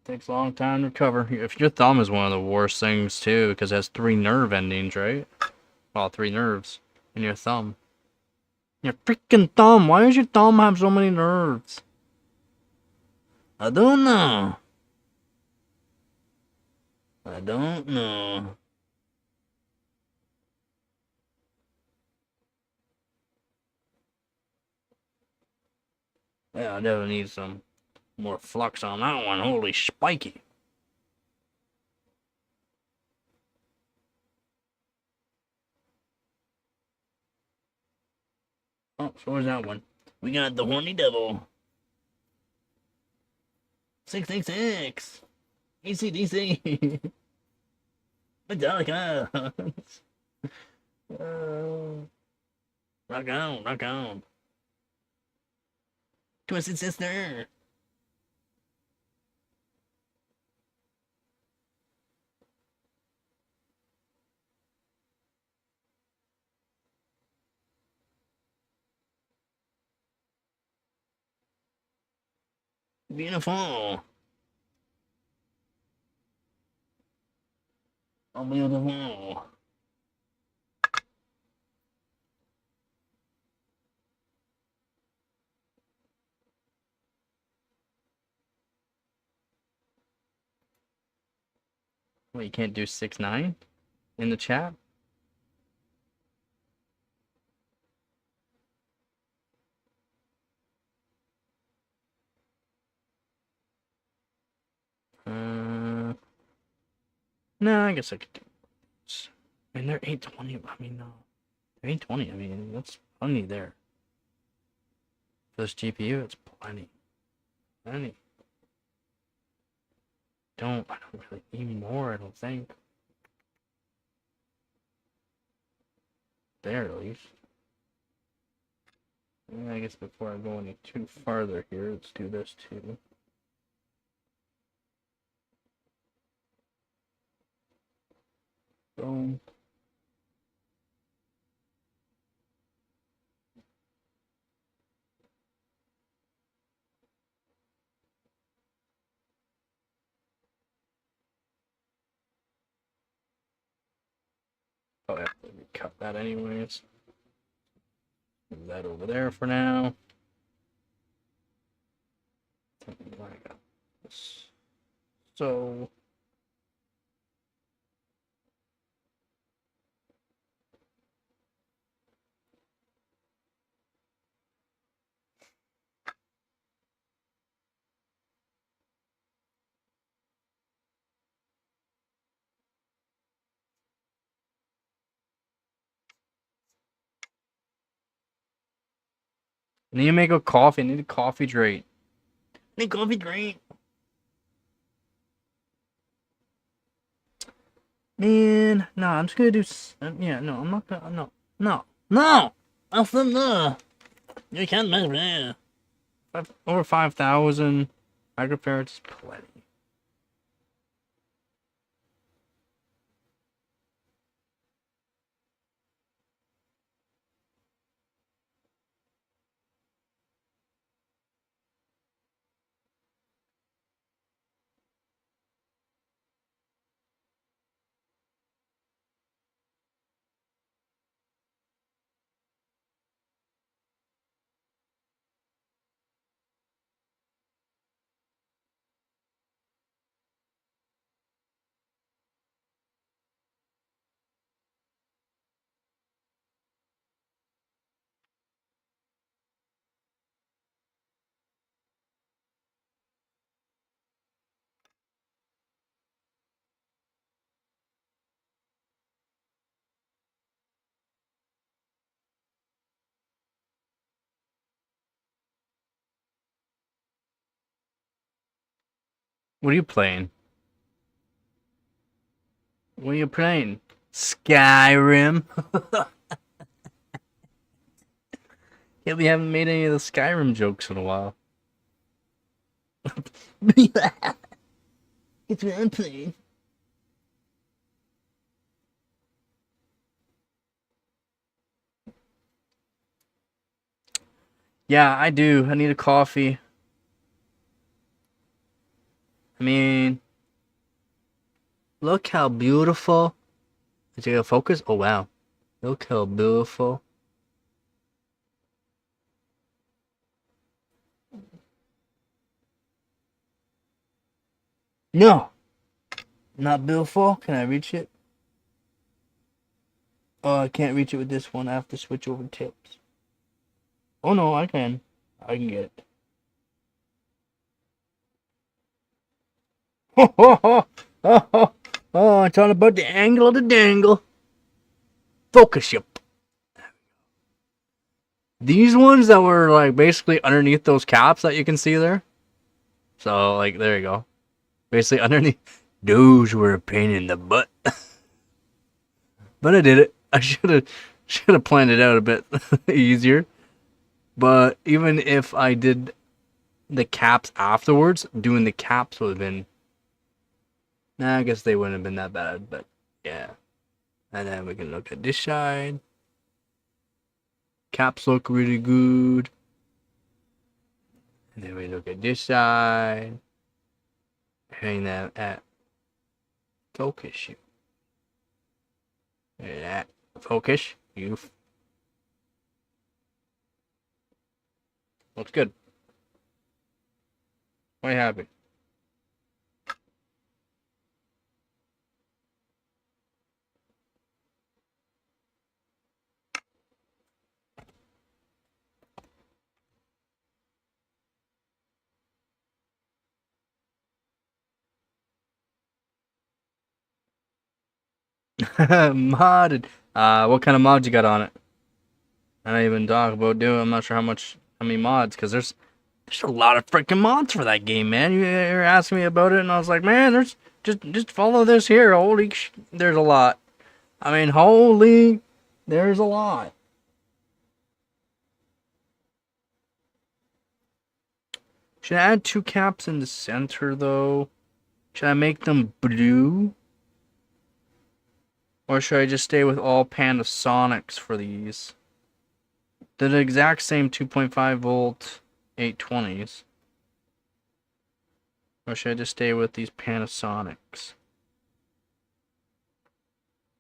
Takes a long time to recover. If your thumb is one of the worst things too, because it has 3 nerve endings, right? Well, 3 nerves in your thumb. Your freaking thumb! Why does your thumb have so many nerves? I don't know. I don't know. Yeah, I definitely need some more flux on that one. Holy spiky. Oh, so where's that one? We got the horny devil. 666. ACDC. Metallica. Rock on, rock on. Twisted Sister. Beautiful. Oh, beautiful. What, you can't do 6'9" in the chat? No, I guess I could do it. And they're 820. I mean, no. They're 820. I mean, that's plenty there. For this GPU, it's plenty. Plenty. I don't really need more, I don't think. There, at least. And I guess before I go any too farther here, let's do this too. Boom. Probably have to cut that anyways. Move that over there for now. I got this. So I need to make a coffee. I need a coffee drink. I need coffee drink. Man, no, I'm just gonna do. Yeah, no, I'm not gonna. No, no, no. I said no. You can't measure that. Over 5,000 microfarads is plenty. What are you playing? What are you playing? Skyrim? Yeah, we haven't made any of the Skyrim jokes in a while. It's what I'm playing. Yeah, I do. I need a coffee. I mean, look how beautiful. Did you go focus? Oh, wow. Look how beautiful. No! Not beautiful. Can I reach it? Oh, I can't reach it with this one. I have to switch over tips. Oh, no, I can. I can get it. Oh, oh, oh, oh, oh, oh, it's all about the angle of the dangle. Focus you. These ones that were like basically underneath those caps that you can see there. So like there you go. Basically underneath those were a pain in the butt. But I did it. I should have planned it out a bit easier. But even if I did the caps afterwards, doing the caps would have been. Nah, I guess they wouldn't have been that bad, but yeah. And then we can look at this side. Caps look really good. And then we look at this side. Hang that at focus you. That focus you. Looks good. Quite happy. Modded. What kind of mods you got on it? I don't even talk about doing. I'm not sure how many mods, because there's a lot of freaking mods for that game, man. You're asking me about it, and I was like, man, there's just follow this here. Holy, there's a lot. I mean, holy, there's a lot. Should I add 2 caps in the center though? Should I make them blue? Or should I just stay with all Panasonics for these? They're the exact same 2.5 volt 820s. Or should I just stay with these Panasonics?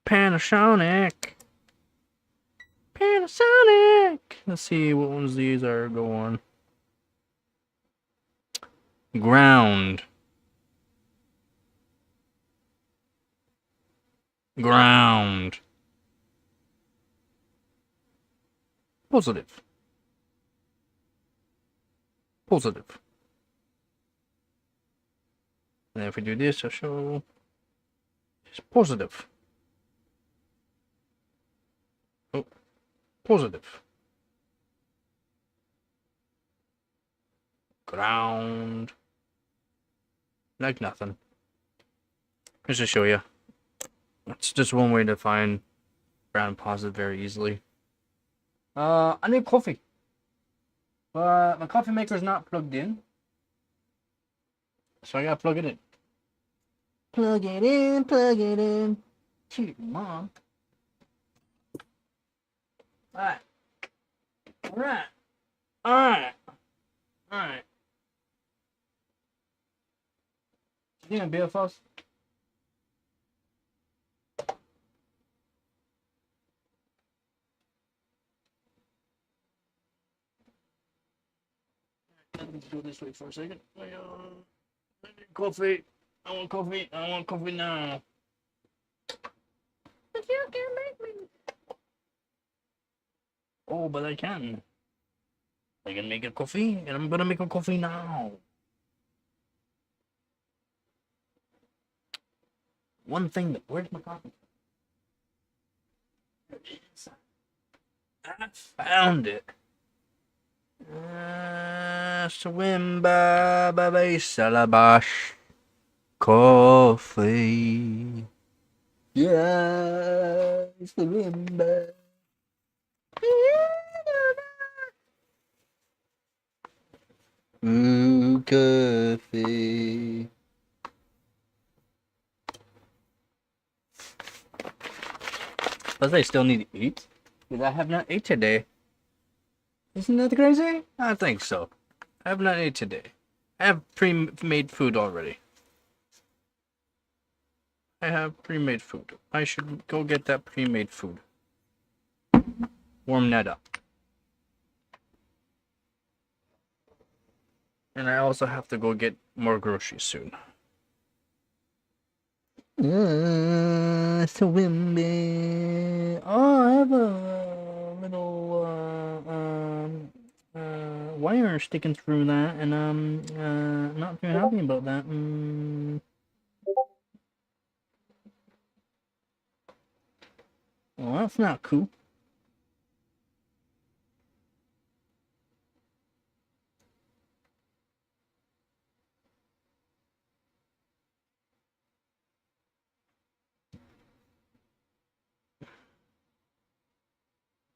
Panasonic! Panasonic! Let's see what ones these are going. Ground. Ground. Positive. Positive. And if we do this, I'll show it's positive. Oh, positive. Ground. Like nothing. Just to show you. It's just one way to find ground positive very easily. I need coffee. But my coffee maker is not plugged in. So I gotta plug it in. Plug it in, plug it in. Cute mom. Alright. Alright. Alright. Alright. You gonna be with us? Let me go this way for a second. I need coffee. I want coffee. I want coffee now. But you can make me. Oh, but I can. I can make a coffee, and I'm gonna make a coffee now. One thing that where's my coffee? There it is. I found it. Swim ba ba ba salabash. Coffee. Yes, remember. Ooh, coffee. Plus, I still need to eat because I have not ate today. Isn't that crazy? I think so. I have not ate today. I have pre-made food already. I have pre-made food. I should go get that pre-made food. Warm that up. And I also have to go get more groceries soon. Swimming. Oh, I have a little wire sticking through that, and I'm not too happy about that. Well, that's not cool.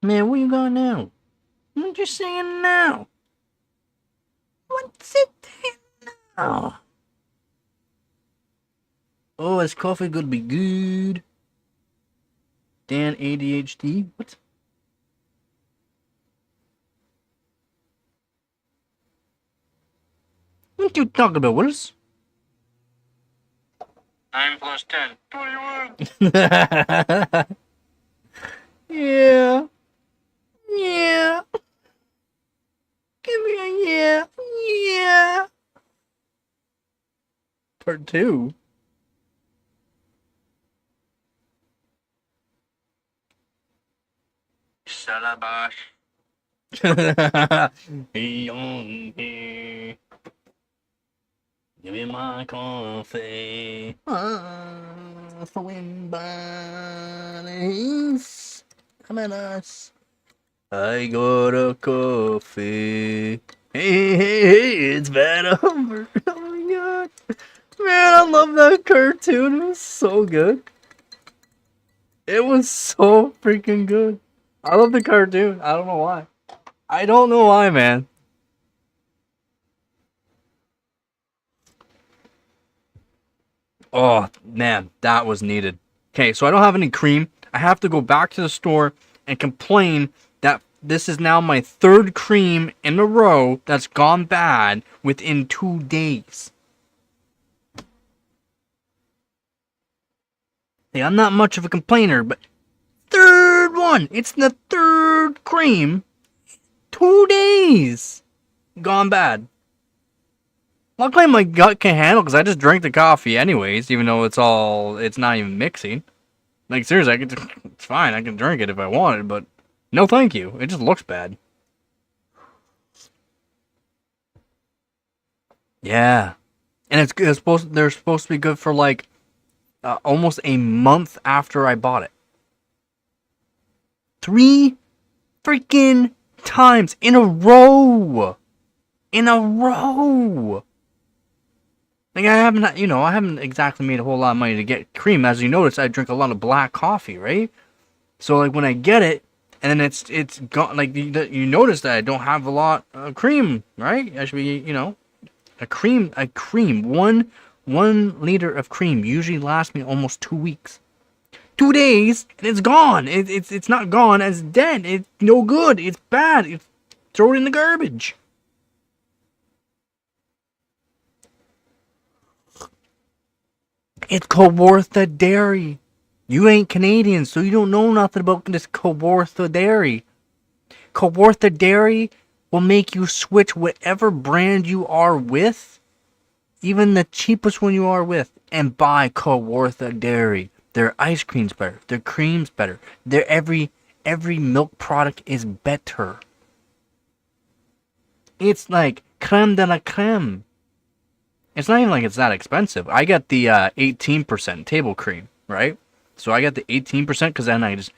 Man, what you got now? What you saying now? What's it now? Oh, is coffee gonna be good? Dan ADHD? What? What you talking about, Willis? 9 plus 10. 21. Yeah. Yeah. Give me a yeah. Yeah. Part 2. Salabash. Give me my coffee. Swim buddies. Come at us. I got a coffee. Hey, it's bad over. Oh my god. Man, I love that cartoon. It was so good. It was so freaking good. I love the cartoon. I don't know why. I don't know why, man. Oh, man, that was needed. Okay, so I don't have any cream. I have to go back to the store and complain that this is now my 3rd cream in a row that's gone bad within 2 days. Hey, I'm not much of a complainer, but 3rd one! It's the 3rd cream. 2 days! Gone bad. Luckily my gut can handle because I just drank the coffee anyways, even though it's not even mixing. Like, seriously, it's fine, I can drink it if I wanted, but no thank you. It just looks bad. Yeah. And they're supposed to be good for like almost a month after I bought it. 3 freaking times in a row. In a row. Like, I haven't exactly made a whole lot of money to get cream. As you notice, I drink a lot of black coffee, right? So, like, when I get it, and then it's gone, like, you notice that I don't have a lot of cream, right? I should be, a cream, 1 liter of cream usually lasts me almost 2 weeks. 2 days, and it's gone. It's not gone, it's dead. It's no good. It's bad. Throw it in the garbage. It's Kawartha Dairy. You ain't Canadian, so you don't know nothing about this Kawartha Dairy. Kawartha Dairy will make you switch whatever brand you are with, even the cheapest one you are with, and buy Kawartha Dairy. Their ice cream's better. Their cream's better. Their every milk product is better. It's like creme de la creme. It's not even like it's that expensive. I got the 18% table cream, right? So I got the 18% because then I just,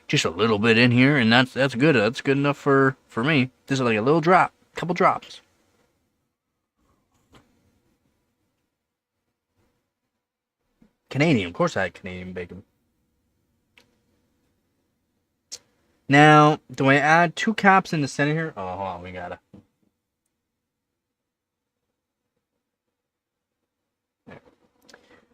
just a little bit in here, and that's good. That's good enough for me. This is like a little drop, couple drops. Canadian. Of course I had Canadian bacon. Now, do I add 2 caps in the center here? Oh, hold on, we gotta.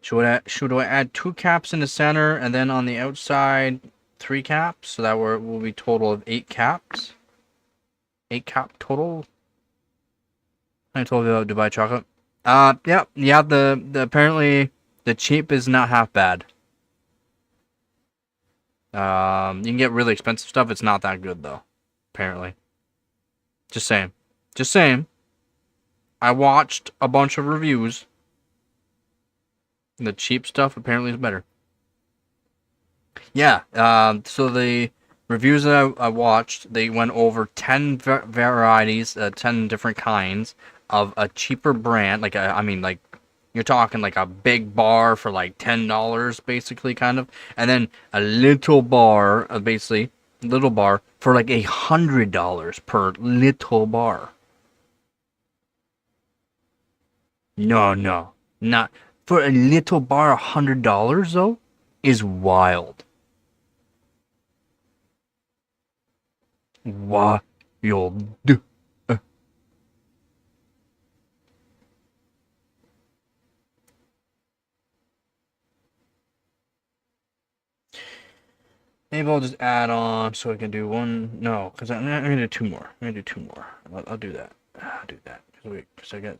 Should I add 2 caps in the center and then on the outside 3 caps? So that will be total of 8 caps. 8 cap total. I told you about Dubai chocolate. Yeah. The apparently the cheap is not half bad. You can get really expensive stuff. It's not that good though. Apparently. Just saying. Just saying. I watched a bunch of reviews. The cheap stuff apparently is better. Yeah. So the reviews that I watched, they went over 10 varieties, 10 different kinds of a cheaper brand. Like I mean, like you're talking like a big bar for like $10, basically, kind of, and then a little bar, basically little bar for like $100 per little bar. No, not for a little bar. $100 though is wild. Wild. Maybe I'll just add on so I can do one. No, because I'm gonna do 2 more. I'm gonna do 2 more. I'll do that. I'll do that. Because I got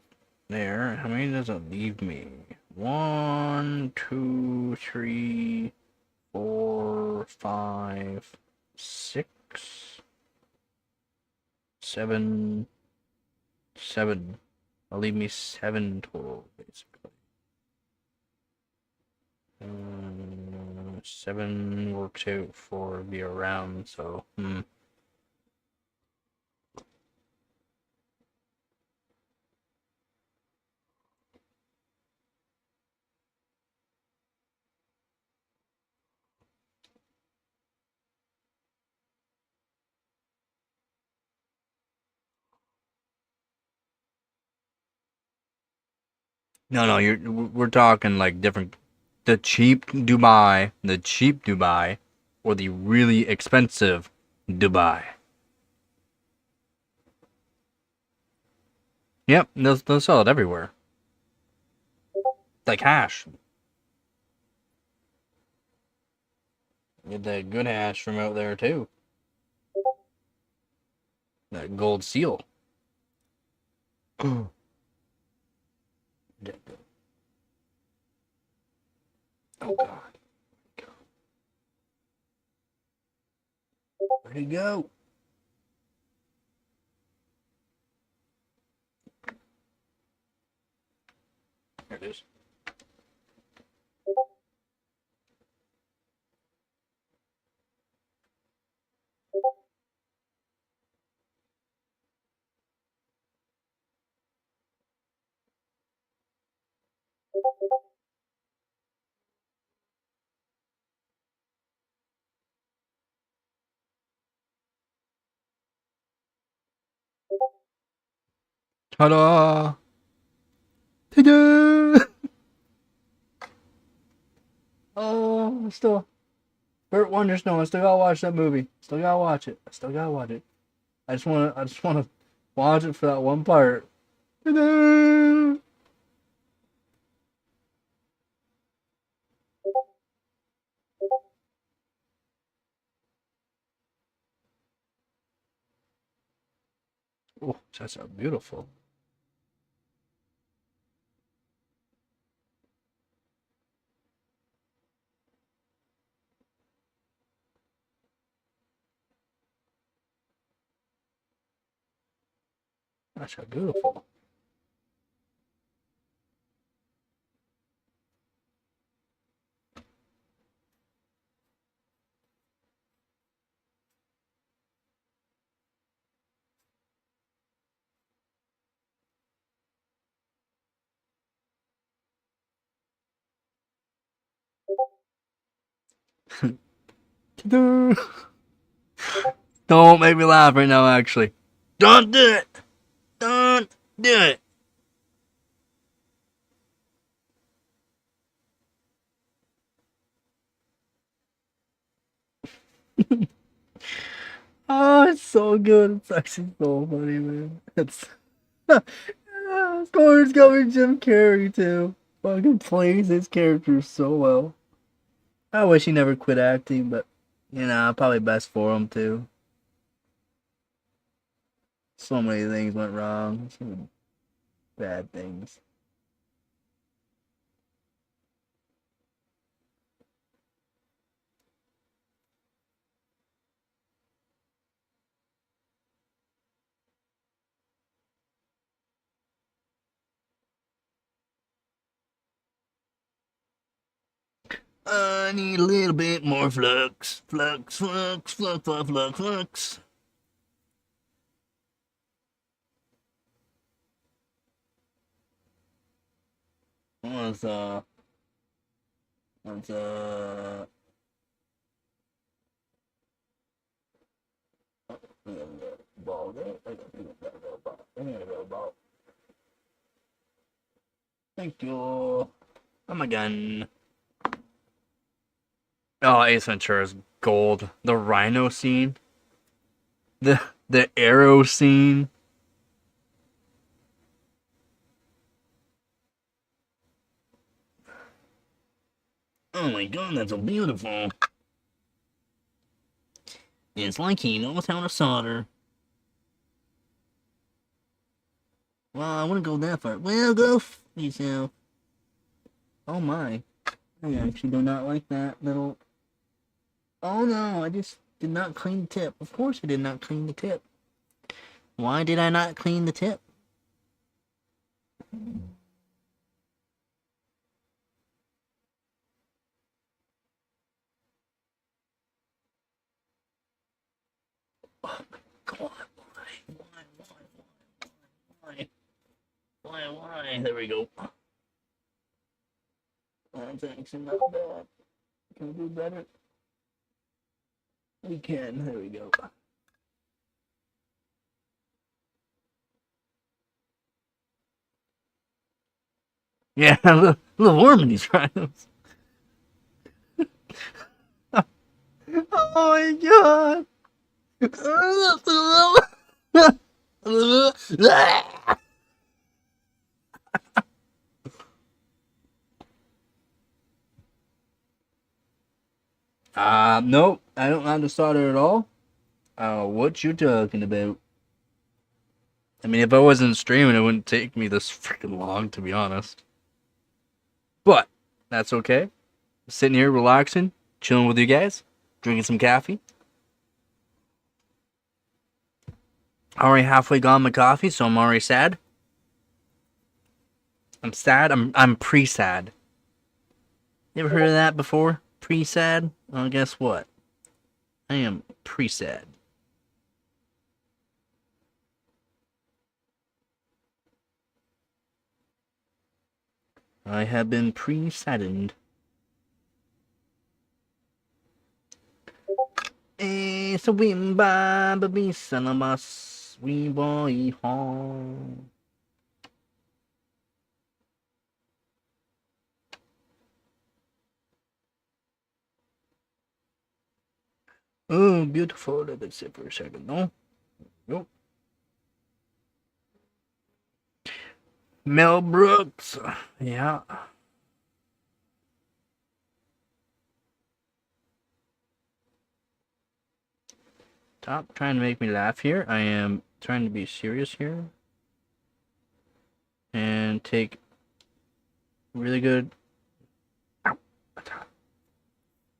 there. How many does it leave me? 1, 2, 3, 4, 5, 6, 7, 7. That'll leave me 7 total, basically. 7 works out for be around, so No, we're talking like different. The cheap Dubai, or the really expensive Dubai. Yep, they'll sell it everywhere. Like hash. Get that good hash from out there too. That gold seal. Oh God. Where'd he go? There it is. Ta-da! Ta-da! Oh, still. Burt Wonders, no, I still gotta watch that movie. Still gotta watch it. I just wanna watch it for that one part. Ta-da! Oh, that's so beautiful. That's so beautiful. Don't make me laugh right now, actually. Don't do it! Don't do it! Oh, it's so good. It's actually so funny, man. It's Score's coming Jim Carrey too. Fucking plays his character so well. I wish he never quit acting, but probably best for him too. So many things went wrong. So many bad things. I need a little bit more flux. Flux, flux, flux, flux, flux, flux. Let's, let's, ball there. Ball. Thank you. Oh my gun. Oh, Ace Ventura's gold. The rhino scene. The arrow scene. Oh my god, that's so beautiful. It's like he knows how to solder. Well, I wouldn't go that far. Well, go f yourself. Oh my. I actually do not like that little... Oh no, I just did not clean the tip. Of course I did not clean the tip. Why did I not clean the tip? Oh my god, why? There we go. That's actually not bad. Can we do better? We can, there we go. Yeah, a little warm in these rhinos. Oh my god! Nope, I don't know how to solder at all. What you talking about? I mean, if I wasn't streaming, it wouldn't take me this freaking long, to be honest. But that's okay. Sitting here, relaxing, chilling with you guys, drinking some coffee. Already halfway gone my coffee, so I'm already sad. I'm sad. I'm pre-sad. You ever heard of that before? Pre-sad? Well, guess what? I am pre-sad. I have been pre-saddened. So we baby son of us, we boy home. Oh, beautiful. Let me sit for a second. No. Nope. Mel Brooks. Yeah. Stop trying to make me laugh here. I am trying to be serious here. And take really good...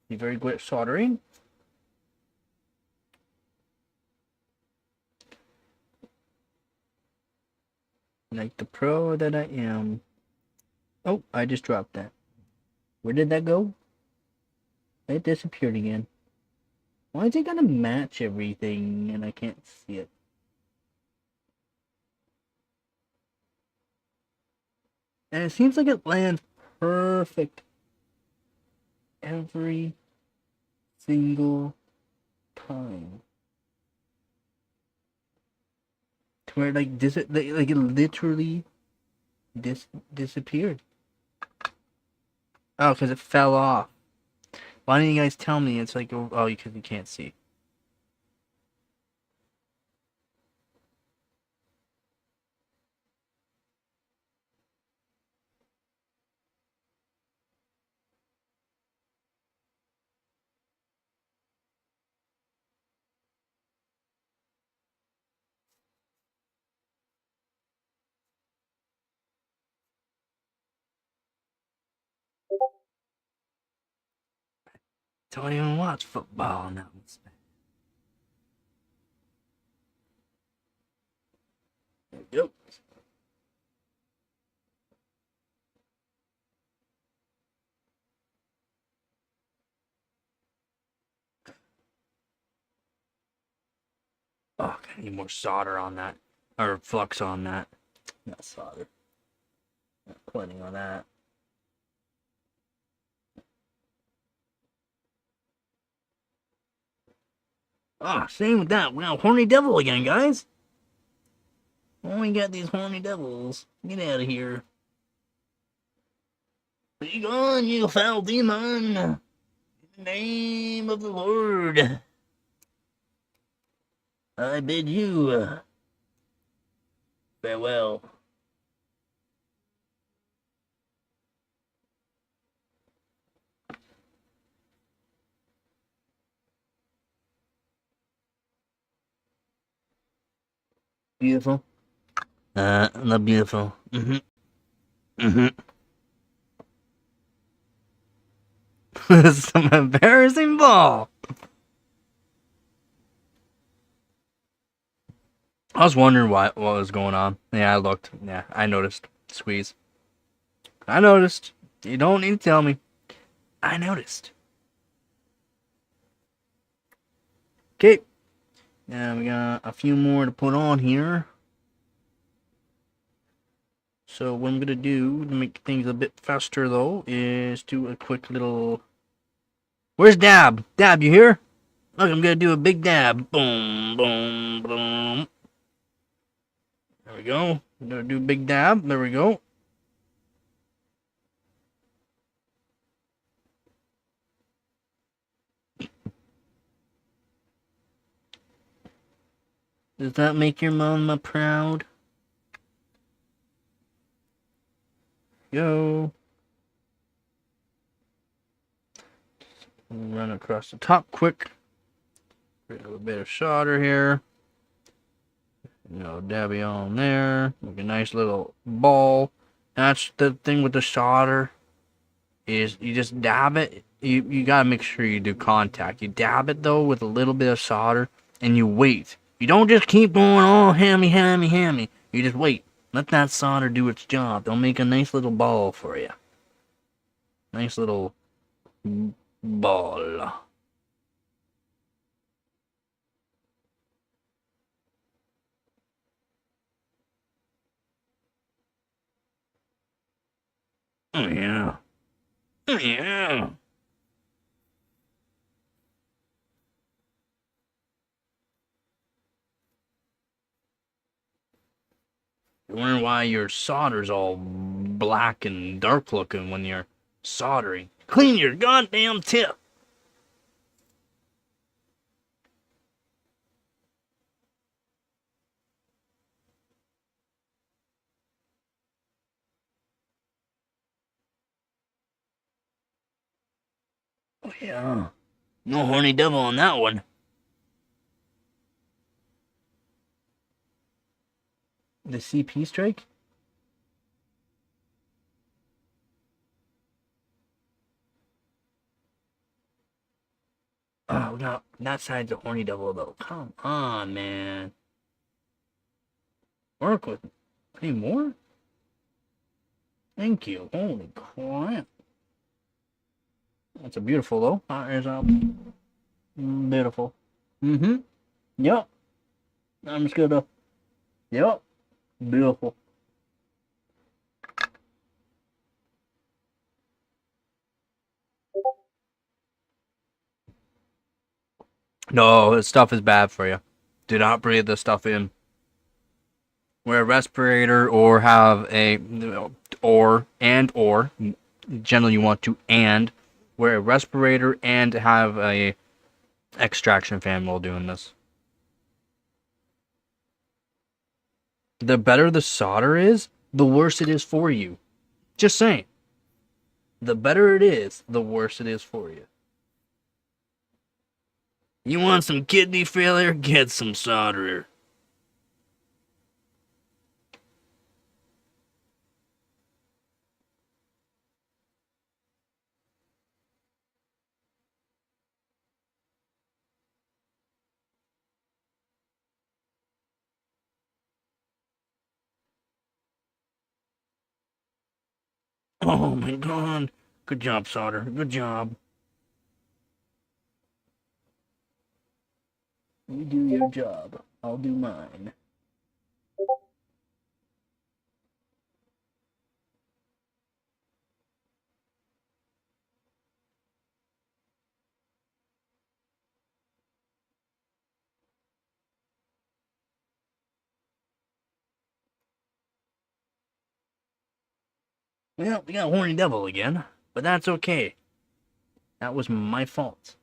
Be very good at soldering. Like the pro that I am. Oh, I just dropped that. Where did that go? It disappeared again. Why is it gonna match everything and I can't see it? And it seems like it lands perfect every single time. To where like it literally disappeared. Oh, because it fell off. Why didn't you guys tell me? It's like, oh, because you can't see. Don't even watch football now. There we go. Oh, I need more solder on that. Or flux on that. Not solder. Not plenty on that. Ah, same with that. Wow, horny devil again, guys. Oh, we got these horny devils. Get out of here. Be gone, you foul demon. In the name of the Lord, I bid you farewell. Beautiful. Not beautiful. Some embarrassing ball. I was wondering what was going on. Yeah, I looked. Yeah, I noticed. Squeeze. I noticed. You don't need to tell me. I noticed. Okay. Now we got a few more to put on here. So what I'm going to do to make things a bit faster, though, is do a quick little... Where's Dab? Dab, you here? Look, I'm going to do a big dab. Boom, boom, boom. There we go. I'm going to do a big dab. There we go. Does that make your mama proud? Go. Run across the top quick. Grab a bit of solder here. You know, dabby on there. Make a nice little ball. That's the thing with the solder. Is you just dab it. You gotta make sure you do contact. You dab it though with a little bit of solder and you wait. You don't just keep going, oh, hammy, hammy, hammy. You just wait. Let that solder do its job. They'll make a nice little ball for you. Nice little ball. Oh yeah. Oh yeah. You're wondering why your solder's all black and dark looking when you're soldering. Clean your goddamn tip. Oh yeah. No horny devil on that one. The CP strike? Oh, no. That side's a horny devil, though. Come on, man. Work with me. Any more? Thank you. Holy crap. That's a beautiful, though. That is beautiful. Mm-hmm. Yep. I'm just gonna... Yep. Beautiful. No, this stuff is bad for you. Do not breathe this stuff in. Wear a respirator or have a... Or. Generally you want to wear a respirator, and have a extraction fan while doing this. The better the solder is, the worse it is for you. Just saying. The better it is, the worse it is for you. You want some kidney failure? Get some solder. Oh my god. Good job, solder. Good job. You do your job. I'll do mine. Well, we got Horny Devil again, but that's okay. That was my fault.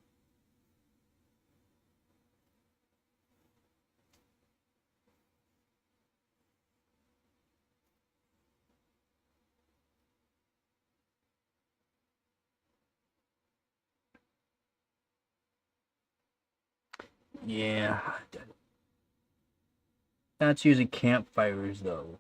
Yeah. That's using campfires, though.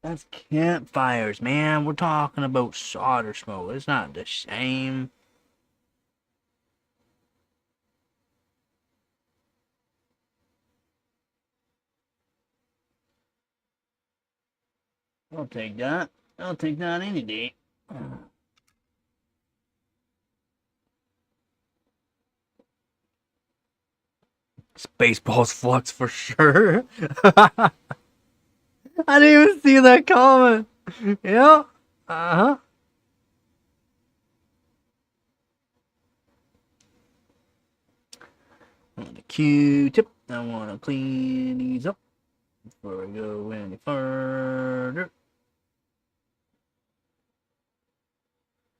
That's campfires, man. We're talking about solder smoke. It's not the same. I'll take that. I'll take that any day. Spaceballs flux for sure. I didn't even see that comment. Yeah. Uh-huh. On the Q-tip. I want to clean these up before I go any further.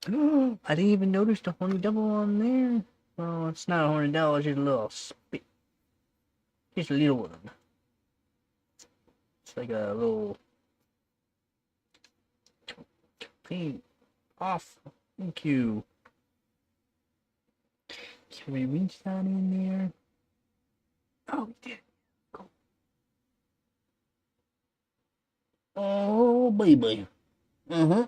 I didn't even notice the Horny Devil on there. Oh, it's not a Horny Devil, it's just a little spit. Just a little one. It's like a little... Clean off. Thank you. Can we reach that in there? Oh, we did. Cool. Oh, baby. Uh-huh.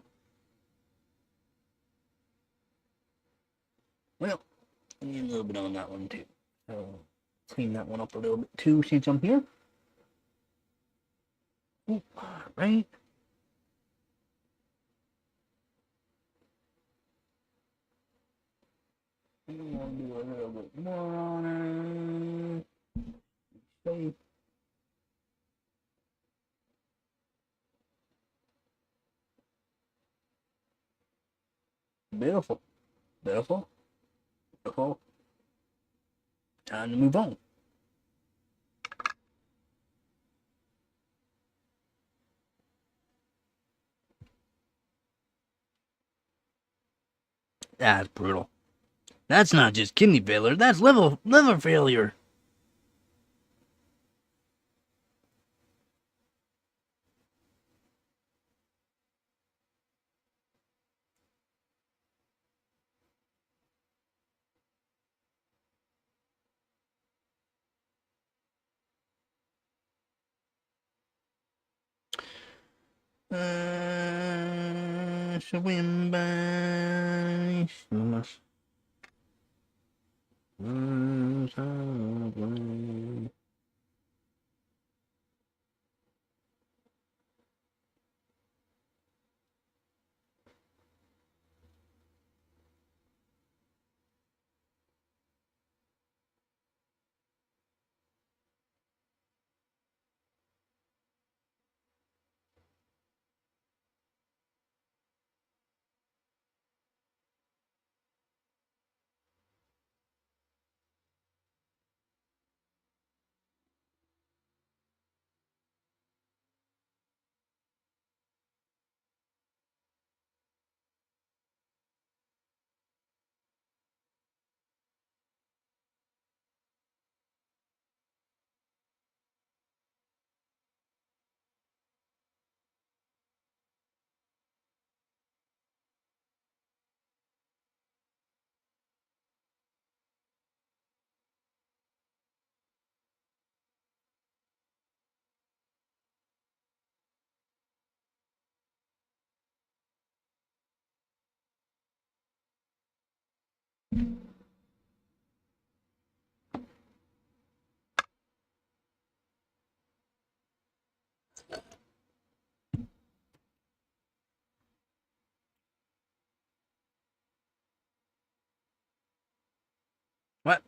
Well, I need a little bit on that one, too. So, clean that one up a little bit, too, since I'm here. All right. I'm gonna do a little bit more on it. Safe. Beautiful. Beautiful. Beautiful. Time to move on. That's brutal. That's not just kidney failure, that's liver failure. Swim by. What?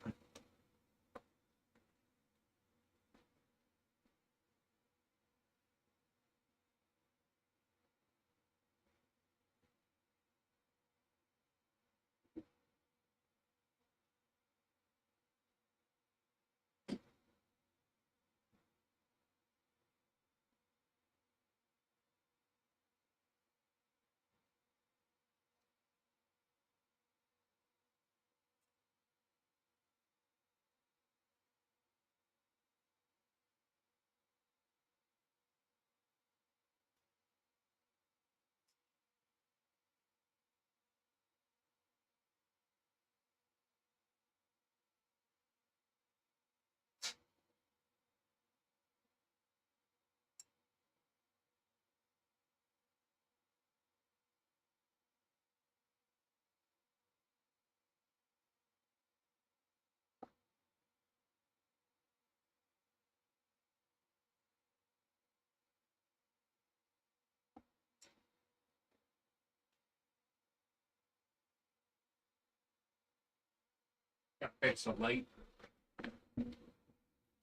Gotta fix the light.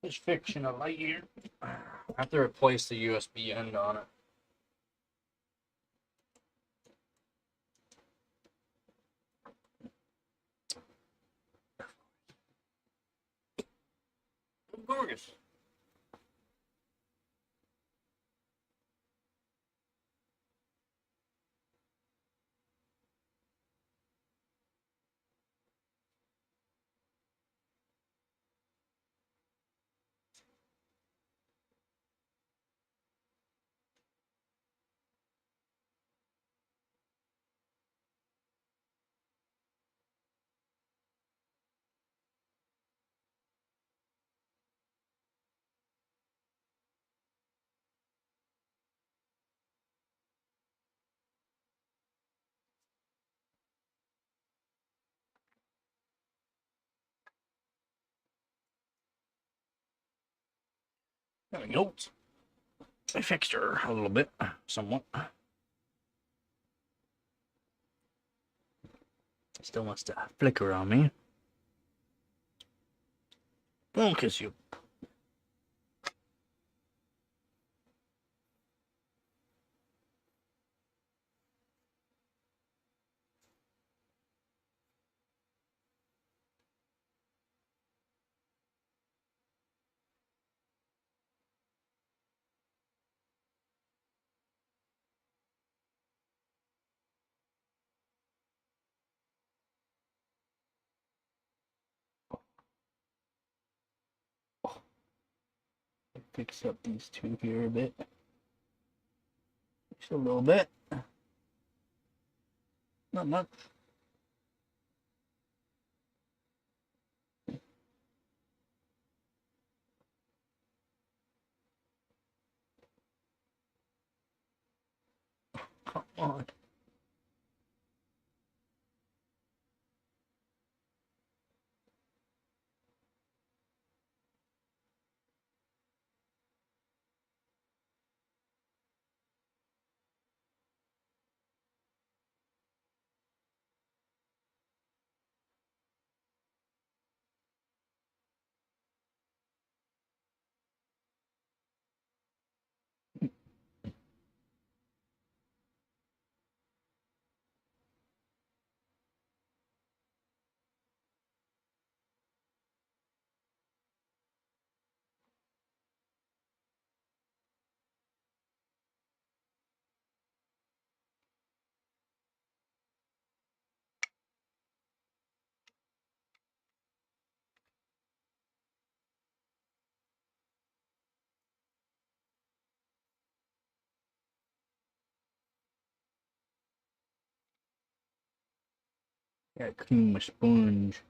Just fixing a light here. I have to replace the USB end on it. Gorgeous. There we go. I fixed her a little bit, somewhat. Still wants to flicker on me. Won't kiss you. Fix up these two here a bit. Just a little bit. Not much. Come on. Gotta clean my sponge.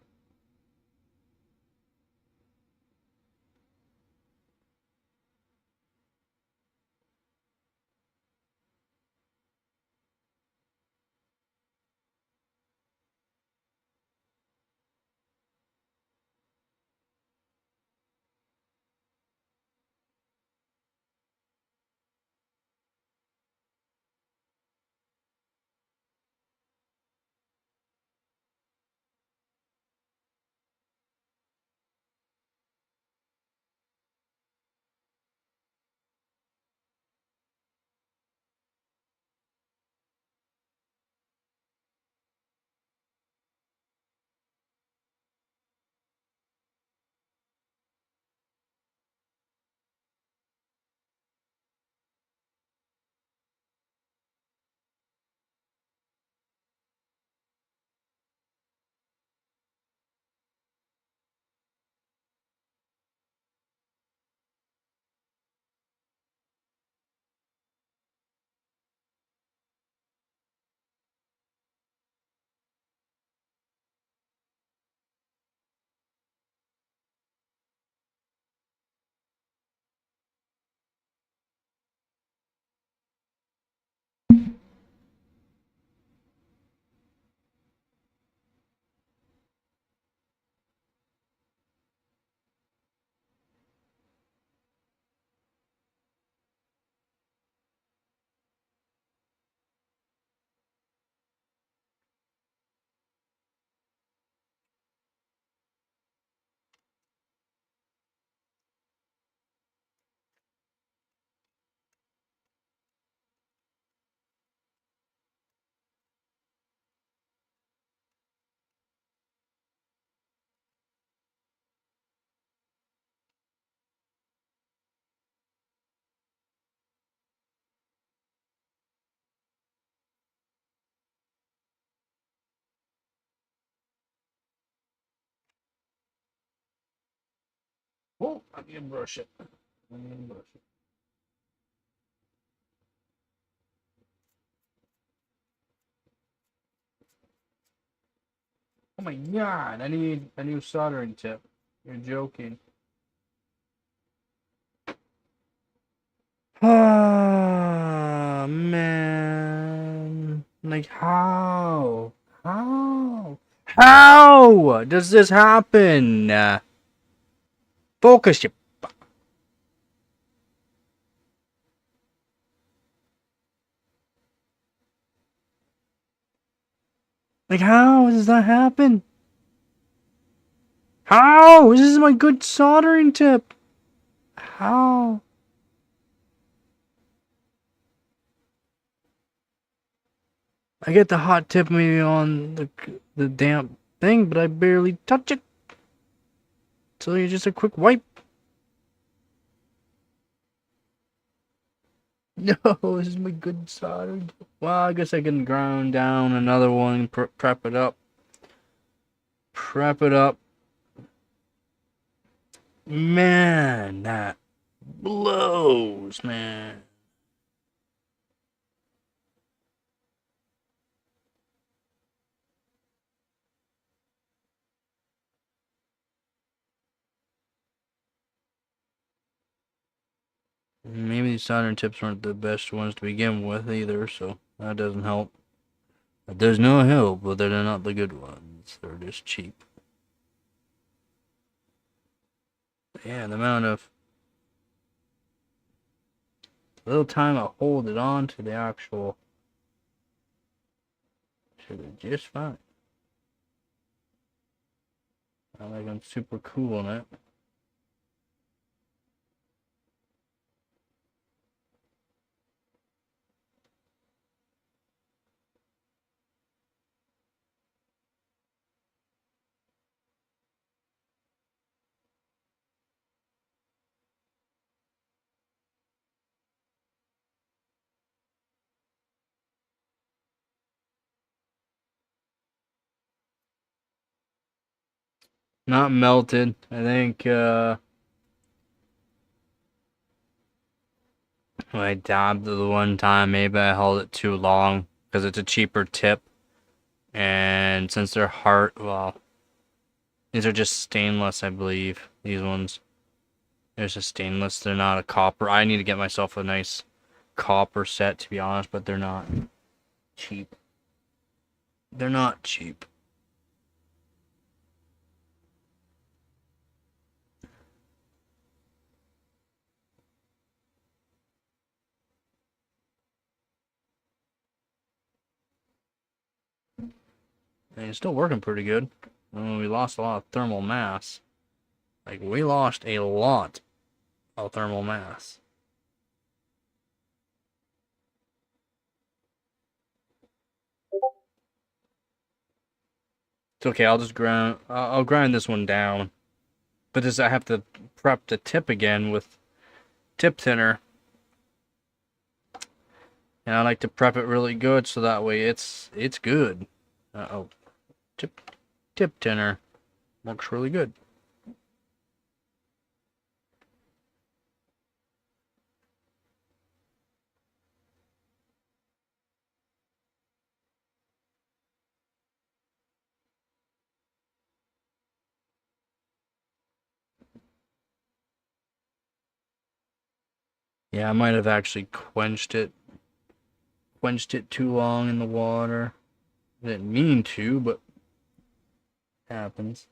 Oh, I need to brush it. I need to brush it. Oh my god, I need a new soldering tip. You're joking. Ah, man. Like, how? How? How does this happen? Focus, you. Like, how does that happen? How? This is my good soldering tip. How? I get the hot tip maybe on the damp thing, but I barely touch it. So you're just a quick wipe. No, this is my good soldering tip. Well, I guess I can ground down another one, prep it up. Prep it up. Man, that blows, man. Maybe these soldering tips weren't the best ones to begin with either, so that doesn't help. But there's no help, but they're not the good ones. They're just cheap. Yeah, the amount of little time I hold it on to the actual should be just fine. Not like I'm super cool on it. Not melted. I think I dabbed the one time, maybe I held it too long because it's a cheaper tip. And since they're hard, well, these are just stainless, I believe. These ones. They're just stainless. They're not a copper. I need to get myself a nice copper set, to be honest, but they're not cheap. They're not cheap. And it's still working pretty good. We lost a lot of thermal mass. Like, we lost a lot of thermal mass. It's okay, I'll just grind. I'll grind this one down. But this, I have to prep the tip again with tip thinner. And I like to prep it really good so that way it's good. Uh-oh. Tip thinner works really good. Yeah, I might have actually quenched it too long in the water. I didn't mean to, but it happens.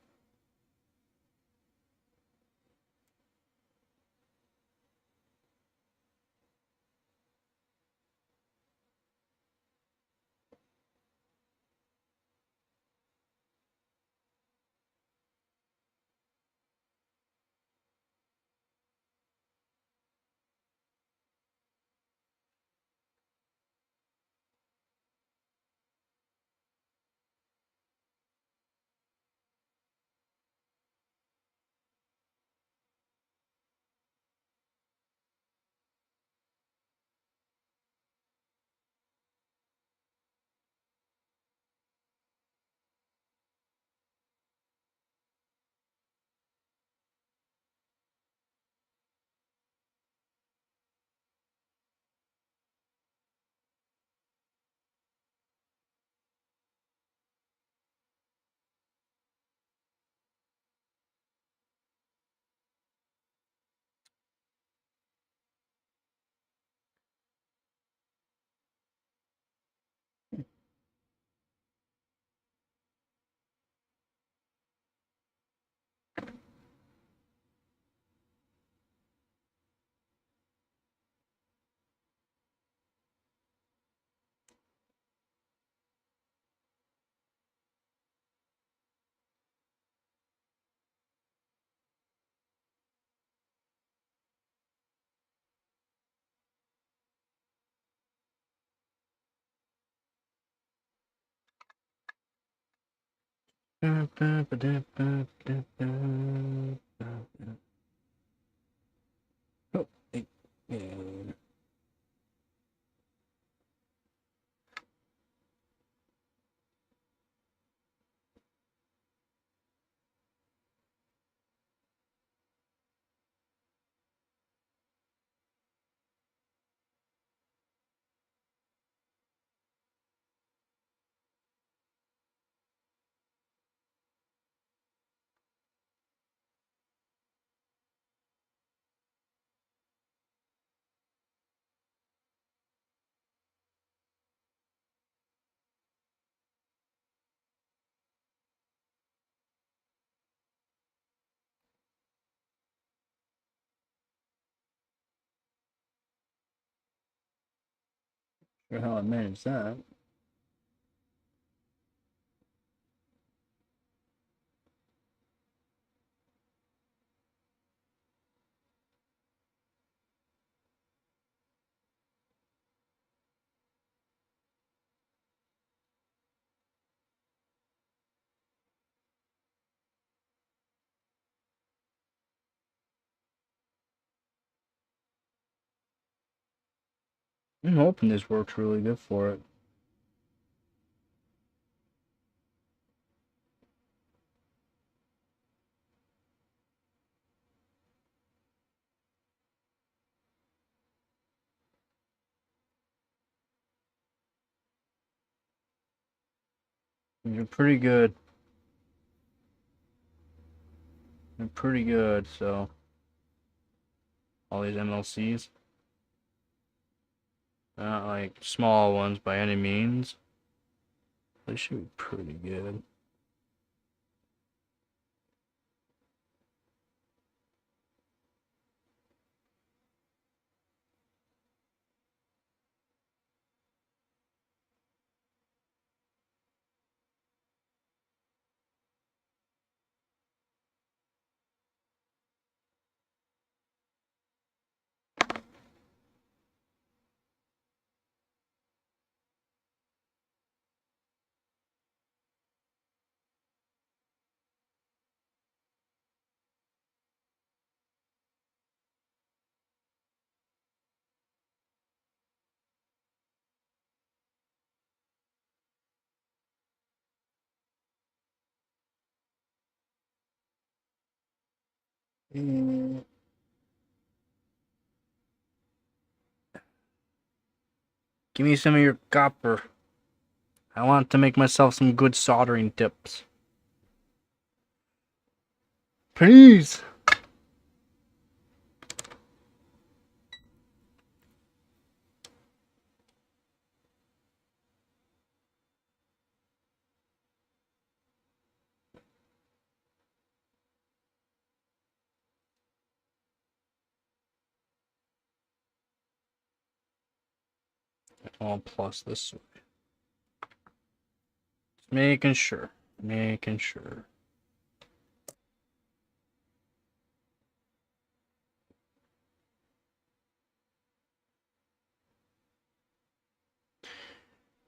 Oh, yeah. Sure how I managed that. I'm hoping this works really good for it. You're pretty good. They're pretty good, so all these MLCs. Not like small ones by any means. They should be pretty good. Mm. Give me some of your copper. I want to make myself some good soldering tips. Please. I'll plus this way. Just making sure. Making sure.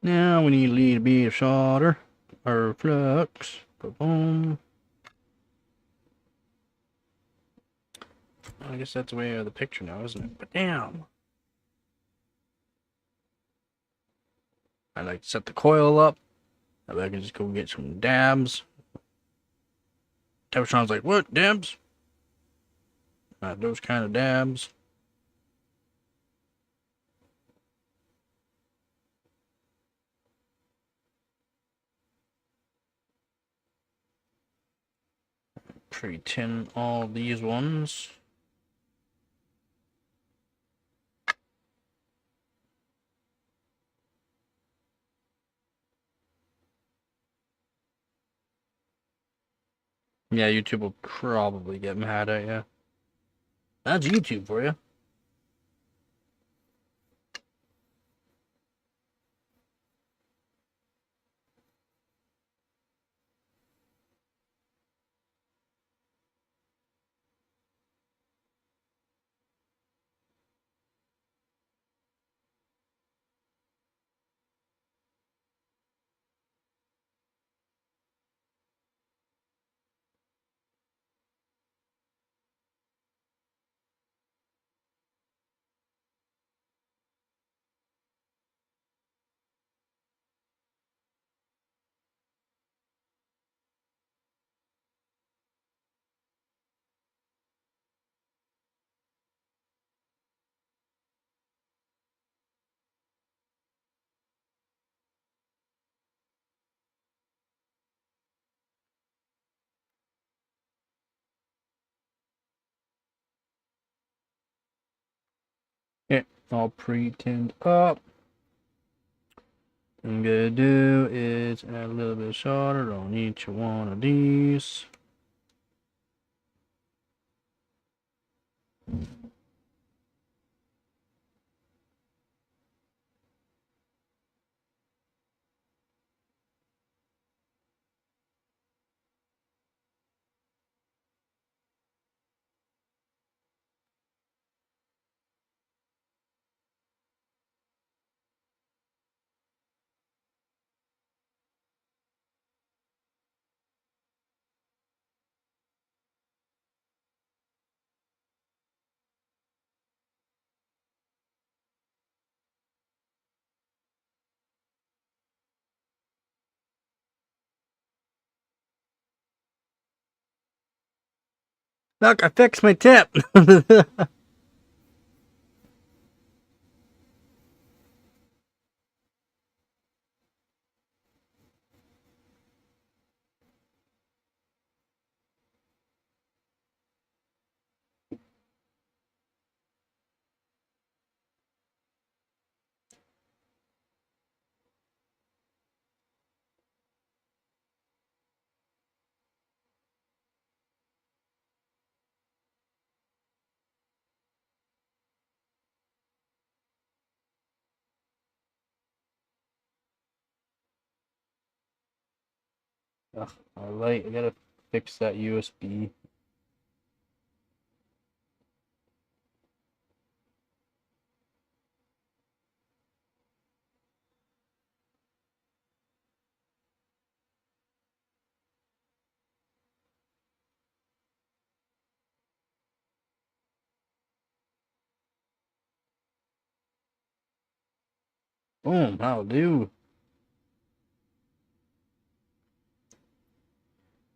Now we need a little bit of solder or flux. Boom. I guess that's the way of the picture now, isn't it? But damn. I like to set the coil up. That way I can just go get some dabs. Temptron's like, what, dabs? Not those kind of dabs. Pre-tin all these ones. Yeah, YouTube will probably get mad at you. That's YouTube for you. all pre-tinned up. What I'm gonna do is add a little bit of solder on each one of these. Look, I fixed my tip. Ugh, alright, I gotta fix that USB. Boom, that'll do.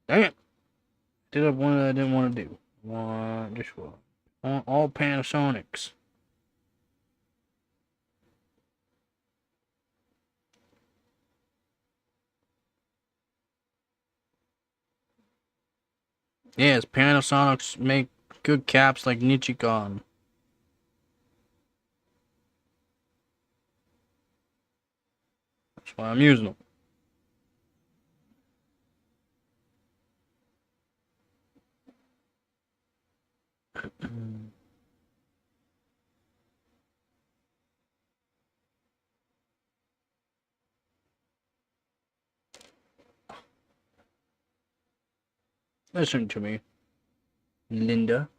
Dang it. Did up one that I didn't want to do. Just one. All Panasonics. Yes, Panasonics make good caps like Nichicon. That's why I'm using them. Listen to me, Linda.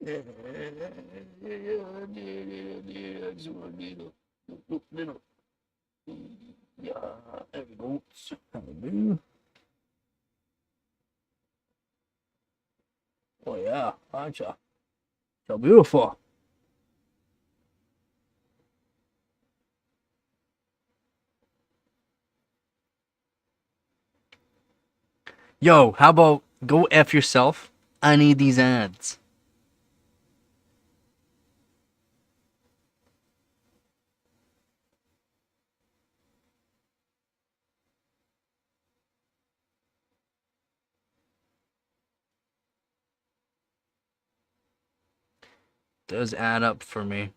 Yeah, there we go. Oh yeah, gotcha. So beautiful. Yo, how about go F yourself? I need these ads. Does add up for me.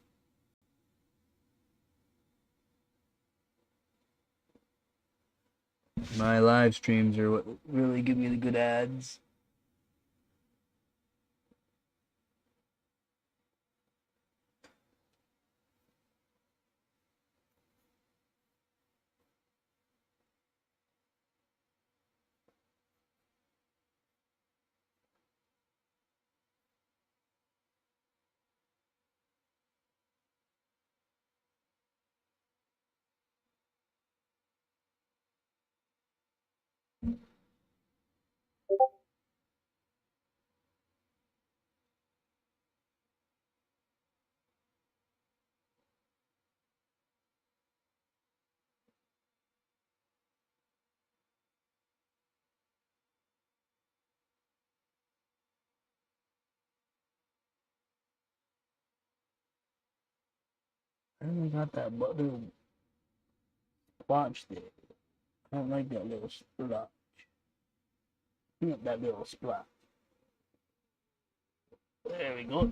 My live streams are what really give me the good ads. I really got that little splotch there. I don't like that little splotch. Not that little splotch. There we go.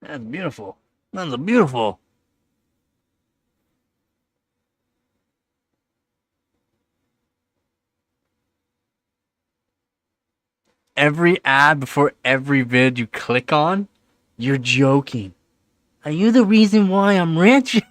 That's beautiful. That's beautiful. Every ad before every vid you click on, you're joking. Are you the reason why I'm rich?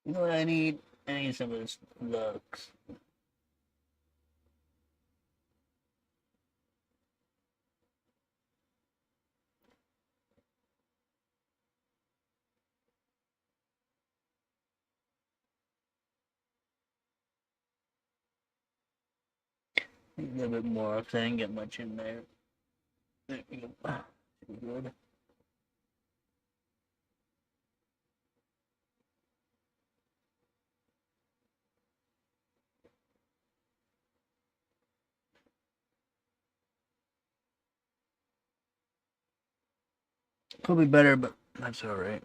You know what I need? I need some of this looks. A little bit more because I didn't get much in there. There we go. Good. Could be better, but that's alright.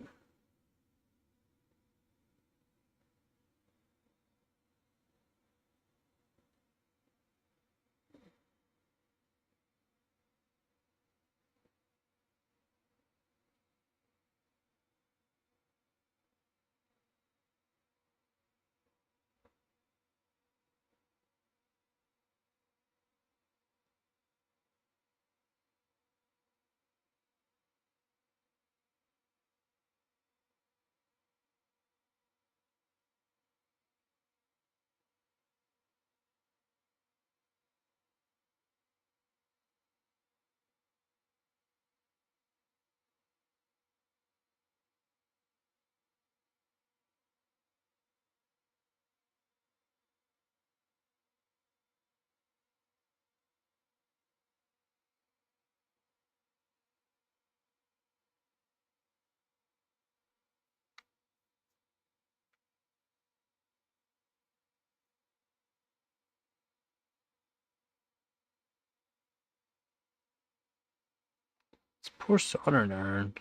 This poor soldering iron.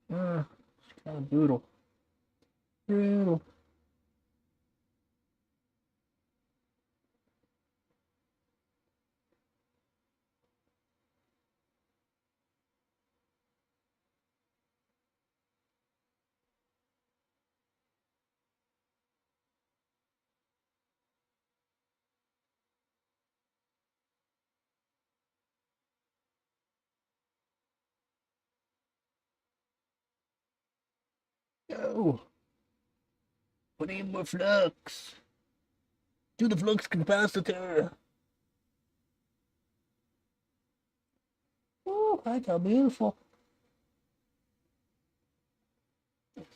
It's kind of brutal. Brutal. Go. Put in more flux. Do the flux capacitor. Oh, that's how beautiful.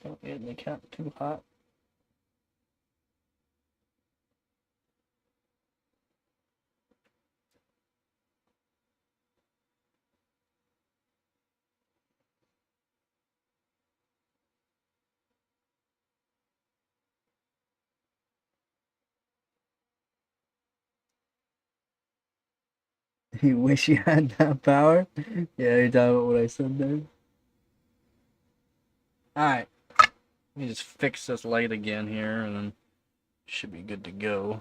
Don't get the cap too hot. You wish you had that power? Yeah, you're talking about what I said there. Alright. Let me just fix this light again here and then should be good to go.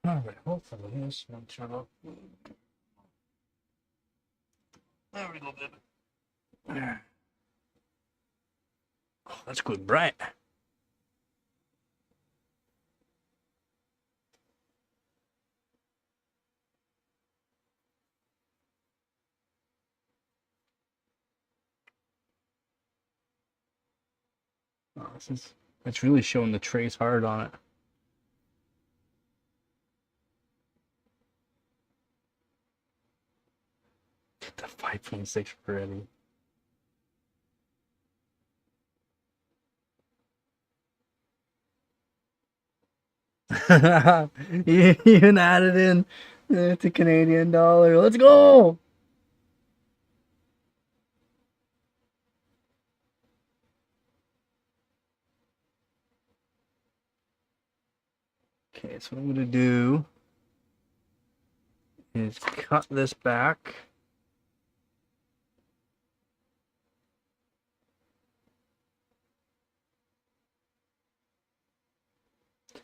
Alright, hopefully this one turn off. There we go, baby. Oh, that's good, bright. Oh, it's really showing the trace hard on it. Get the 5.6 ready. You even added in the Canadian dollar. Let's go! Okay, so what I'm gonna do is cut this back.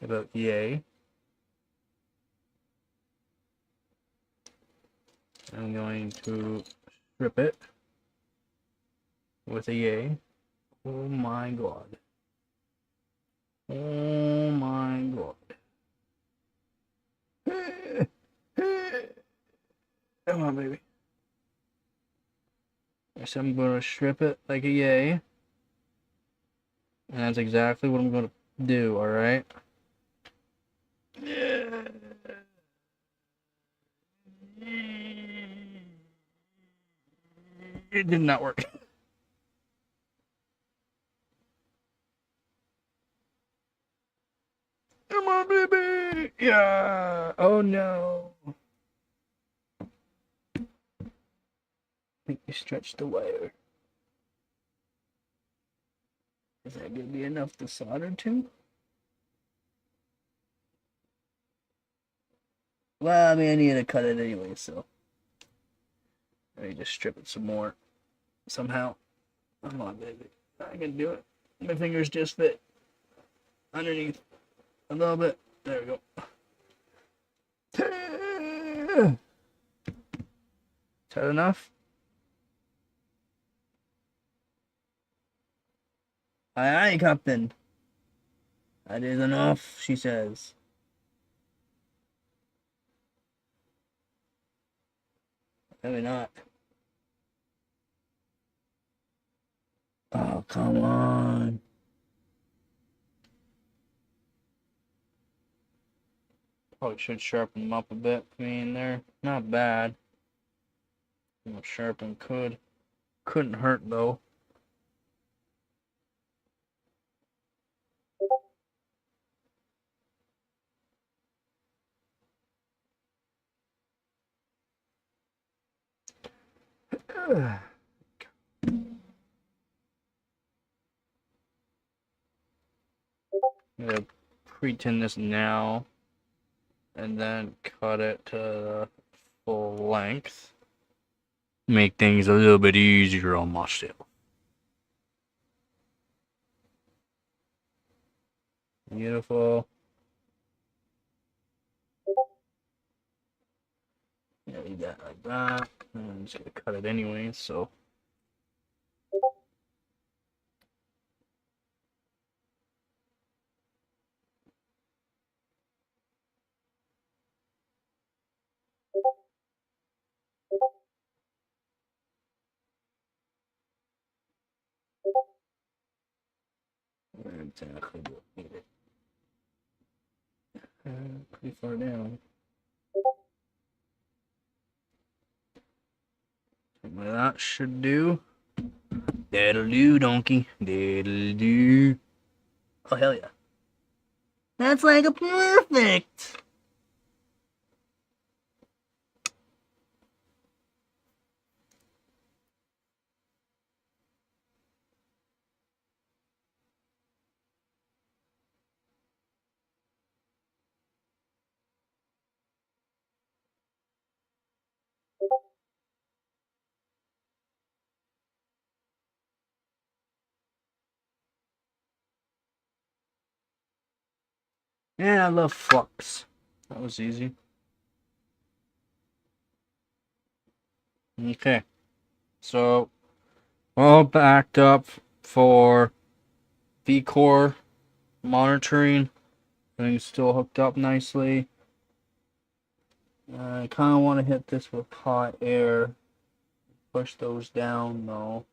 About yay. I'm going to strip it with a yay. Oh my god. Oh my god. Come on, baby. So I'm going to strip it like a yay. And that's exactly what I'm going to do, alright? It did not work. Come on, baby! Yeah! Oh no! I think you stretched the wire. Is that going to be enough to solder to? Well, I mean, I need to cut it anyway, so. Let me just strip it some more. Somehow. Come on, baby. I can do it. My fingers just fit underneath a little bit. There we go. Is that enough? Aye, aye, Captain. That is enough, she says. Maybe not. Oh, come on. Probably should sharpen them up a bit for me in there. Not bad. Sharpen could. Couldn't hurt though. I'm gonna pre-tin this now and then cut it to full length. Make things a little bit easier on myself. Beautiful. Yeah, leave that like that. I'm just gonna cut it anyway, so. Exactly what needed. Pretty far down. That should do. That'll do, donkey. That'll do. Oh, hell yeah. That's like a perfect. Yeah, I love flux. That was easy. Okay. So, all backed up for Vcore monitoring. Everything's still hooked up nicely. I kind of want to hit this with hot air. Push those down though.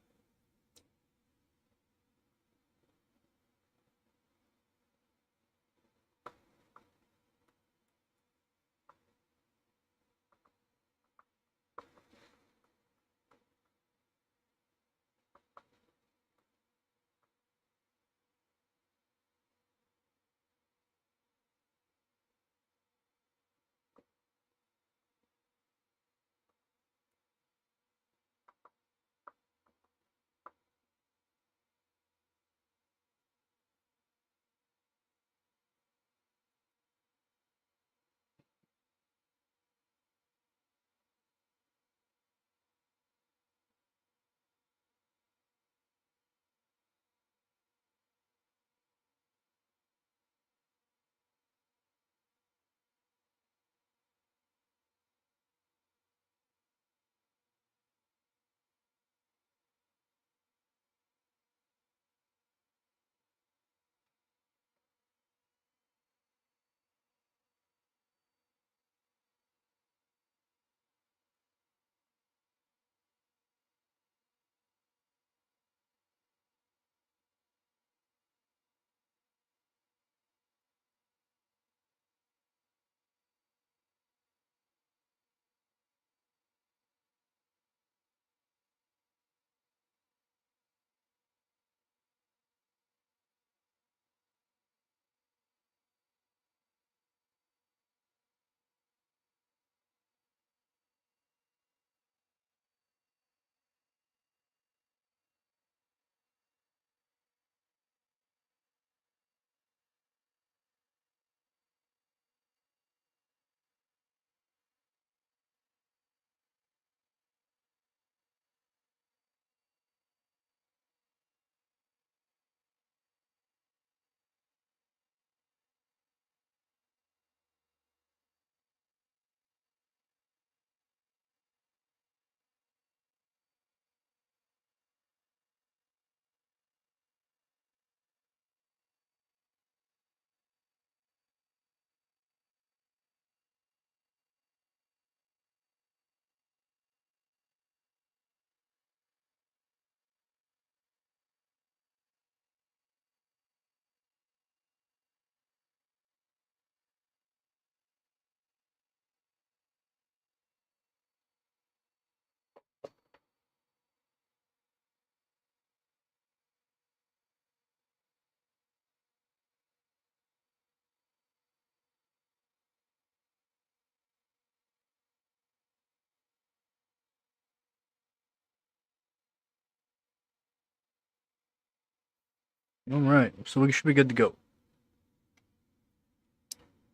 All right, so we should be good to go.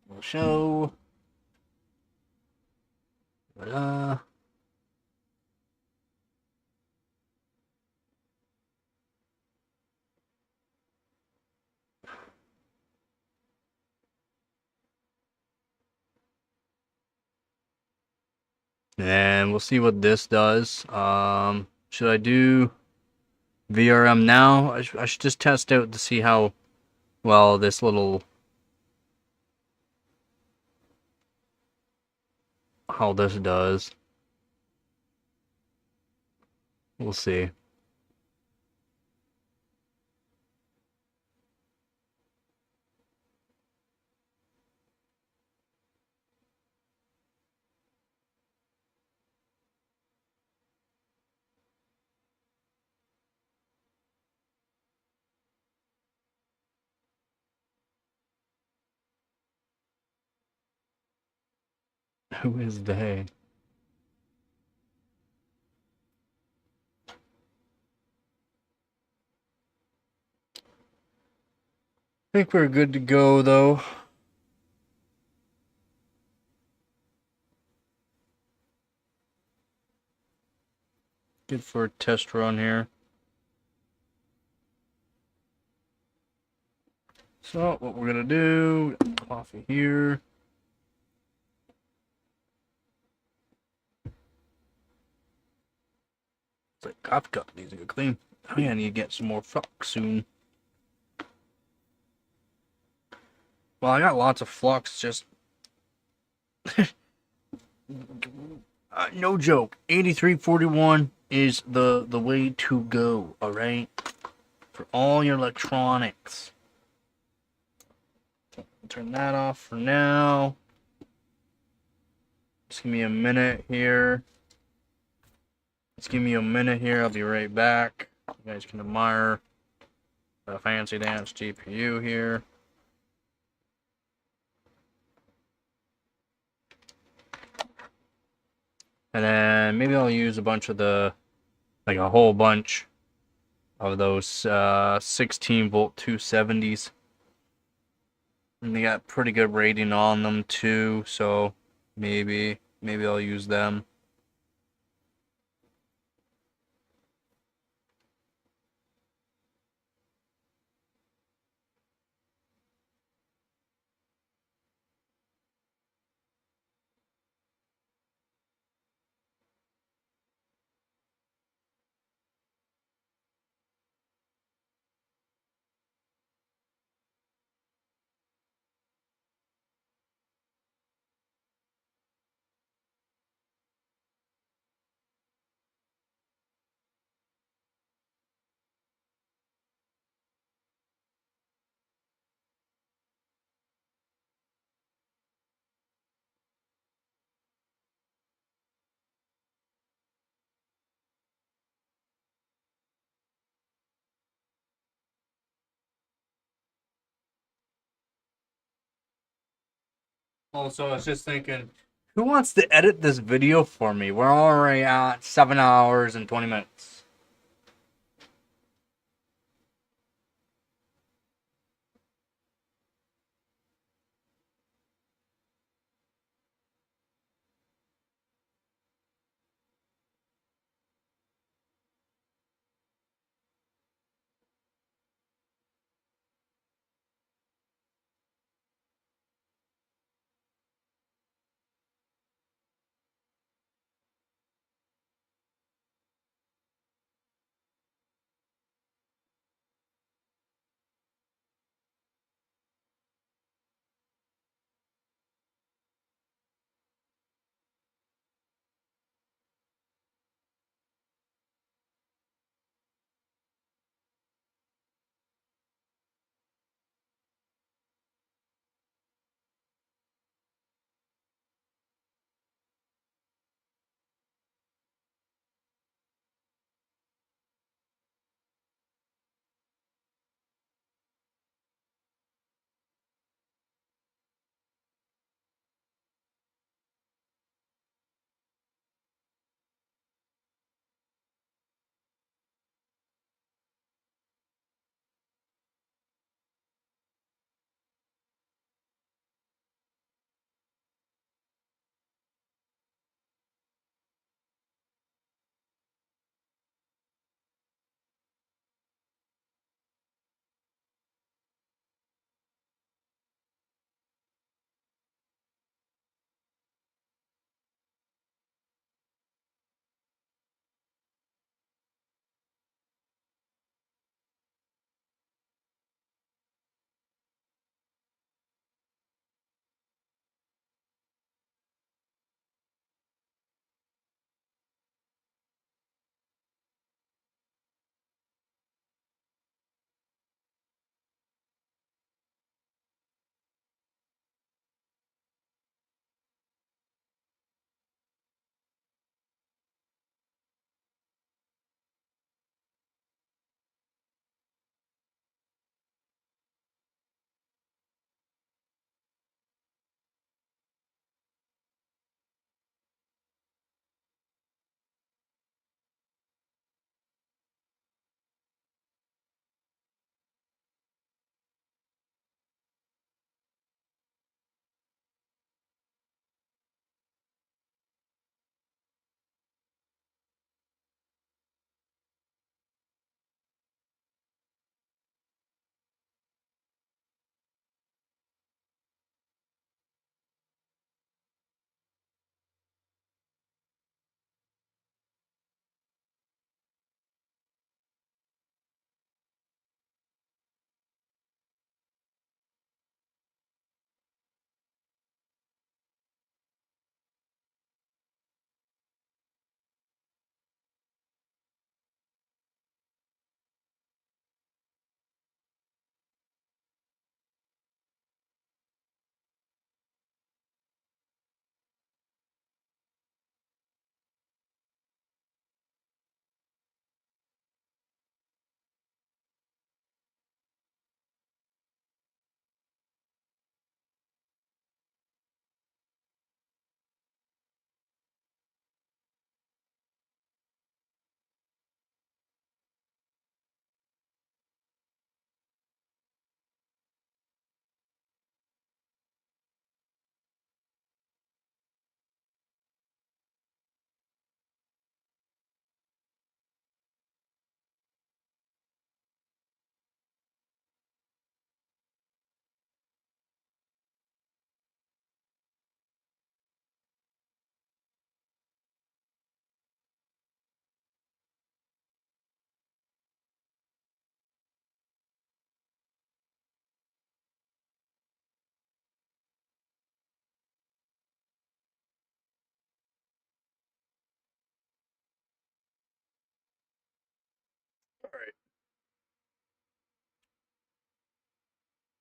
We'll show. Ta-da. And we'll see what this does. Should I do VRM now? I should just test out to see how well this little, how this does. We'll see. Who is they? I think we're good to go though. Good for a test run here. So what we're gonna do, coffee here. It's like coffee cup needs to get clean. Oh yeah, I need to get some more flux soon. Well, I got lots of flux, just no joke. 8341 is the way to go. All right, for all your electronics. Turn that off for now. Just give me a minute here. Just give me a minute here. I'll be right back. You guys can admire the fancy dance GPU here. And then maybe I'll use a bunch of the, like a whole bunch of those 16 volt 270s. And they got pretty good rating on them too, so maybe I'll use them. Also, I was just thinking, who wants to edit this video for me? We're already at 7 hours and 20 minutes.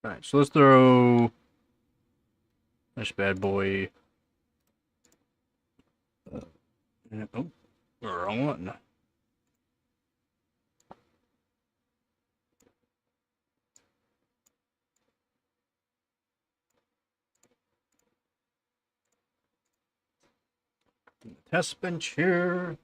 Alright, so let's throw this bad boy. Oh, wrong one. Test bench here.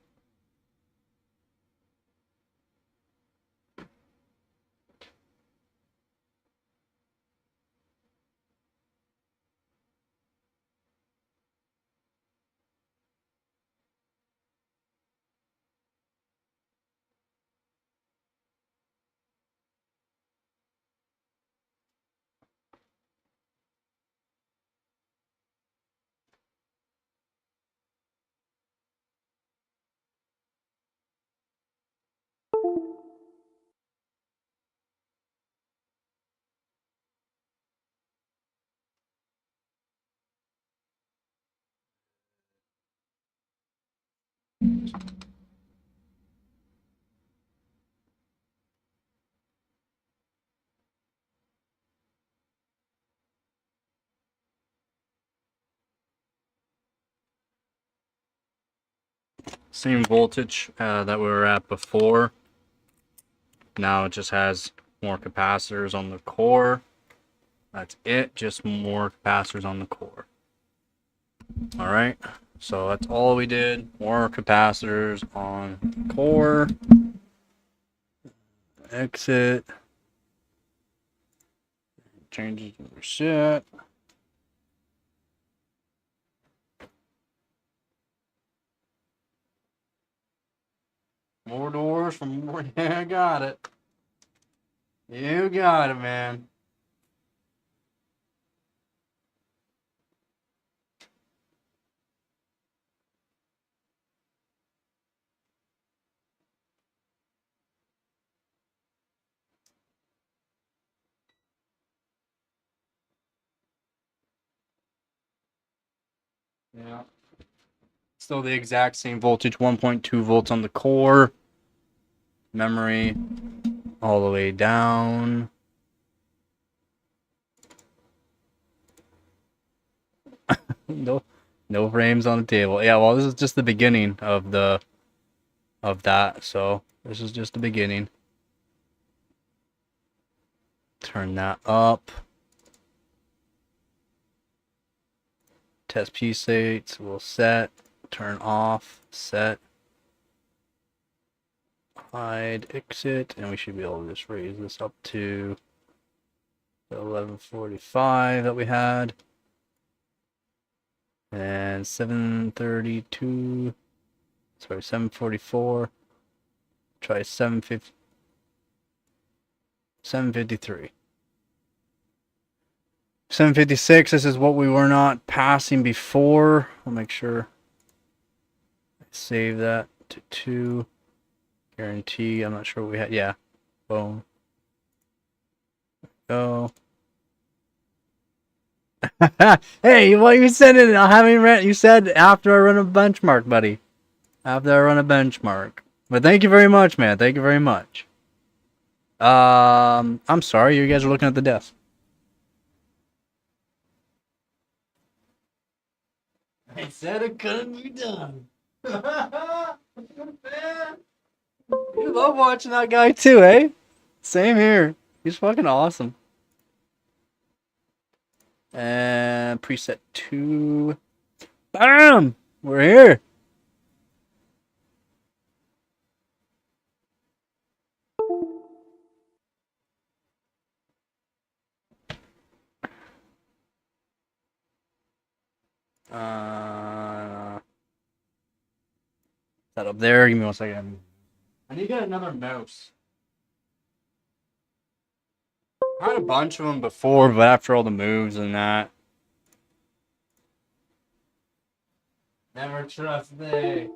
Same voltage that we were at before. Now it just has more capacitors on the core. That's it, just more capacitors on the core. Alright, so that's all we did. More capacitors on the core. Exit. Changes to reset. More doors from more. Yeah, I got it. You got it, man. Yeah. Still the exact same voltage, 1.2 volts on the core. Memory all the way down. No frames on the table. Yeah, well, this is just the beginning of that. So this is just the beginning. Turn that up. Test P states will set. Turn off. Set. Hide. Exit. And we should be able to just raise this up to the 1145 that we had. And 732. Sorry, 744. Try 750. 753. 756, this is what we were not passing before. I'll make sure I save that to 2. Guarantee, I'm not sure what we had. Yeah. Boom. Go. Hey, what you said it, I haven't read. You said after I run a benchmark, buddy. After I run a benchmark. But thank you very much, man. Thank you very much. I'm sorry, you guys are looking at the desk. I said it couldn't be done. Man, you love watching that guy too, eh? Same here. He's fucking awesome. And preset 2. Bam! We're here. That up there. Give me 1 second. I need to get another mouse. I had a bunch of them before, but after all the moves and that. Never trust me.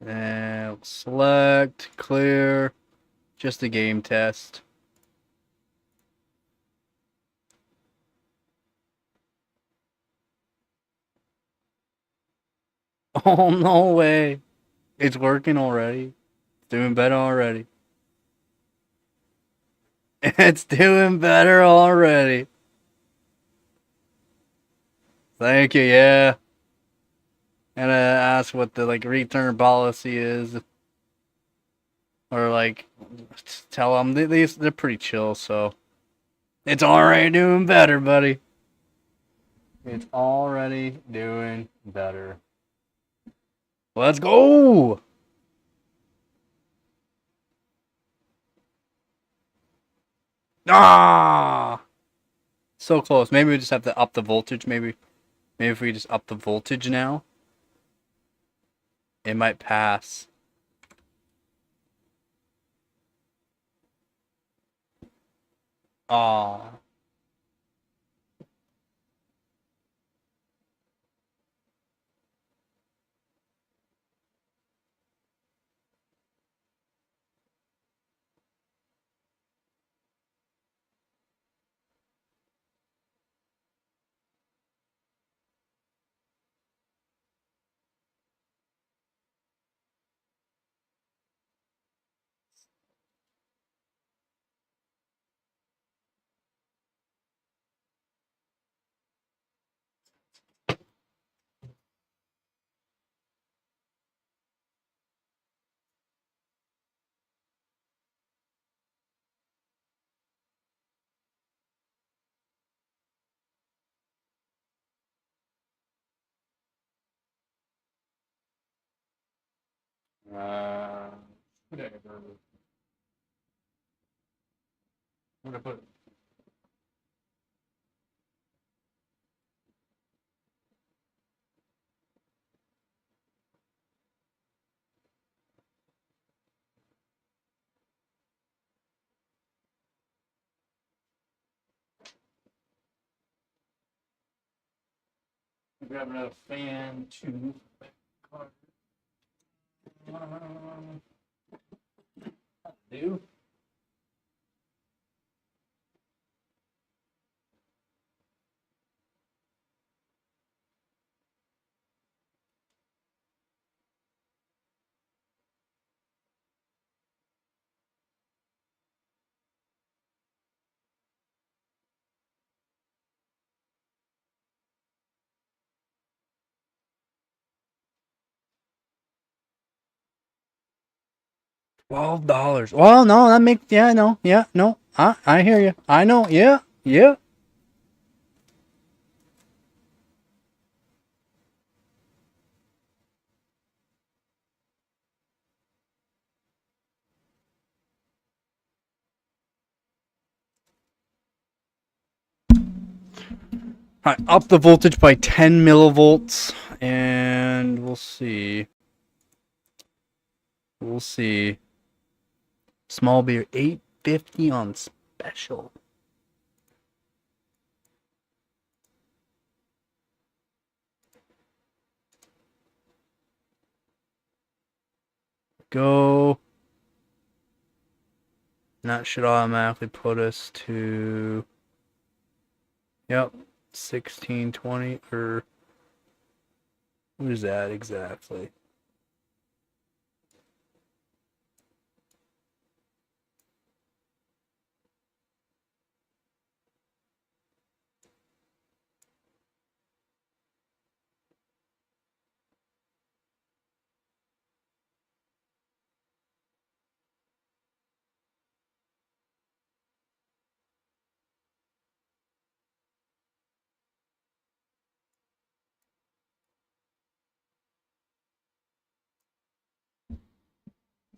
And select, clear, just a game test. Oh, no way. It's working already. Doing better already. It's doing better already. Thank you, yeah. And I ask what the return policy is. Or tell them they're pretty chill, so it's already doing better, buddy. It's already doing better. Let's go! Ah! So close. Maybe we just have to up the voltage, maybe. Maybe if we just up the voltage now, it might pass. Ah. Whatever. I'm gonna put. Grab another fan too. Do. $12. Well, no, that makes no, no. I hear you. I know. Yeah, yeah. All right, up the voltage by 10 millivolts, and we'll see. We'll see. Small beer, $8.50 on special. Go. And that should automatically put us to. Yep, 1620 or. What is that exactly?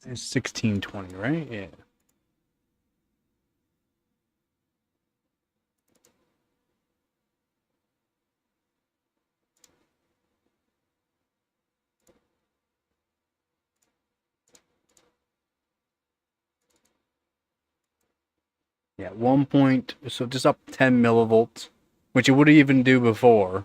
It's 1620, right? Yeah. Yeah, so just up 10 millivolts, which it would even do before,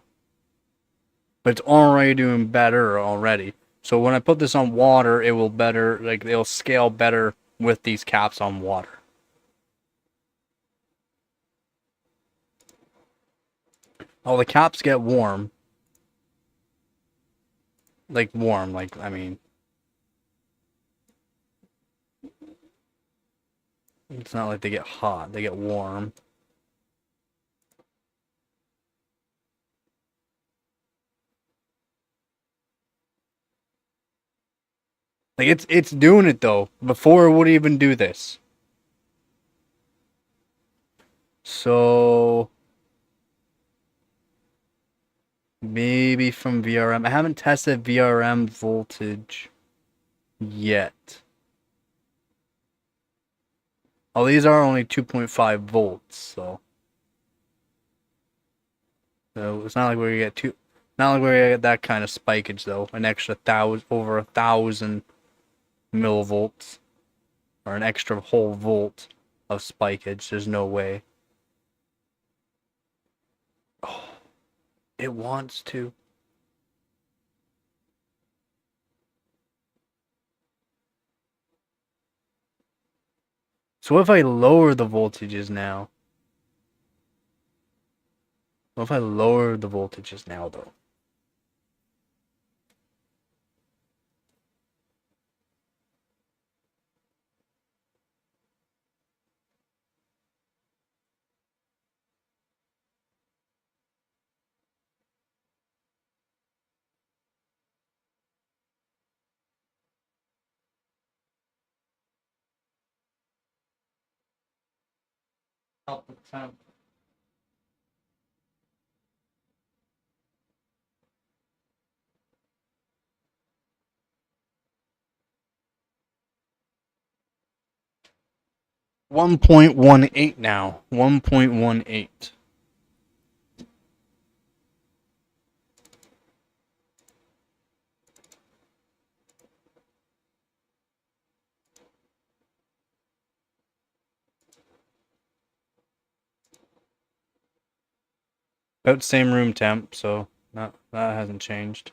but it's already doing better already. So when I put this on water, it will better, like it'll scale better with these caps on water. Oh, the caps get warm. Like warm, like, I mean, it's not like they get hot, they get warm. Like it's doing it though. Before it would even do this. So maybe from VRM. I haven't tested VRM voltage yet. Oh, these are only 2.5 volts, so it's not like we're gonna get not like we're gonna get that kind of spikage though. An extra over 1,000 millivolts, or an extra whole volt of spikage. There's no way. Oh, it wants to. So what if I lower the voltages now? What if I lower the voltages now though? Up the temp. 1.18 now. 1.18. About same room temp, so that hasn't changed.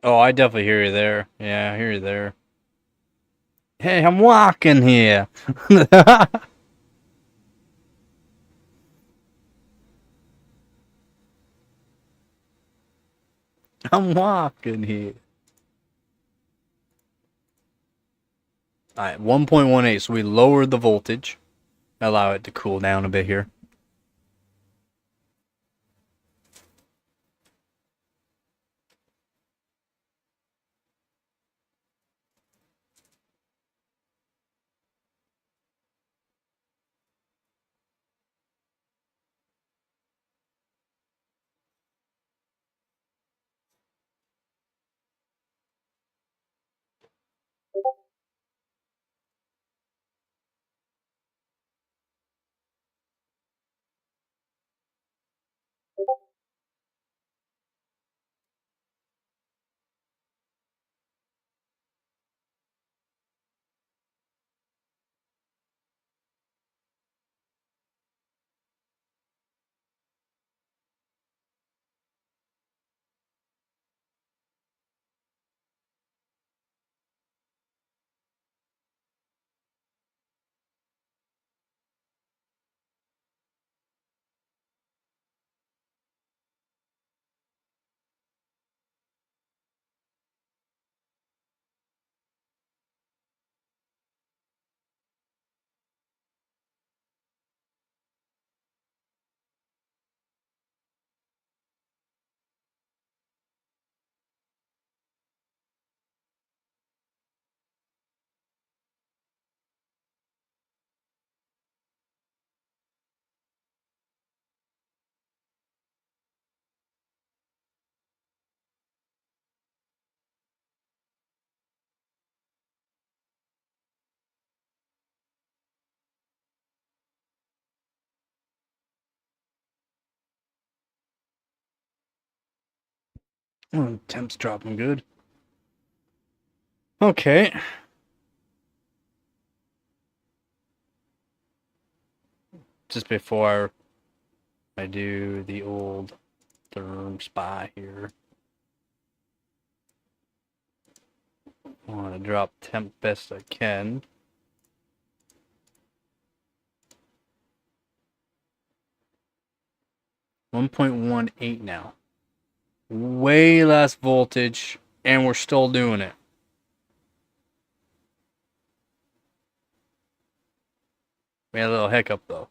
Oh, I definitely hear you there. Yeah, I hear you there. Hey, I'm walking here. I'm walking here. Alright, 1.18. So we lowered the voltage. Allow it to cool down a bit here. Oh, temp's dropping good. Okay. Just before I do the old therm spy here, I want to drop temp best I can. 1.18 now. Way less voltage, and we're still doing it. We had a little hiccup though.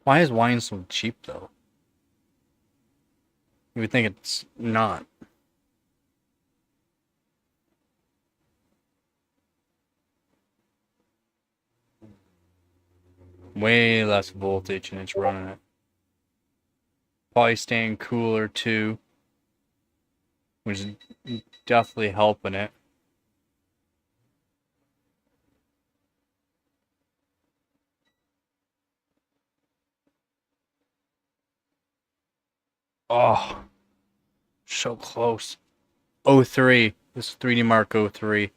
Why is wine so cheap though? You would think it's not. Way less voltage, and it's running it. Probably staying cooler too, which is definitely helping it. Oh, so close. 03. This is 3D Mark 03.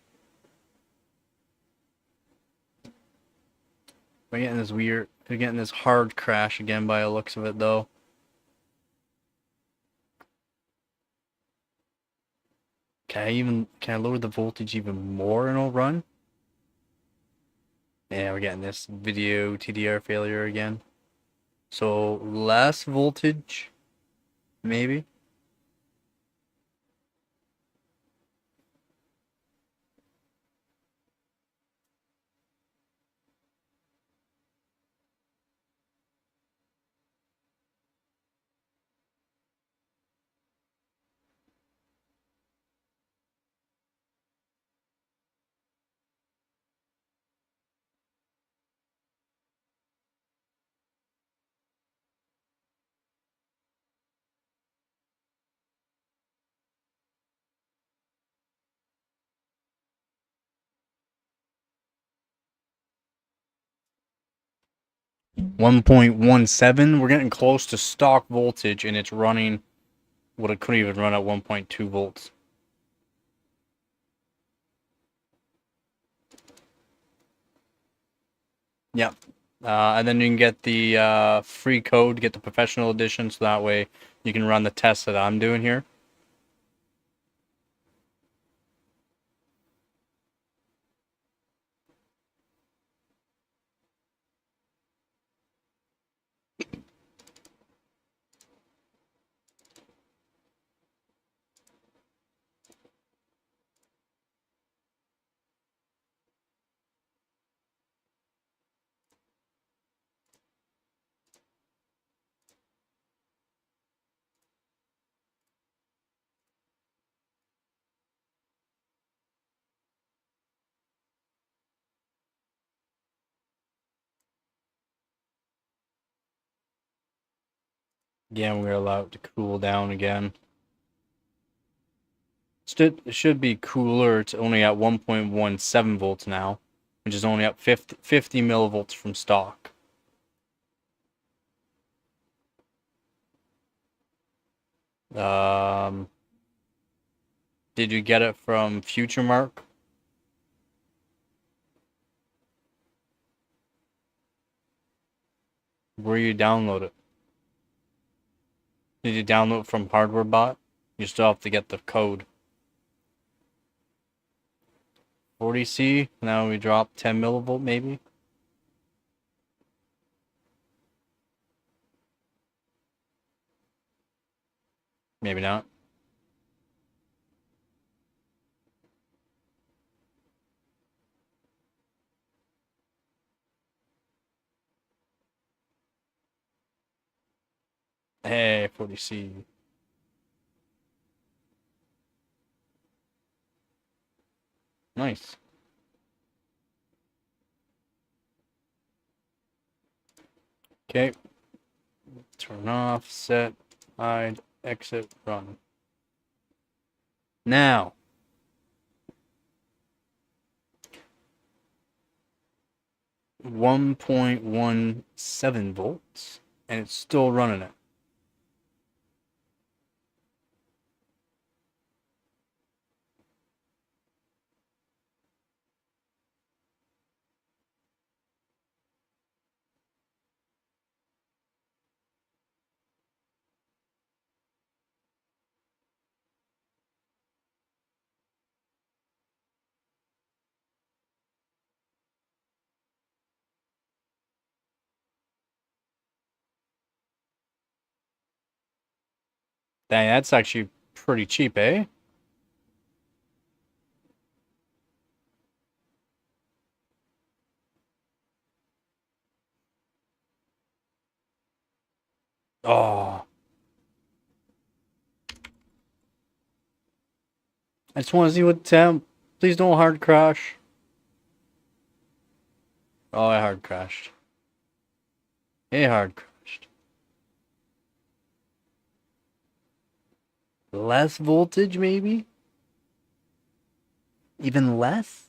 We're getting this weird, we're getting this hard crash again by the looks of it though. Can I lower the voltage even more and it'll run? Yeah, we're getting this video TDR failure again. So less voltage, maybe. Mm-hmm. 1.17. We're getting close to stock voltage, and it's running what it could even run at 1.2 volts. Yep. And then you can get the free code, get the professional edition, so that way you can run the tests that I'm doing here. Again, we're allowed to cool down again. It should be cooler. It's only at 1.17 volts now, which is only up 50 millivolts from stock. Did you get it from Future Mark? Where you download it? Did you download it from Hardware Bot? You still have to get the code. 40C. Now we drop 10 millivolt maybe. Maybe not. Hey, 40C. Nice. Okay. Turn off, set, hide, exit, run. Now, 1.17 volts, and it's still running it. Dang, that's actually pretty cheap, eh? Oh, I just want to see what temp. Please don't hard crash. Oh, I hard crashed. It hard crashed. Less voltage, maybe? Even less?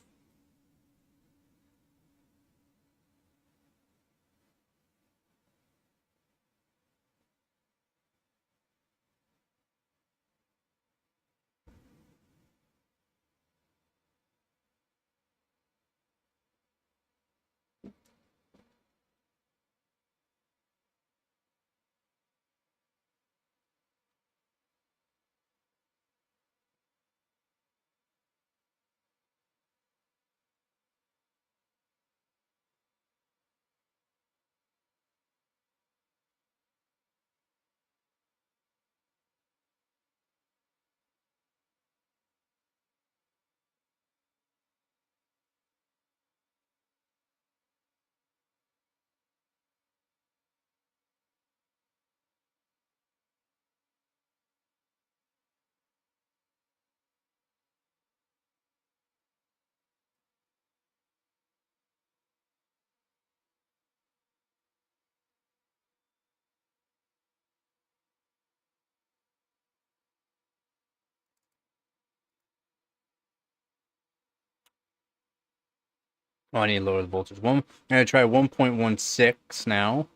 Oh, I need to lower the voltage. I'm gonna try 1.16 now.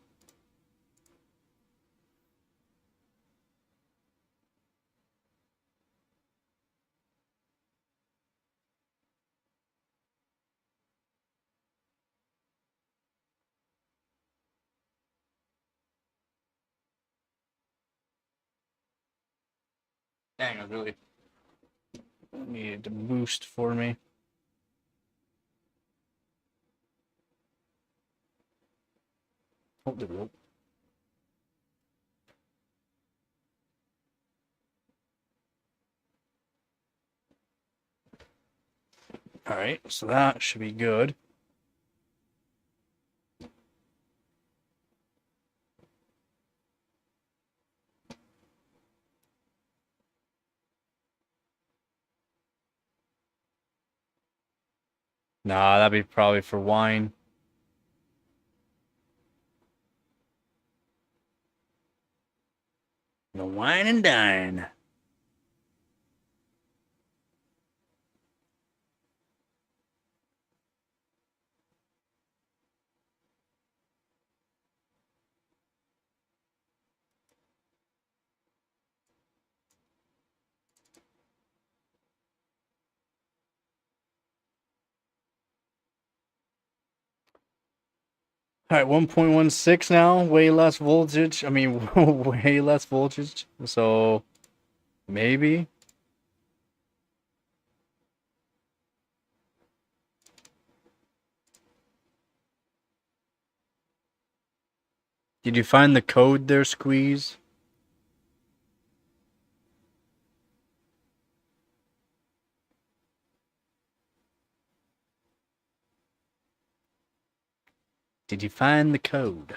Dang, I really needed to boost for me. Oh, there we go. Alright, so that should be good. Nah, that'd be probably for wine. The wine and dine. Alright, 1.16 now. Way less voltage. I mean, way less voltage. So, maybe. Did you find the code there, Squeeze? Did you find the code?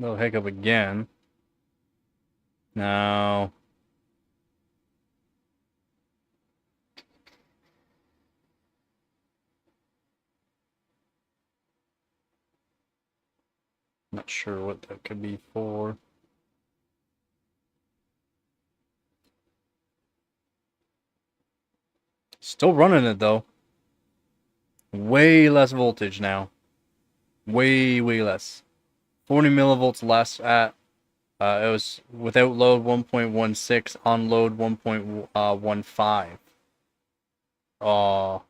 Little hiccup again. Now. Not sure what that could be for. Still running it though. Way less voltage now. Way less. 40 millivolts less at it was without load 1.16, on load 1.15.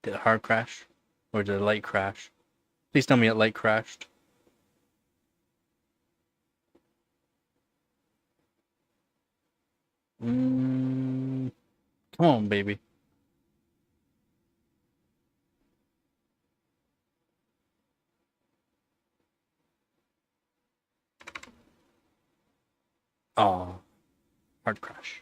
Did it hard crash? Or did it light crash? Please tell me it light crashed. Come on, baby. Oh, hard crash.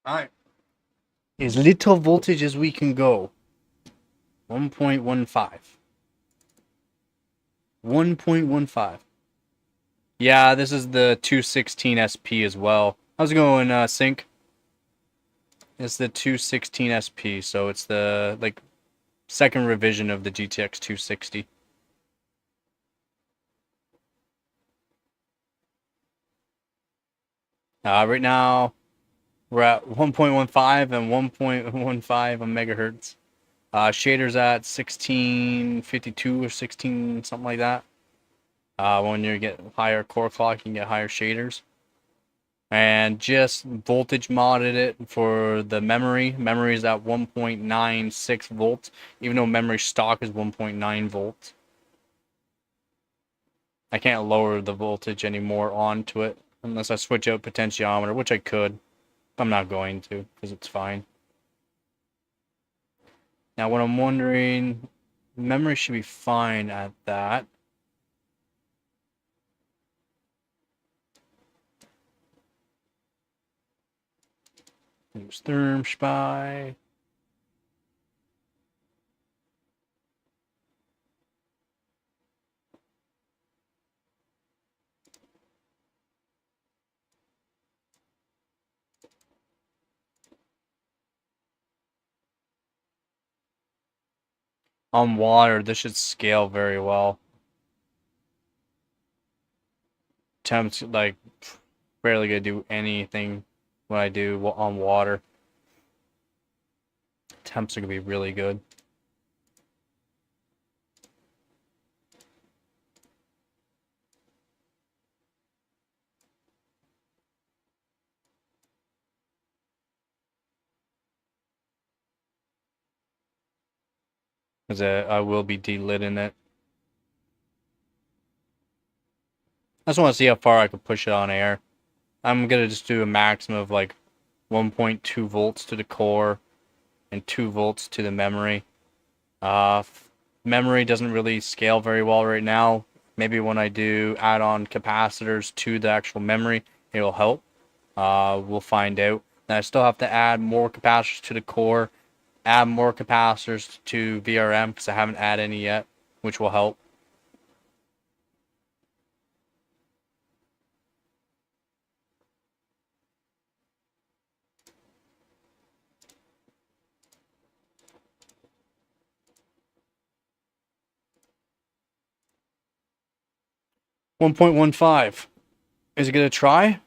Alright. As little voltage as we can go. 1.15. 1.15. Yeah, this is the 216 SP as well. How's it going, Sync? It's the 216 SP, so it's the like second revision of the GTX 260. Right now, we're at 1.15 and 1.15 megahertz. Shaders at 1652 or 16, something like that. When you get higher core clock, you can get higher shaders. And just voltage modded it for the memory. Memory is at 1.96 volts, even though memory stock is 1.9 volts. I can't lower the voltage anymore onto it unless I switch out potentiometer, which I could. I'm not going to because it's fine. Now, what I'm wondering, memory should be fine at that. There's Thermspy. On water, this should scale very well. Temps, like, barely gonna do anything when I do on water. Temps are gonna be really good. Because I will be delitting it. I just want to see how far I could push it on air. I'm gonna just do a maximum of like 1.2 volts to the core and 2 volts to the memory. Memory doesn't really scale very well right now. Maybe when I do add on capacitors to the actual memory, it'll help. We'll find out. And I still have to add more capacitors to the core, add more capacitors to VRM because I haven't added any yet, which will help. $1.15. Is it gonna try?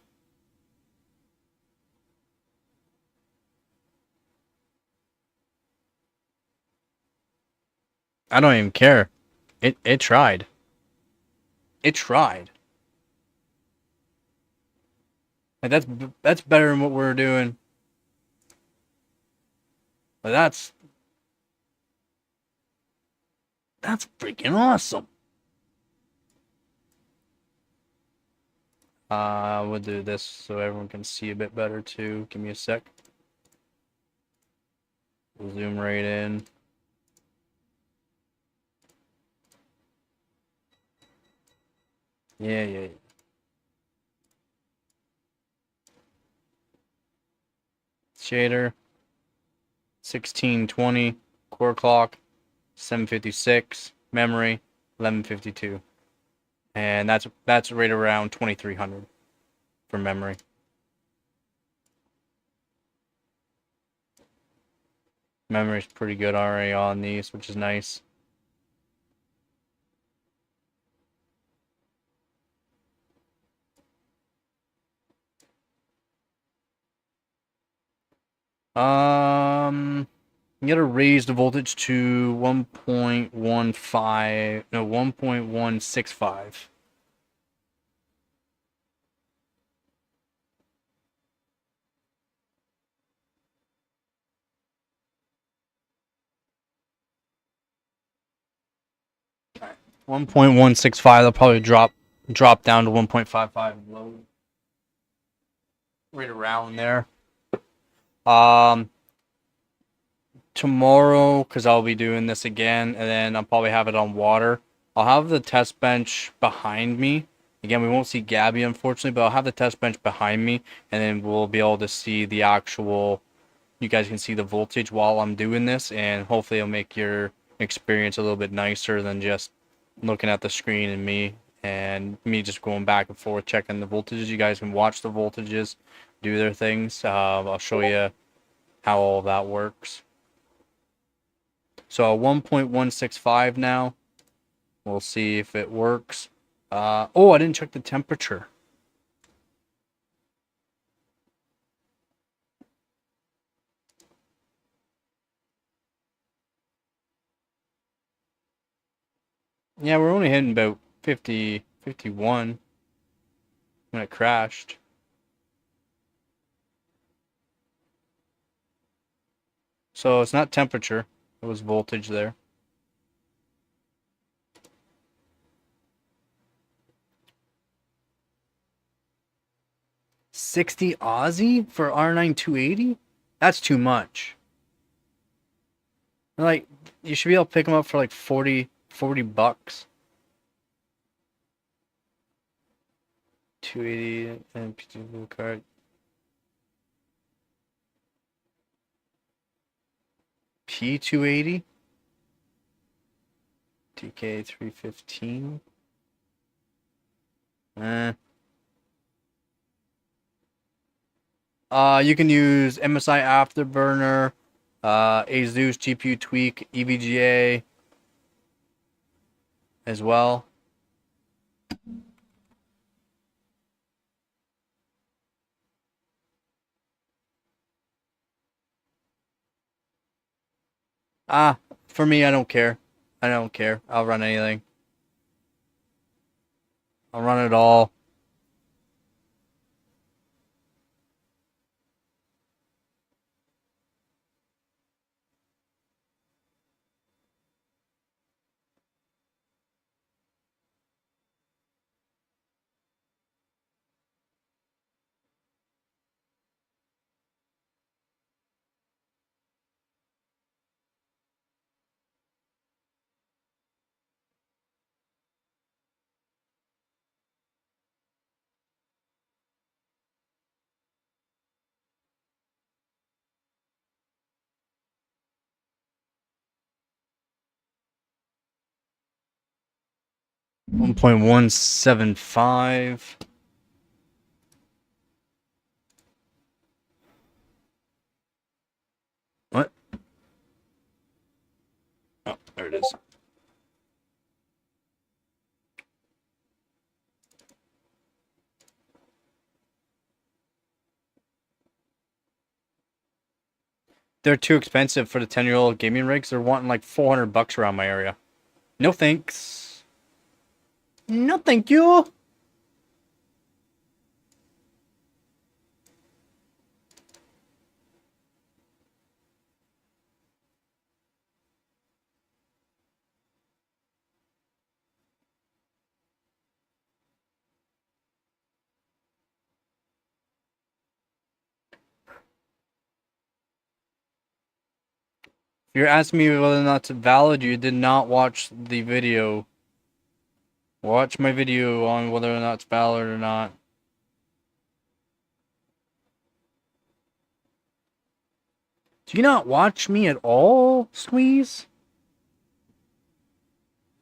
I don't even care. It tried. It tried. Like that's better than what we're doing. But that's freaking awesome. We'll do this so everyone can see a bit better too. Give me a sec. We'll zoom right in. Yeah. Shader, 1620, core clock, 756, memory, 1152. And that's right around 2300 for memory. Memory's pretty good already on these, which is nice. I'm gonna raise the voltage to 1.15, no, 1.165. Alright. 1.165, they'll probably drop down to 1.55 load. Right around there. Tomorrow, because I'll be doing this again, and then I'll probably have it on water. I'll have the test bench behind me. Again, we won't see Gabby, unfortunately, but I'll have the test bench behind me, and then we'll be able to see the actual, you guys can see the voltage while I'm doing this, and hopefully it'll make your experience a little bit nicer than just looking at the screen and me just going back and forth checking the voltages. You guys can watch the voltages do their things. I'll show you how all of that works. So 1.165 now. We'll see if it works. Oh, I didn't check the temperature. Yeah, we're only hitting about 50, 51 when it crashed. So it's not temperature. It was voltage there. $60 Aussie for R9 280? That's too much. Like, you should be able to pick them up for like 40 bucks. 280 and blue card. P280. TK 315. You can use MSI Afterburner, ASUS GPU Tweak, EVGA as well. For me, I don't care. I don't care. I'll run anything. I'll run it all. $1.175. What? Oh, there it is. They're too expensive for the 10-year-old gaming rigs. They're wanting like 400 bucks around my area. No thanks. No thank you. You're asking me whether or not it's valid. You did not watch the video. Watch my video on whether or not it's valid or not. Do you not watch me at all, Squeeze?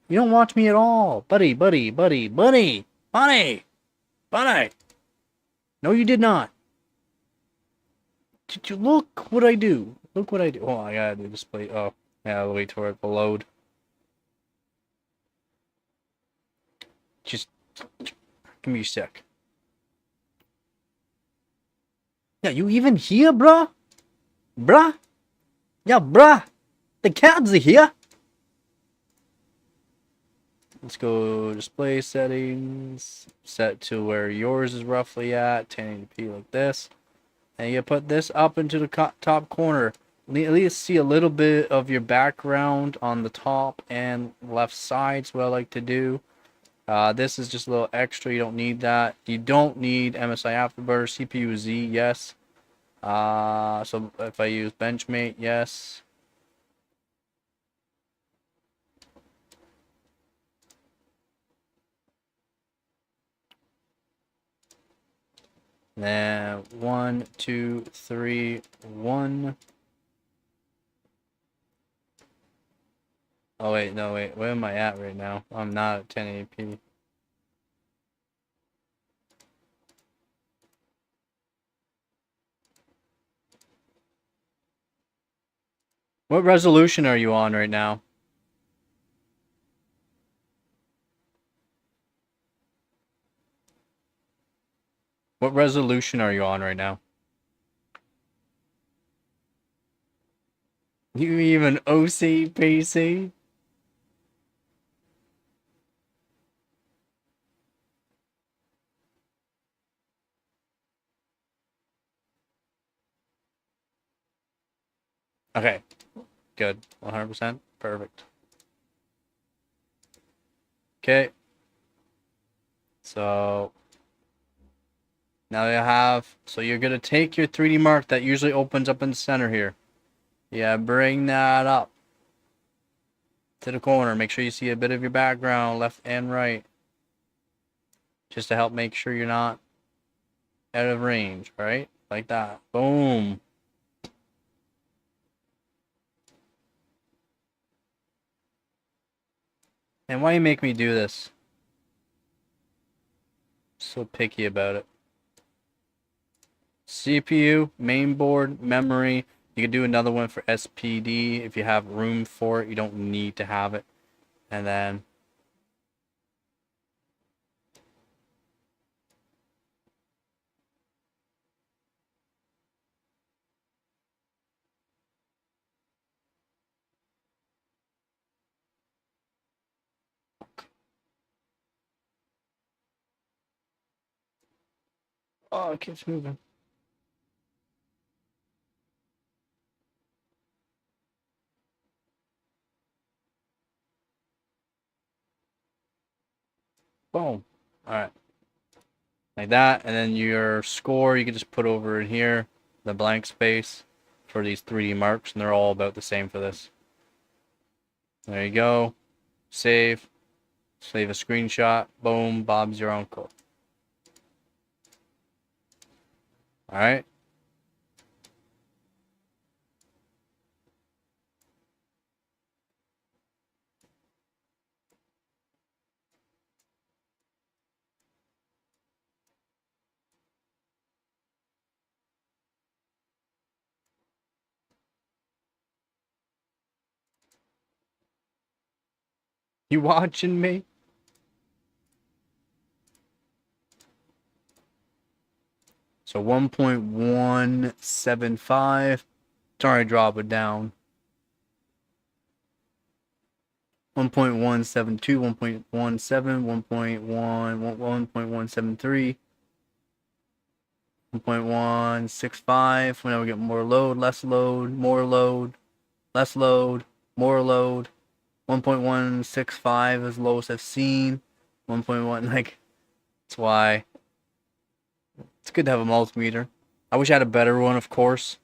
You don't watch me at all. Buddy. No, you did not. Did you look what I do? Look what I do. Oh, I gotta do display. Oh, yeah, I'll wait for it to load. Just give me a sec. Yeah, you even here, bruh? Bruh? Yeah, bruh. The cats are here. Let's go display settings. Set to where yours is roughly at. 1080p like this. And you put this up into the top corner. At least see a little bit of your background on the top and left sides. What I like to do. This is just a little extra. You don't need that. You don't need MSI Afterburner. CPU Z, yes. So if I use Benchmate, yes. Then 1, 2, 3, 1. Oh wait, no wait. Where am I at right now? I'm not at 1080p. What resolution are you on right now? What resolution are you on right now? You even OCPC? Okay, good. 100%. Perfect. Okay. So now you have, so you're going to take your 3D mark that usually opens up in the center here. Yeah, bring that up to the corner. Make sure you see a bit of your background left and right. Just to help make sure you're not out of range, right? Like that. Boom. And why you make me do this? So picky about it. CPU, mainboard, memory. You could do another one for SPD if you have room for it. You don't need to have it. And then oh, it keeps moving. Boom. Alright. Like that. And then your score you can just put over in here. The blank space for these 3D marks. And they're all about the same for this. There you go. Save. Save a screenshot. Boom. Bob's your uncle. Alright. You watching me? So 1.175. Sorry, drop it down. 1.172, 1.17, 1.1, 1.173, 1.165. Now we get more load, less load, more load, less load, more load. 1.165 is the lowest I've seen. 1.1, like, that's why it's good to have a multimeter. I wish I had a better one, of course.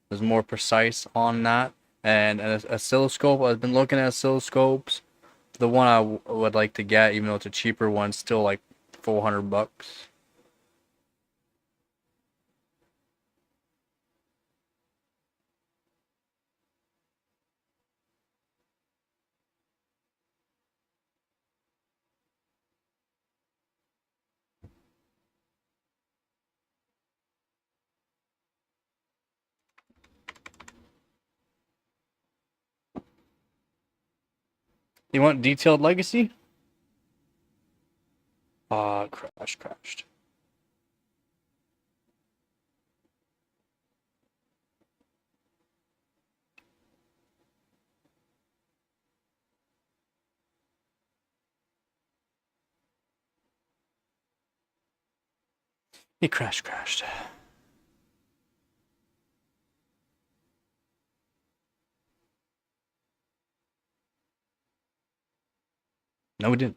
It was more precise on that. And an oscilloscope, I've been looking at oscilloscopes. The one I would like to get, even though it's a cheaper one, still like $400. You want detailed legacy? Crashed. He crashed. No, we didn't.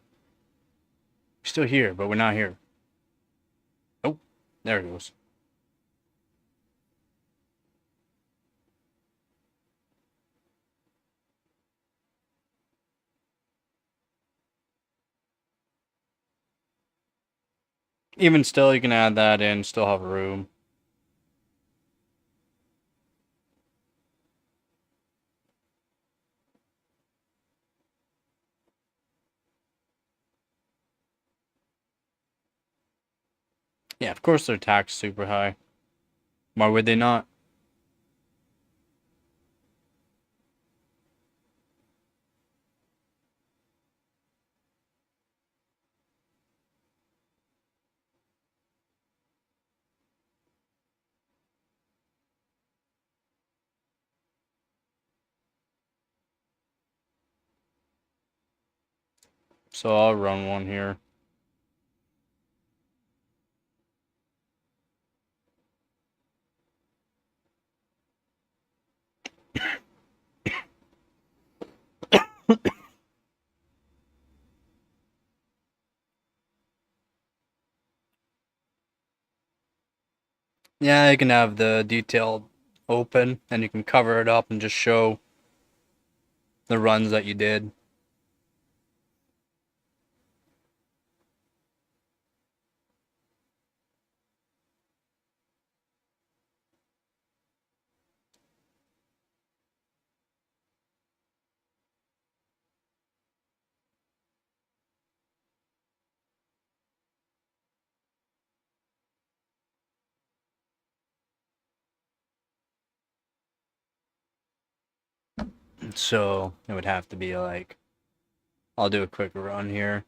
We're still here, but we're not here. Oh, there it goes. Even still, you can add that in, still have room. Yeah, of course they're taxed super high. Why would they not? So I'll run one here. Yeah, you can have the detailed open, and you can cover it up and just show the runs that you did. So it would have to be like, I'll do a quick run here.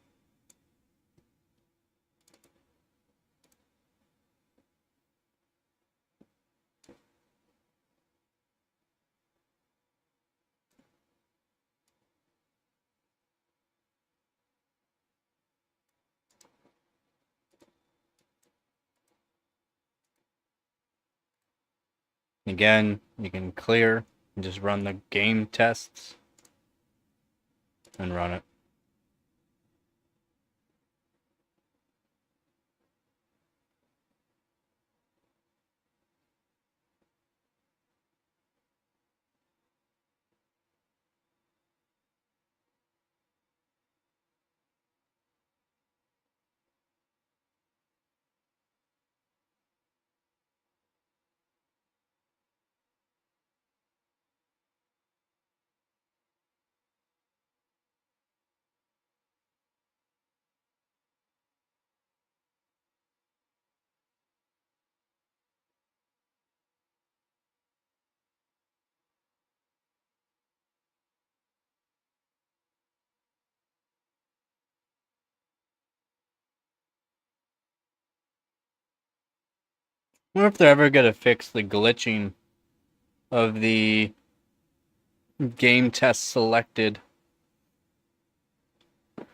Again, you can clear and just run the game tests and run it. I wonder if they're ever gonna fix the glitching of the game test selected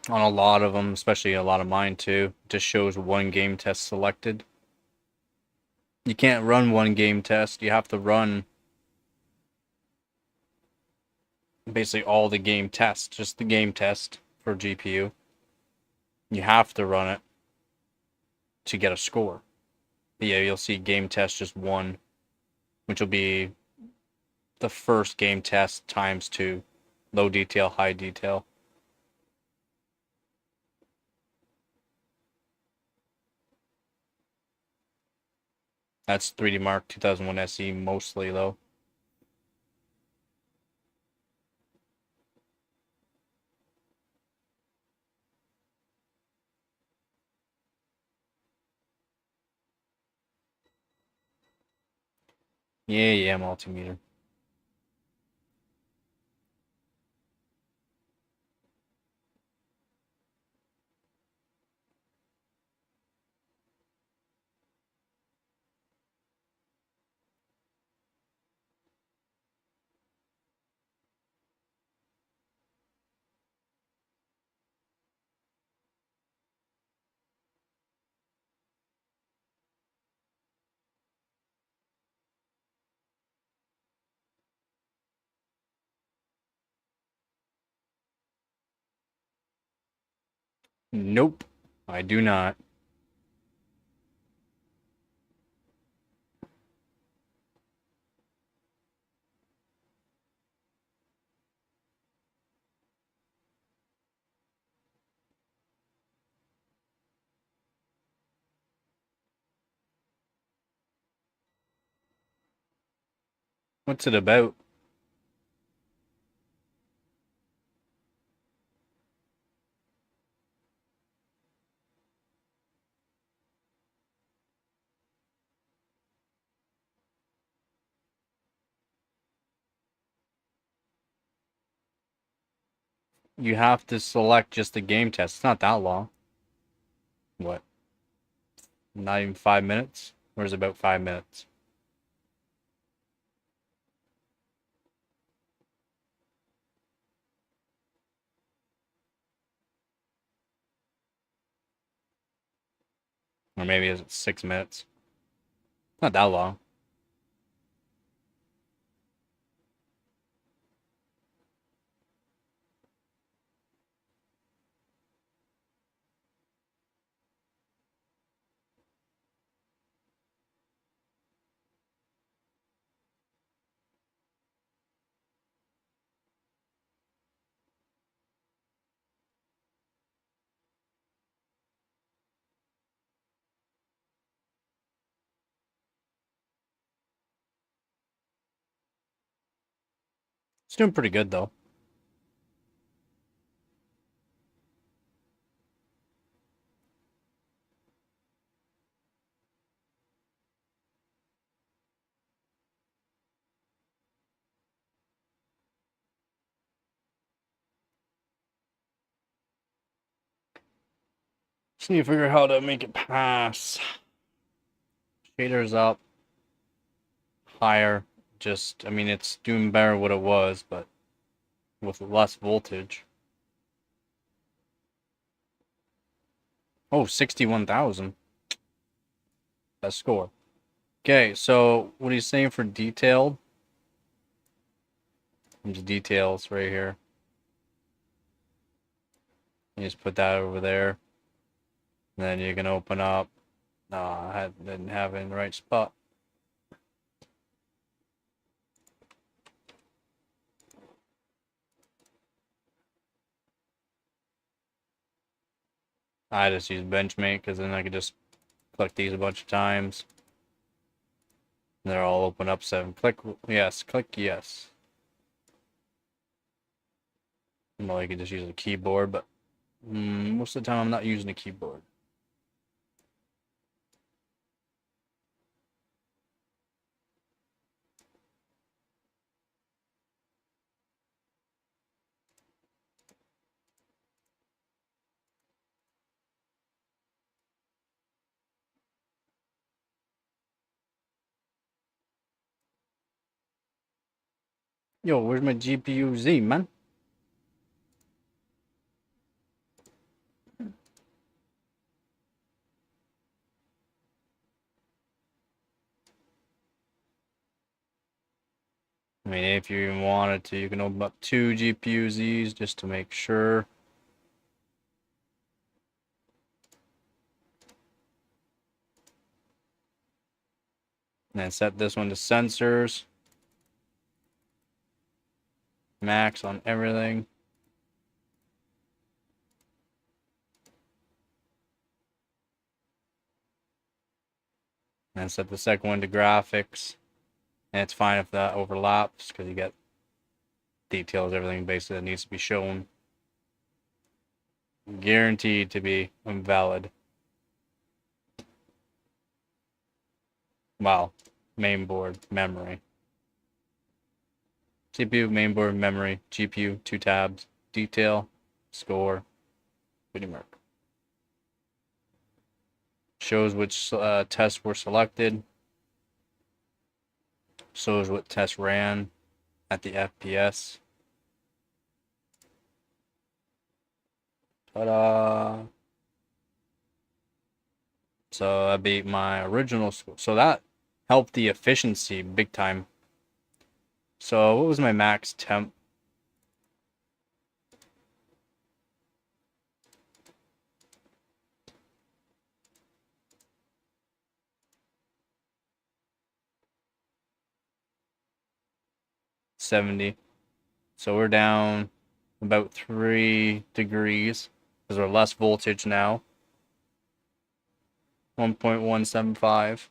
on a lot of them, especially a lot of mine too. It just shows one game test selected. You can't run one game test. You have to run basically all the game tests, just the game test for GPU. You have to run it to get a score. But yeah, you'll see game test just one, which will be the first game test times 2. Low detail, high detail. That's 3D Mark 2001 SE mostly, though. Yeah, multimeter. Nope, I do not. What's it about? You have to select just the game test. It's not that long. What? Not even 5 minutes? Or is it about 5 minutes? Or maybe is it 6 minutes? Not that long. It's doing pretty good, though. Just need to figure out how to make it pass. Shaders up. Higher. Just, I mean, it's doing better what it was, but with less voltage. Oh, 61,000. Best score. Okay, so what he's saying for detailed. There's details right here. You just put that over there. And then you can open up. No, I didn't have it in the right spot. I just use Benchmate because then I could just click these a bunch of times. And they're all open up 7. Click yes, click yes. Well, you could just use a keyboard, but most of the time I'm not using a keyboard. Yo, where's my GPU Z, man? I mean, if you even wanted to, you can open up 2 GPU Zs just to make sure. And then set this one to sensors. Max on everything. And set the second one to graphics. And it's fine if that overlaps because you get details, everything basically that needs to be shown. Guaranteed to be invalid. Wow. Mainboard, memory. CPU, mainboard, memory, GPU, 2 tabs, detail, score, pretty much. Shows which tests were selected. Shows what tests ran at the FPS. Ta-da! So I beat my original score. So that helped the efficiency big time. So what was my max temp? $70. So we're down about 3 degrees because we're less voltage now. 1.175.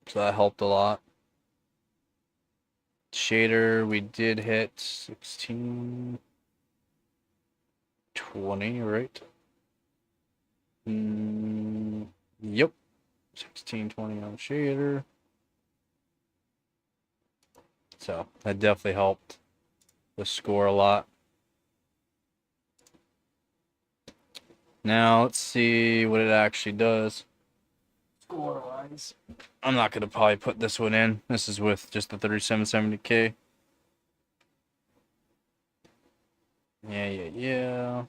So that helped a lot. Shader, we did hit 1620, right? Yep. 1620 on shader. So that definitely helped the score a lot. Now let's see what it actually does. Score-wise. I'm not going to probably put this one in. This is with just the 3770K. Yeah.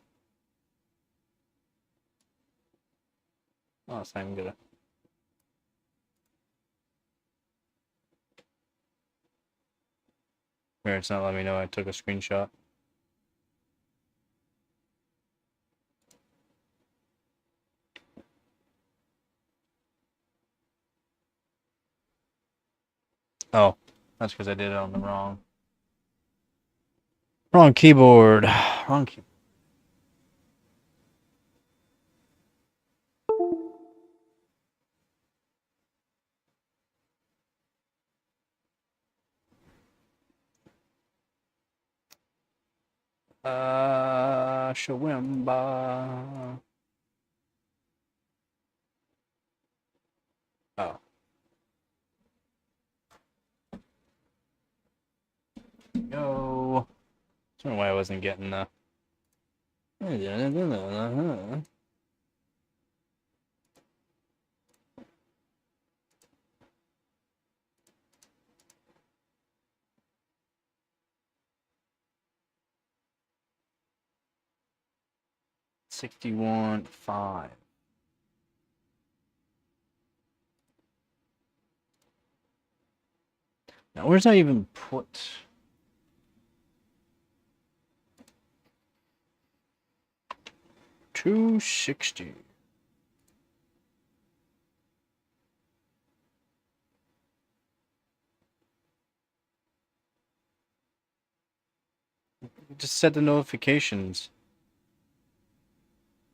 Oh, it's not even gonna. Here, it's not letting me know I took a screenshot. Oh, that's because I did it on the wrong keyboard. Wrong keyboard. Shawamba. Oh. Go. I don't know why I wasn't getting the. 61.5. Now, where's I even put? $260. Just set the notifications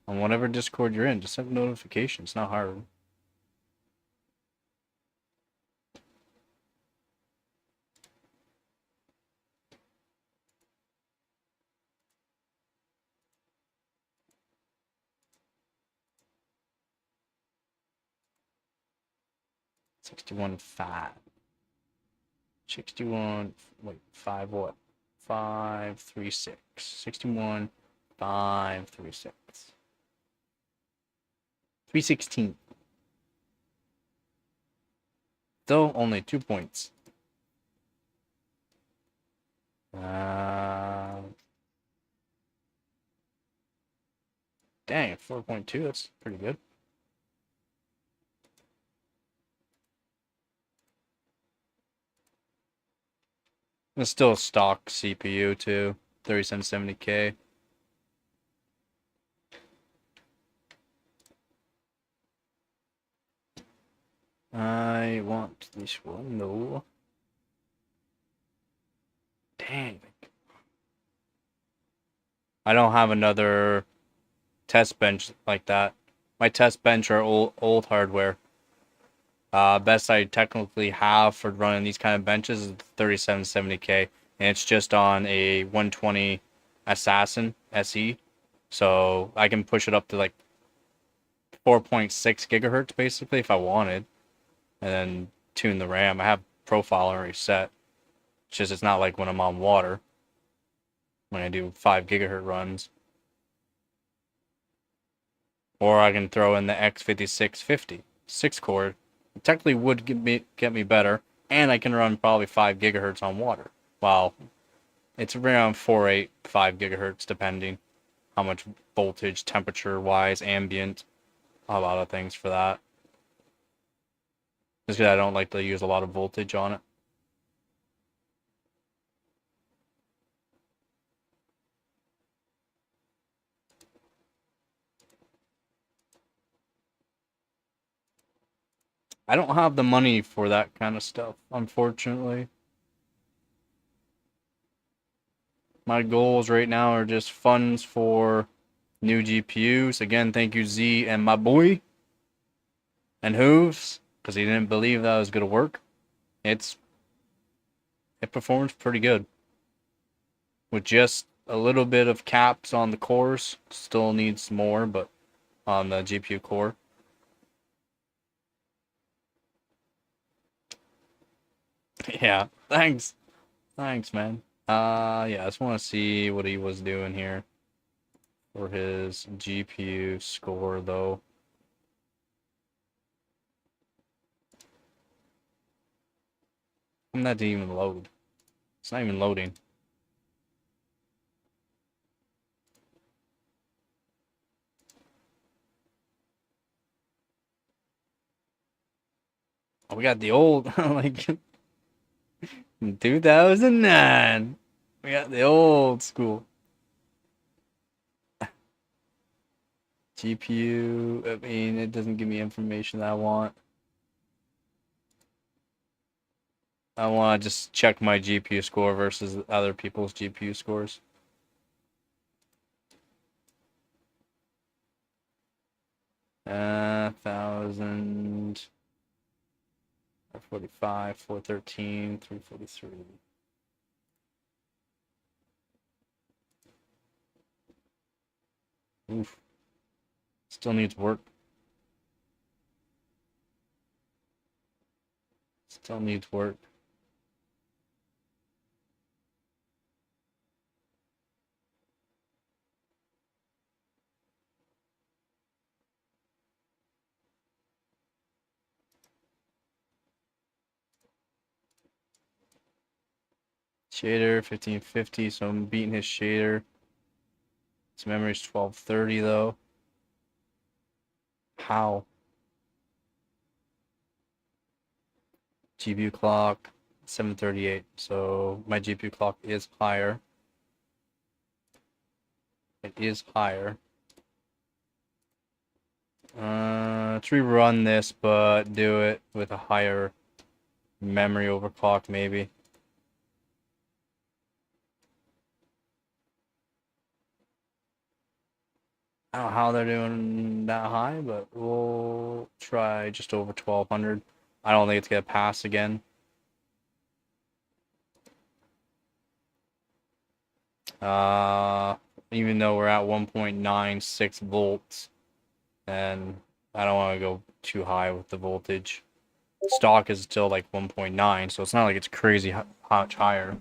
on whatever Discord you're in. Just set the notifications. It's not hard. $61.5. 61. Wait, 5 what? 536. 61. 536. 316. Still only 2 points. Dang, 4.2. That's pretty good. It's still a stock CPU too. 3770K. I want this one though. Damn, Dang. I don't have another test bench like that. My test bench are old hardware. Best I technically have for running these kind of benches is 3770K, and it's just on a 120 Assassin SE, so I can push it up to like 4.6 gigahertz basically if I wanted, and then tune the RAM. I have profile already set. It's just it's not like when I'm on water when I do 5 gigahertz runs. Or I can throw in the X5650 6-core. It technically would get me better, and I can run probably 5 gigahertz on water. Well, it's around 4.8, 5 gigahertz depending how much voltage, temperature-wise, ambient, a lot of things for that. Just because I don't like to use a lot of voltage on it. I don't have the money for that kind of stuff, unfortunately. My goals right now are just funds for new GPUs. Again, thank you Z and my boy. And Hooves, because he didn't believe that was going to work. It performs pretty good. With just a little bit of caps on the cores. Still needs more, but on the GPU core. Yeah, thanks. Thanks, man. Yeah, I just want to see what he was doing here for his GPU score, though. That didn't even load. It's not even loading. Oh, we got the old, like, 2009. We got the old school. GPU, I mean, it doesn't give me information that I want. I want to just check my GPU score versus other people's GPU scores. Uh, 1,000, 445, 413, 343. Oof. Still needs work. Still needs work. Shader 1550, so I'm beating his shader. His memory's 1230 though. How? GPU clock 738. So my GPU clock is higher. It is higher. Let's rerun this, but do it with a higher memory overclock, maybe. I don't know how they're doing that high, but we'll try just over 1200. I don't think it's gonna pass again. Even though we're at 1.96 volts, and I don't want to go too high with the voltage. Stock is still like 1.9, so it's not like it's crazy much higher.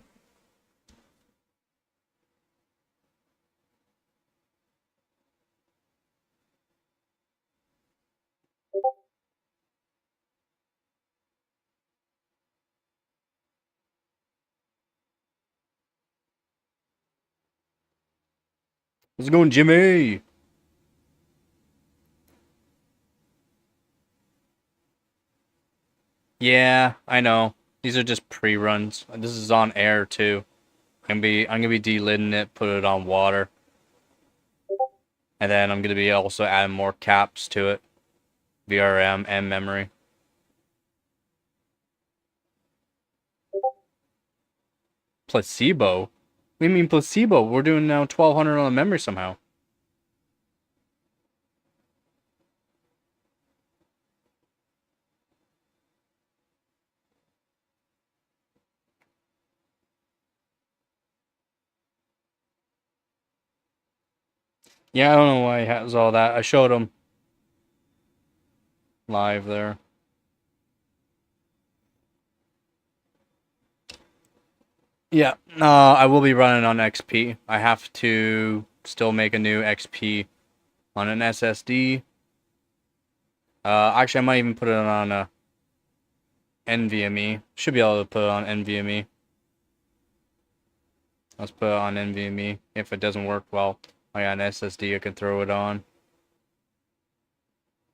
How's it going, Jimmy? Yeah, I know. These are just pre-runs. This is on air too. I'm gonna be delidding it, put it on water. And then I'm gonna be also adding more caps to it. VRM and memory. Placebo? What do you mean placebo? We're doing now 1200 on the memory somehow. Yeah, I don't know why he has all that. I showed him live there. Yeah, I will be running on XP. I have to still make a new XP on an SSD. Actually, I might even put it on a NVMe. Should be able to put it on NVMe. Let's put it on NVMe. If it doesn't work well, I got an SSD I can throw it on.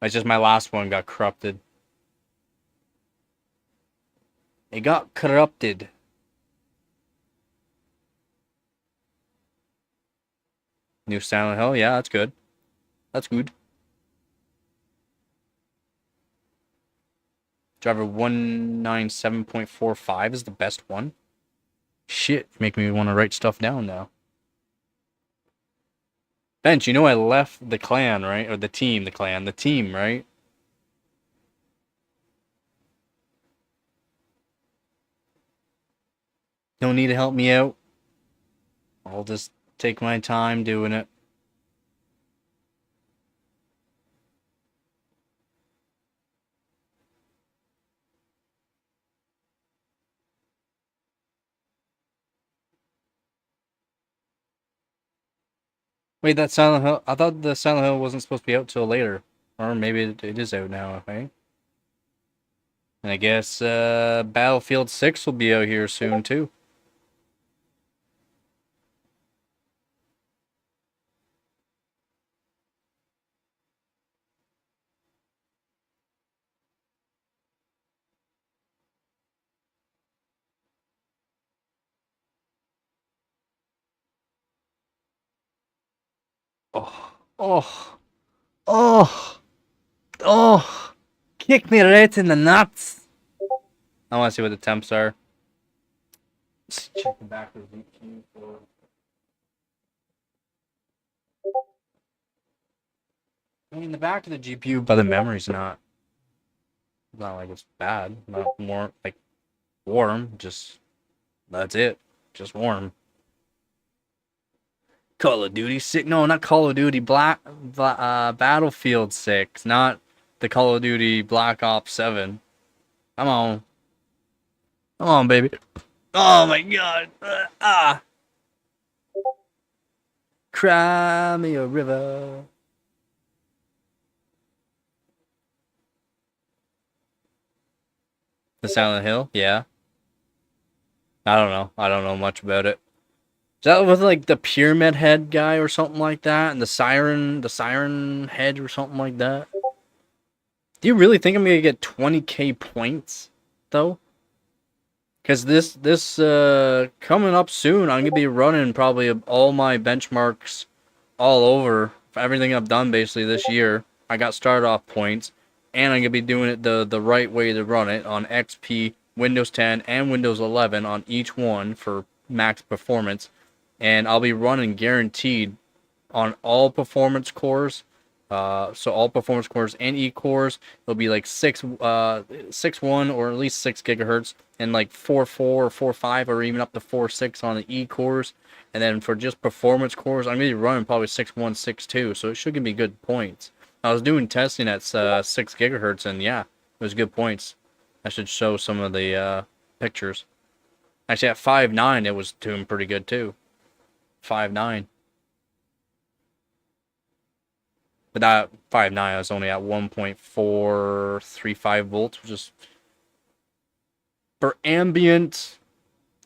It's just my last one got corrupted. It got corrupted. New Silent Hill, yeah, that's good. That's good. Driver 197.45 is the best one. Shit, make me want to write stuff down now. Bench, you know I left the clan, right? Or the team, the team, right? Don't need to help me out. I'll just take my time doing it. Wait, that Silent Hill, I thought the Silent Hill wasn't supposed to be out till later. Or maybe it is out now, okay? And I guess Battlefield 6 will be out here soon too. Oh, oh, oh, oh, kick me right in the nuts. I want to see what the temps are. Let's check the back of the GPU for... I mean, the back of the GPU, but the memory's not like it's bad. Not more like warm. Just that's it. Just warm. Call of Duty 6. No, not Call of Duty Battlefield 6. Not the Call of Duty Black Ops 7. Come on. Come on, baby. Oh my god. Cry me a river. The Silent Hill? Yeah. I don't know. I don't know much about it. Is that with like the Pyramid Head guy or something like that? And the Siren Head or something like that? Do you really think I'm gonna get 20k points though? Because this coming up soon, I'm gonna be running probably all my benchmarks all over for everything I've done basically this year. I got started off points, and I'm gonna be doing it the right way to run it on XP, Windows 10, and Windows 11 on each one for max performance. And I'll be running guaranteed on all performance cores. So all performance cores and E cores, it'll be like 6.1 or at least 6 gigahertz, and like 4.4 or 4.5 or even up to 4.6 on the E cores. And then for just performance cores, I'm gonna be running probably 6.1, 6.2, so it should give me good points. I was doing testing at 6 gigahertz, and yeah, it was good points. I should show some of the pictures. Actually, at 5.9, it was doing pretty good too. 5.9. But that 5.9, I was only at 1.435 volts, which is for ambient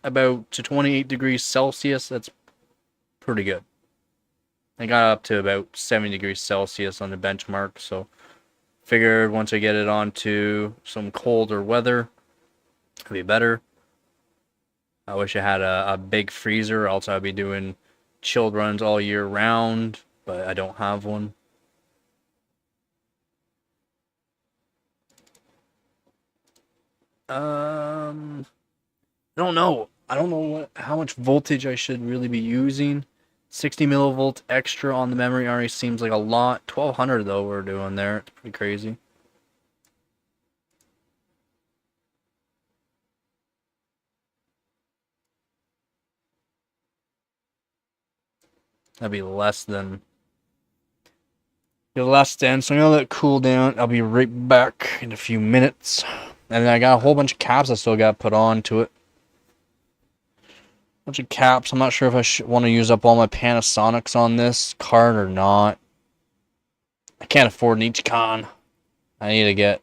about to 28 degrees Celsius. That's pretty good. I got up to about 70 degrees Celsius on the benchmark, so figured once I get it onto some colder weather, it'll be better. I wish I had a big freezer, else I'd be doing chilled runs all year round, but I don't have one. I don't know. I don't know how much voltage I should really be using. 60 millivolts extra on the memory already seems like a lot. 1200 though we're doing there. It's pretty crazy. That'd be less than. So I'm gonna let it cool down. I'll be right back in a few minutes. And then I got a whole bunch of caps I still got to put on to it. Bunch of caps. I'm not sure if I want to use up all my Panasonics on this card or not. I can't afford an each con. I need to get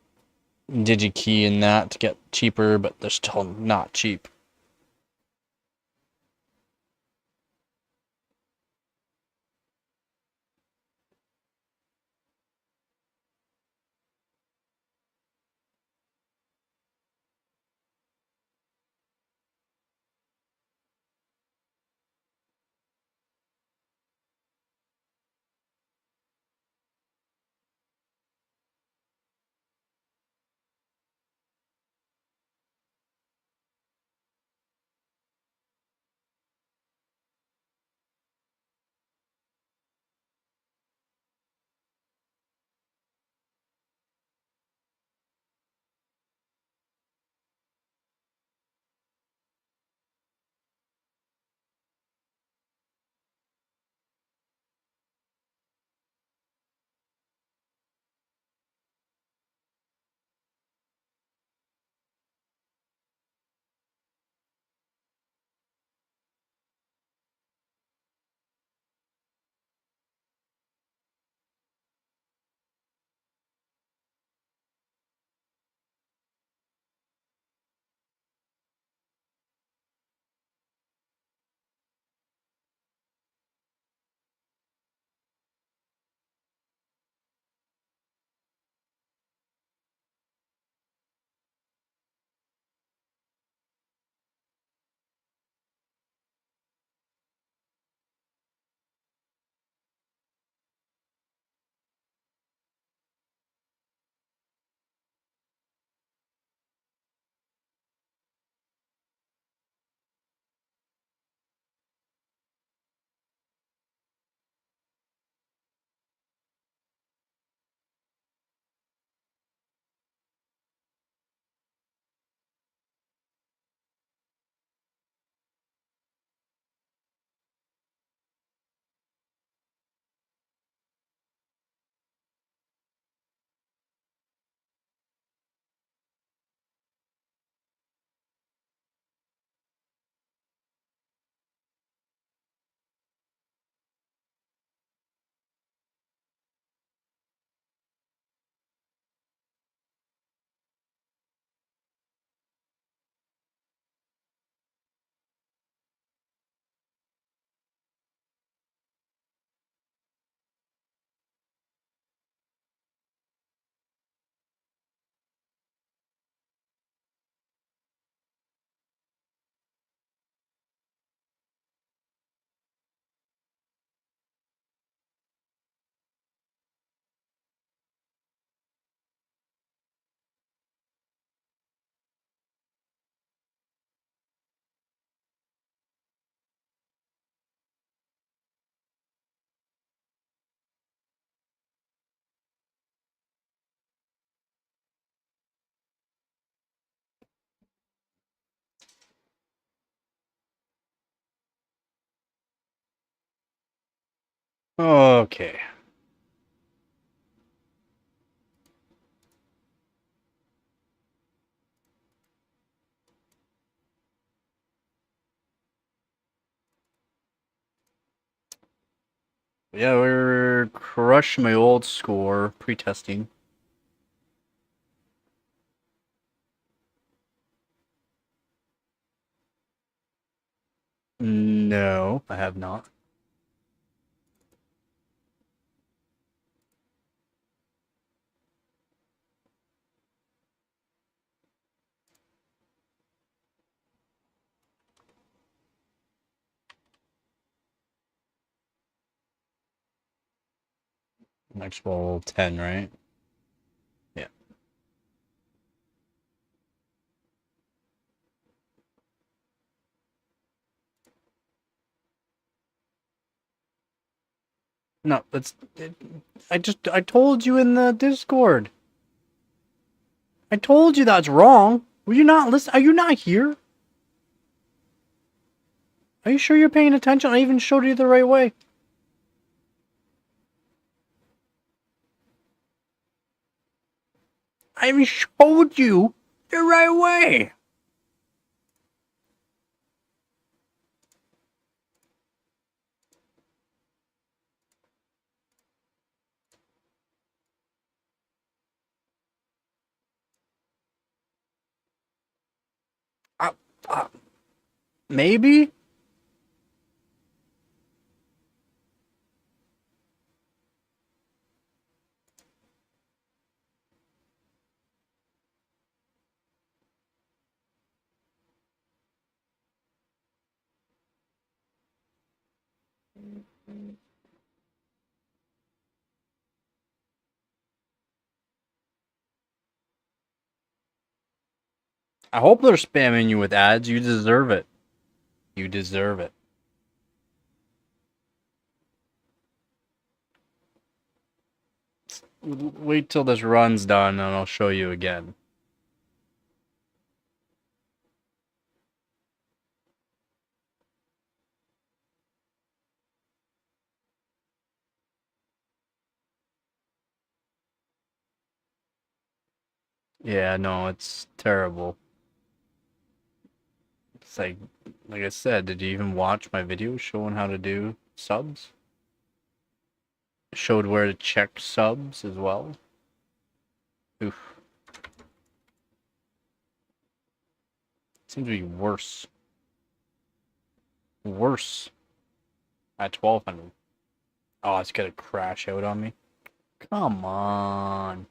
DigiKey in that to get cheaper, but they're still not cheap. Okay. Yeah, we're crushing my old score pre-testing. No, I have not. Maxwell 10, right? Yeah. No, I told you in the Discord. I told you that's wrong. Were you not listen? Are you not here? Are you sure you're paying attention? I even showed you the right way. I even showed you the right way. Uh, uh, maybe? I hope they're spamming you with ads. You deserve it. You deserve it. Wait till this run's done and I'll show you again. Yeah, no, it's terrible. It's like I said, did you even watch my video showing how to do subs? Showed where to check subs as well. Oof. Seems to be worse. Worse. At 1200. Oh, it's gonna crash out on me. Come on.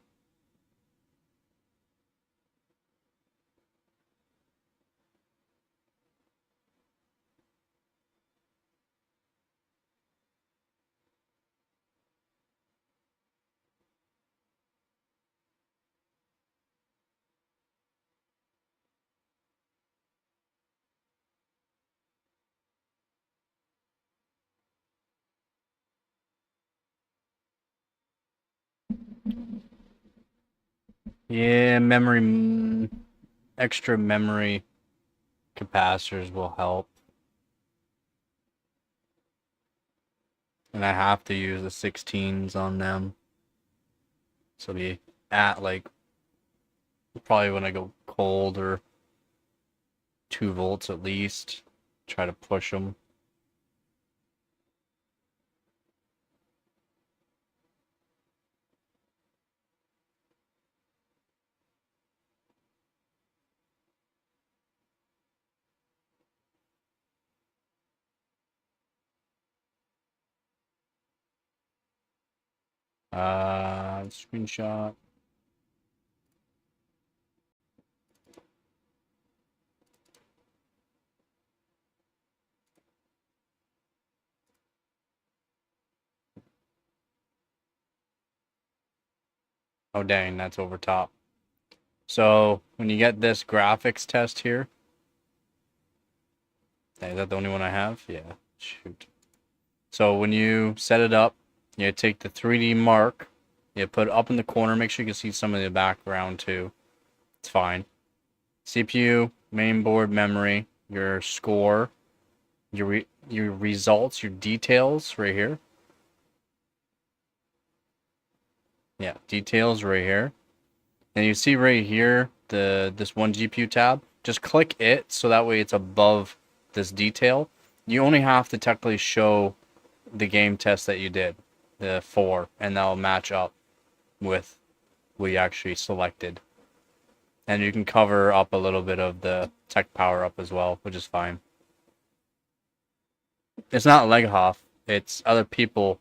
Yeah, extra memory capacitors will help. And I have to use the 16s on them. So be at like, probably when I go cold or 2 volts at least. Try to push them. Screenshot. Oh dang, that's over top. So when you get this graphics test here, is that the only one I have? Yeah, shoot. So when you set it up, you take the 3D mark, you put it up in the corner, make sure you can see some of the background too. It's fine. CPU, mainboard memory, your score, your results, your details right here. Yeah, details right here. And you see right here this one GPU tab. Just click it so that way it's above this detail. You only have to technically show the game test that you did, the 4, and that'll match up with what you actually selected. And you can cover up a little bit of the tech power up as well, which is fine. It's not Leghoff, it's other people.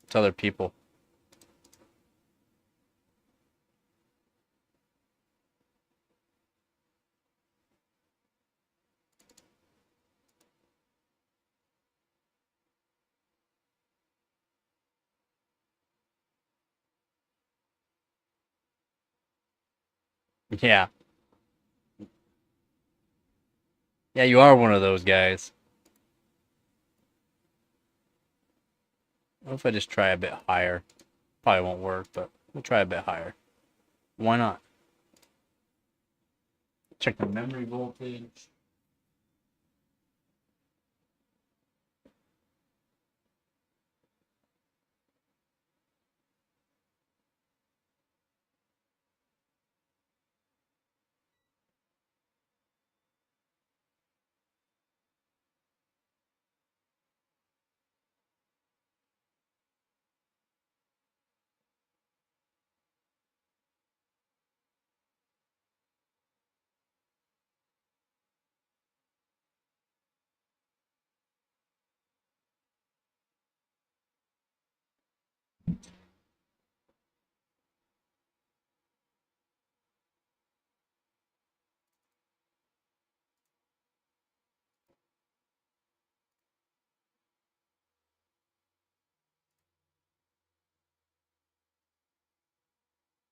It's other people. Yeah. Yeah, you are one of those guys. What if I just try a bit higher? Probably won't work, but we'll try a bit higher. Why not? Check the memory voltage.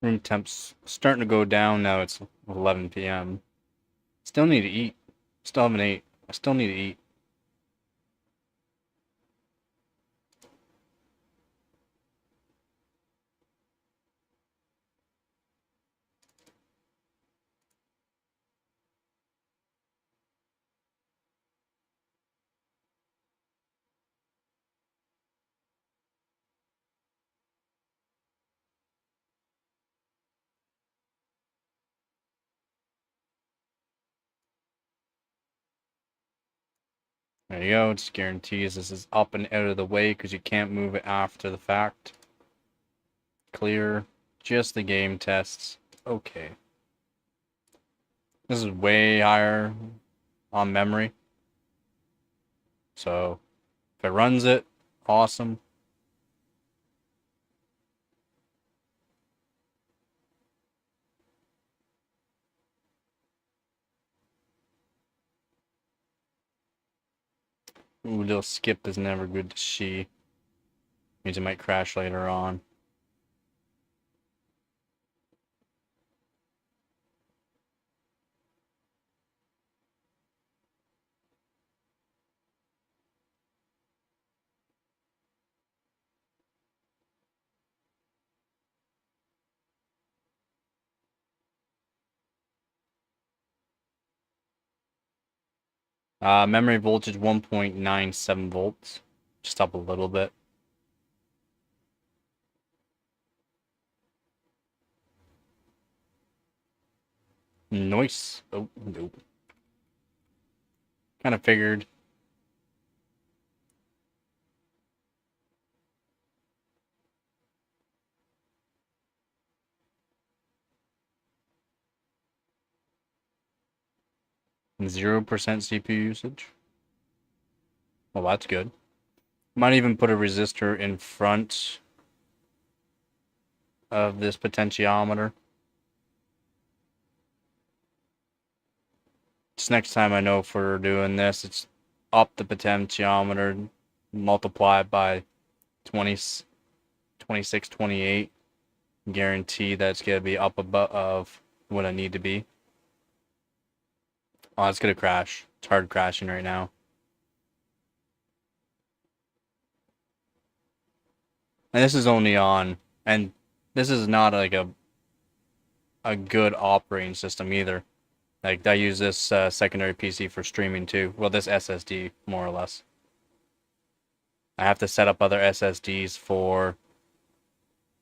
Room temp's starting to go down now. It's 11 p.m. Still need to eat. Still haven't ate. I still need to eat. There you go. It just guarantees this is up and out of the way because you can't move it after the fact. Clear. Just the game tests. Okay. This is way higher on memory. So if it runs it, awesome. Ooh, little skip is never good to see. Means it might crash later on. Memory voltage 1.97 volts. Just up a little bit. Nice. Oh, nope. Kind of figured. And 0% CPU usage. Well, that's good. Might even put a resistor in front of this potentiometer. Just next time I know if we're doing this, it's up the potentiometer, multiply it by 20, 26, 28. Guarantee that it's going to be up above what I need to be. Oh, it's going to crash. It's hard crashing right now. And this is only on, and this is not like a good operating system either. Like I use this secondary PC for streaming too. Well, this SSD more or less. I have to set up other SSDs for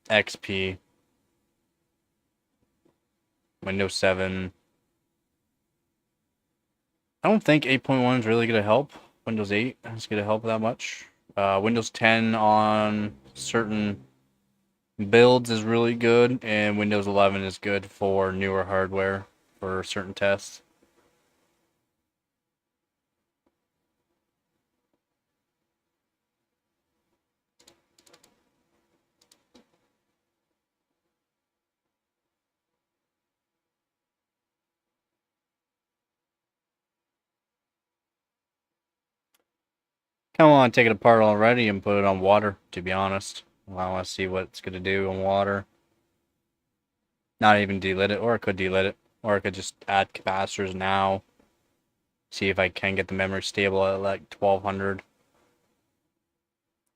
XP, Windows 7. I don't think 8.1 is really going to help. Windows 8 is going to help that much. Windows 10 on certain builds is really good, and Windows 11 is good for newer hardware for certain tests. Kind of want to take it apart already and put it on water, to be honest. I want to see what it's going to do on water. Not even delit it, or I could delit it. Or I could just add capacitors now. See if I can get the memory stable at like 1200.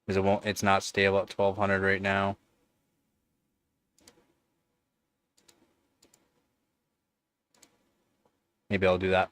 because it's not stable at 1200 right now. Maybe I'll do that.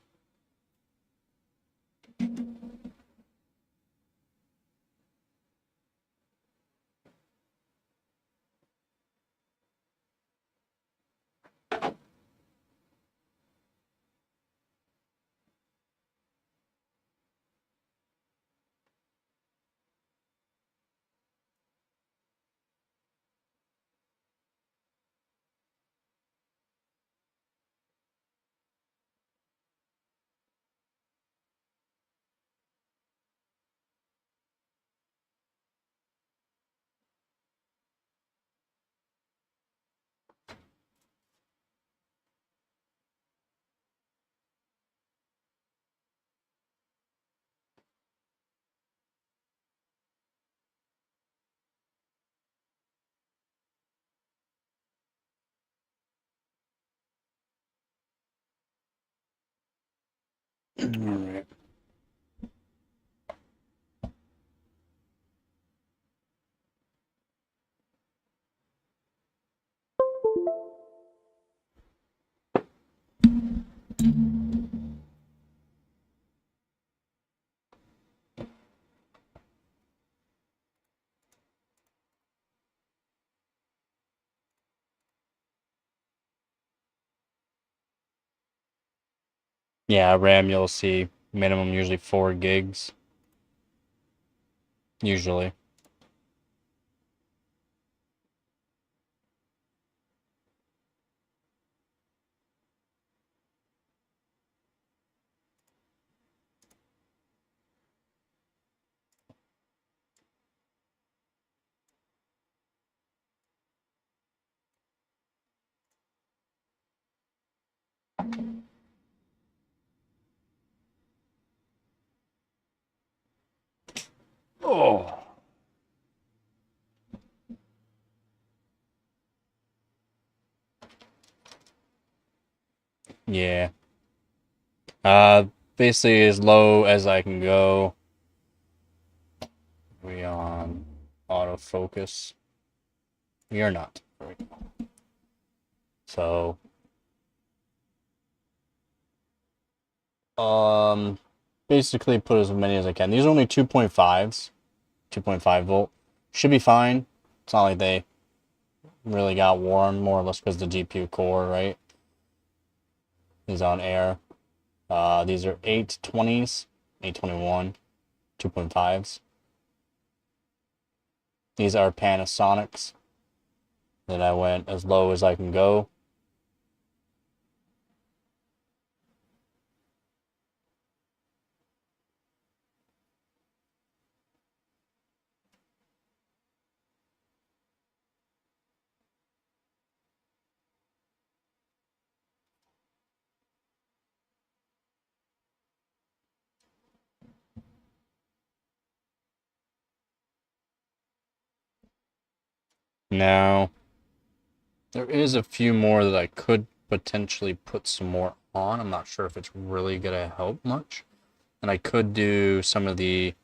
All right. Yeah, RAM you'll see minimum usually 4 gigs. Usually. Oh. Yeah. Basically as low as I can go. We on autofocus. We are not. So, basically put as many as I can. These are only 2.5s, 2.5 volt. Should be fine. It's not like they really got warm, more or less because the GPU core, right, is on air. These are 820s, 821, 2.5s. These are Panasonics that I went as low as I can go. Now, there is a few more that I could potentially put some more on. I'm not sure if it's really going to help much. And I could do some of the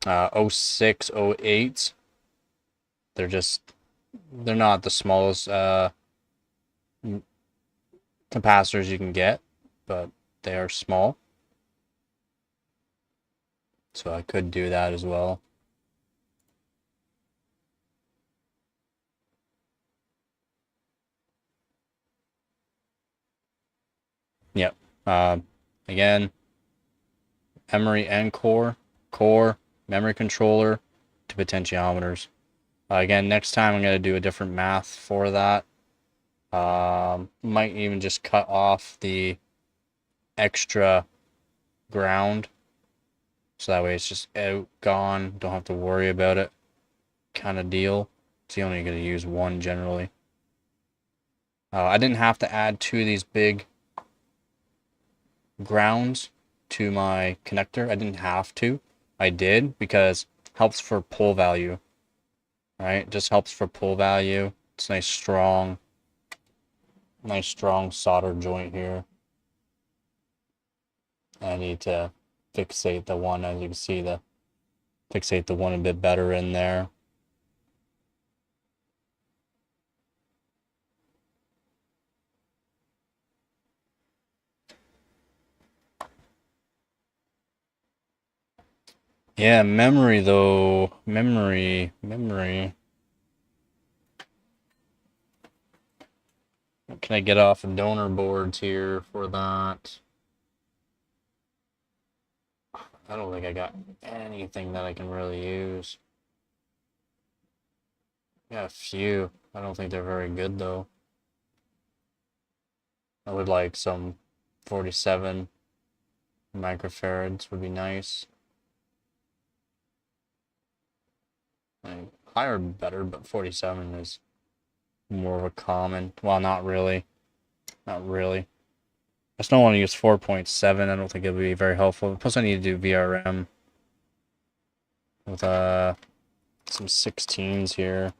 06, 08s. They're not the smallest capacitors you can get, but they are small. So I could do that as well. Yep. Again, memory and core, memory controller to potentiometers. Again, next time I'm going to do a different math for that. Might even just cut off the extra ground. So that way it's just out, gone, don't have to worry about it kind of deal. So you're only going to use one generally. I didn't have to add 2 of these big grounds to my connector. I didn't have to. I did because it helps for pull value. Right? It just helps for pull value. It's nice strong solder joint here. I need to fixate the one, as you can see, the fixate the one a bit better in there. Yeah, memory though. Memory. Can I get off of donor boards here for that? I don't think I got anything that I can really use. Yeah, a few. I don't think they're very good though. I would like some 47 microfarads would be nice. Like, higher better, but 47 is more of a common. Well, not really. Not really. I just don't want to use 4.7. I don't think it would be very helpful. Plus, I need to do VRM with some 16s here.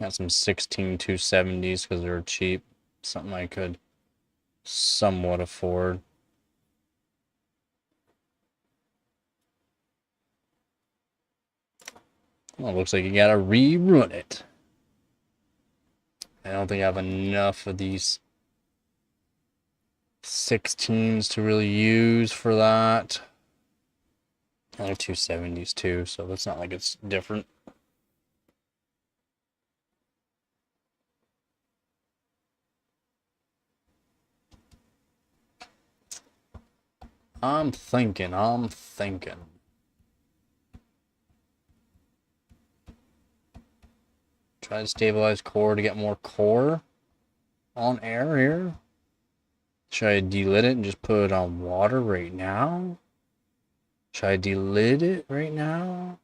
Got some 16 270s because they're cheap. Something I could somewhat afford. Well, it looks like you gotta rerun it. I don't think I have enough of these 16s to really use for that. And they're 270s too, so it's not like it's different. I'm thinking. Try to stabilize core to get more core on air here. Should I delit it and just put it on water right now? Should I delit it right now?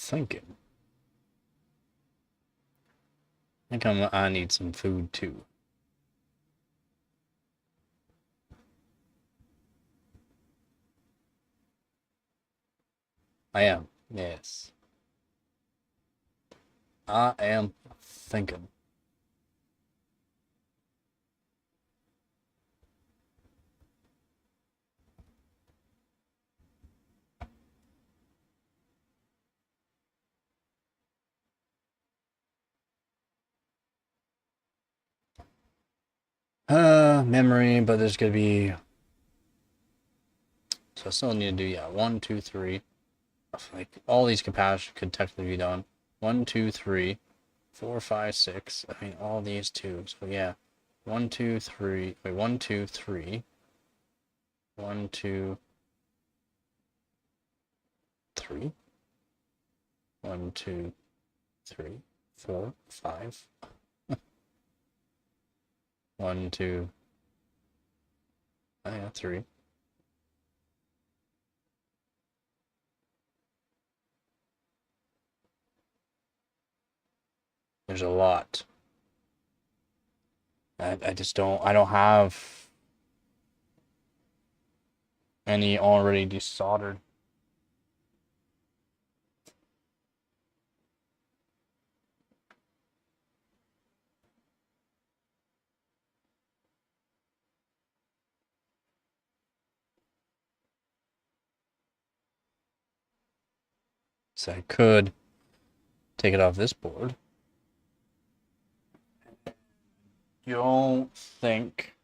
Thinking. I think I need some food too. I am. Yes. I am thinking. Memory, but there's gonna be. So I still need to do, yeah, 1, 2, 3. Like all these capacitors could technically be done. 1, 2, 3, 4, 5, 6. I mean, all these too. So yeah, 1, 2, 3. Wait, 1, 2, 3. 1, 2, 3. 1, 2, 3, 4, 5. 1, 2. Oh yeah, 3. There's a lot. I just don't. I don't have any already desoldered. So I could take it off this board. Don't think.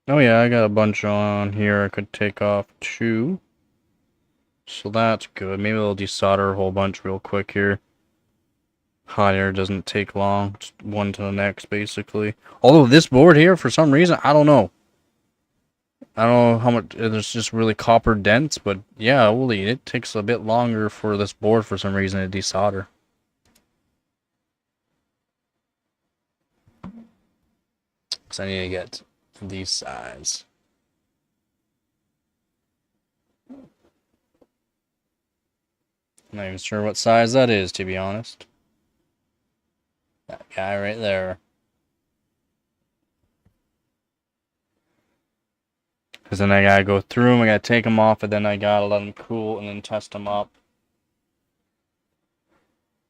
Oh yeah, I got a bunch on here I could take off too. So that's good. Maybe we'll desolder a whole bunch real quick here. Hot air doesn't take long. Just one to the next, basically. Although this board here, for some reason, I don't know. I don't know how much, it's just really copper dense, but yeah, holy, it takes a bit longer for this board for some reason to desolder. So I need to get these size. I'm not even sure what size that is, to be honest. That guy right there. Because then I gotta go through them, I gotta take them off, and then I gotta let them cool and then test them up.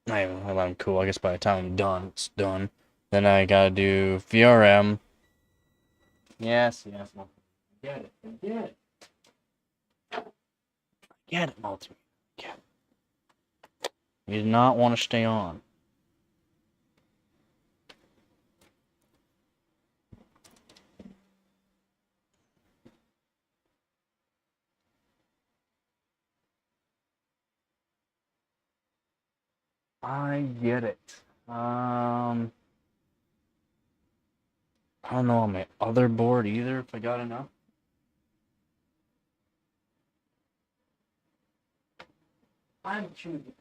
Not even let them cool, I guess by the time I'm done, it's done. Then I gotta do VRM. Yes, yes, get it, get it. Get it, multimeter. Get it. You do not want to stay on. I get it. I don't know on my other board either if I got enough. I'm choosing.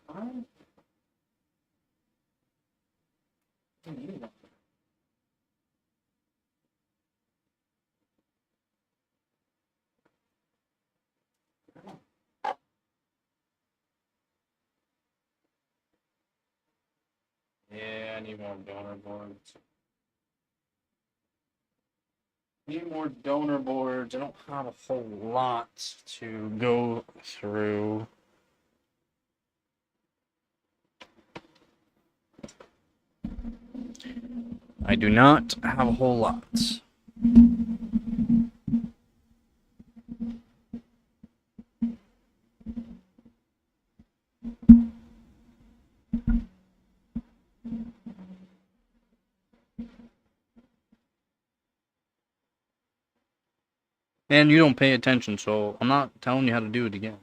Yeah, I need more donor boards. Need more donor boards. I don't have a whole lot to go through. I do not have a whole lot. And you don't pay attention, so I'm not telling you how to do it again.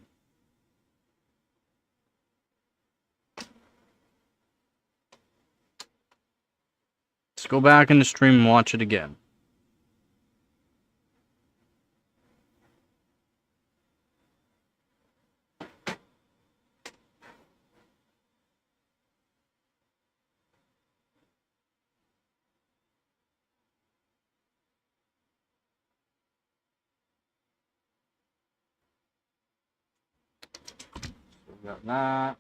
Just go back in the stream and watch it again. So we got that.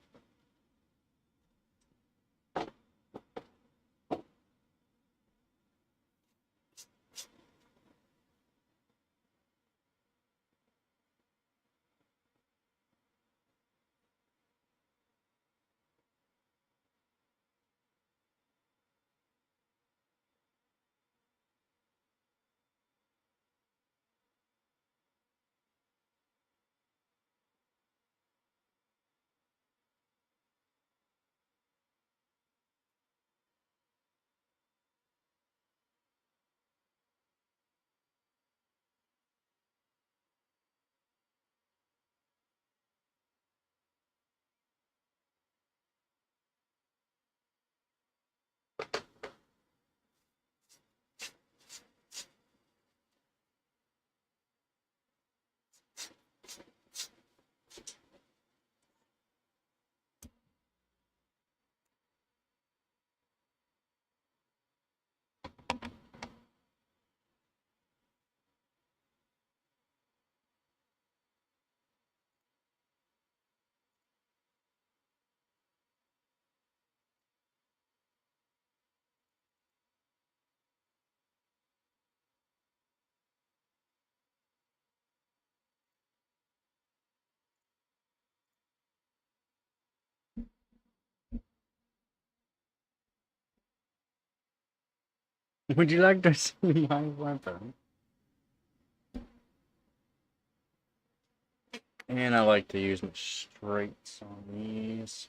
Would you like to see my weapon? And I like to use my straights on these.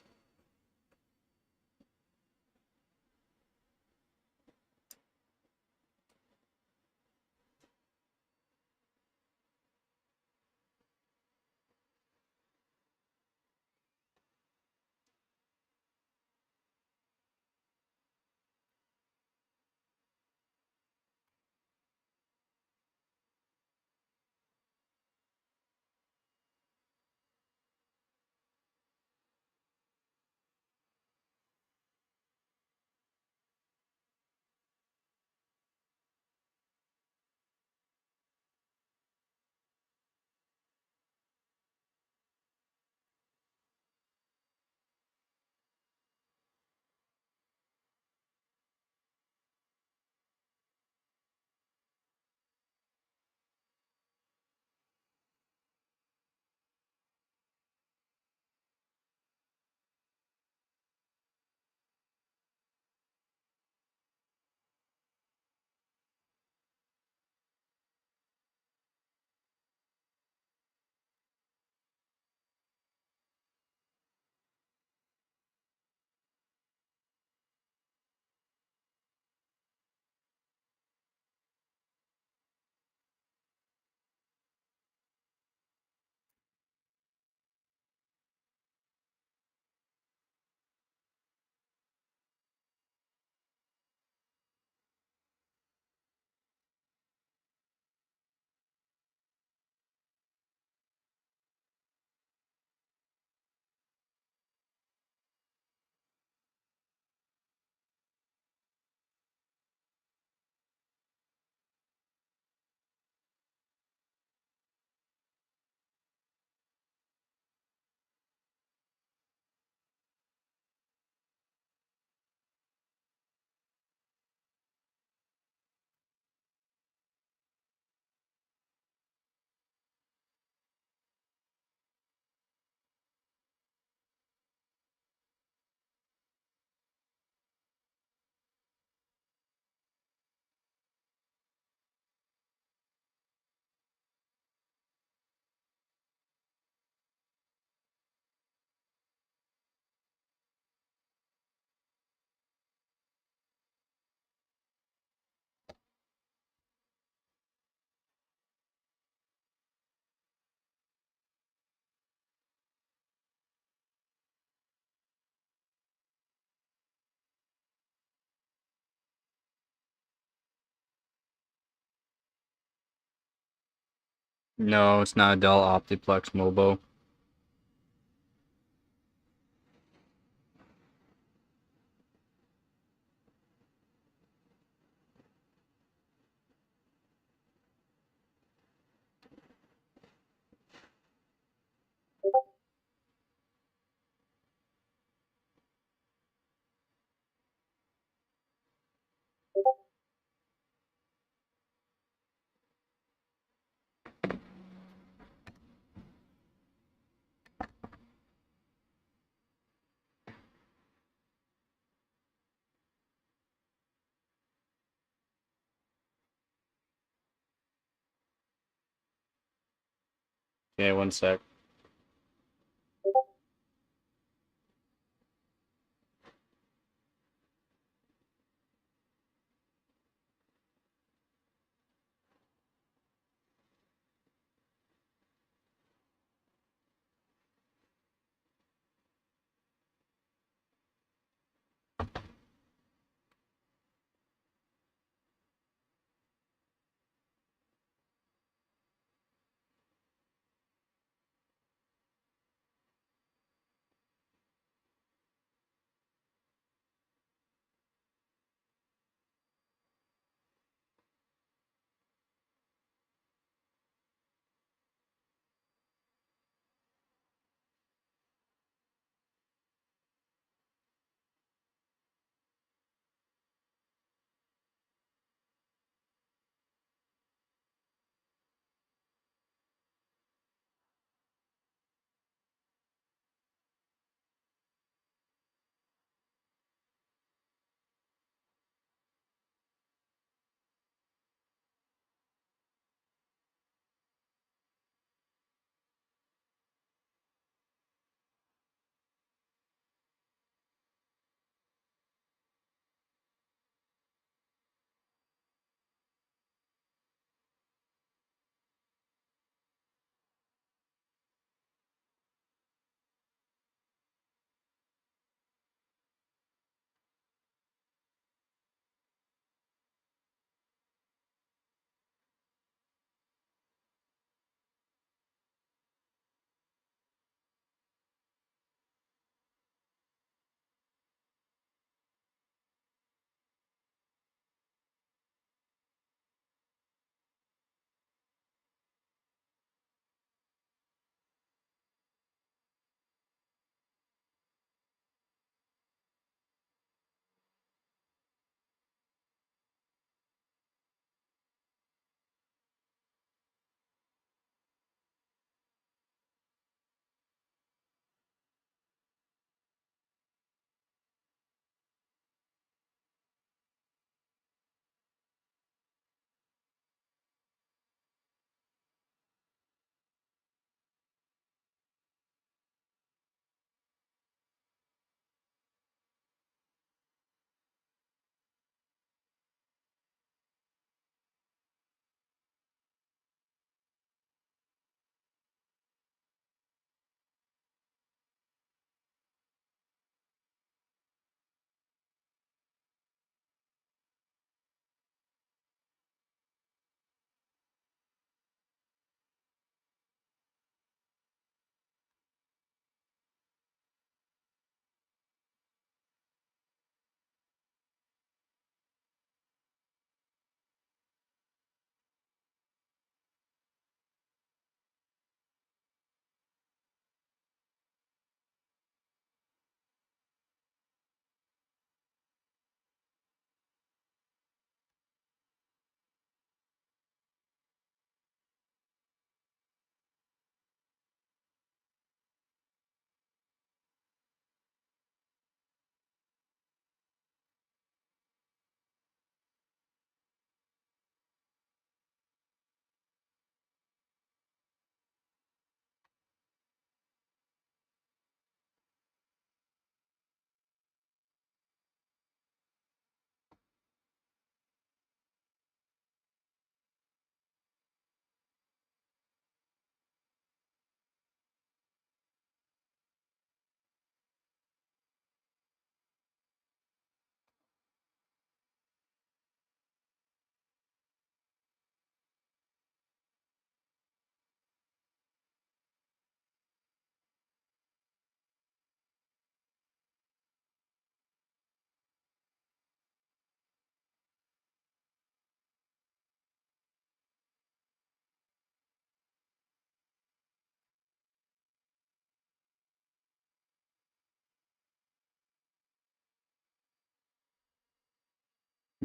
No, it's not a Dell Optiplex Mobo. Okay, one sec.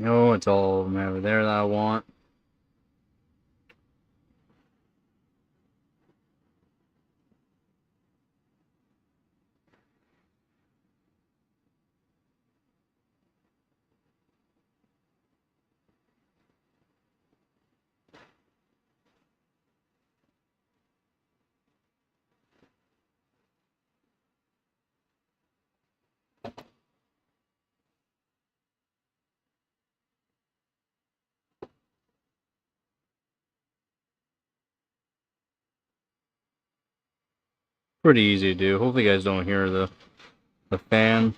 No, it's all of them over there that I want. Pretty easy to do. Hopefully you guys don't hear the fan.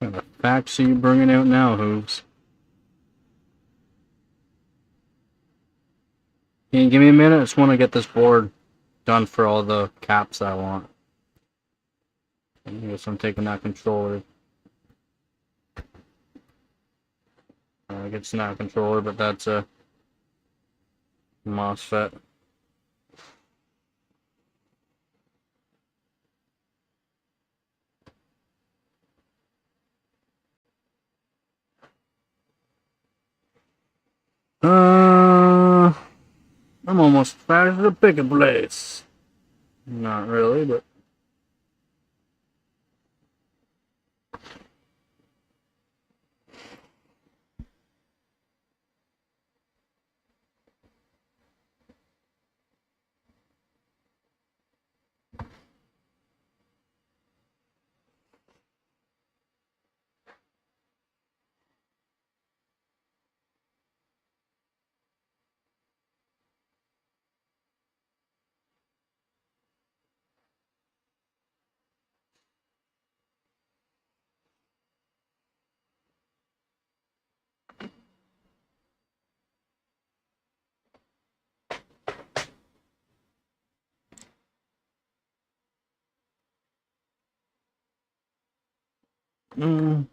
What the facts are you bringing out now, Hooves? Can you give me a minute? I just want to get this board done for all the caps I want. I guess I'm taking that controller. I guess it's not a controller, but that's a MOSFET. I'm almost ready to pick a place. Not really, but mm,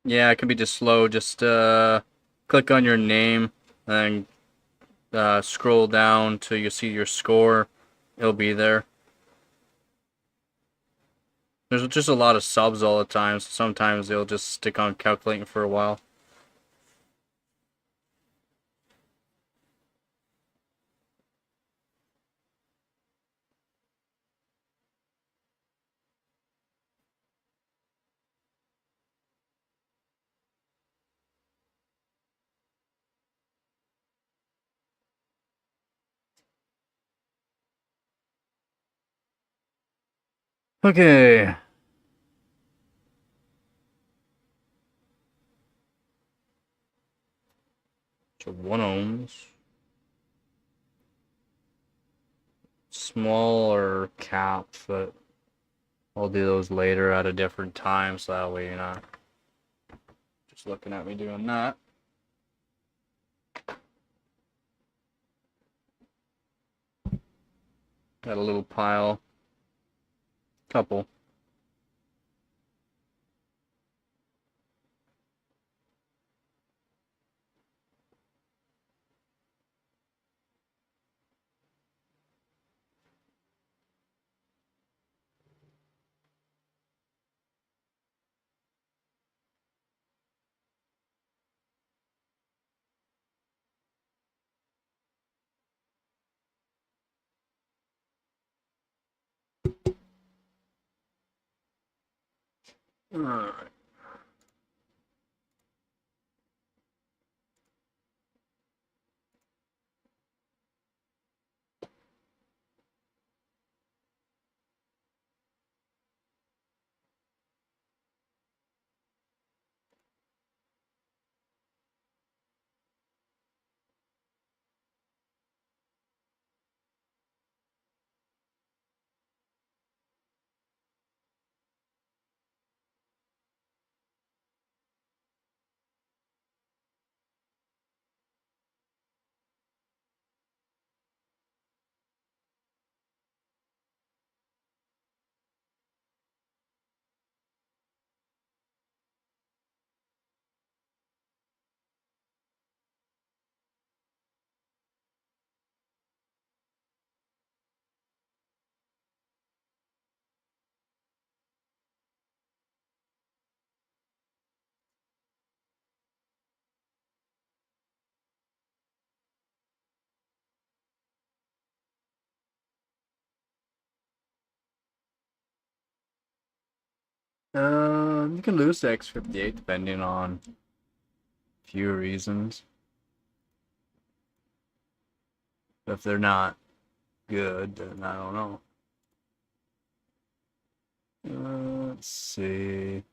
yeah, it could be just slow. Just click on your name and scroll down till you see your score. It'll be there. There's just a lot of subs all the time, so sometimes they'll just stick on calculating for a while. Okay. So 1 ohms. Smaller caps, but I'll do those later at a different time, so that way you're not just looking at me doing that. Got a little pile. Couple. Alright. You can lose the X58 depending on a few reasons. If they're not good, then I don't know. Let's see.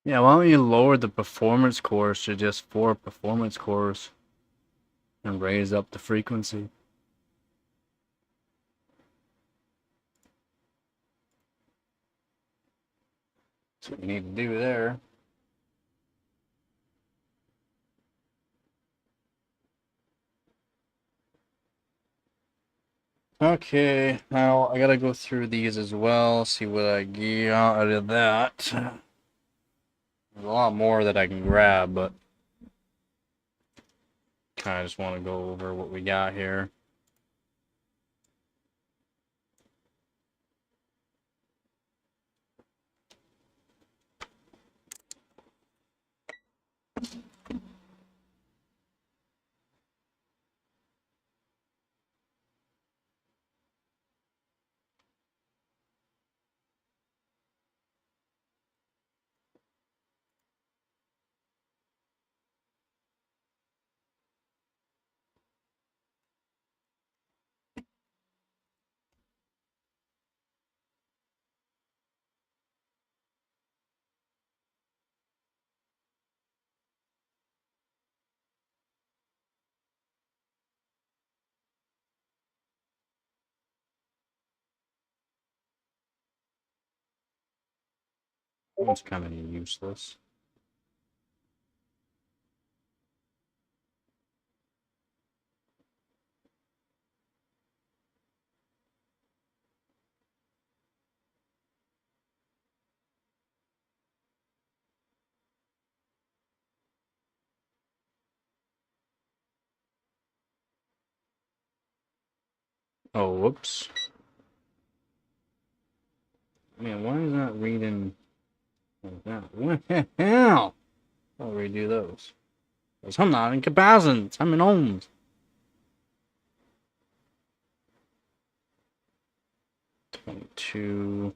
Yeah, why don't you lower the performance cores to just 4 performance cores and raise up the frequency? That's what you need to do there. Okay, now I gotta go through these as well, see what I get out of that. There's a lot more that I can grab, but kind of just want to go over what we got here. That one's kind of useless. Oh, whoops. Man, why is that reading like that? What the hell? I'll redo those. Because I'm not in capacitance, I'm in ohms. 22.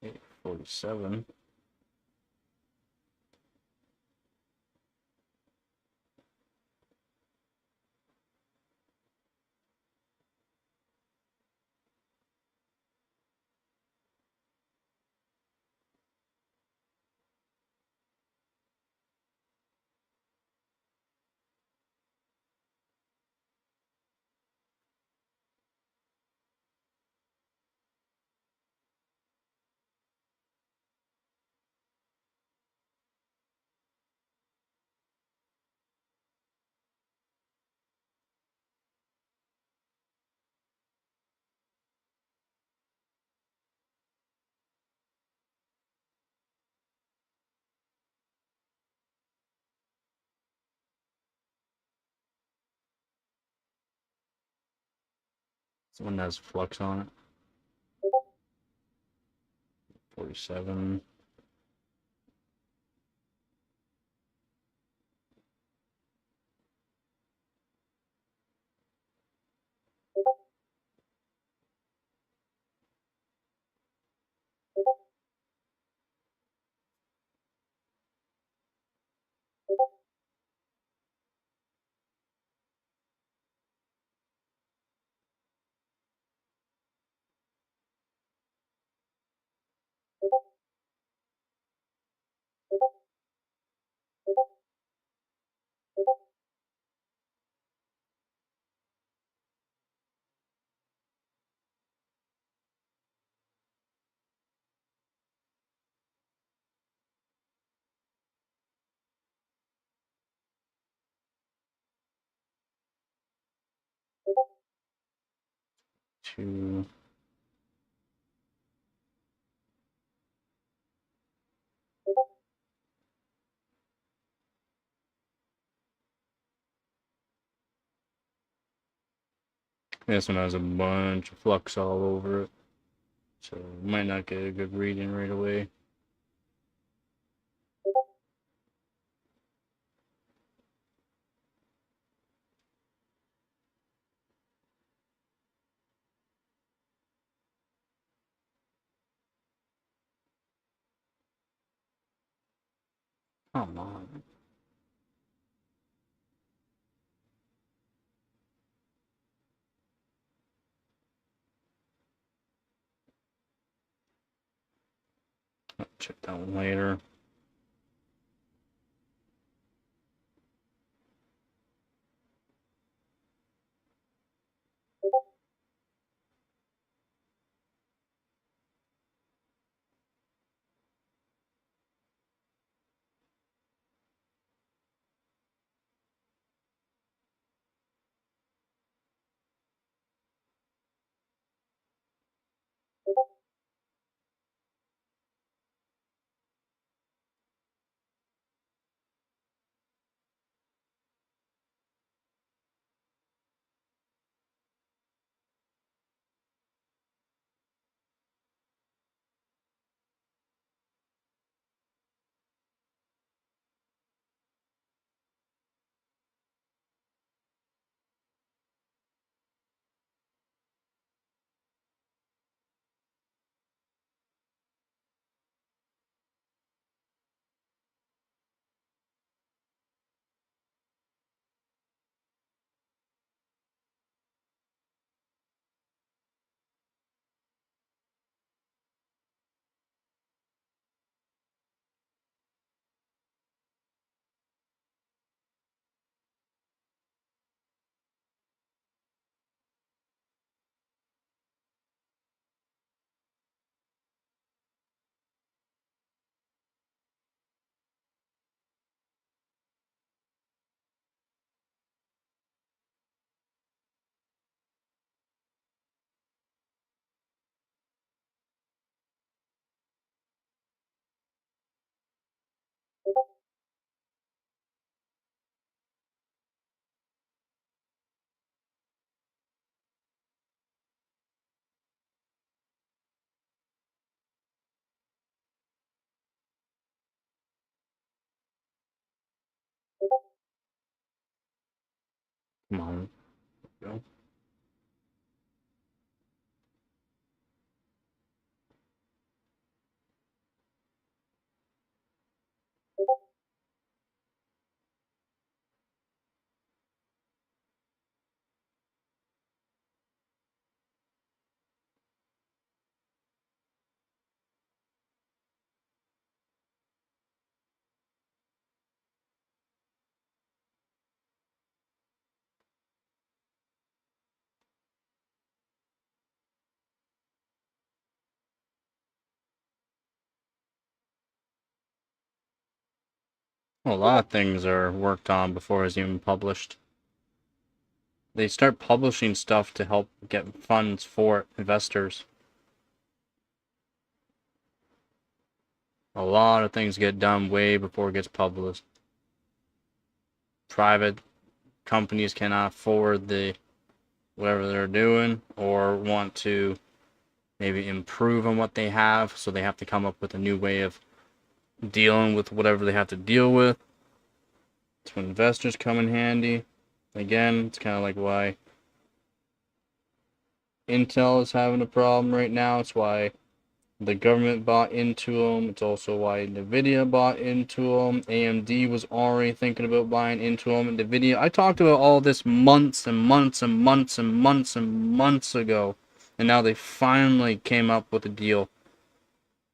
Eight 47. This one has flux on it. 47. Two. This one has a bunch of flux all over it. So might not get a good reading right away. Come on. I'll check that one later. Come on. Go. A lot of things are worked on before it's even published. They start publishing stuff to help get funds for investors. A lot of things get done way before it gets published. Private companies cannot afford the whatever they're doing or want to maybe improve on what they have, so they have to come up with a new way of dealing with whatever they have to deal with. It's when investors come in handy. Again, it's kind of like why Intel is having a problem right now. It's why the government bought into them. It's also why Nvidia bought into them. AMD was already thinking about buying into them. Nvidia, I talked about all this months and months and months and months and months ago. And now they finally came up with a deal.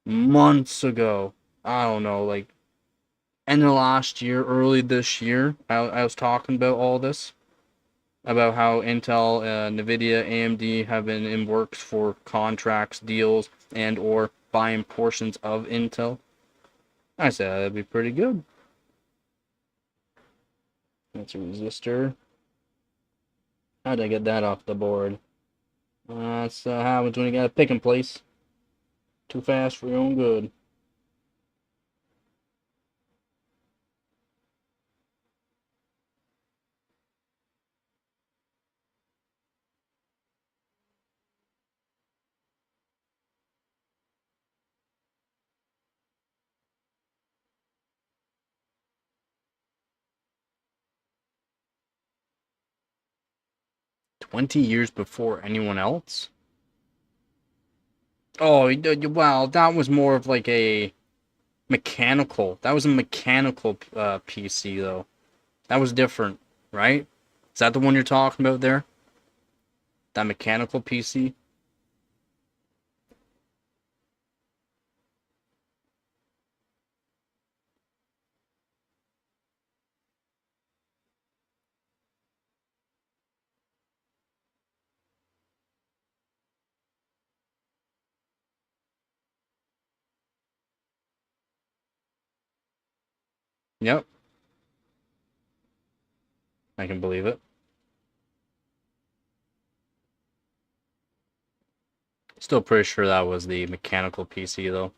Months ago. I don't know, like end of last year, early this year, I was talking about all this. About how Intel, Nvidia, AMD have been in works for contracts, deals, and or buying portions of Intel. I said that'd be pretty good. That's a resistor. How'd I get that off the board? That's happens when you got a picking place. Too fast for your own good. $20 before anyone else? Oh, wow, that was more of like a mechanical. That was a mechanical PC, though. That was different, right? Is that the one you're talking about there? That mechanical PC? Yep, I can believe it. Still pretty sure that was the mechanical PC, though.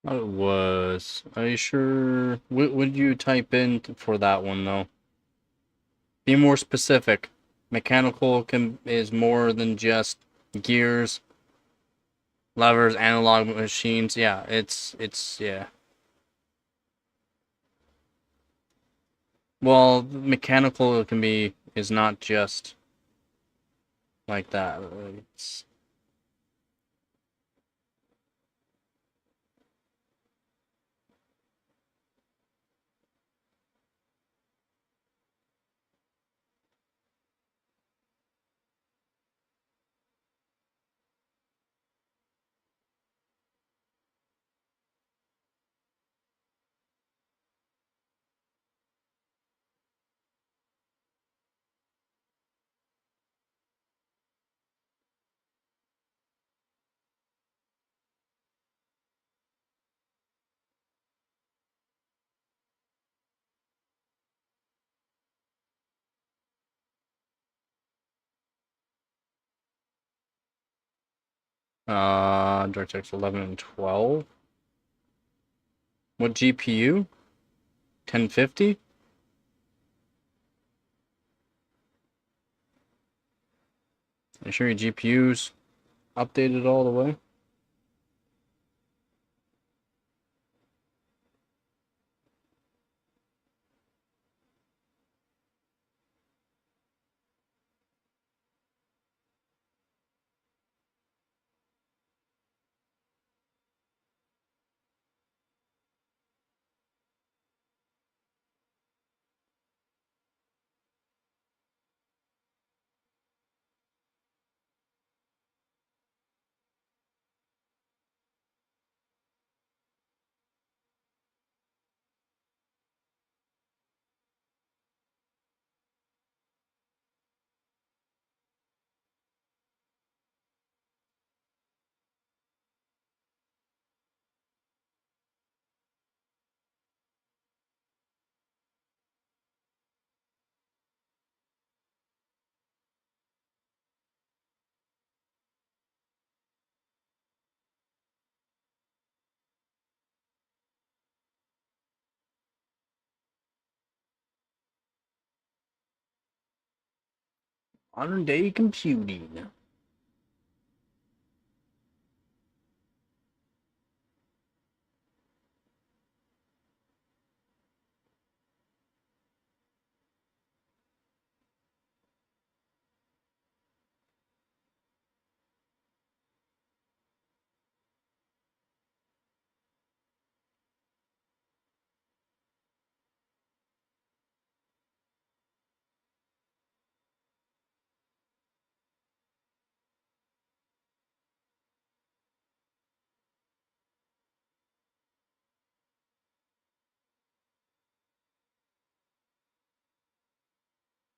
Oh, it was. Are you sure? What would you type in for that one though? Be more specific. Mechanical is more than just gears, levers, analog machines. Yeah, it's yeah. Well, mechanical is not just like that. It's DirectX 11 and 12. What GPU? 1050? You sure your GPU's updated all the way? Modern day computing.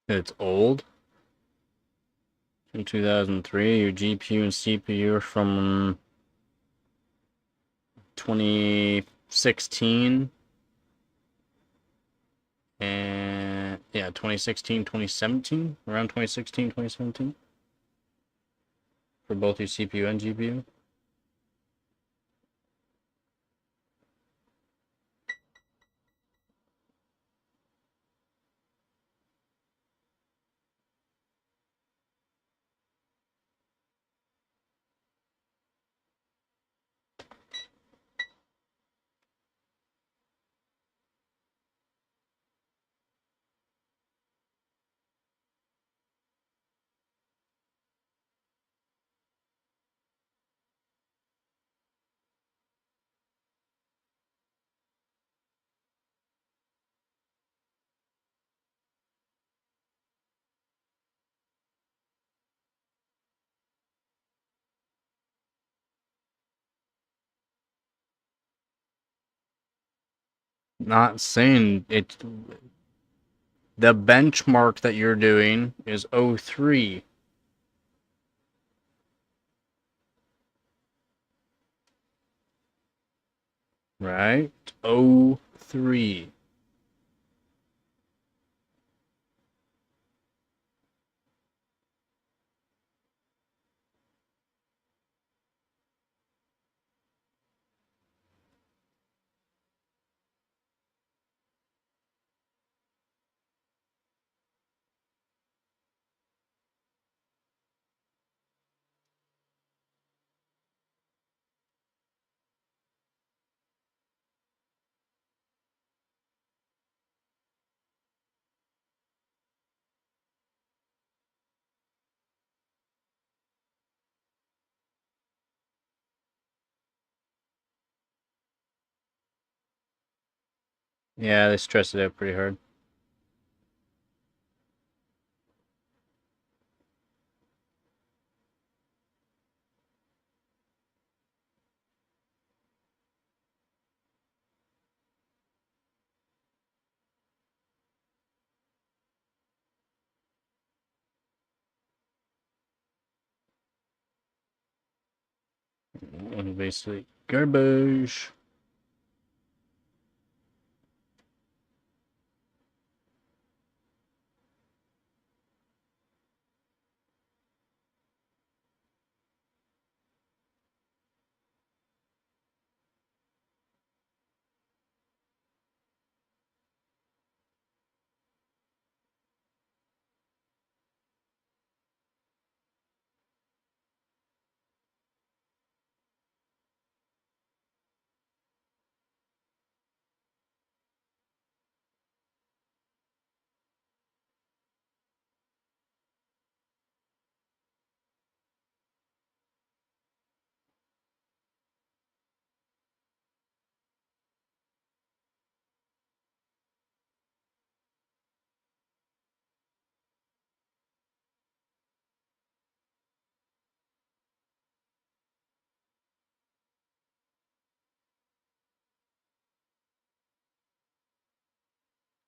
It's old. In 2003, your GPU and CPU are from 2016. And yeah, 2016, 2017. Around 2016, 2017. For both your CPU and GPU. Not saying it. The benchmark that you're doing is 03, right? 03. Yeah, they stress it out pretty hard. And basically, garbage.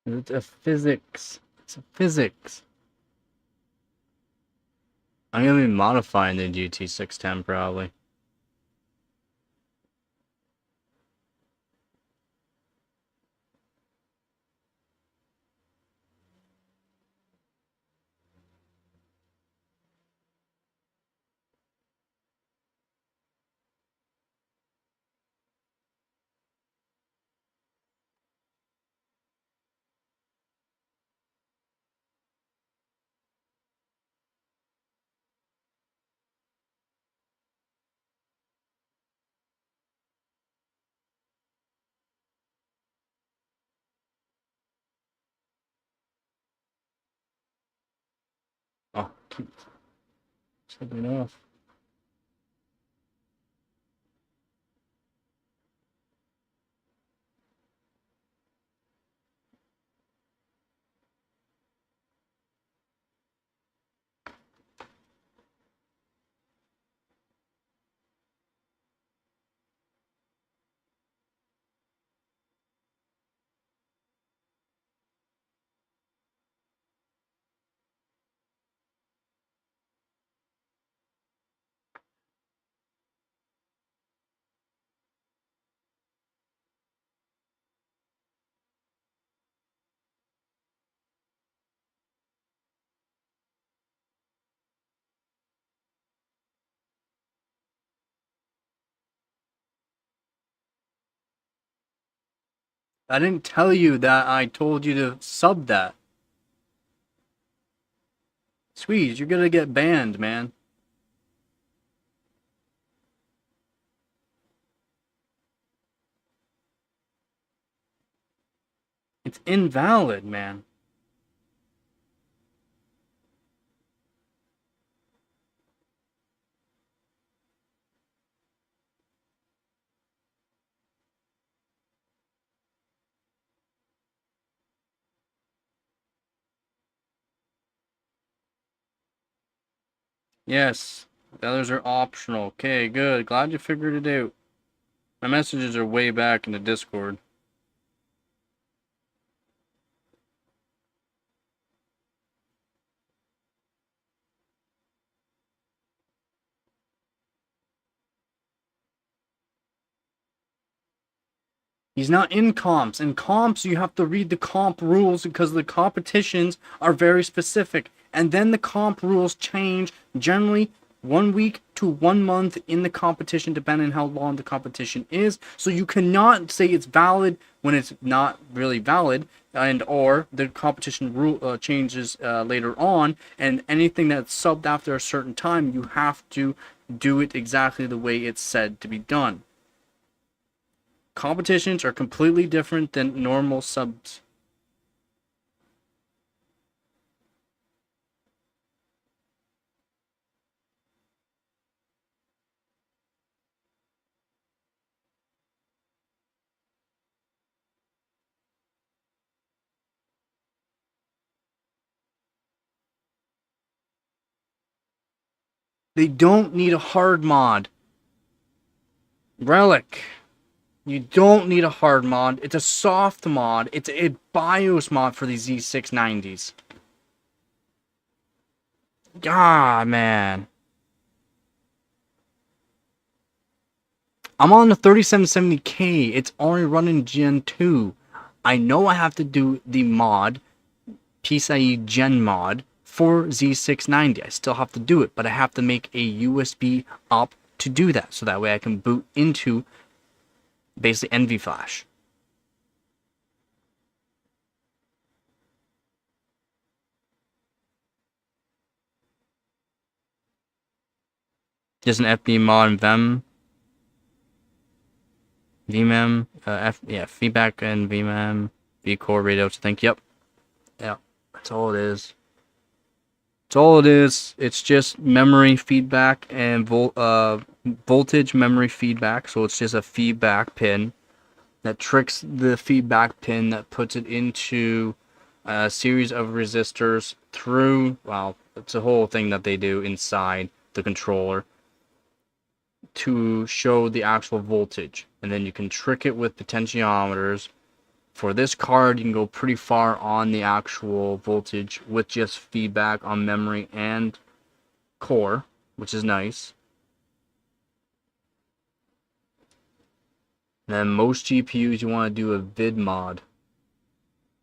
It's a physics. It's a physics. I'm gonna be modifying the GT610 probably. Oh, keep slipping off. I didn't tell you that I told you to sub that. Squeeze, you're gonna get banned, man. It's invalid, man. Yes, the others are optional. Okay, good. Glad you figured it out. My messages are way back in the Discord. He's not in comps. In comps, you have to read the comp rules because the competitions are very specific. And then the comp rules change generally 1 week to 1 month in the competition, depending on how long the competition is. So you cannot say it's valid when it's not really valid, and or the competition rule changes later on. And anything that's subbed after a certain time, you have to do it exactly the way it's said to be done. Competitions are completely different than normal subs. They don't need a hard mod. Relic. You don't need a hard mod. It's a soft mod. It's a BIOS mod for these Z690s. God, man. I'm on the 3770K. It's already running Gen 2. I know I have to do the mod, PCIe Gen mod, for Z690. I still have to do it, but I have to make a USB up to do that. So that way I can boot into basically NV Flash. Just an FB mod and VMem, feedback and VMem, Vcore radios, I think. Yep. Yeah, that's all it is. That's all it is. It's just memory feedback and voltage memory feedback. So it's just a feedback pin that tricks the feedback pin that puts it into a series of resistors through, well, it's a whole thing that they do inside the controller to show the actual voltage. And then you can trick it with potentiometers. For this card, you can go pretty far on the actual voltage with just feedback on memory and core, which is nice. And then most GPUs, you want to do a vid mod.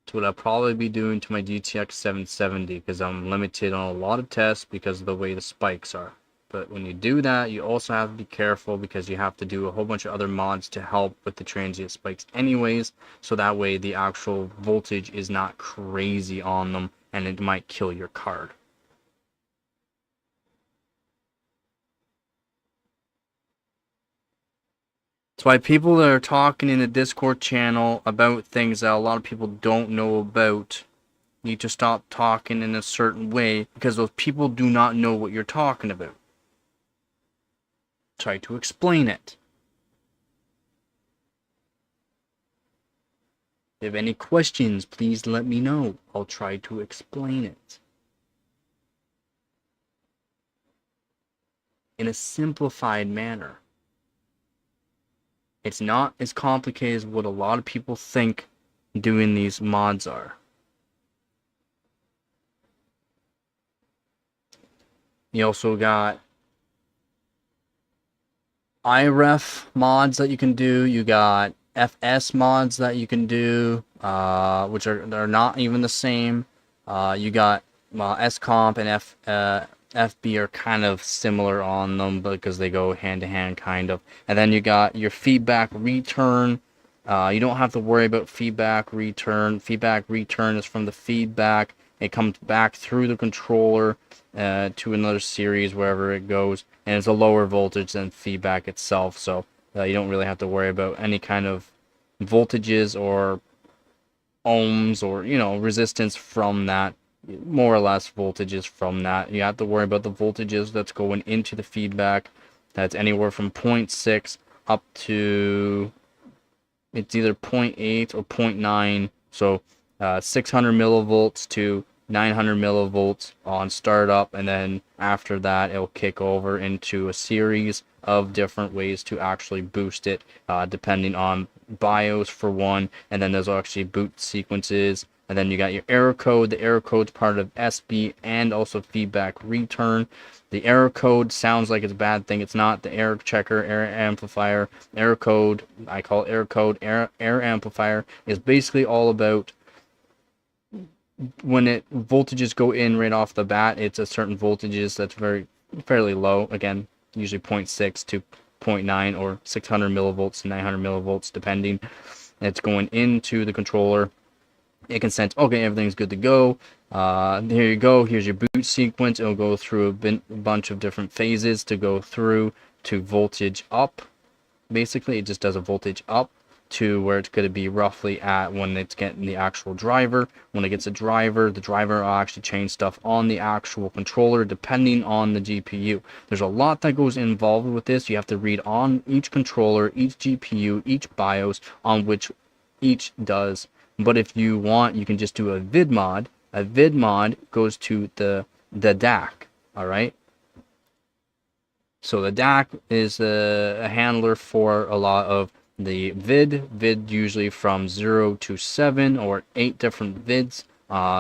That's what I'll probably be doing to my GTX 770 because I'm limited on a lot of tests because of the way the spikes are. But when you do that, you also have to be careful because you have to do a whole bunch of other mods to help with the transient spikes anyways, so that way the actual voltage is not crazy on them and it might kill your card. That's why people that are talking in the Discord channel about things that a lot of people don't know about need to stop talking in a certain way because those people do not know what you're talking about. Try to explain it. If you have any questions, please let me know. I'll try to explain it in a simplified manner. It's not as complicated as what a lot of people think doing these mods are. You also got iRef mods that you can do. You got FS mods that you can do, which they're not even the same. You got SComp and FB are kind of similar on them because they go hand to hand, kind of. And then you got your feedback return. You don't have to worry about feedback return. Feedback return is from the feedback. It comes back through the controller to another series wherever it goes, and it's a lower voltage than feedback itself, so you don't really have to worry about any kind of voltages or ohms or resistance from that. More or less voltages from that. You have to worry about the voltages that's going into the feedback. That's anywhere from 0.6 up to, it's either 0.8 or 0.9, so 600 millivolts to 900 millivolts on startup, and then after that it'll kick over into a series of different ways to actually boost it, depending on BIOS for one, and then there's actually boot sequences, and then you got your error code. The error code's part of SB and also feedback return. The error code sounds like it's a bad thing. It's not. The error checker, error amplifier, error code, I call it error code, error amplifier, is basically all about when voltages go in right off the bat. It's a certain voltages that's fairly low. Again, usually 0.6 to 0.9 or 600 millivolts to 900 millivolts depending. It's going into the controller. It can sense, okay, everything's good to go. Here you go. Here's your boot sequence. It'll go through a bunch of different phases to go through to voltage up. Basically, it just does a voltage up to where it's going to be roughly at when it's getting the actual driver. When it gets a driver, the driver will actually change stuff on the actual controller depending on the GPU. There's a lot that goes involved with this. You have to read on each controller, each GPU, each BIOS on which each does. But if you want, you can just do a vid mod. A vid mod goes to the DAC, all right? So the DAC is a handler for a lot of the vid usually from 0 to 7 or 8 different vids.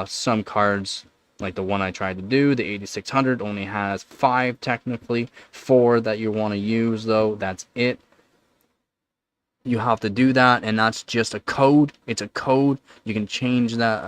Some cards, like the one I tried to do, the 8600, only has 5 technically. 4 that you want to use though, that's it. You have to do that, and that's just a code. It's a code. You can change that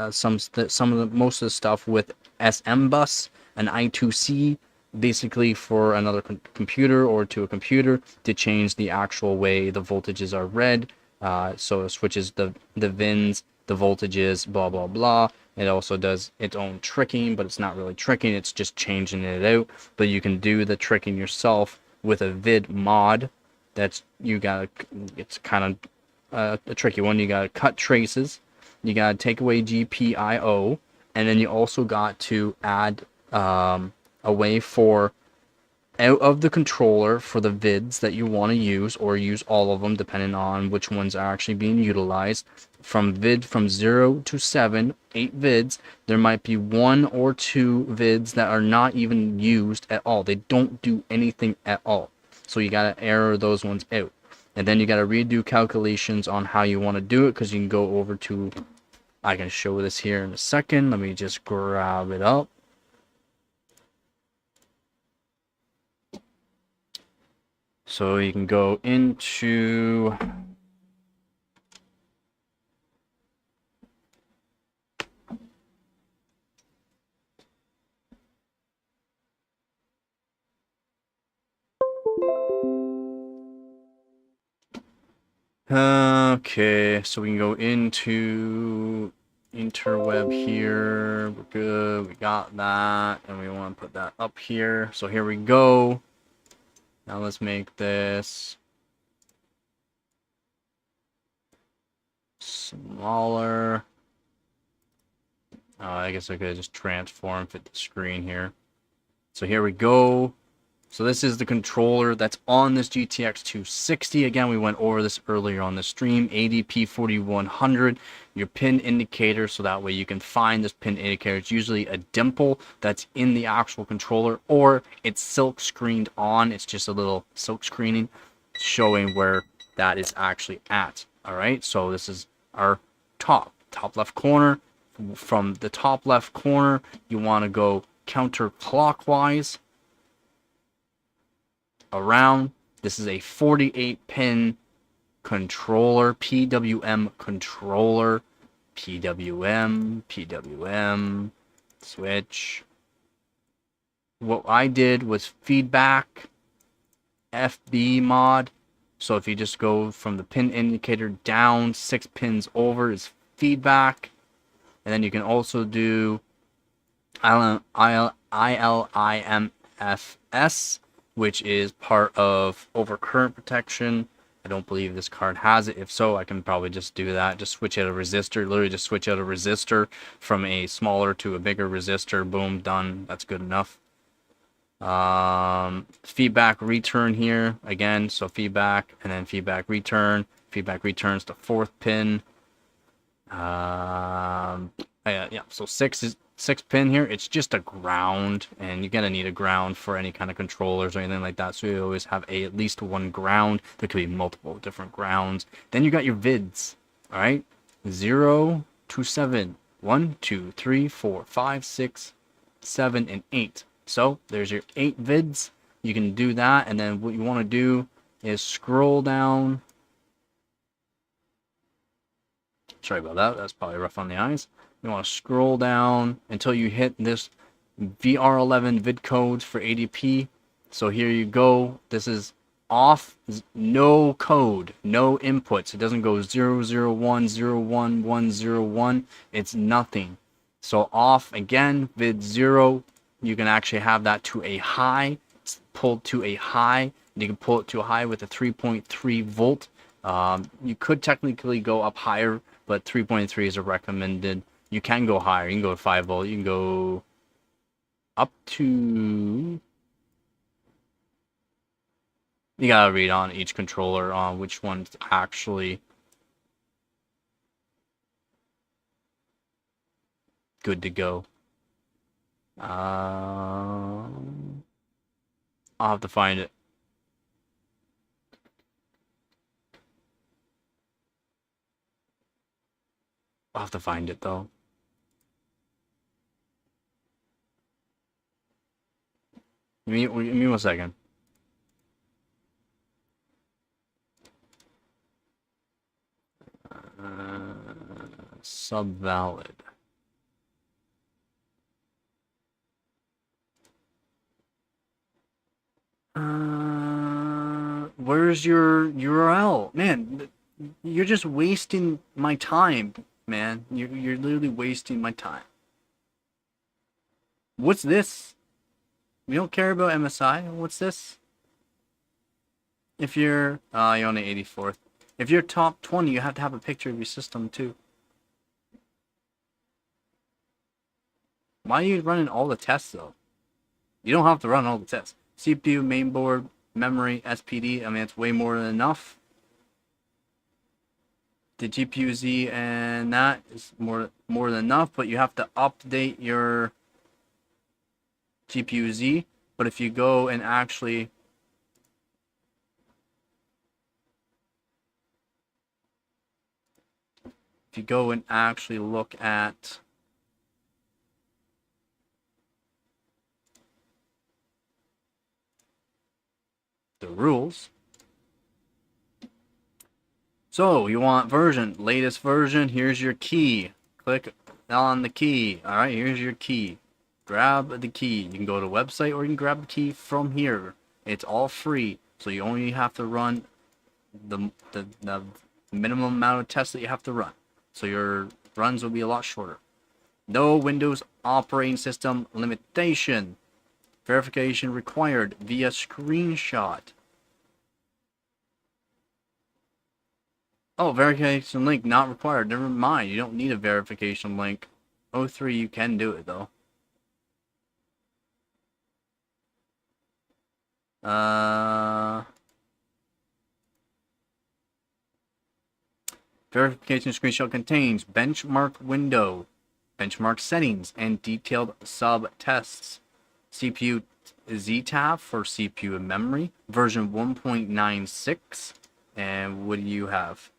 most of the stuff with SM bus and I2C, basically for another computer or to a computer to change the actual way the voltages are read. So it switches the VINs, the voltages, blah blah blah. It also does its own tricking, but it's not really tricking. It's just changing it out. But you can do the tricking yourself with a vid mod. It's kind of a tricky one. You gotta cut traces, you gotta take away GPIO, and then you also got to add a way for out of the controller for the vids that you want to use, or use all of them depending on which ones are actually being utilized. From 0 to 7, 8 vids, there might be 1 or 2 vids that are not even used at all. They don't do anything at all. So you gotta error those ones out, and then you gotta redo calculations on how you want to do it, because you can go over to, I can show this here in a second. Let me just grab it up. So you can go into okay, so we can go into interweb here. We're good. We got that, and we want to put that up here. So here we go. Now let's make this smaller. I guess I could just transform, fit the screen here. So here we go. So this is the controller that's on this GTX 260. Again, we went over this earlier on the stream. ADP 4100, your pin indicator, so that way you can find this pin indicator. It's usually a dimple that's in the actual controller, or it's silk screened on. It's just a little silk screening showing where that is actually at. All right, so this is our top left corner. From the top left corner, you want to go counterclockwise around. This is a 48 pin controller, PWM controller, PWM, switch. What I did was feedback FB mod. So if you just go from the pin indicator down 6 pins over is feedback. And then you can also do ILIMFS, which is part of overcurrent protection. I don't believe this card has it. If so, I can probably just do that. Just switch out a resistor. Literally just switch out a resistor from a smaller to a bigger resistor. Boom, done. That's good enough. Feedback return here again. So feedback and then feedback return. Feedback returns to 4th pin. Yeah, so 6 pin here. It's just a ground, and you're gonna need a ground for any kind of controllers or anything like that, so you always have at least one ground. There could be multiple different grounds. Then you got your vids. All right, 0 to 7, 1 2 3 4 5 6 7 and 8. So there's your 8 vids. You can do that, and then what you want to do is scroll down. Sorry about that. That's probably rough on the eyes. You want to scroll down until you hit this VR11 vid codes for ADP. So here you go. This is off. No code, no inputs. It doesn't go 001, 01, 101. It's nothing. So off again, vid 0. You can actually have that to a high. It's pulled to a high. You can pull it to a high with a 3.3 volt. You could technically go up higher, but 3.3 is a recommended. You can go higher. You can go to 5 volt. You can go up to... You gotta read on each controller on which one's actually good to go. I'll have to find it. I'll have to find it though. Give me 1 second. Subvalid. Where's your URL? Man, you're just wasting my time, man. You're literally wasting my time. What's this? We don't care about MSI. What's this? If you're you're on the 84th. If you're top 20, you have to have a picture of your system too. Why are you running all the tests though? You don't have to run all the tests. CPU, mainboard, memory, SPD. I mean, it's way more than enough. The GPU Z and that is more than enough, but you have to update your GPU Z. But if you go and actually look at the rules. So you want version, latest version, here's your key. Click on the key. Alright, here's your key. Grab the key. You can go to the website or you can grab the key from here. It's all free. So you only have to run the minimum amount of tests that you have to run. So your runs will be a lot shorter. No Windows operating system limitation. Verification required via screenshot. Oh, verification link not required. Never mind. You don't need a verification link. 03, you can do it though. Verification screenshot contains benchmark window, benchmark settings, and detailed sub-tests. CPU Z tab for CPU and memory, version 1.96. And what do you have?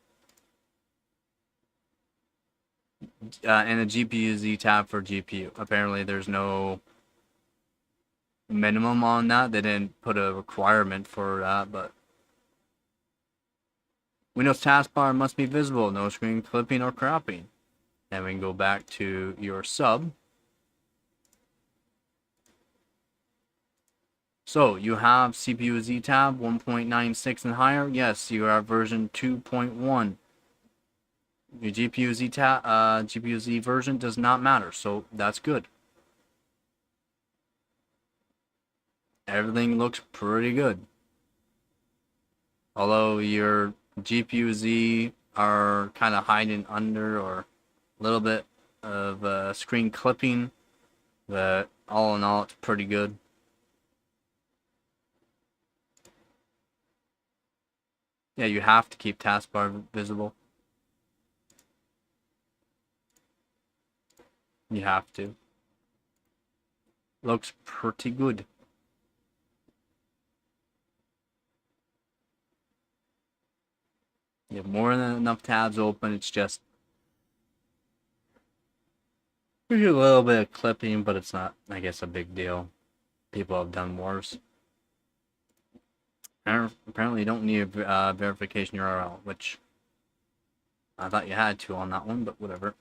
And a GPU Z tab for GPU. Apparently there's no minimum on that. They didn't put a requirement for that, but Windows taskbar must be visible, no screen clipping or cropping. And we can go back to your sub. So you have CPU Z tab 1.96 and higher. Yes, you are version 2.1. Your GPU Z version does not matter, so that's good. Everything looks pretty good. Although your GPU Z are kind of hiding under or a little bit of screen clipping, but all in all, it's pretty good. Yeah, you have to keep taskbar visible. You have to. Looks pretty good. You have more than enough tabs open. It's just a little bit of clipping, but it's not, I guess, a big deal. People have done worse. Apparently, you don't need a verification URL, which I thought you had to on that one, but whatever.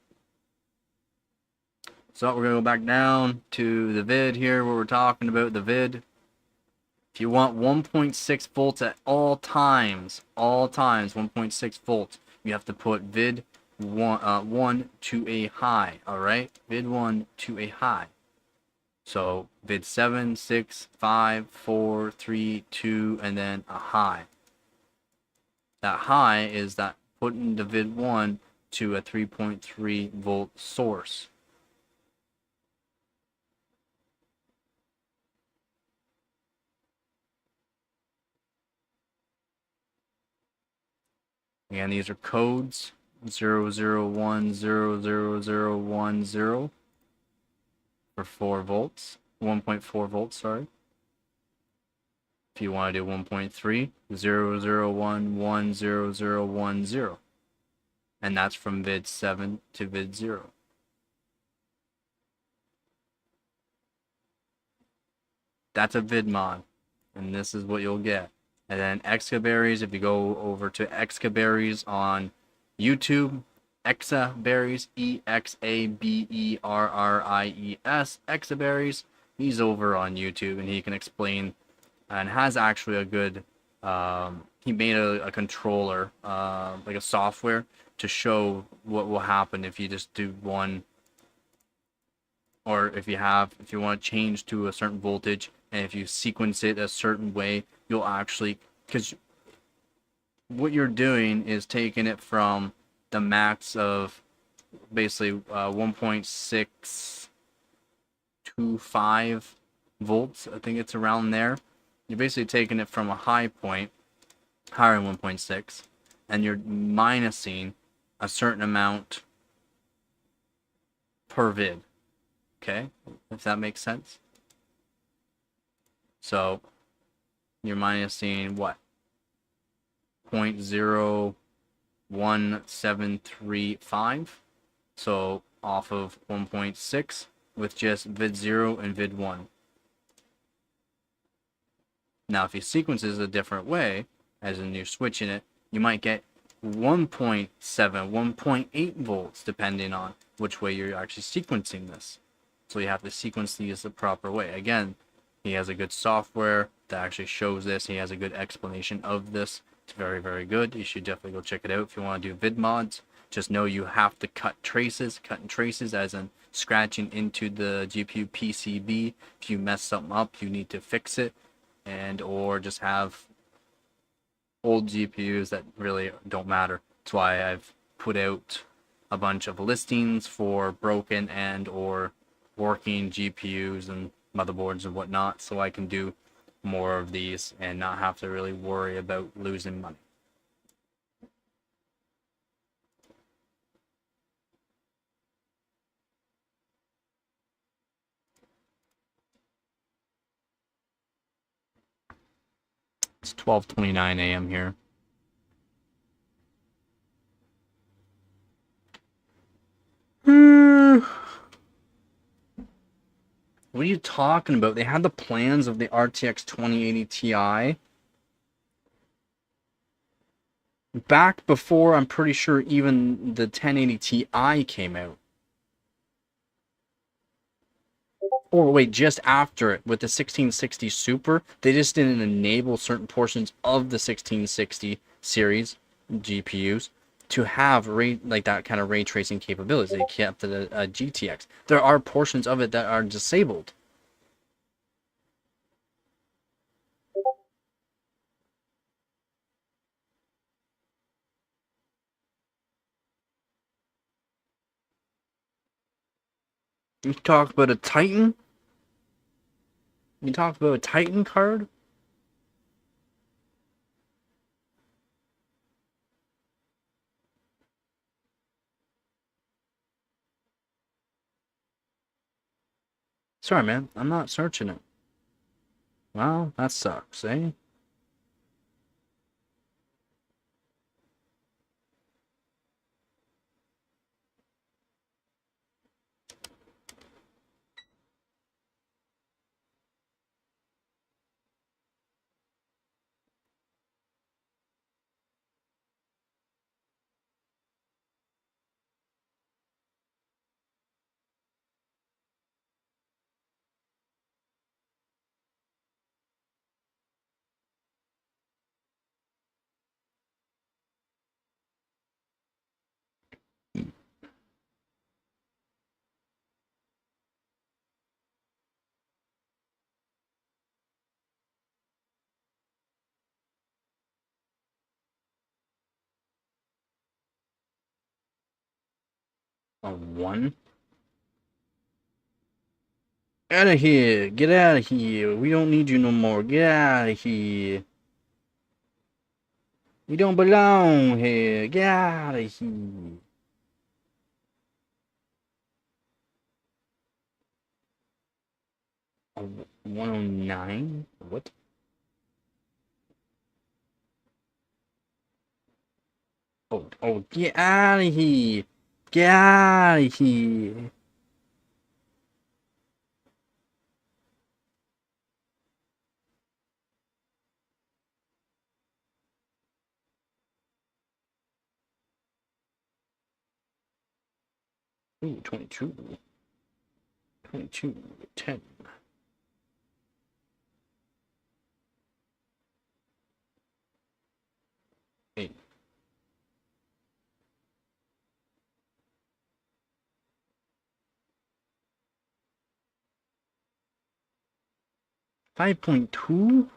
So we're going to go back down to the vid here where we're talking about the vid. If you want 1.6 volts at all times, 1.6 volts, you have to put vid 1 to a high, alright? Vid 1 to a high. So vid 7, 6, 5, 4, 3, 2, and then a high. That high is that putting the vid 1 to a 3.3 volt source. Again, these are codes 0010010 for 4 volts, 1.4 volts, sorry. If you want to do 1.3, 0011010. and that's from vid 7 to vid 0. That's a vid mod, and this is what you'll get. And then Excaberries, if you go over to Excaberries on YouTube, Exaberries, Exaberries, Exaberries, he's over on YouTube, and he can explain, and has actually a good, he made a controller, like a software, to show what will happen if you just do one, or if you want to change to a certain voltage, and if you sequence it a certain way, you'll actually, because what you're doing is taking it from the max of basically 1.625 volts, I think it's around there. You're basically taking it from a high point, higher than 1.6, and you're minusing a certain amount per vid. Okay, if that makes sense. So you're minusing what? 0.01735. So off of 1.6 with just vid 0 and vid 1. Now if you sequence this a different way, as in you're switching it, you might get 1.7, 1.8 volts, depending on which way you're actually sequencing this. So you have to sequence these the proper way. Again, he has a good software that actually shows this. He has a good explanation of this. It's very, very good. You should definitely go check it out if you want to do vid mods. Just know you have to cut and traces, as in scratching into the GPU PCB. If you mess something up, you need to fix it, and or just have old GPUs that really don't matter. That's why I've put out a bunch of listings for broken and or working GPUs and motherboards and whatnot, so I can do more of these and not have to really worry about losing money. It's 12:29 a.m. here. What are you talking about? They had the plans of the RTX 2080 Ti back before, I'm pretty sure, even the 1080 Ti came out. Or wait, just after it with the 1660 Super. They just didn't enable certain portions of the 1660 series GPUs to have like that kind of ray tracing capabilities. They kept it a GTX. There are portions of it that are disabled. You talk about a Titan? You talk about a Titan card? Sorry, man. I'm not searching it. Well, that sucks, eh? A 1? Out of here. Get out of here. We don't need you no more. Get out of here. You don't belong here. Get out of here. A 109? What? Oh, get out of here. Get out of here. Ooh, 22. 22, 10. Eight. Five point two?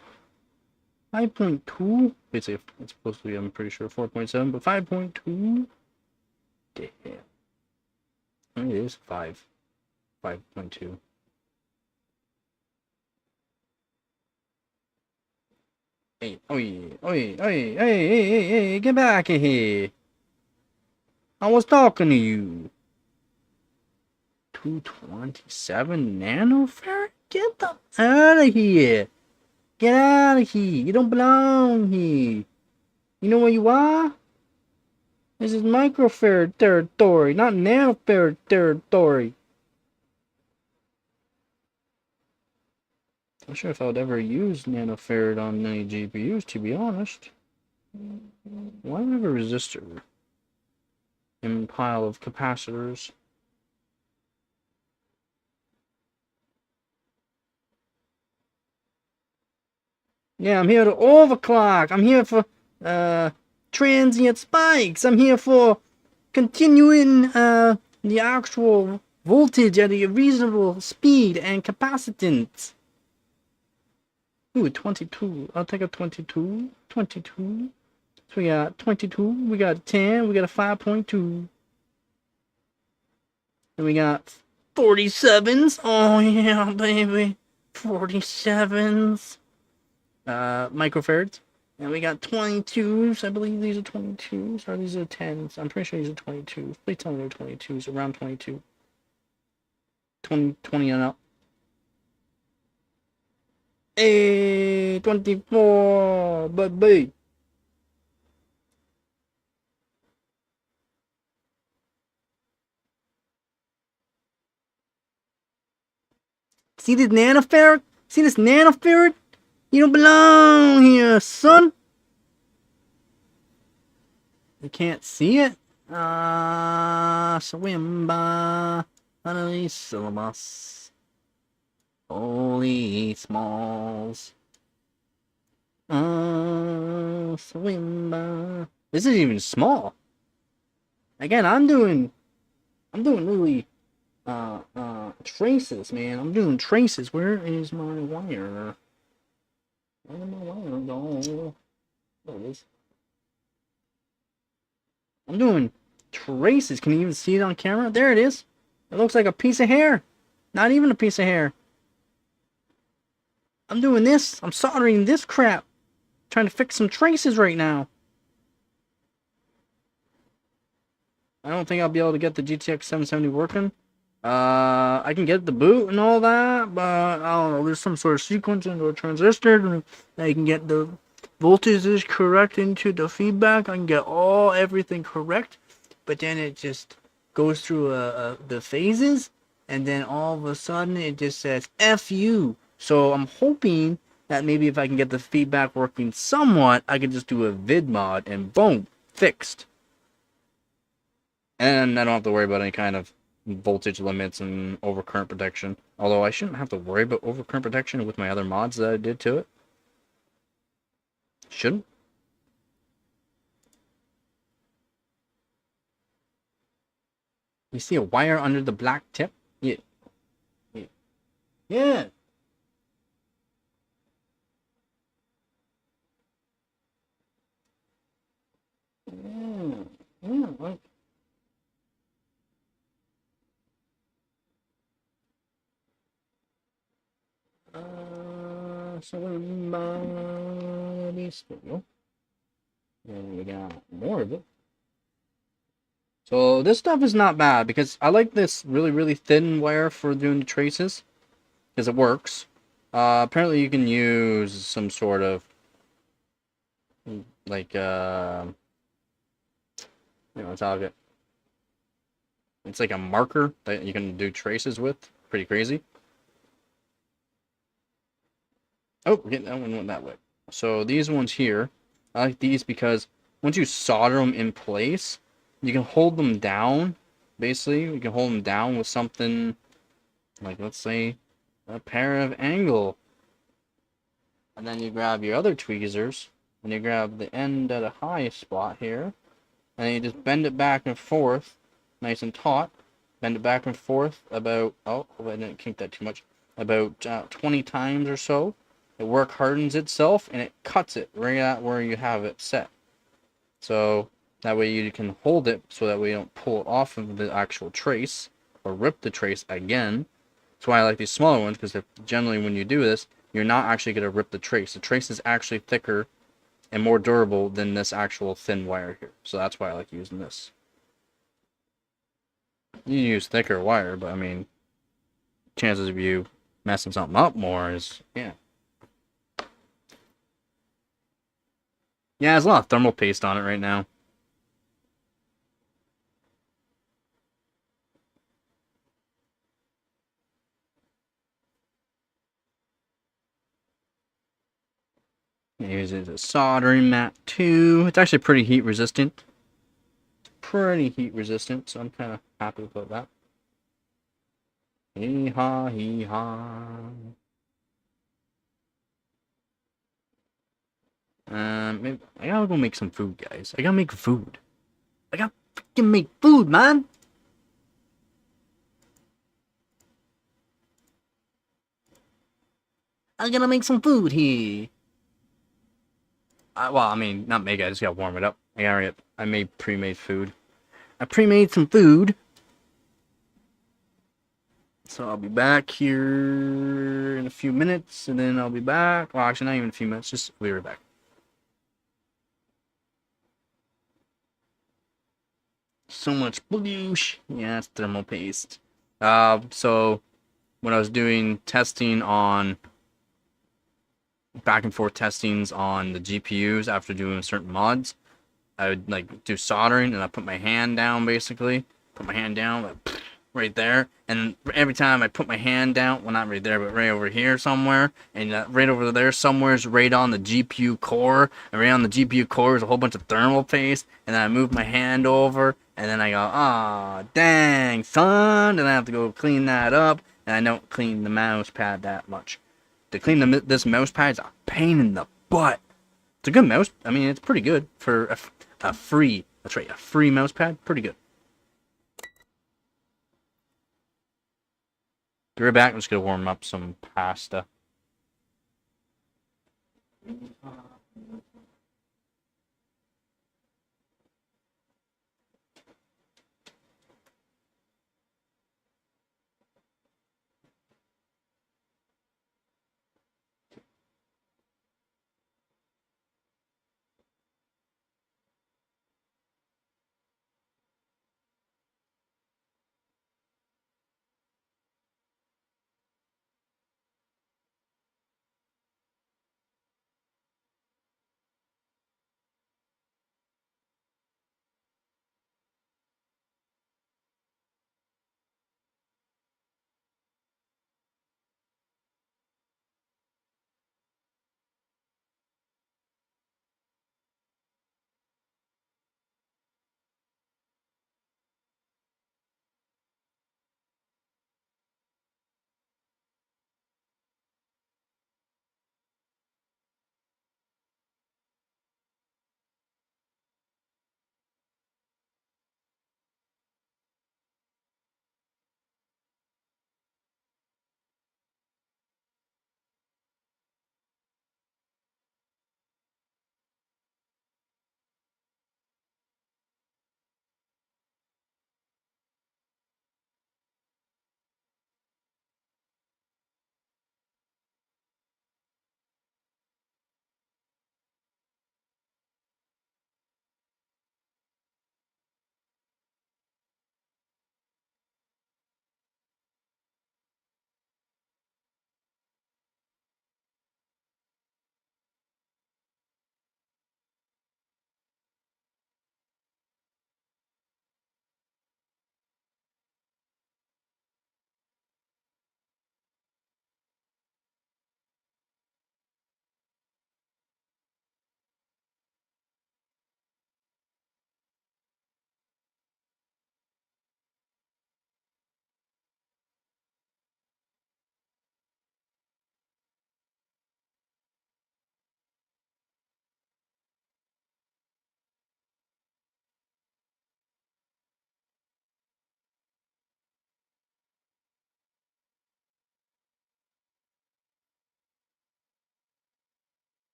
5.2? It's supposed to be, I'm pretty sure, 4.7, but 5.2? Damn. I mean, it is 5.2. Hey, hey, get back in here. I was talking to you. 227 nanofarad? Get the out of here. Get out of here. You don't belong here. You know where you are? This is microfarad territory, not nanofarad territory. I'm not sure if I would ever use nanofarad on any GPUs, to be honest. Why do I have a resistor in a pile of capacitors? Yeah, I'm here to overclock. I'm here for transient spikes. I'm here for continuing the actual voltage at a reasonable speed and capacitance. Ooh, 22. I'll take a 22. 22. So we got 22. We got 10. We got a 5.2. And we got 47s. Oh yeah, baby. 47s. Microfarads. And we got 22s. I believe these are 22s. Or these are 10s. I'm pretty sure these are 22s. Please tell me they're 22s. Around 22. 20 and up. Hey, 24. Baby. See this nanofarad? See this nanofarad? You don't belong here, son. You can't see it? Swimba. Honey syllabus. Holy smalls. Swimba. This is even small. Again, I'm doing really traces, man. I'm doing traces. Where is my wire? Where did my wire go? There it is. I'm doing traces. Can you even see it on camera? There it is. It looks like a piece of hair. Not even a piece of hair. I'm doing this. I'm soldering this crap. Trying to fix some traces right now. I don't think I'll be able to get the GTX 770 working. I can get the boot and all that, but I don't know. There's some sort of sequence into a transistor that you can get the voltages correct into the feedback. I can get everything correct, but then it just goes through the phases, and then all of a sudden it just says F you. So I'm hoping that maybe if I can get the feedback working somewhat, I can just do a vid mod and boom, fixed. And I don't have to worry about any kind of voltage limits and overcurrent protection. Although I shouldn't have to worry about overcurrent protection with my other mods that I did to it. Shouldn't. You see a wire under the black tip? Yeah. Yeah. Like. Somebody spill. And we got more of it. So this stuff is not bad because I like this really thin wire for doing the traces because it works. Apparently you can use some sort of like You know, it's all good. It's like a marker that you can do traces with. Pretty crazy. Oh, that one went that way. So these ones here, I like these because once you solder them in place, you can hold them down. Basically, you can hold them down with something like, let's say, a pair of angle. And then you grab your other tweezers, and you grab the end at a high spot here, and then you just bend it back and forth, nice and taut. Bend it back and forth about, oh, I didn't kink that too much, about 20 times or so. The work hardens itself, and it cuts it right at where you have it set. So that way you can hold it, so that way you don't pull it off of the actual trace, or rip the trace again. That's why I like these smaller ones, because generally when you do this, you're not actually going to rip the trace. The trace is actually thicker and more durable than this actual thin wire here. So that's why I like using this. You use thicker wire, but I mean, chances of you messing something up more is, yeah. Yeah, there's a lot of thermal paste on it right now. Use it as a soldering mat too. It's actually pretty heat resistant. Pretty heat resistant, so I'm kind of happy about that. Hee haw, hee haw. Maybe I gotta go make some food, guys. I gotta make food. I gotta freaking make food, man. I gotta make some food here. Well, I mean, not make it. I just gotta warm it up. I made pre-made food. I pre-made some food. So I'll be back here in a few minutes, and then I'll be back. Well, actually, not even a few minutes. Just we'll be right back. So much bloosh. Yeah, it's thermal paste. So when I was doing testing on back and forth testings on the GPUs after doing certain mods, I would like do soldering, and I put my hand down basically. Put my hand down, like, right there, and every time I put my hand down, well, not right there, but right over here somewhere, and right over there somewhere is right on the GPU core, and right on the GPU core is a whole bunch of thermal paste, and then I move my hand over, and then I go, ah, dang, son, and I have to go clean that up, and I don't clean the mouse pad that much. To clean this mouse pad is a pain in the butt. It's a good mouse. I mean, it's pretty good for a free. That's right, a free mouse pad. Pretty good. Be right back. I'm just gonna warm up some pasta.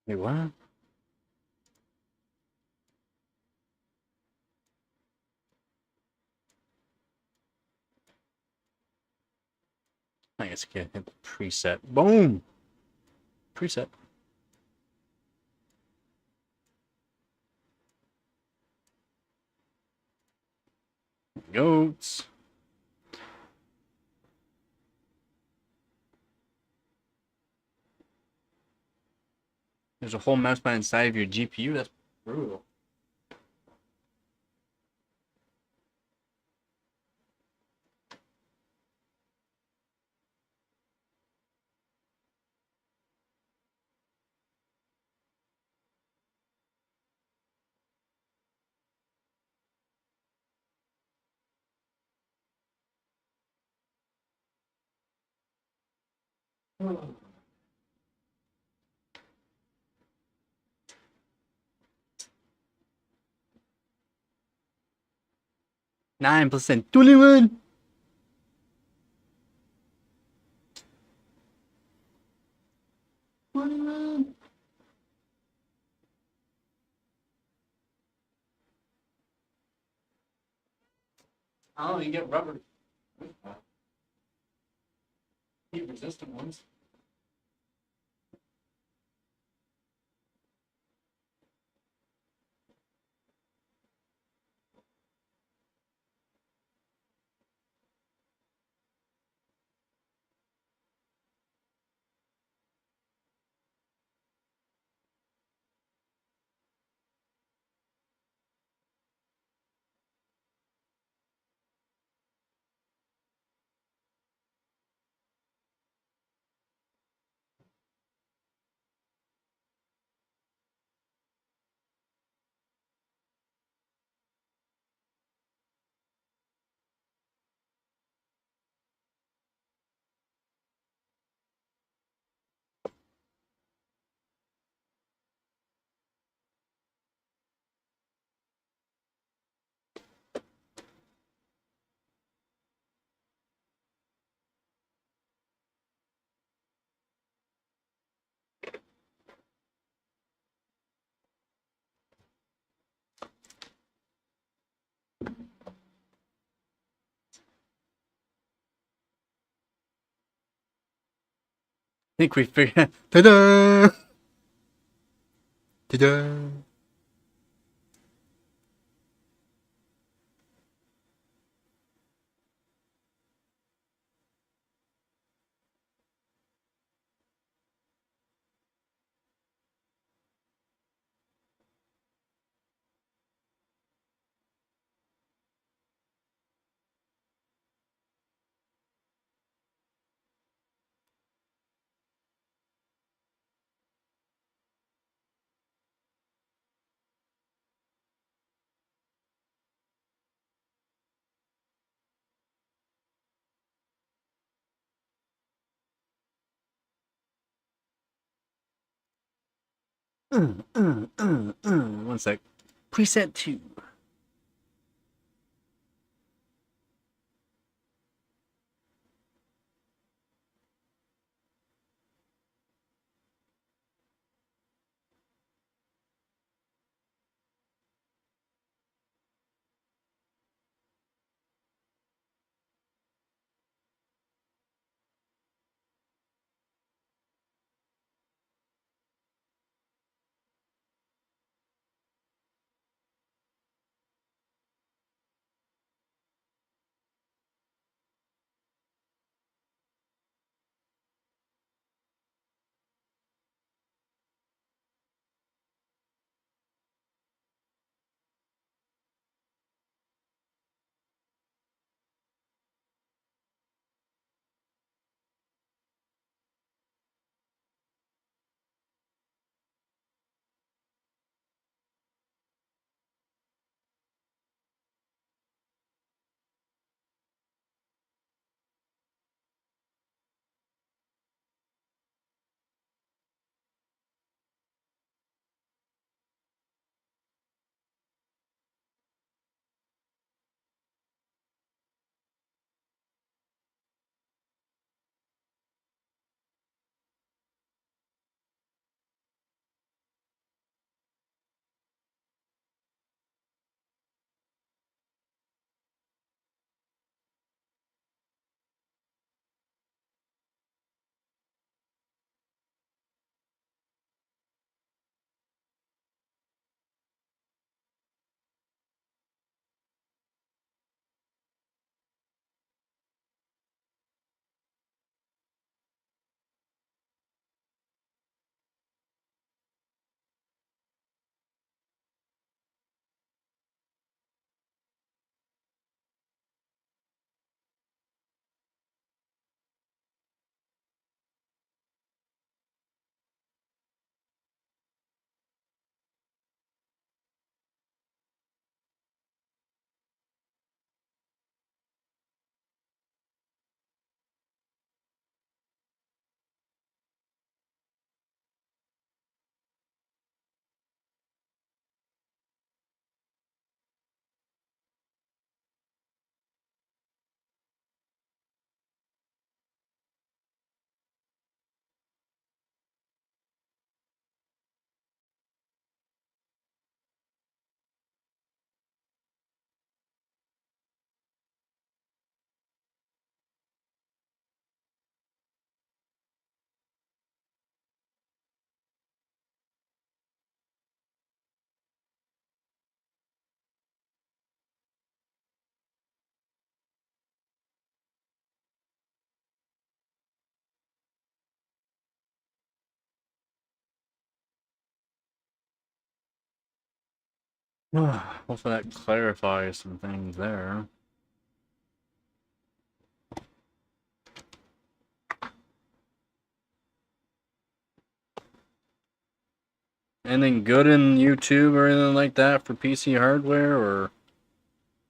Wait, what? I guess I can hit preset. Boom! Preset. Goats. There's a whole mouse pad inside of your GPU. That's brutal. Oh. 9%. 21. Oh, you get rubber. Heat resistant ones. I think we figured. Ta-da! Ta-da! One sec. Preset 2. Hopefully that clarifies some things there. Anything good in YouTube or anything like that for PC hardware, or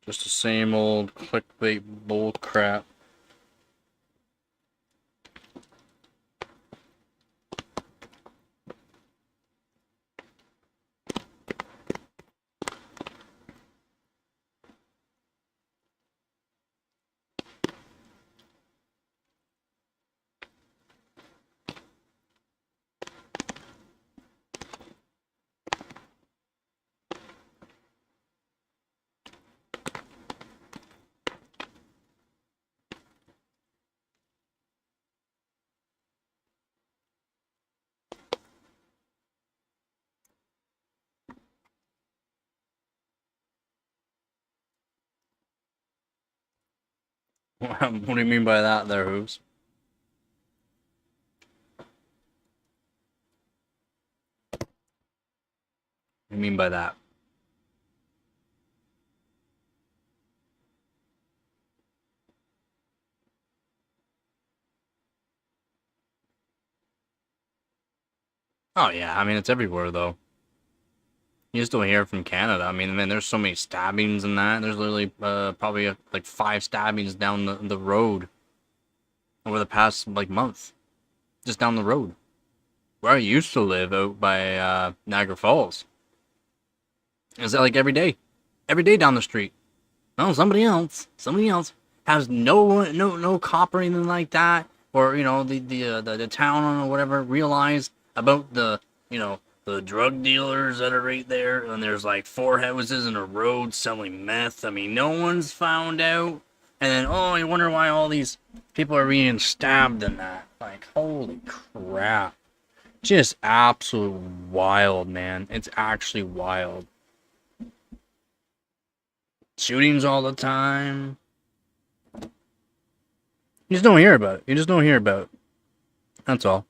just the same old clickbait bull crap? What do you mean by that there, Hoops? What do you mean by that? Oh yeah, I mean it's everywhere though. You just don't hear it from Canada. I mean, man, there's so many stabbings and that. There's literally probably like 5 stabbings down the road over the past like month, just down the road. Where I used to live out by Niagara Falls, is that like every day down the street. No, somebody else has no cop or anything like that, or you know the town or whatever realize about the the drug dealers that are right there, and there's like 4 houses in a road selling meth. I mean, no one's found out, and then oh, you wonder why all these people are being stabbed and that. Like, holy crap! Just absolute wild, man. It's actually wild. Shootings all the time. You just don't hear about it. You just don't hear about it. That's all.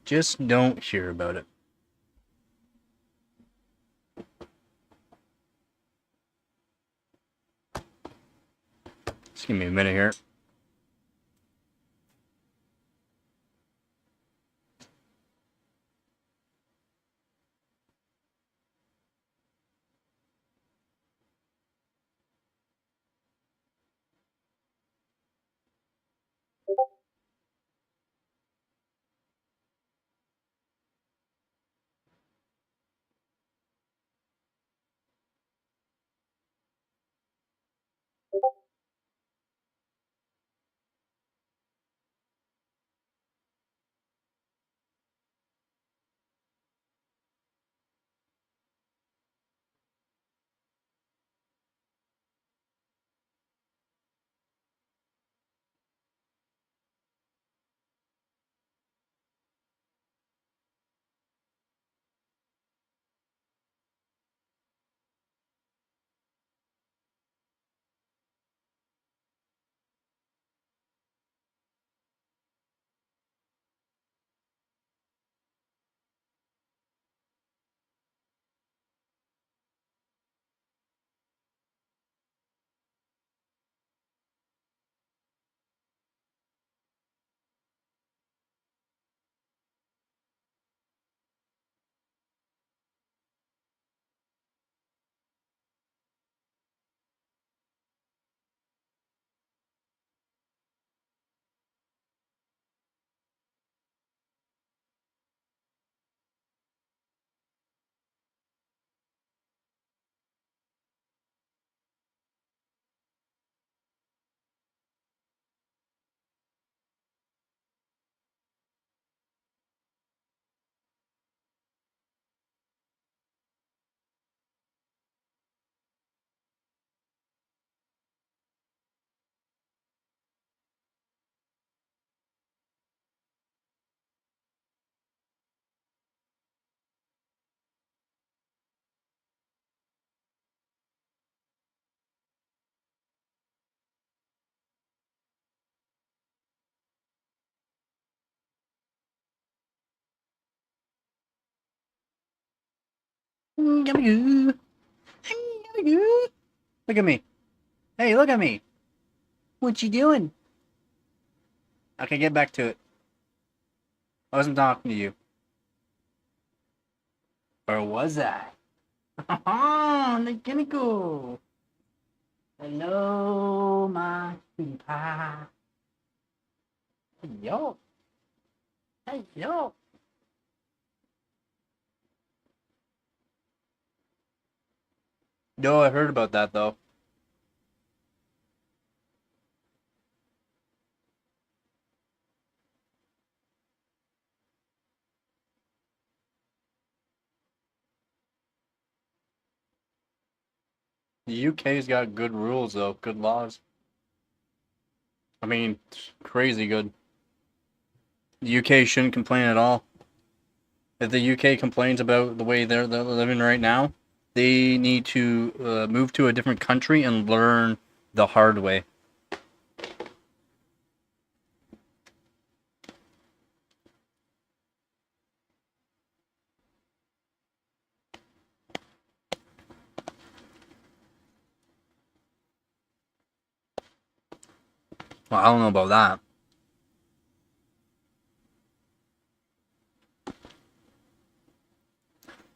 Just don't hear about it. Just give me a minute here. Look at me. Hey, look at me. What you doing? Okay, get back to it. I wasn't talking to you. Or was I? Oh, mechanical. Hello, my sweetie pie. Hey, yo. Hey, yo. Yo, I heard about that, though. The UK's got good rules, though. Good laws. I mean, crazy good. The UK shouldn't complain at all. If the UK complains about the way they're living right now, they need to move to a different country and learn the hard way. Well, I don't know about that.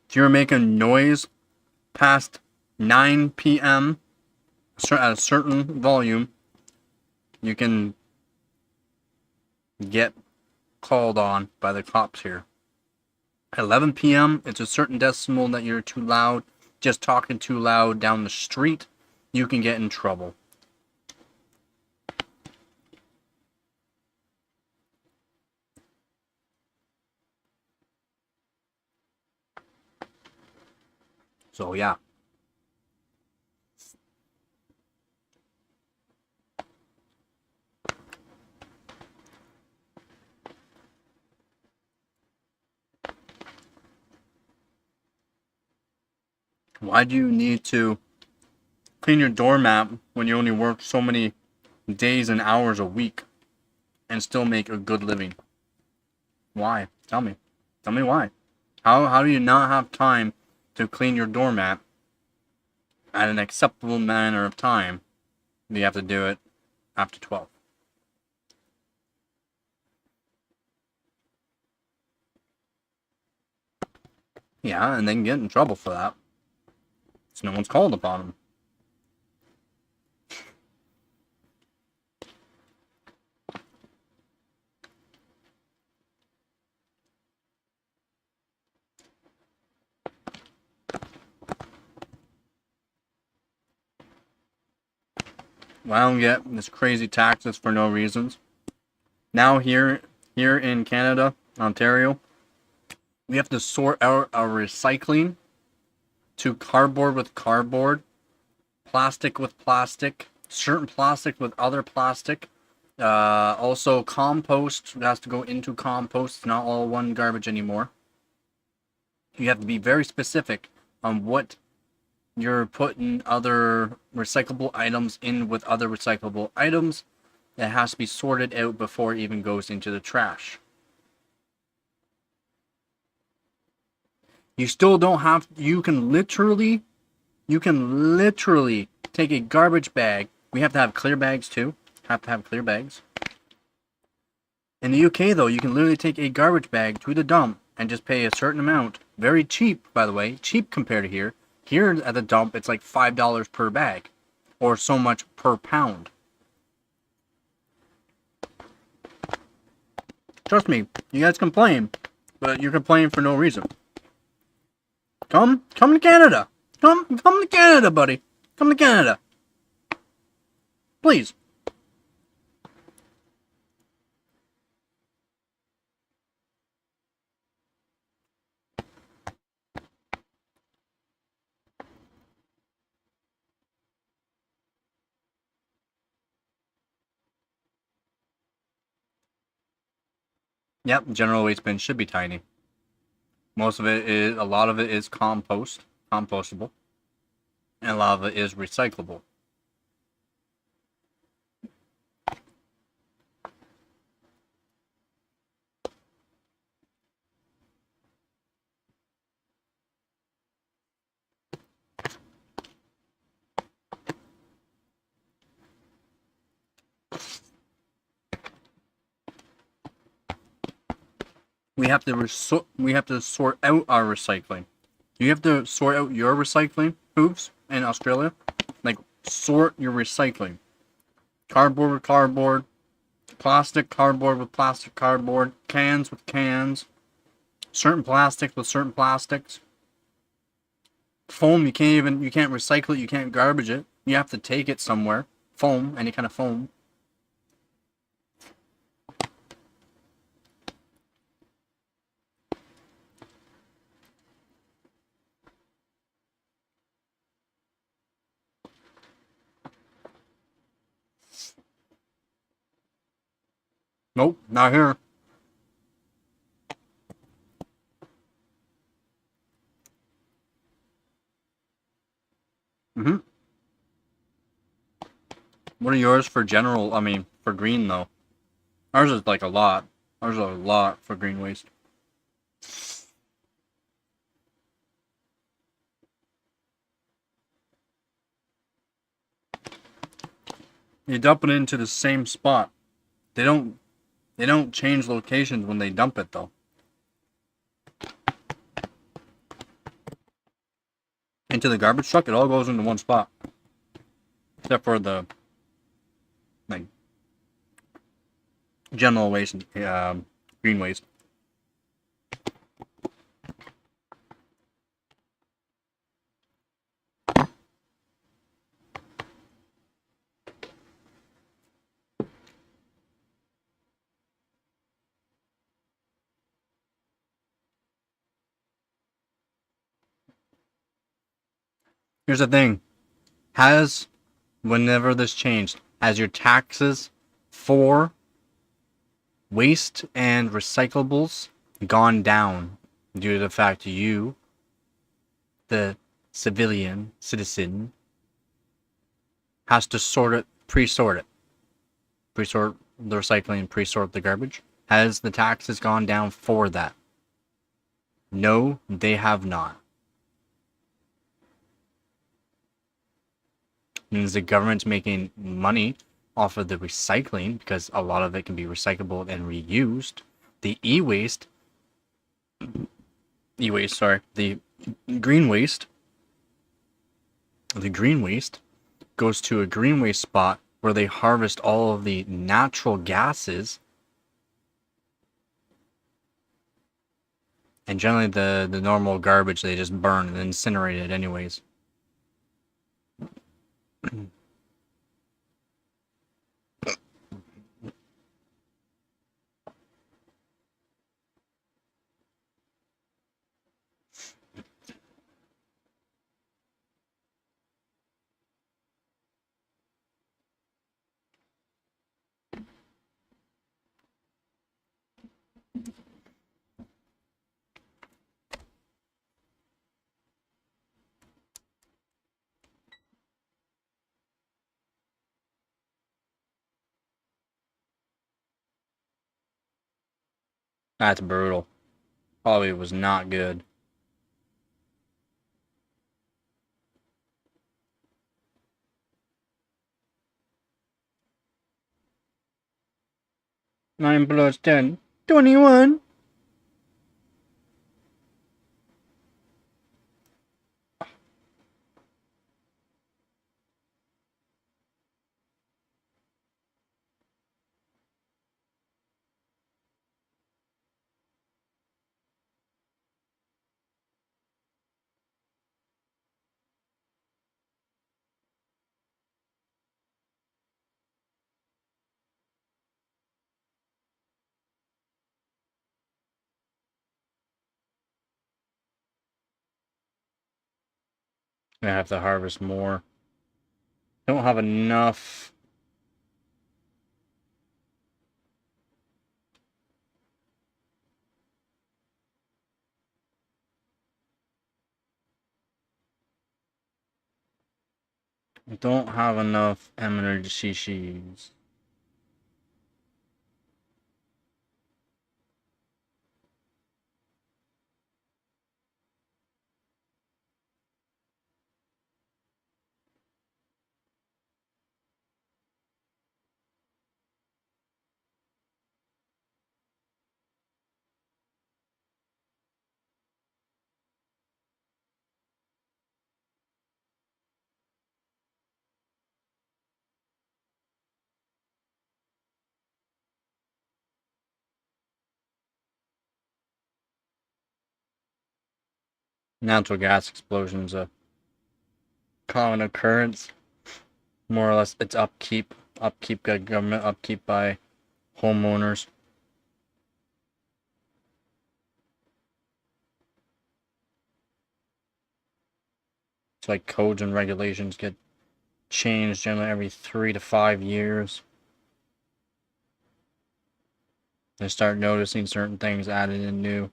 If you're making noise past 9 p.m. at a certain volume, you can get called on by the cops here. At 11 p.m., it's a certain decimal that you're too loud, just talking too loud down the street, you can get in trouble. So, yeah. Why do you need to clean your doormat when you only work so many days and hours a week and still make a good living? Why? Tell me. Tell me why. How do you not have time to clean your doormat at an acceptable manner of time? You have to do it after 12. Yeah, and then get in trouble for that. So no one's called upon them. Well, I don't get this crazy taxes for no reasons. Now here in Canada, Ontario, we have to sort out our recycling to cardboard with cardboard, plastic with plastic, certain plastic with other plastic. Also, compost has to go into compost. It's not all one garbage anymore. You have to be very specific on what you're putting other recyclable items in with other recyclable items. It has to be sorted out before it even goes into the trash. You still don't have, you can literally take a garbage bag. We have to have clear bags too. Have to have clear bags. In the UK though, you can literally take a garbage bag to the dump and just pay a certain amount. Very cheap, by the way. Cheap compared to here. Here at the dump, it's like $5 per bag. Or so much per pound. Trust me, you guys complain, but you're complaining for no reason. Come to Canada. Come to Canada, buddy. Come to Canada. Please. Yep, general waste bin should be tiny. Most of it is, a lot of it is compostable, and a lot of it is recyclable. we have to sort out our recycling. You have to sort out your recycling, hooves, in Australia. Like, sort your recycling. Cardboard with cardboard, plastic cardboard with plastic cardboard, cans with cans, certain plastics with certain plastics. Foam, you can't recycle it, you can't garbage it. You have to take it somewhere. Foam, any kind of foam. Nope, not here. Mm-hmm. What are yours for general, for green though? Ours is like a lot. Ours is a lot for green waste. You dump it into the same spot. They don't change locations when they dump it though. Into the garbage truck, it all goes into one spot. Except for the like general waste and green waste. Here's the thing. Whenever this changed, has your taxes for waste and recyclables gone down due to the fact you, the citizen, has to pre-sort the recycling, pre-sort the garbage? Has the taxes gone down for that? No, they have not. Means the government's making money off of the recycling because a lot of it can be recyclable and reused. The the green waste goes to a green waste spot where they harvest all of the natural gases, and generally the normal garbage they just burn and incinerate it anyways. That's brutal. Probably was not good. Nine plus 10. 21. I have to harvest more. Don't have enough. I don't have enough energy sheets. Natural gas explosions a common occurrence. More or less, it's upkeep by government, upkeep by homeowners. It's like codes and regulations get changed generally every 3 to 5 years. They start noticing certain things added in new.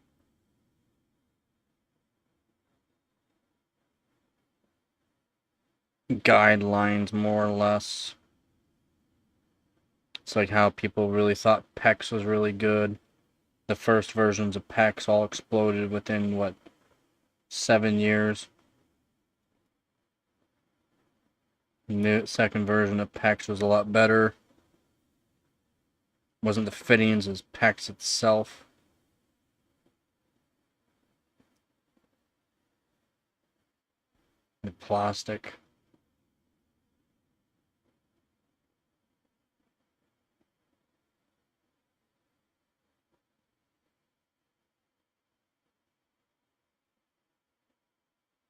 Guidelines, more or less. It's like how people really thought PEX was really good. The first versions of PEX all exploded within, what, 7 years. The second version of PEX was a lot better. Wasn't the fittings as PEX itself. The plastic.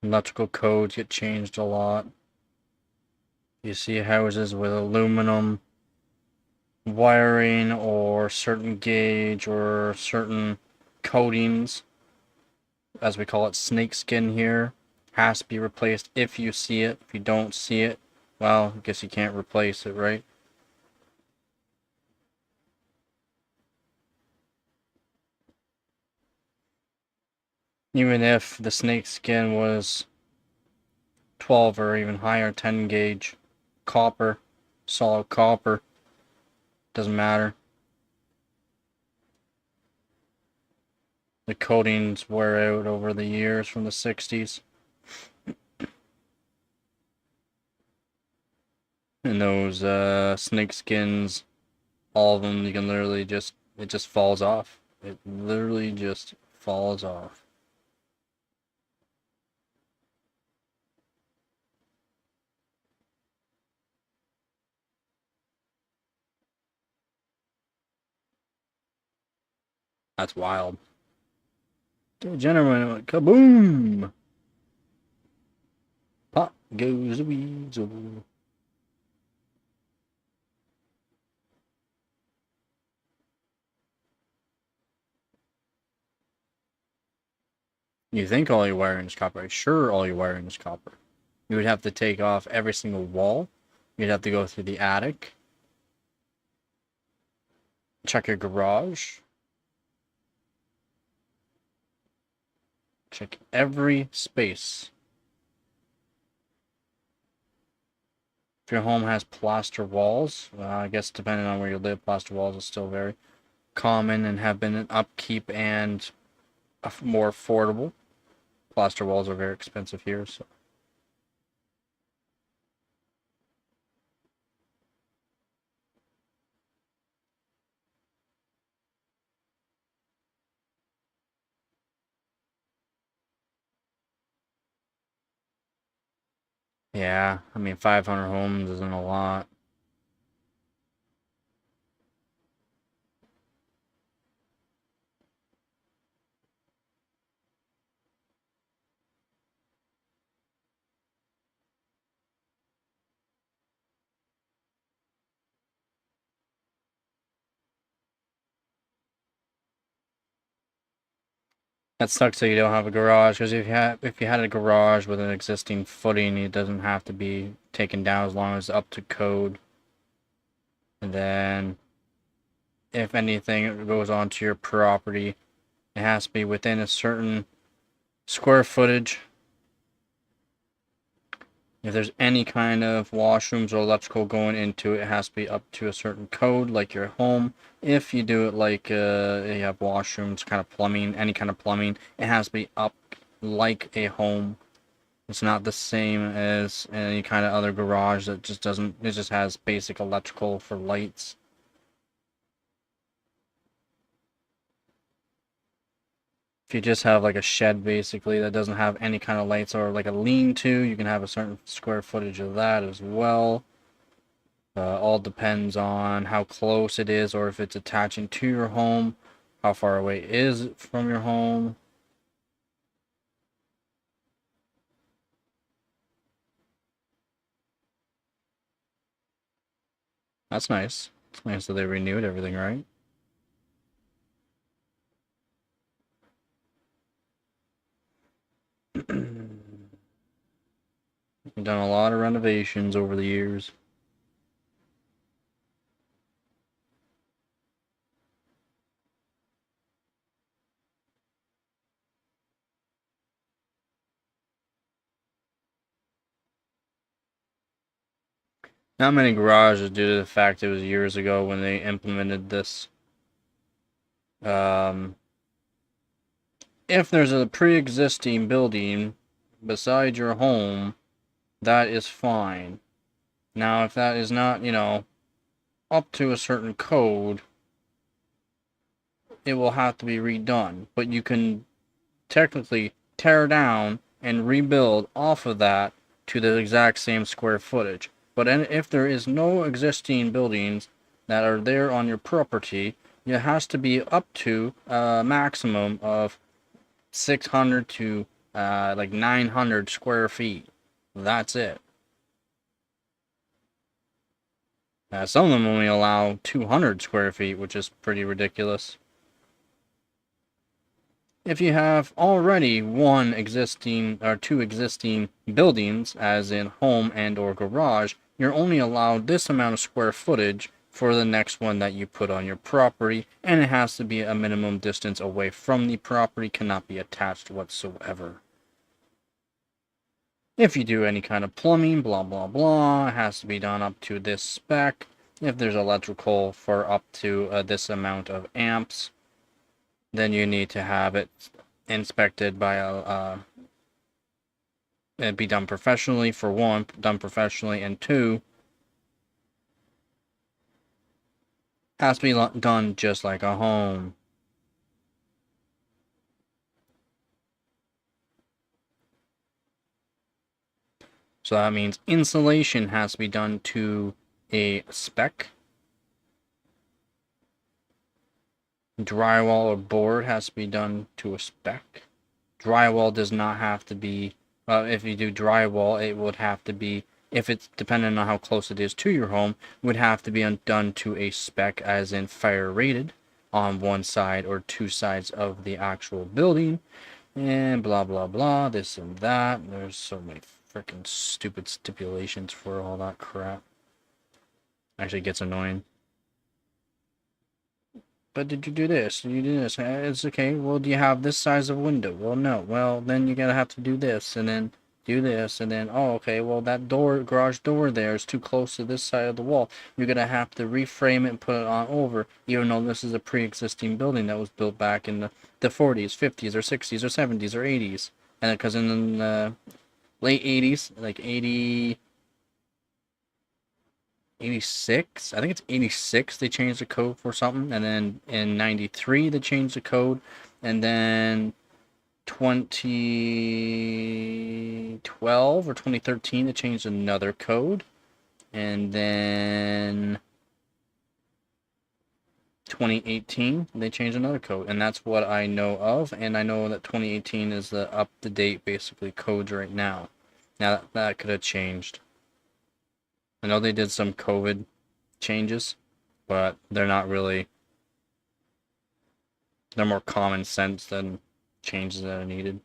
Electrical codes get changed a lot. You see houses with aluminum wiring or certain gauge or certain coatings, as we call it, snakeskin here, has to be replaced if you see it. If you don't see it, well, I guess you can't replace it, right? Even if the snakeskin was 12 or even higher, 10 gauge copper, solid copper, doesn't matter. The coatings wear out over the years from the 60s. And those snakeskins, all of them, you can literally it just falls off. It literally just falls off. That's wild. Gentlemen, kaboom! Pop goes the weasel. You think all your wiring is copper? Sure, all your wiring is copper. You would have to take off every single wall. You'd have to go through the attic. Check your garage. Check every space. If your home has plaster walls, I guess depending on where you live, plaster walls are still very common and have been an upkeep and more affordable. Plaster walls are very expensive here, so. Yeah, I mean 500 homes isn't a lot. That sucks that you don't have a garage, because if you had a garage with an existing footing, it doesn't have to be taken down as long as it's up to code. And then, if anything goes onto your property, it has to be within a certain square footage. If there's any kind of washrooms or electrical going into it, it has to be up to a certain code, like your home. If you do it like you have washrooms, kind of plumbing, any kind of plumbing, it has to be up like a home. It's not the same as any kind of other garage that just doesn't, it just has basic electrical for lights. If you just have like a shed basically that doesn't have any kind of lights, or like a lean-to, you can have a certain square footage of that as well. All depends on how close it is, or if it's attaching to your home, how far away it is from your home. That's nice. It's nice that they renewed everything, right? We've done a lot of renovations over the years. Not many garages due to the fact it was years ago when they implemented this. If there's a pre-existing building beside your home, that is fine. Now, if that is not, up to a certain code, it will have to be redone. But you can technically tear down and rebuild off of that to the exact same square footage. But if there is no existing buildings that are there on your property, it has to be up to a maximum of 600 to like 900 square feet. That's it. Some of them only allow 200 square feet, which is pretty ridiculous. If you have already one existing or two existing buildings, as in home and or garage, you're only allowed this amount of square footage for the next one that you put on your property, and it has to be a minimum distance away from the property, cannot be attached whatsoever. If you do any kind of plumbing, blah blah blah, it has to be done up to this spec. If there's electrical for up to this amount of amps, then you need to have it inspected by it be done professionally, for one, done professionally, and two, has to be done just like a home. So that means insulation has to be done to a spec. Drywall or board has to be done to a spec. Drywall does not have to be, if you do drywall, it would have to be, if it's dependent on how close it is to your home, would have to be done to a spec, as in fire rated, on one side or two sides of the actual building, and blah blah blah, this and that. There's so many freaking stupid stipulations for all that crap. Actually gets annoying. But did you do this? Did you do this? It's okay. Well, do you have this size of window? Well, no. Well, then you gotta have to do this, and then do this, and then, oh, okay, well, that door, garage door there is too close to this side of the wall. You're gonna have to reframe it and put it on over, even though this is a pre-existing building that was built back in the 40s, 50s, or 60s, or 70s, or 80s. And because in the late 80s, like 86, I think it's 86, they changed the code for something, and then in 93 they changed the code, and then 2012 or 2013 they changed another code, and then 2018 they changed another code, and that's what I know of. And I know that 2018 is the up-to-date basically codes right now. Now that could have changed. I know they did some COVID changes, but they're not really, they're more common sense than changes that are needed.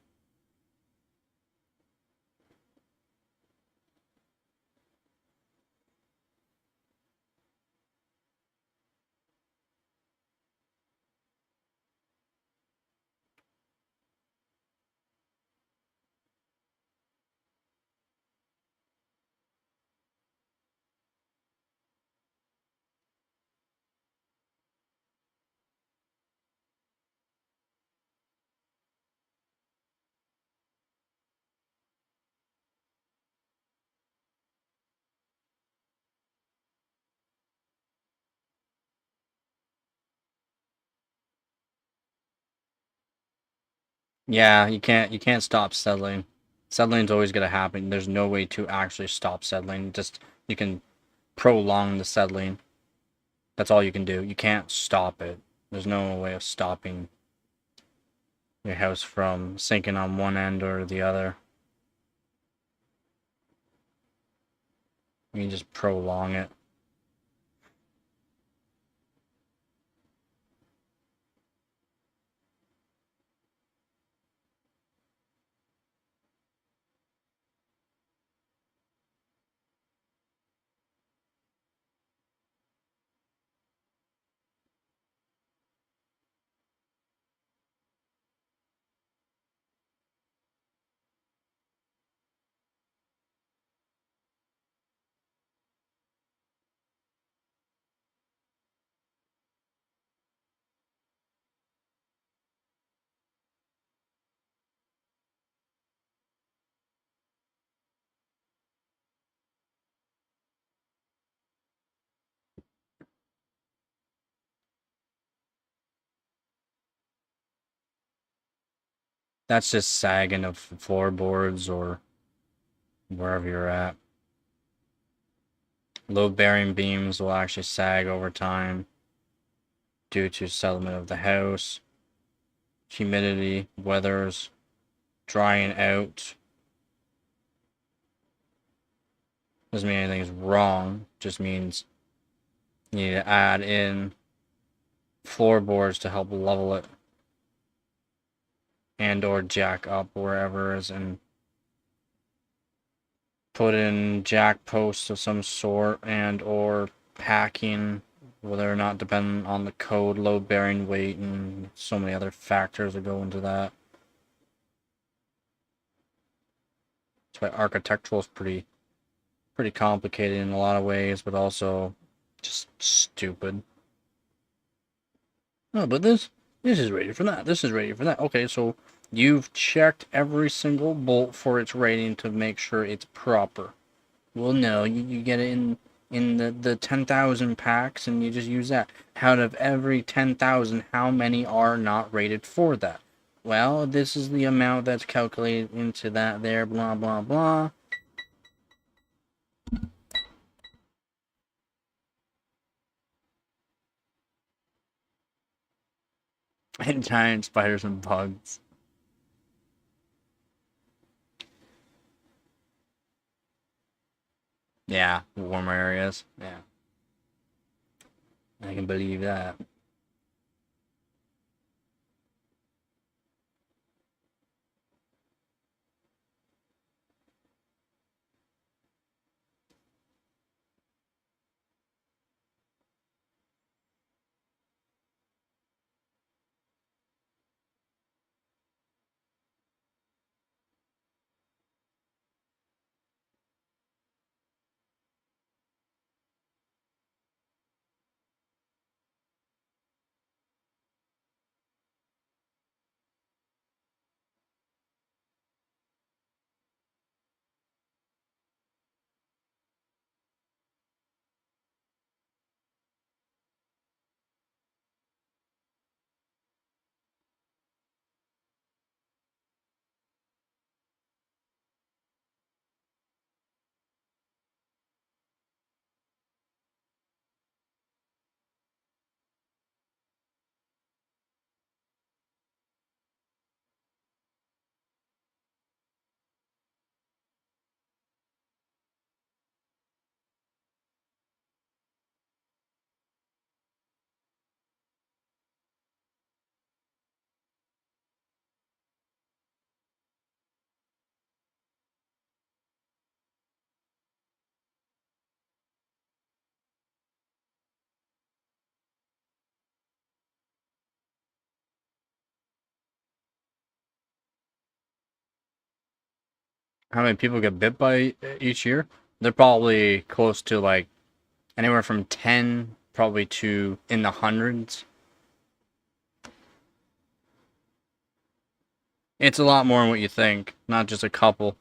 Yeah, you can't stop settling. Settling's always gonna happen. There's no way to actually stop settling. Just, you can prolong the settling. That's all you can do. You can't stop it. There's no way of stopping your house from sinking on one end or the other. You can just prolong it. That's just sagging of floorboards or wherever you're at. Load-bearing beams will actually sag over time due to settlement of the house, humidity, weathers, drying out. Doesn't mean anything's wrong, just means you need to add in floorboards to help level it and or jack up wherever is, and put in jack posts of some sort and or packing, whether or not depending on the code, load bearing weight, and so many other factors that go into that. That's why architectural is pretty complicated in a lot of ways, but also just stupid. Oh, but this is rated for that. This is rated for that. Okay, so you've checked every single bolt for its rating to make sure it's proper. Well, no, you get it in the 10,000 packs and you just use that. Out of every 10,000, how many are not rated for that? Well, this is the amount that's calculated into that there, blah, blah, blah. And giant spiders and bugs. Yeah, warmer areas. Yeah. I can believe that. How many people get bit by each year? They're probably close to like anywhere from 10 probably to in the hundreds. It's a lot more than what you think, not just a couple.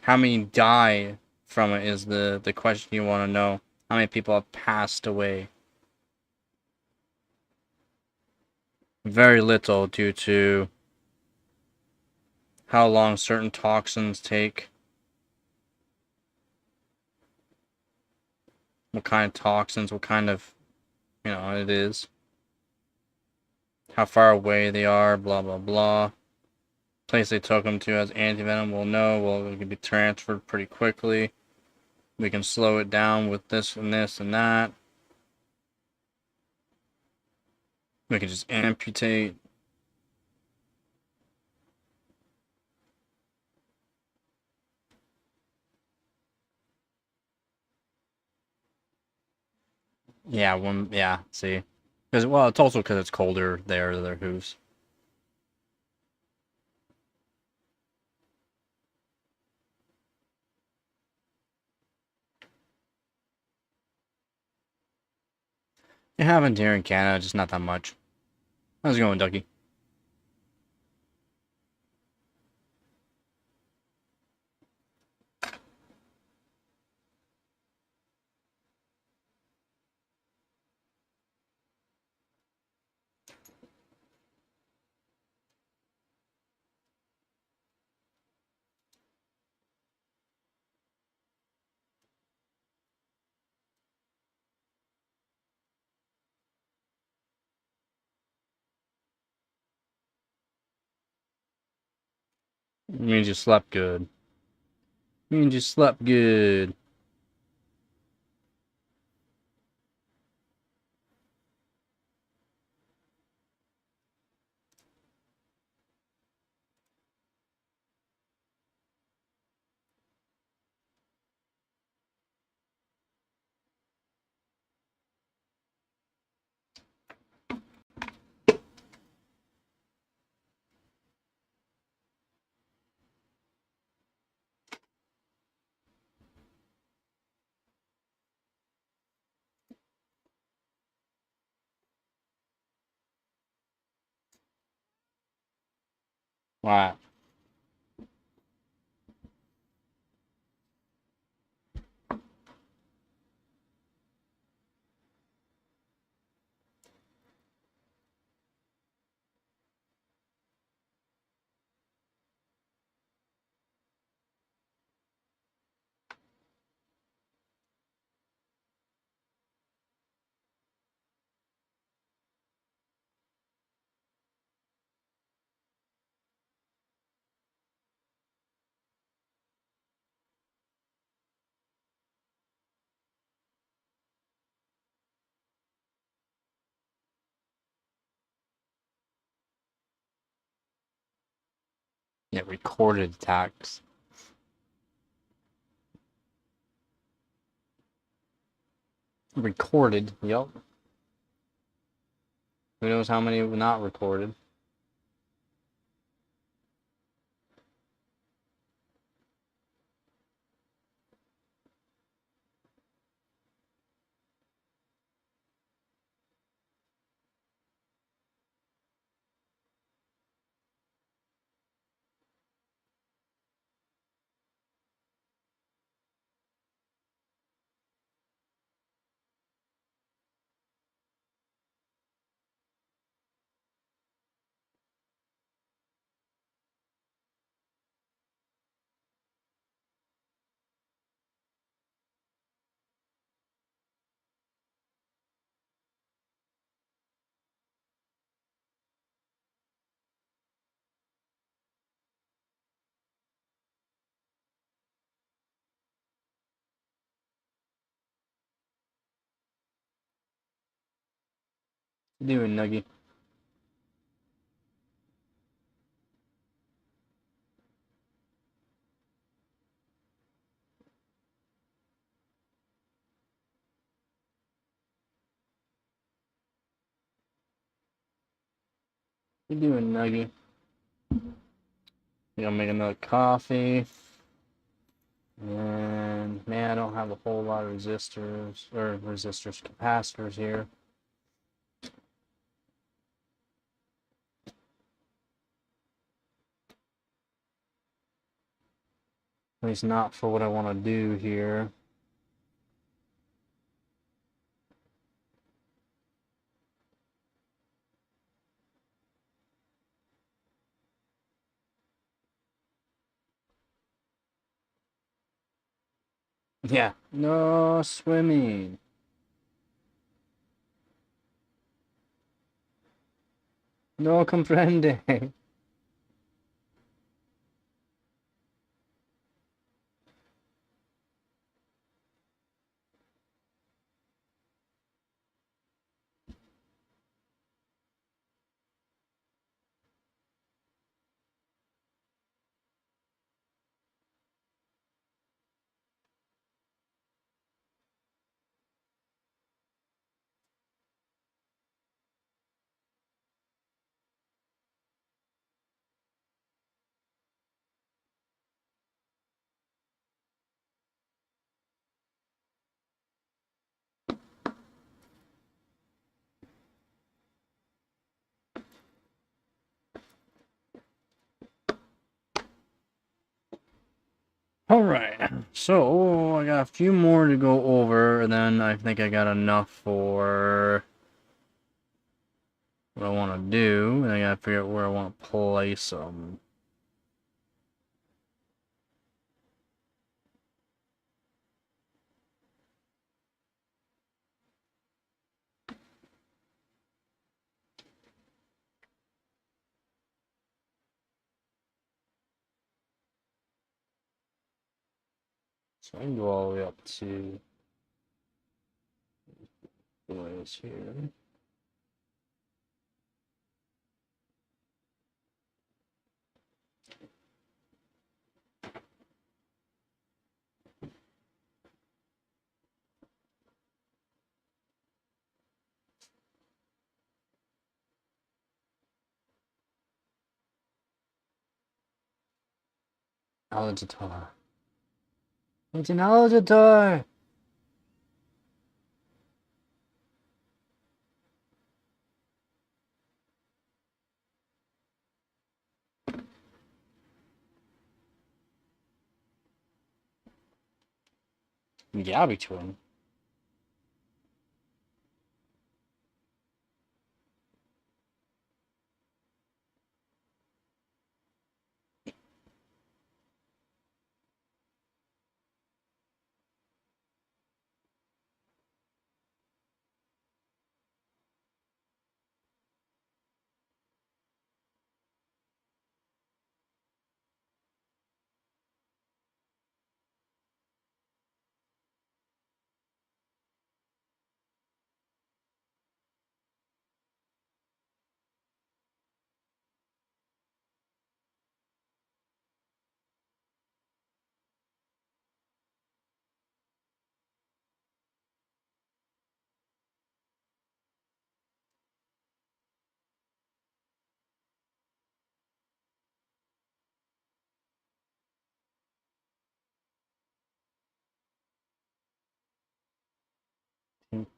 How many die from it is the question you want to know. How many people have passed away? Very little due to how long certain toxins take. What kind of toxins, what kind of, it is. How far away they are, blah, blah, blah. Place they took them to as antivenom, well, it can be transferred pretty quickly. We can slow it down with this and this and that. We can just amputate. Yeah, see. Because, well, it's also because it's colder there, their hooves. It happened here in Canada, just not that much. How's it going, Ducky? It means you slept good. It means you slept good. Wow. Yeah, recorded attacks. Recorded, yep. Who knows how many were not recorded? What you doing, Nuggy? What you doing, Nuggy? You gonna make another coffee? And man, I don't have a whole lot of capacitors here. At least not for what I want to do here. Yeah, no swimming. No comprende. Alright, so I got a few more to go over, and then I think I got enough for what I want to do, and I gotta figure out where I want to place them. So I can go all the way up to boys here. Alligator. It's an alligator! Gabby to him.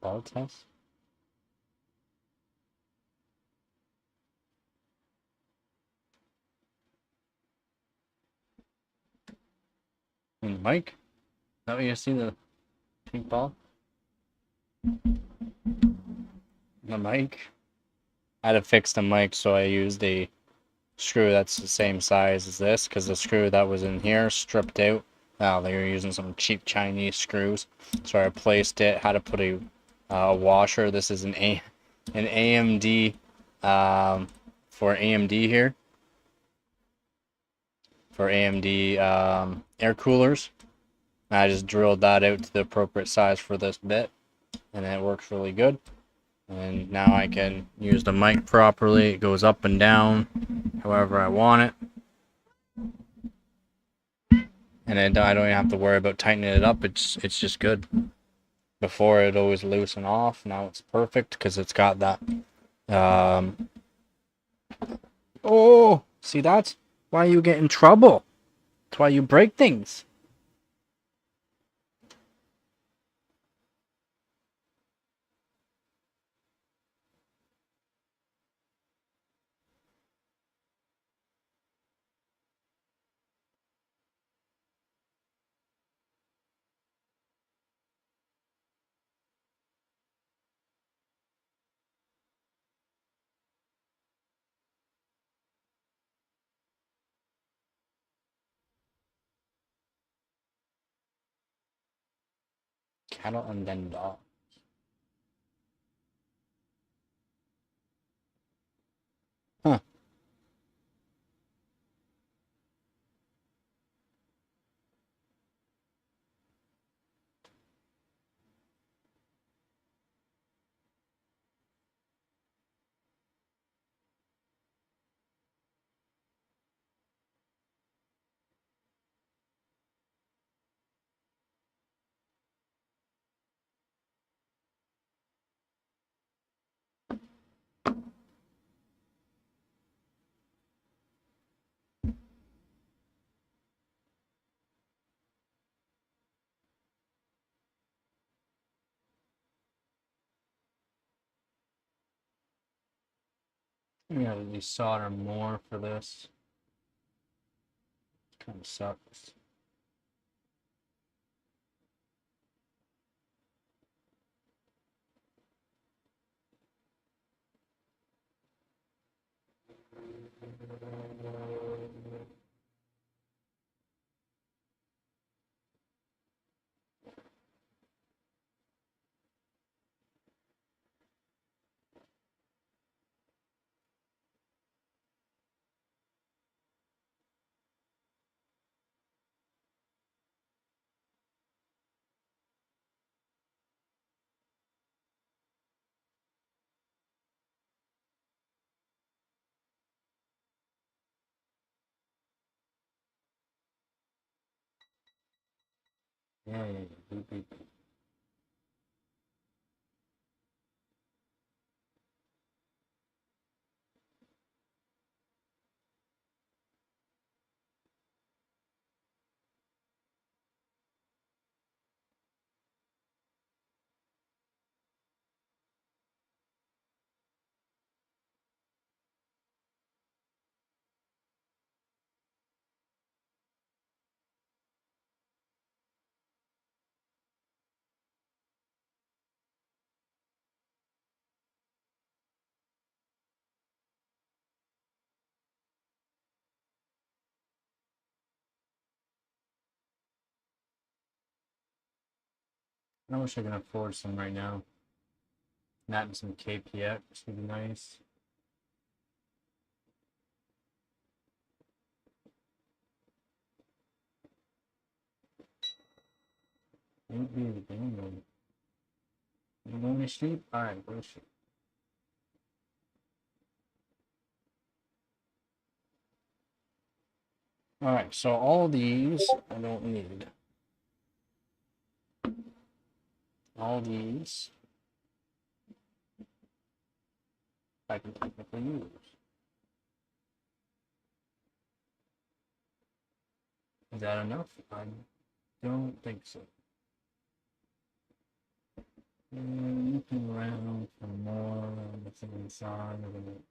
Ball test? And the mic? Is that what you see the pink ball? The mic? I had to fix the mic, so I used a screw that's the same size as this, because the screw that was in here stripped out. Wow, they were using some cheap Chinese screws. So I replaced it, had to put a washer. This is an AMD for AMD here. For AMD air coolers. I just drilled that out to the appropriate size for this bit, and it works really good. And now I can use the mic properly. It goes up and down however I want it. And then I don't even have to worry about tightening it up. It's just good. Before it always loosen off. Now it's perfect because it's got that. Oh, see, that's why you get in trouble. That's why you break things. Cattle and then dog. Huh. We gotta desolder more for this. Kind of sucks. Yeah, yeah, yeah. Beep, beep, beep. I wish I could afford some right now. That and some KPX would be nice. Maybe the game. You going to sleep? Alright, go to sleep. Alright, so all these I don't need. All these I can technically use. Is that enough? I don't think so. Looking around for more on the thing inside of it.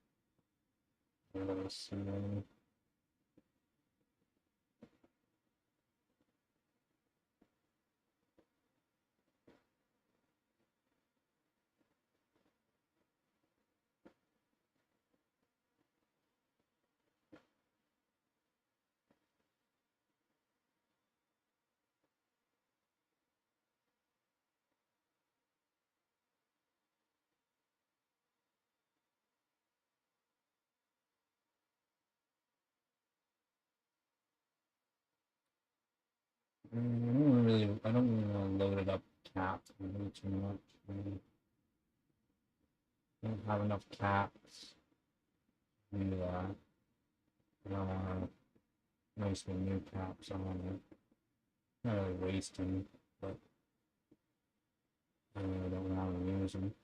I don't really want to load it up caps really too much. I don't have enough caps to do that. I don't want to waste the new caps on it. Not really wasting, but I really don't want to use them.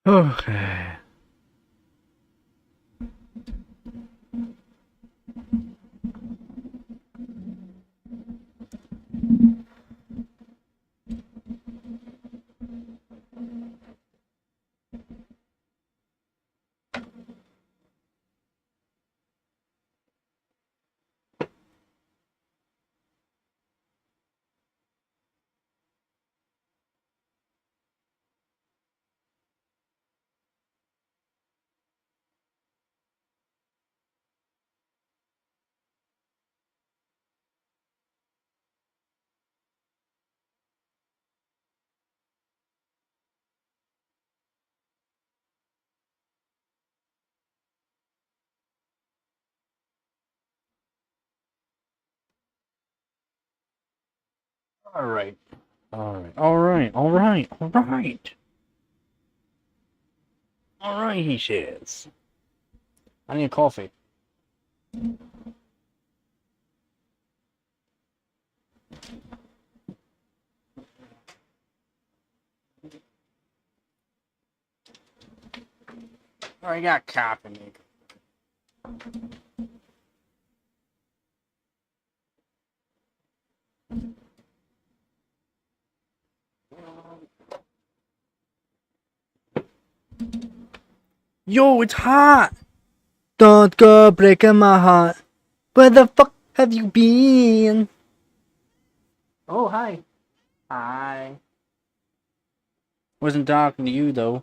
Okay. Alright. Alright. Alright, he says. I need a coffee. I got coffee, Nick. Yo, it's hot! Don't go breaking my heart. Where the fuck have you been? Oh, hi. Hi. Wasn't talking to you, though.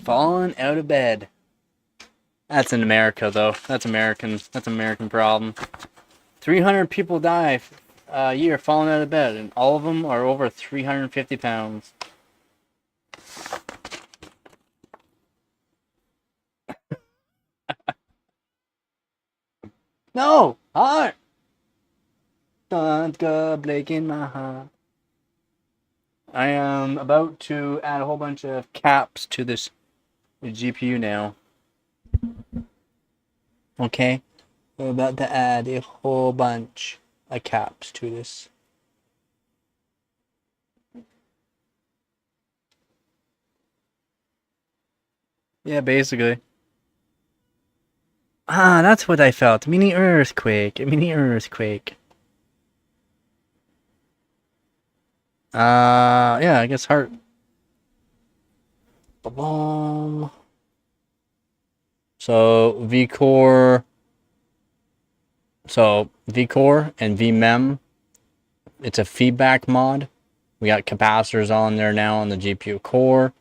Falling out of bed. That's in America, though. That's American. That's an American problem. 300 people die a year falling out of bed, and all of them are over 350 pounds. No! Heart! Don't go breaking my heart. I am about to add a whole bunch of caps to this GPU now. Okay? We're about to add a whole bunch of caps to this. Yeah, basically. Ah, that's what I felt. Mini earthquake. A mini earthquake. Yeah, I guess heart. Ba-boom. So, Vcore. So, Vcore and VMem. It's a feedback mod. We got capacitors on there now on the GPU core.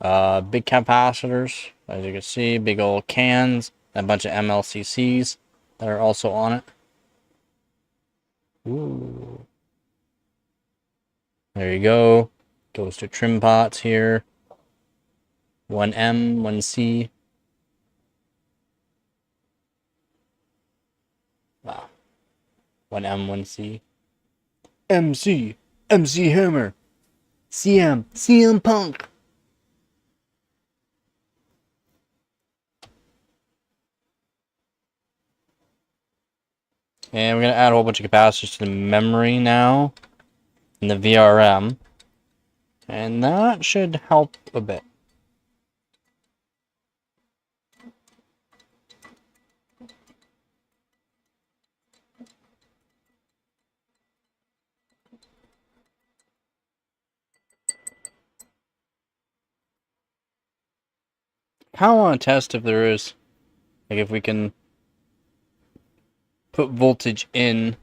Big capacitors, as you can see, big old cans, a bunch of MLCCs that are also on it. Ooh. There you go. Goes to trim pots here. 1M, 1C. Wow. 1M, 1C. MC Hammer. CM Punk. And we're going to add a whole bunch of capacitors to the memory now. In the VRM. And that should help a bit. I want to test if there is, like, if we can put voltage in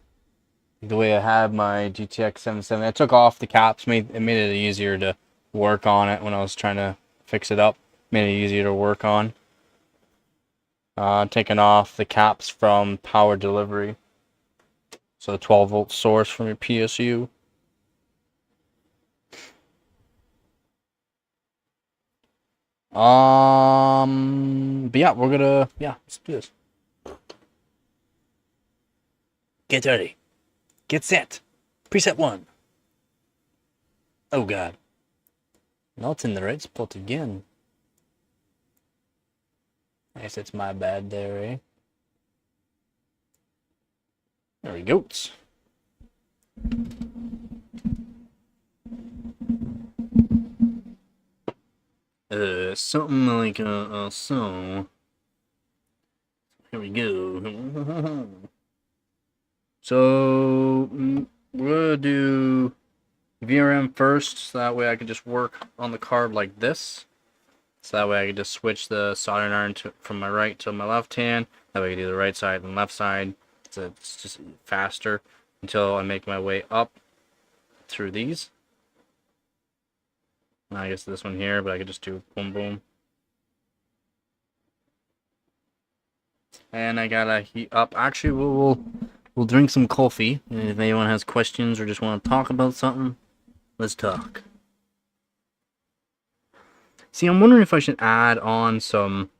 the way I had my GTX 770. I took off the caps, it made it easier to work on it when I was trying to fix it up. Made it easier to work on. Taking off the caps from power delivery. So the 12-volt source from your PSU. But yeah, let's do this. Get ready. Get set. Preset 1. Oh god. Not in the right spot again. I guess it's my bad there, eh? There we go. Something like so. Here we go. So we're gonna do VRM first, so that way I can just work on the card like this. So that way I can just switch the soldering iron from my right to my left hand. That way I can do the right side and left side. So it's just faster until I make my way up through these. I guess this one here, but I could just do boom boom. And I gotta heat up. Actually, we'll drink some coffee. And if anyone has questions or just want to talk about something, let's talk. See, I'm wondering if I should add on some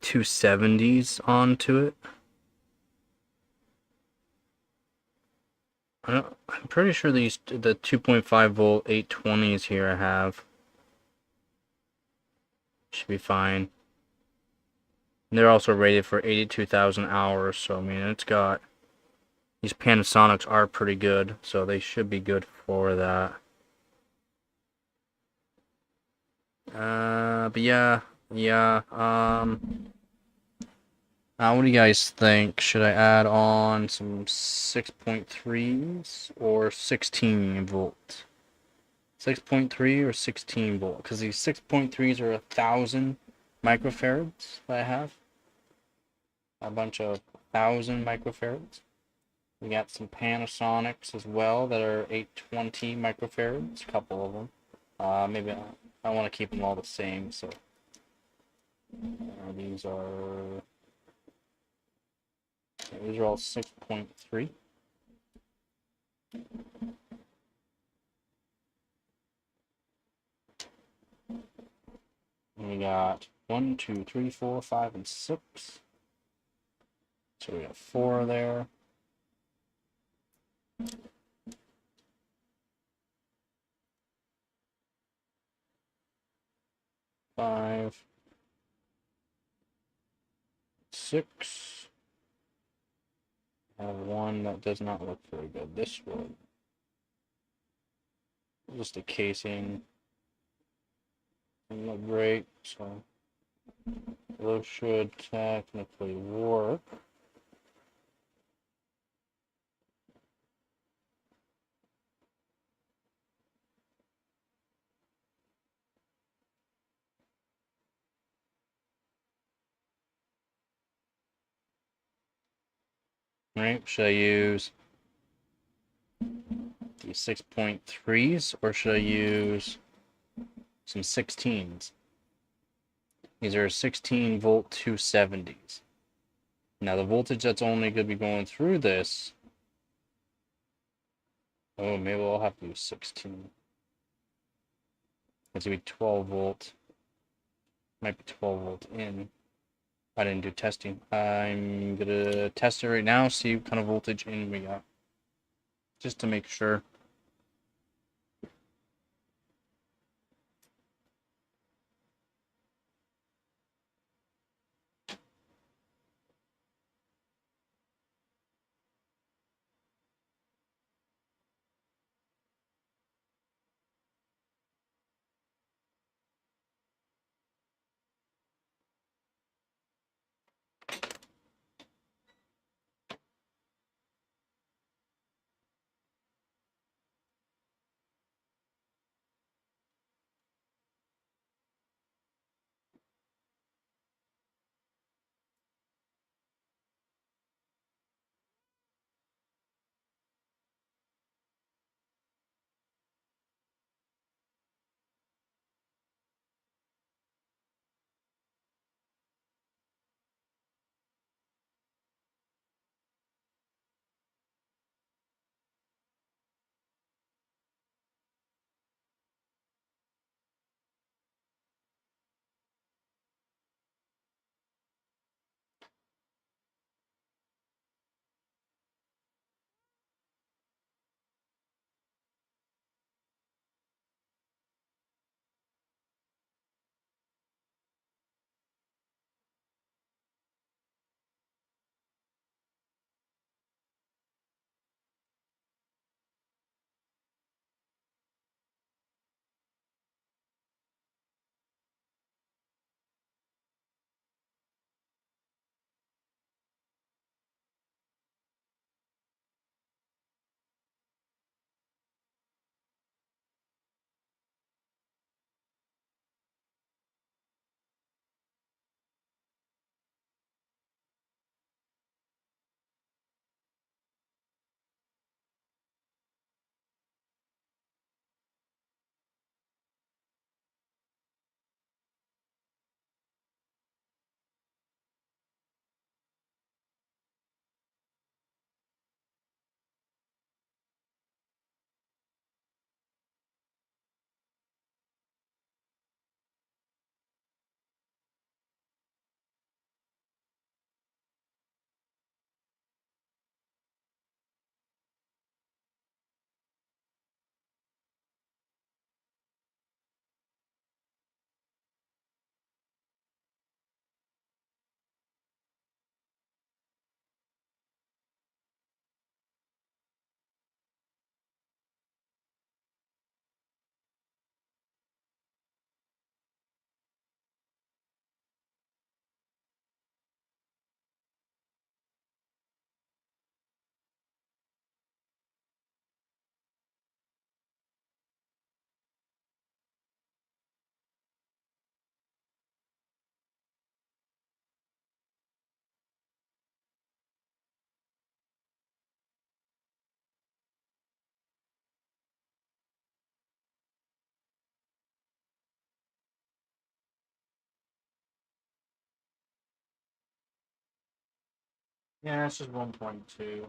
270s onto it. I'm pretty sure the 2.5 volt 820s here I have should be fine. And they're also rated for 82,000 hours, so I mean it's got, these Panasonics are pretty good, so they should be good for that. But yeah, what do you guys think? Should I add on some 6.3s or 16 volt? 6.3 or 16 volt? Because these 6.3s are 1,000 microfarads that I have. A bunch of 1,000 microfarads. We got some Panasonics as well that are 820 microfarads, a couple of them. Maybe I want to keep them all the same, so these are all 6.3. And we got 1, 2, 3, 4, 5, and 6. So we got 4 there. Five, 6. I have one that does not look very good. This one, just a casing, doesn't look great. So those should technically work. Right? Should I use the 6.3s or should I use some 16s? These are 16 volt 270s. Now the voltage that's only going to be going through this, oh, maybe I'll have to use 16. It's going to be 12 volt. Might be 12 volt in. I didn't do testing. I'm going to test it right now, see what kind of voltage in we got. Just to make sure. Yeah, it's just 1.2.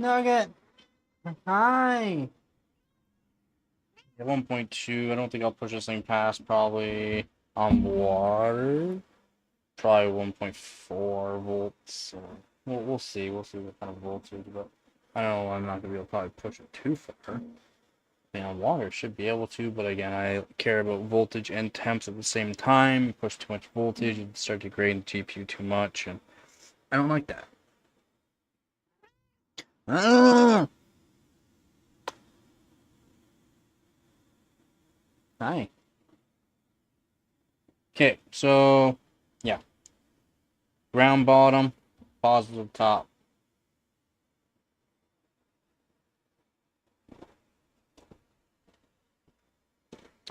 Nugget! Hi! Yeah, 1.2. I don't think I'll push this thing past probably on water. Probably 1.4 volts. We'll see. We'll see what kind of voltage, but I know I'm not gonna be able to probably push it too far. On water should be able to, but again, I care about voltage and temps at the same time. You push too much voltage, you start degrading the GPU too much, and I don't like that. Ah! Hi. Okay, so yeah, ground bottom, positive top.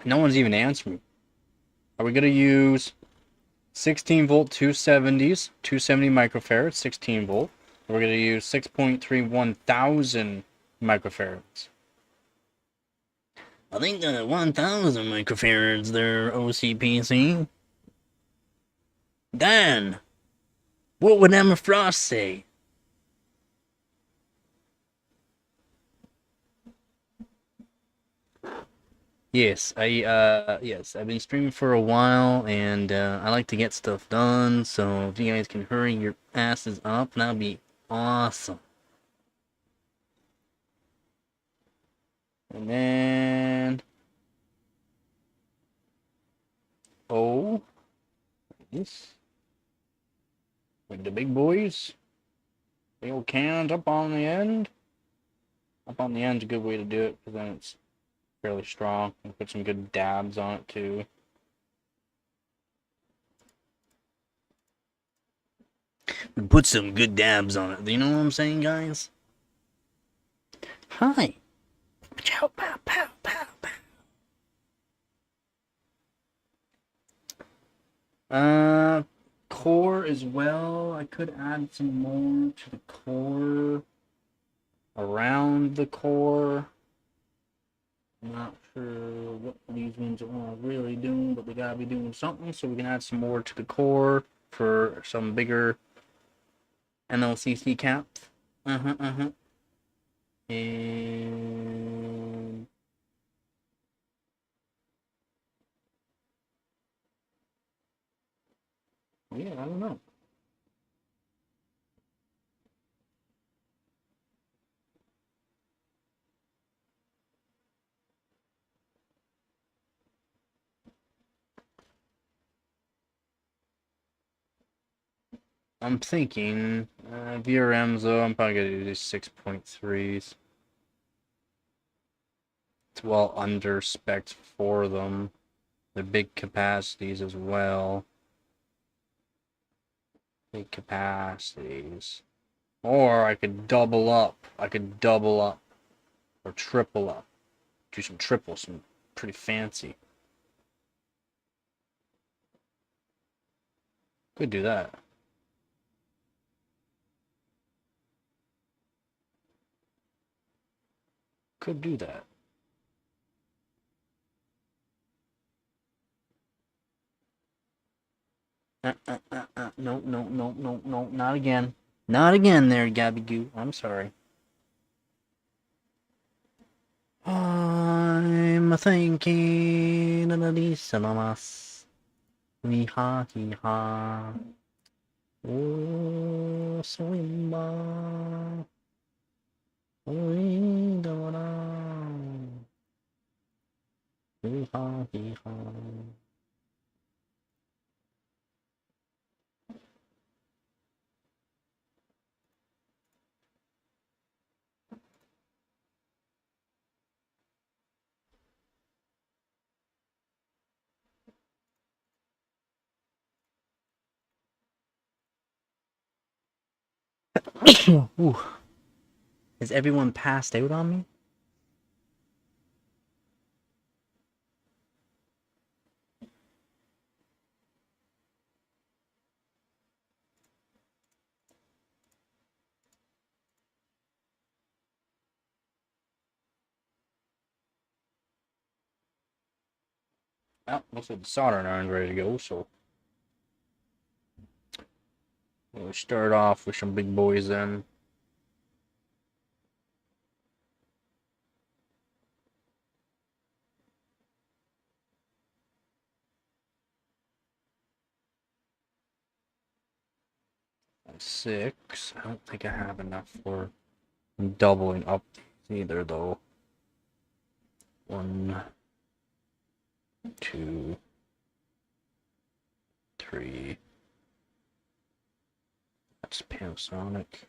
No one's even answered me. Are we gonna use 16 volt 270s, 270 microfarads, 16 volt? We're gonna use 6.31 thousand microfarads. I think 1,000 microfarads there, OCPC. Dan, what would Emma Frost say? Yes, I've been streaming for a while, and I like to get stuff done. So if you guys can hurry your asses up, that'd be awesome. And then, oh, this with the big boys, big old cans up on the end. Up on the end's a good way to do it, because then it's fairly strong. And put some good dabs on it too. Put some good dabs on it. Do you know what I'm saying, guys? Hi. Pow, pow, pow, pow, pow. Core as well. I could add some more to the core. Around the core. I'm not sure what these ones are really doing, but they gotta be doing something, so we can add some more to the core for some bigger MLCC caps. And yeah, I don't know. I'm thinking VRMs though. I'm probably gonna do these 6.3s. It's well under spec for them. They're big capacities as well. Big capacities. Or I could double up. Or triple up. Do some triples, some pretty fancy. Could do that. Could do that. No, no, no, no, no, not again. Not again there, Gabby Goo. I'm sorry. I'm thinking of these mamas. We ha he ha. Oh, swimba. We go down. We ha he ha. Ooh. Has everyone passed out on me? Oh, looks like the soldering iron's ready to go, so we'll start off with some big boys then. Six. I don't think I have enough for doubling up either, though. 1, 2, 3. That's Panasonic.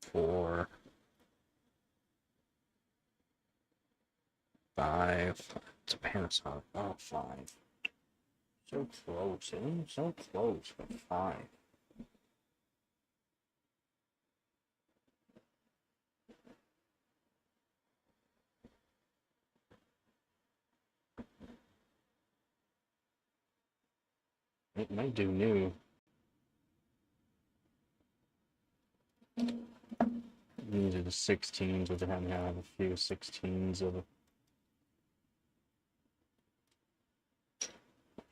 4, 5. It's a Panasonic. Oh, 5. So close, eh? So close, but 5. It might do new. These are the 16s, which I have a few 16s of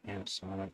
Panasonic.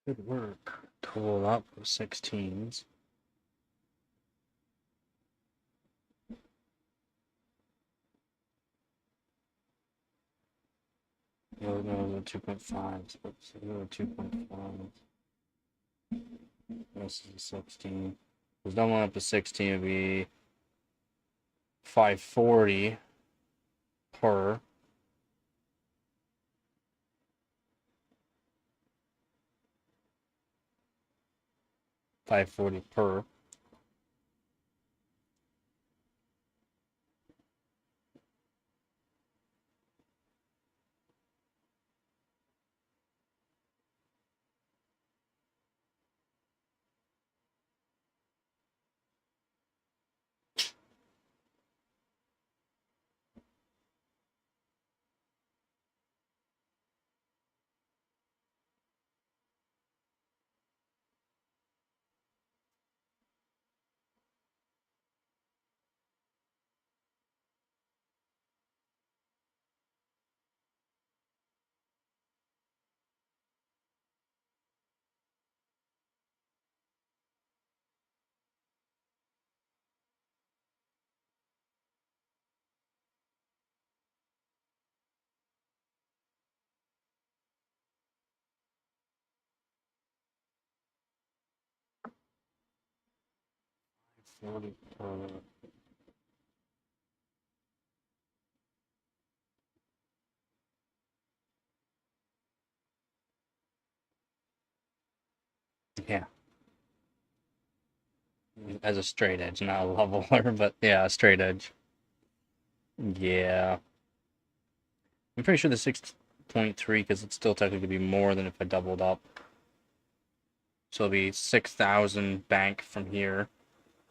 Good work. Total up with 16s. No, no, 2.5. Let's go 2.5. This is a 16. There's no one up to 16. It'd be 540 per. $540 per. $40 per. Yeah. As a straight edge, not a leveler, but yeah, a straight edge. Yeah. I'm pretty sure the 6.3, because it's still technically be more than if I doubled up. So it'll be 6,000 bank from here.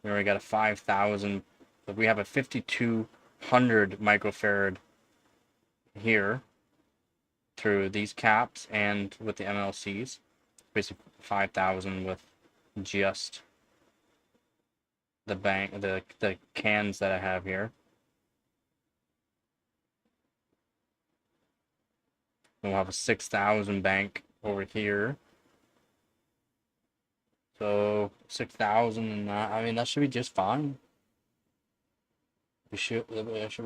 We already got a 5,000. But we have a 5,200 microfarad here through these caps and with the MLCs. Basically 5,000 with just the bank, the cans that I have here. And we'll have a 6,000 bank over here. So 6,000 and that, I mean, that should be just fine. That should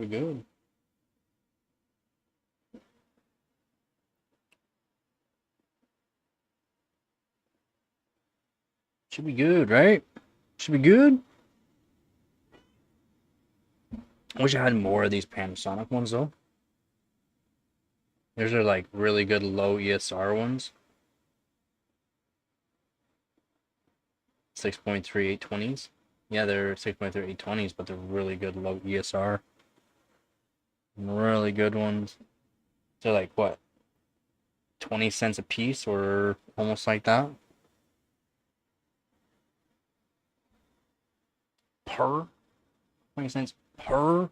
be good. Should be good, right? Should be good. I wish I had more of these Panasonic ones though. These are like really good low ESR ones. 6.3 820s. Yeah, they're 6.3 820s, but they're really good low ESR. Really good ones. They're like what? 20 cents a piece or almost like that. Per? 20 cents per?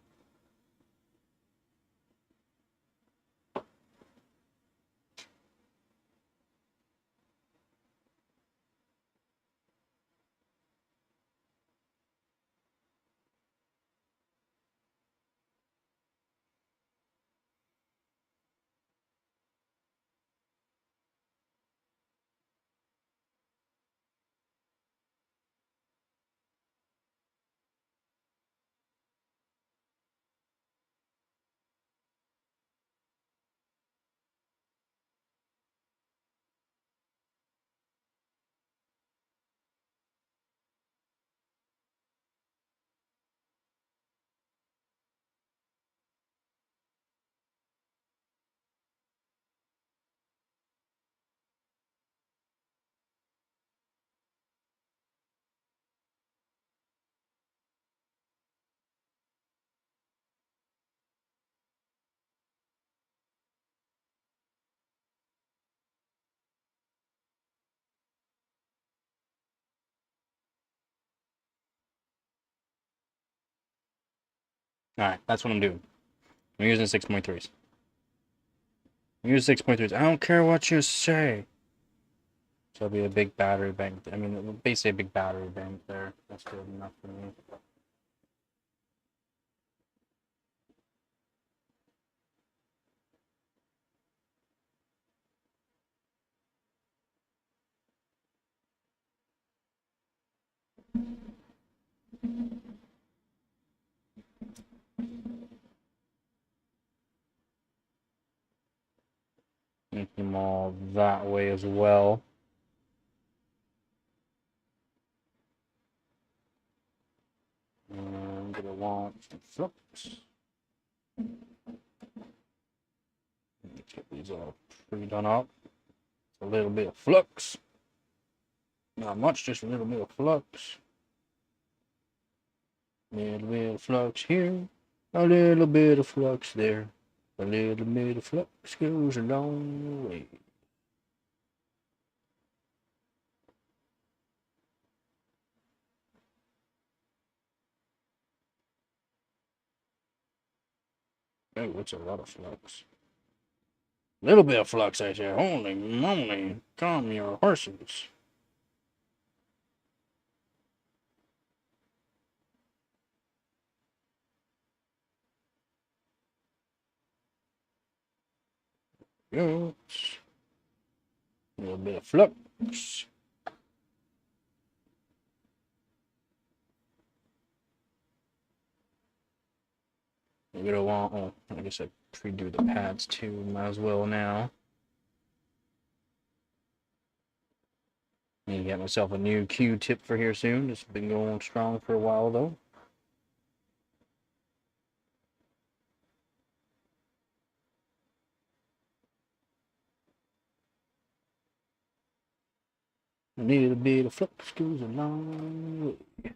Alright, that's what I'm doing. I'm using 6.3s. I'm using 6.3s. I don't care what you say. So it'll be a big battery bank. I mean, basically a big battery bank there. That's good enough for me. Make them all that way as well. And I'm gonna want some flux. Get these all pre-done up. A little bit of flux. Not much, just a little bit of flux. A little bit of flux here. A little bit of flux there. A little bit of flux goes a long way. Oh, what's a lot of flux? Little bit of flux, I say. Holy moly, calm your horses. Yes. A little bit of flux. You're gonna want, oh, I guess I pre-do the pads too, might as well now. Need to get myself a new Q-tip for here soon. It's been going strong for a while though. A little bit of flux goes a long way.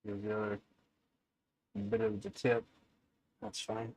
Here's the other bit of the tip. That's fine.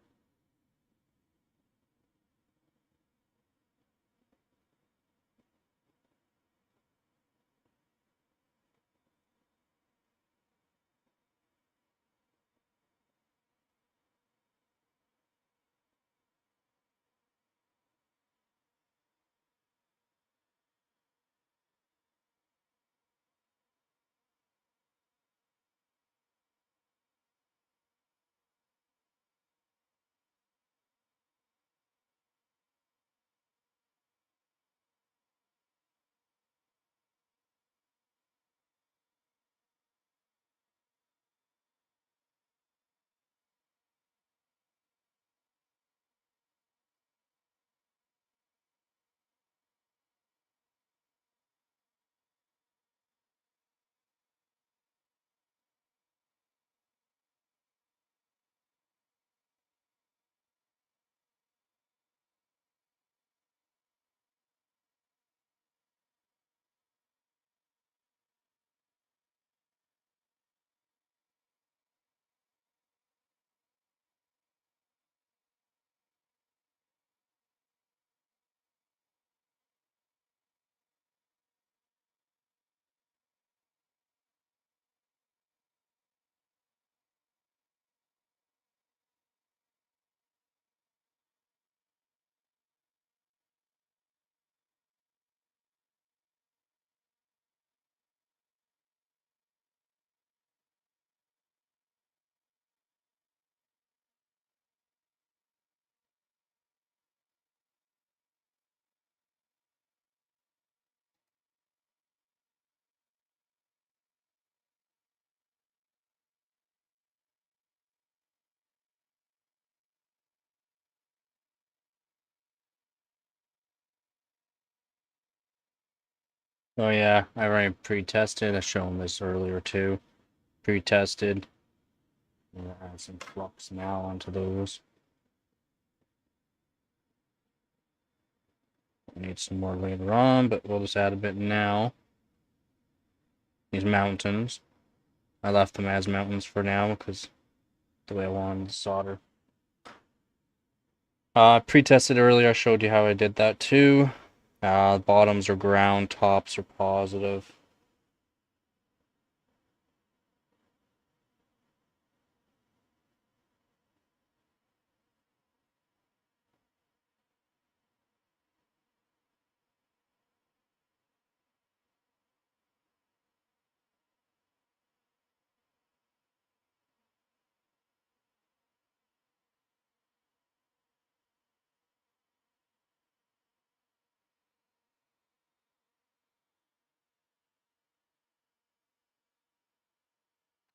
Oh yeah, I already pre-tested. I showed this earlier too. Pre-tested. I'm gonna add some flux now onto those. I need some more later on, but we'll just add a bit now. These mountains. I left them as mountains for now because the way I wanted to solder. Pre-tested earlier, I showed you how I did that too. Bottoms are ground, tops are positive.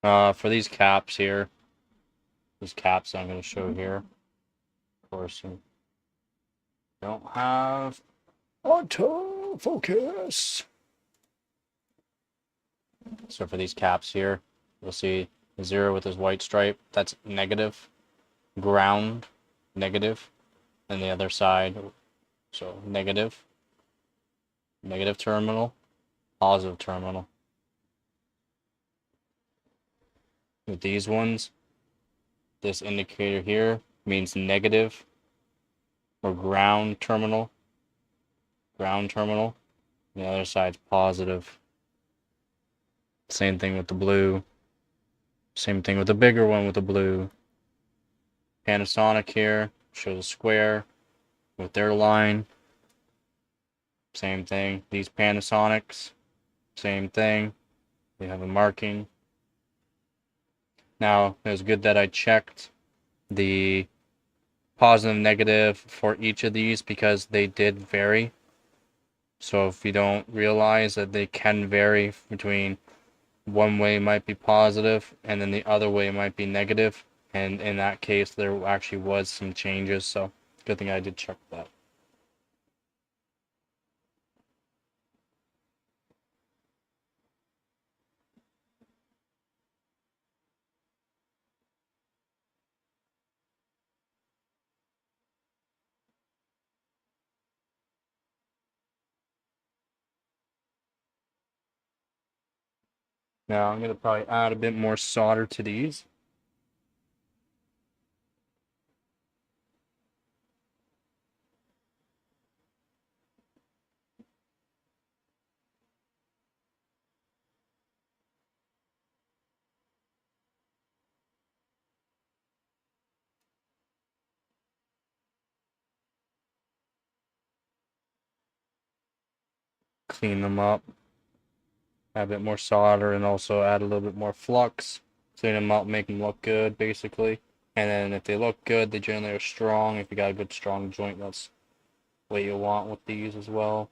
For these caps here, these caps I'm going to show here. Of course, you don't have autofocus. So for these caps here, you'll see 0 with this white stripe. That's negative. Ground, negative. And the other side, so negative. Negative terminal, positive terminal. With these ones, this indicator here means negative or ground terminal. Ground terminal. The other side's positive. Same thing with the blue. Same thing with the bigger one with the blue. Panasonic here shows a square with their line. Same thing. These Panasonics, same thing. They have a marking. Now, it was good that I checked the positive and negative for each of these because they did vary. So if you don't realize that they can vary between one way might be positive and then the other way might be negative, and in that case there actually was some changes, so good thing I did check that. Now I'm gonna probably add a bit more solder to these. Clean them up. Add a bit more solder and also add a little bit more flux. Clean them up, make them look good, basically. And then if they look good, they generally are strong. If you got a good strong joint, that's what you want with these as well.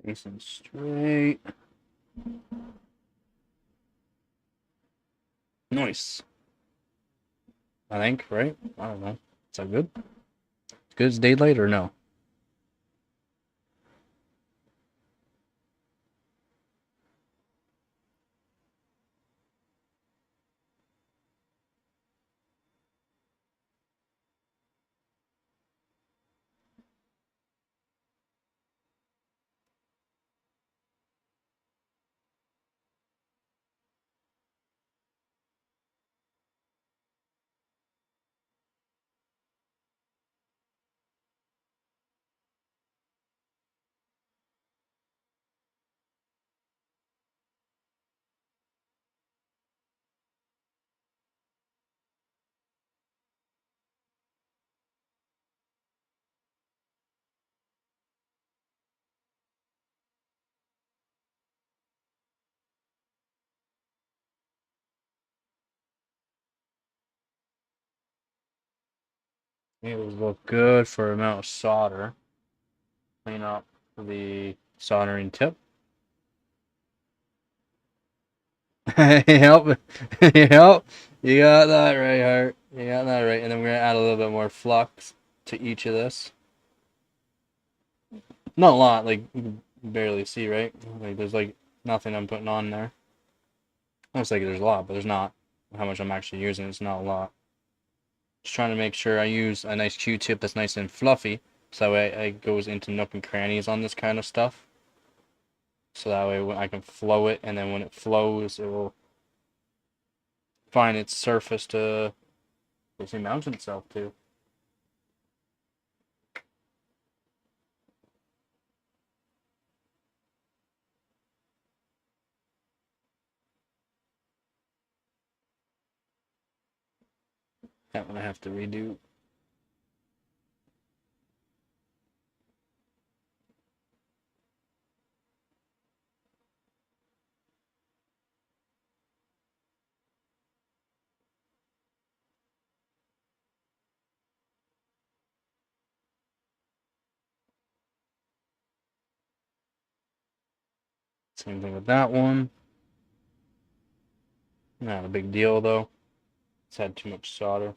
Nice and straight. Nice. I think, right? I don't know. Is that good? Good as daylight or no? It will look good for amount of solder. Clean up the soldering tip. Yep. Yep. You got that right, Hart. You got that right. And then we're gonna add a little bit more flux to each of this. Not a lot, like you can barely see, right? Like there's like nothing I'm putting on there. Looks like there's a lot, but there's not. How much I'm actually using, it's not a lot. Just trying to make sure I use a nice Q-tip that's nice and fluffy, so that way it goes into nook and crannies on this kind of stuff. So that way I can flow it, and then when it flows, it will find its surface to basically mount itself to. That one I have to redo. Same thing with that one. Not a big deal though. It's had too much solder.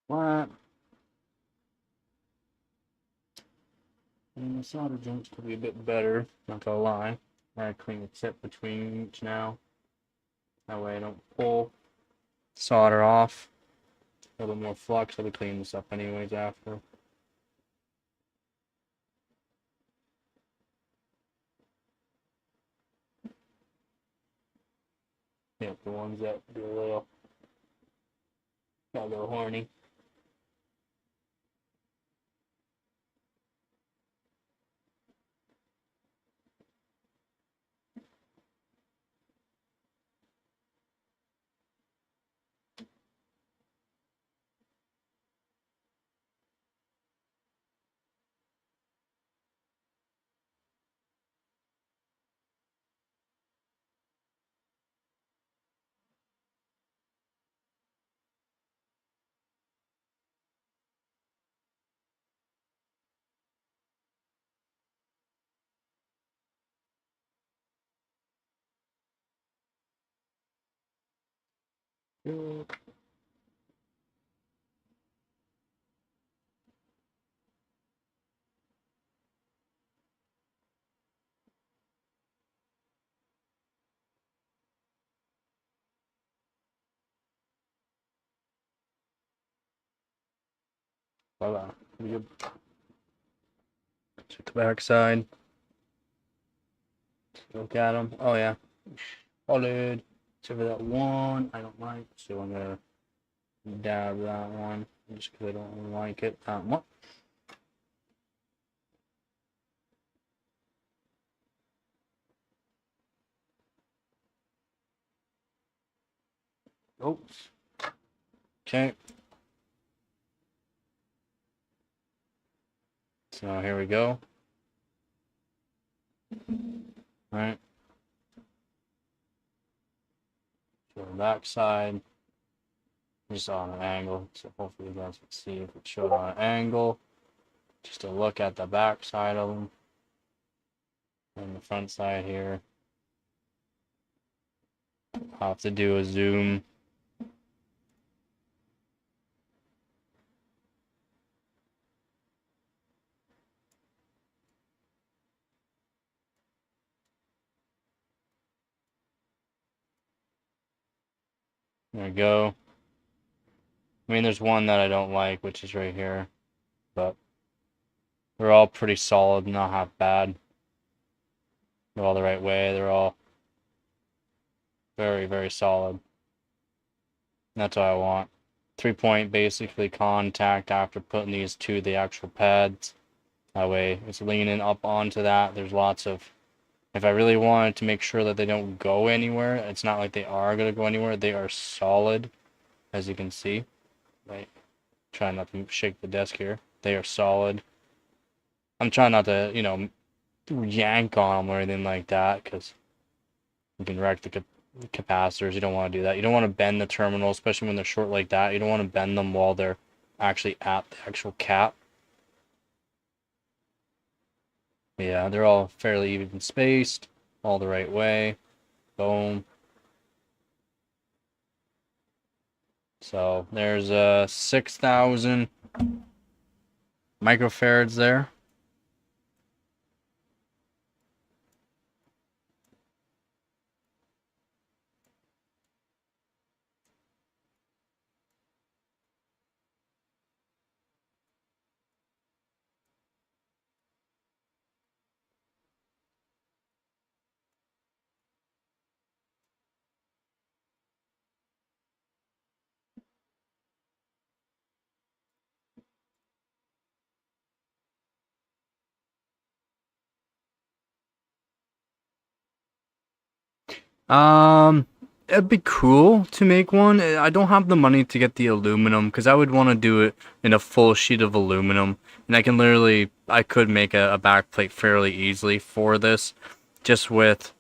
What? And the solder joints could be a bit better, not gonna lie. I clean the tip between each now. That way I don't pull solder off. A little more flux. I'll be cleaning this up anyways after. Yeah, the ones that do got a little horny. Good. Voila. Pretty good. Check the back side. Look at them. Oh yeah. Solid. Except for that one I don't like, so I'm gonna dab that one just because I don't like it that much. Oops. Okay. So here we go. Alright. So the back side. Just on an angle. So hopefully you guys can see if it's showed on an angle. Just to look at the back side of them. And the front side here. I'll have to do a zoom. There we go. I mean, there's one that I don't like, which is right here. But they're all pretty solid, not half bad. They're all the right way. They're all very, very solid. And that's what I want. 3-point basically contact after putting these to the actual pads. That way it's leaning up onto that. There's lots of, if I really wanted to make sure that they don't go anywhere, it's not like they are going to go anywhere. They are solid, as you can see. Right. Trying not to shake the desk here. They are solid. I'm trying not to, you know, yank on them or anything like that, because you can wreck the capacitors. You don't want to do that. You don't want to bend the terminal, especially when they're short like that. You don't want to bend them while they're actually at the actual cap. Yeah, they're all fairly even spaced, all the right way. Boom. So there's 6,000 microfarads there. Um, it'd be cool to make one. I don't have the money to get the aluminum because I would want to do it in a full sheet of aluminum, and I could make a back plate fairly easily for this, just with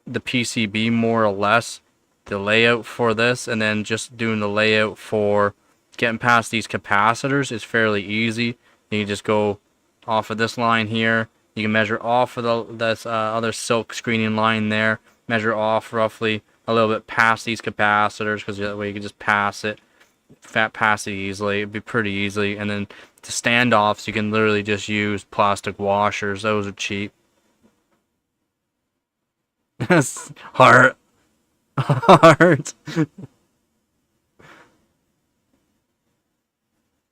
the PCB more or less, the layout for this, and then just doing the layout for getting past these capacitors is fairly easy. You can just go off of this line here. You can measure off of this other silk screening line there. Measure off roughly a little bit past these capacitors because that way you can just pass it easily. It'd be pretty easy. And then to standoffs, you can literally just use plastic washers. Those are cheap. Heart. Heart.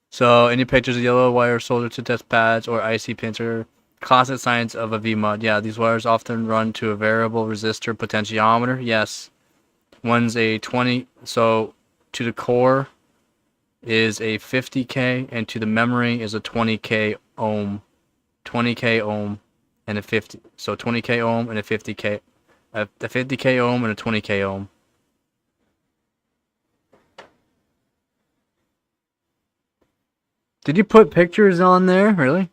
So, any pictures of yellow wire soldered to test pads or IC pins are classic signs of a VMOD. Yeah, these wires often run to a variable resistor potentiometer. Yes. One's a 20, so to the core is a 50K, and to the memory is a 20K ohm. 20K ohm and a 50. So 20K ohm and a 50K. A 50K ohm and a 20K ohm. Did you put pictures on there? Really?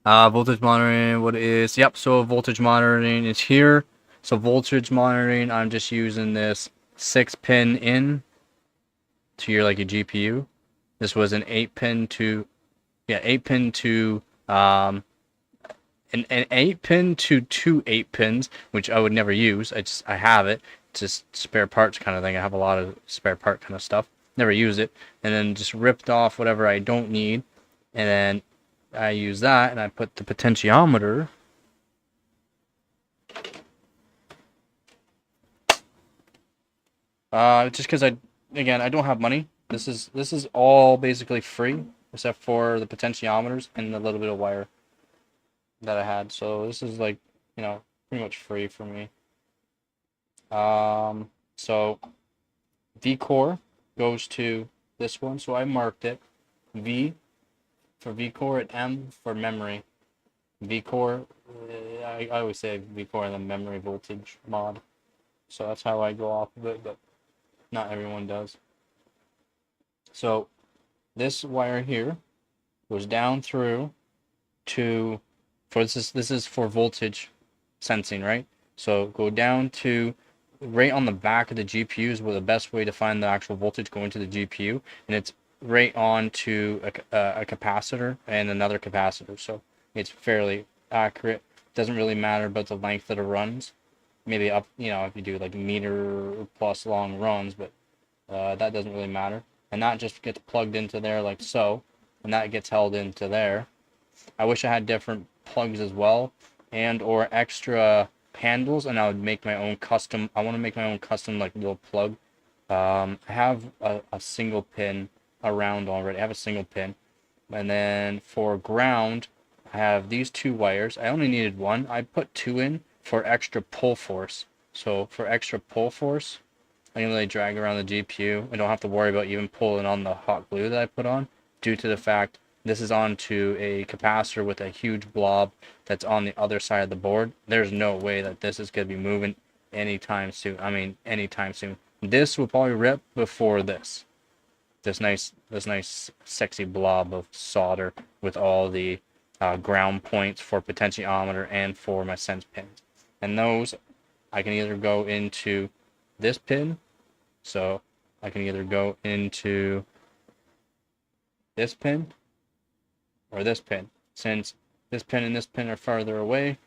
Voltage monitoring, what is, yep, so voltage monitoring is here. So voltage monitoring, I'm just using this 6-pin in to your GPU. This was an 8-pin to, yeah, 8-pin to, an 8-pin to 2 8-pins, which I would never use. I have it. It's just spare parts kind of thing. I have a lot of spare part kind of stuff. Never use it. And then just ripped off whatever I don't need. And then I use that and I put the potentiometer. Just because I don't have money. This is all basically free except for the potentiometers and the little bit of wire that I had. So this is pretty much free for me. So Vcore goes to this one. So I marked it V for Vcore and M for memory. Vcore, I always say Vcore and then memory voltage mod. So that's how I go off of it, but not everyone does. So this wire here goes down through to, this is for voltage sensing, right? So go down to right on the back of the GPU is where the best way to find the actual voltage going to the GPU, and it's right on to a capacitor and another capacitor. So it's fairly accurate. Doesn't really matter about the length that it runs. Maybe up, if you do meter plus long runs, but that doesn't really matter. And that just gets plugged into there like so, and that gets held into there. I wish I had different plugs as well, and or extra handles, and I would make my own custom. I want to make my own custom little plug. I have a single pin around already. I have a single pin, and then for ground, I have these 2 wires. I only needed 1. I put 2 in for extra pull force. So for extra pull force, I can really drag around the GPU. I don't have to worry about even pulling on the hot glue that I put on, due to the fact this is onto a capacitor with a huge blob that's on the other side of the board. There's no way that this is going to be moving anytime soon. I mean, anytime soon. This will probably rip before this. This nice sexy blob of solder with all the ground points for potentiometer and for my sense pins. And those, I can either go into this pin, so I can either go into this pin or this pin. Since this pin and this pin are farther away,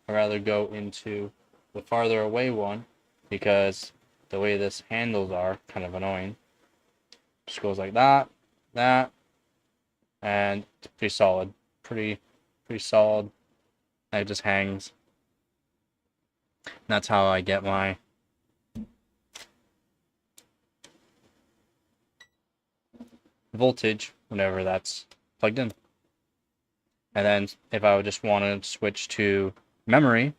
I'd rather go into the farther away one because the way this handles are kind of annoying. Just goes like that, and it's pretty solid. Pretty solid. And it just hangs. And that's how I get my voltage whenever that's plugged in. And then if I would just want to switch to memory,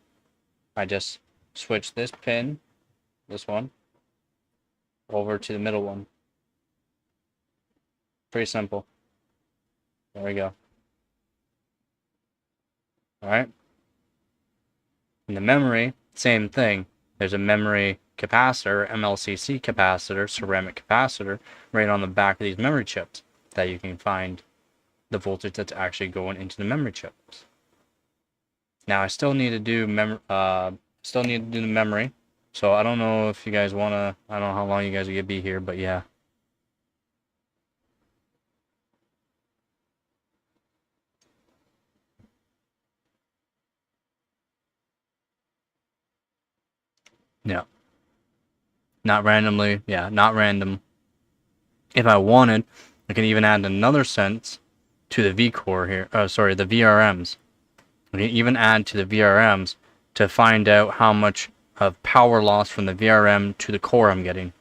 I just switch this pin, this one, over to the middle one. Pretty simple. There we go. Alright. In the memory, same thing. There's a memory capacitor, MLCC capacitor, ceramic capacitor, right on the back of these memory chips that you can find the voltage that's actually going into the memory chips. Now I still need to do the memory. So I don't know if you guys wanna, I don't know how long you guys are gonna be here, but yeah. Yeah. Not randomly. Yeah, not random. If I wanted, I can even add another sense to the Vcore here. Oh, sorry, the VRMs. I can even add to the VRMs to find out how much of power loss from the VRM to the core I'm getting.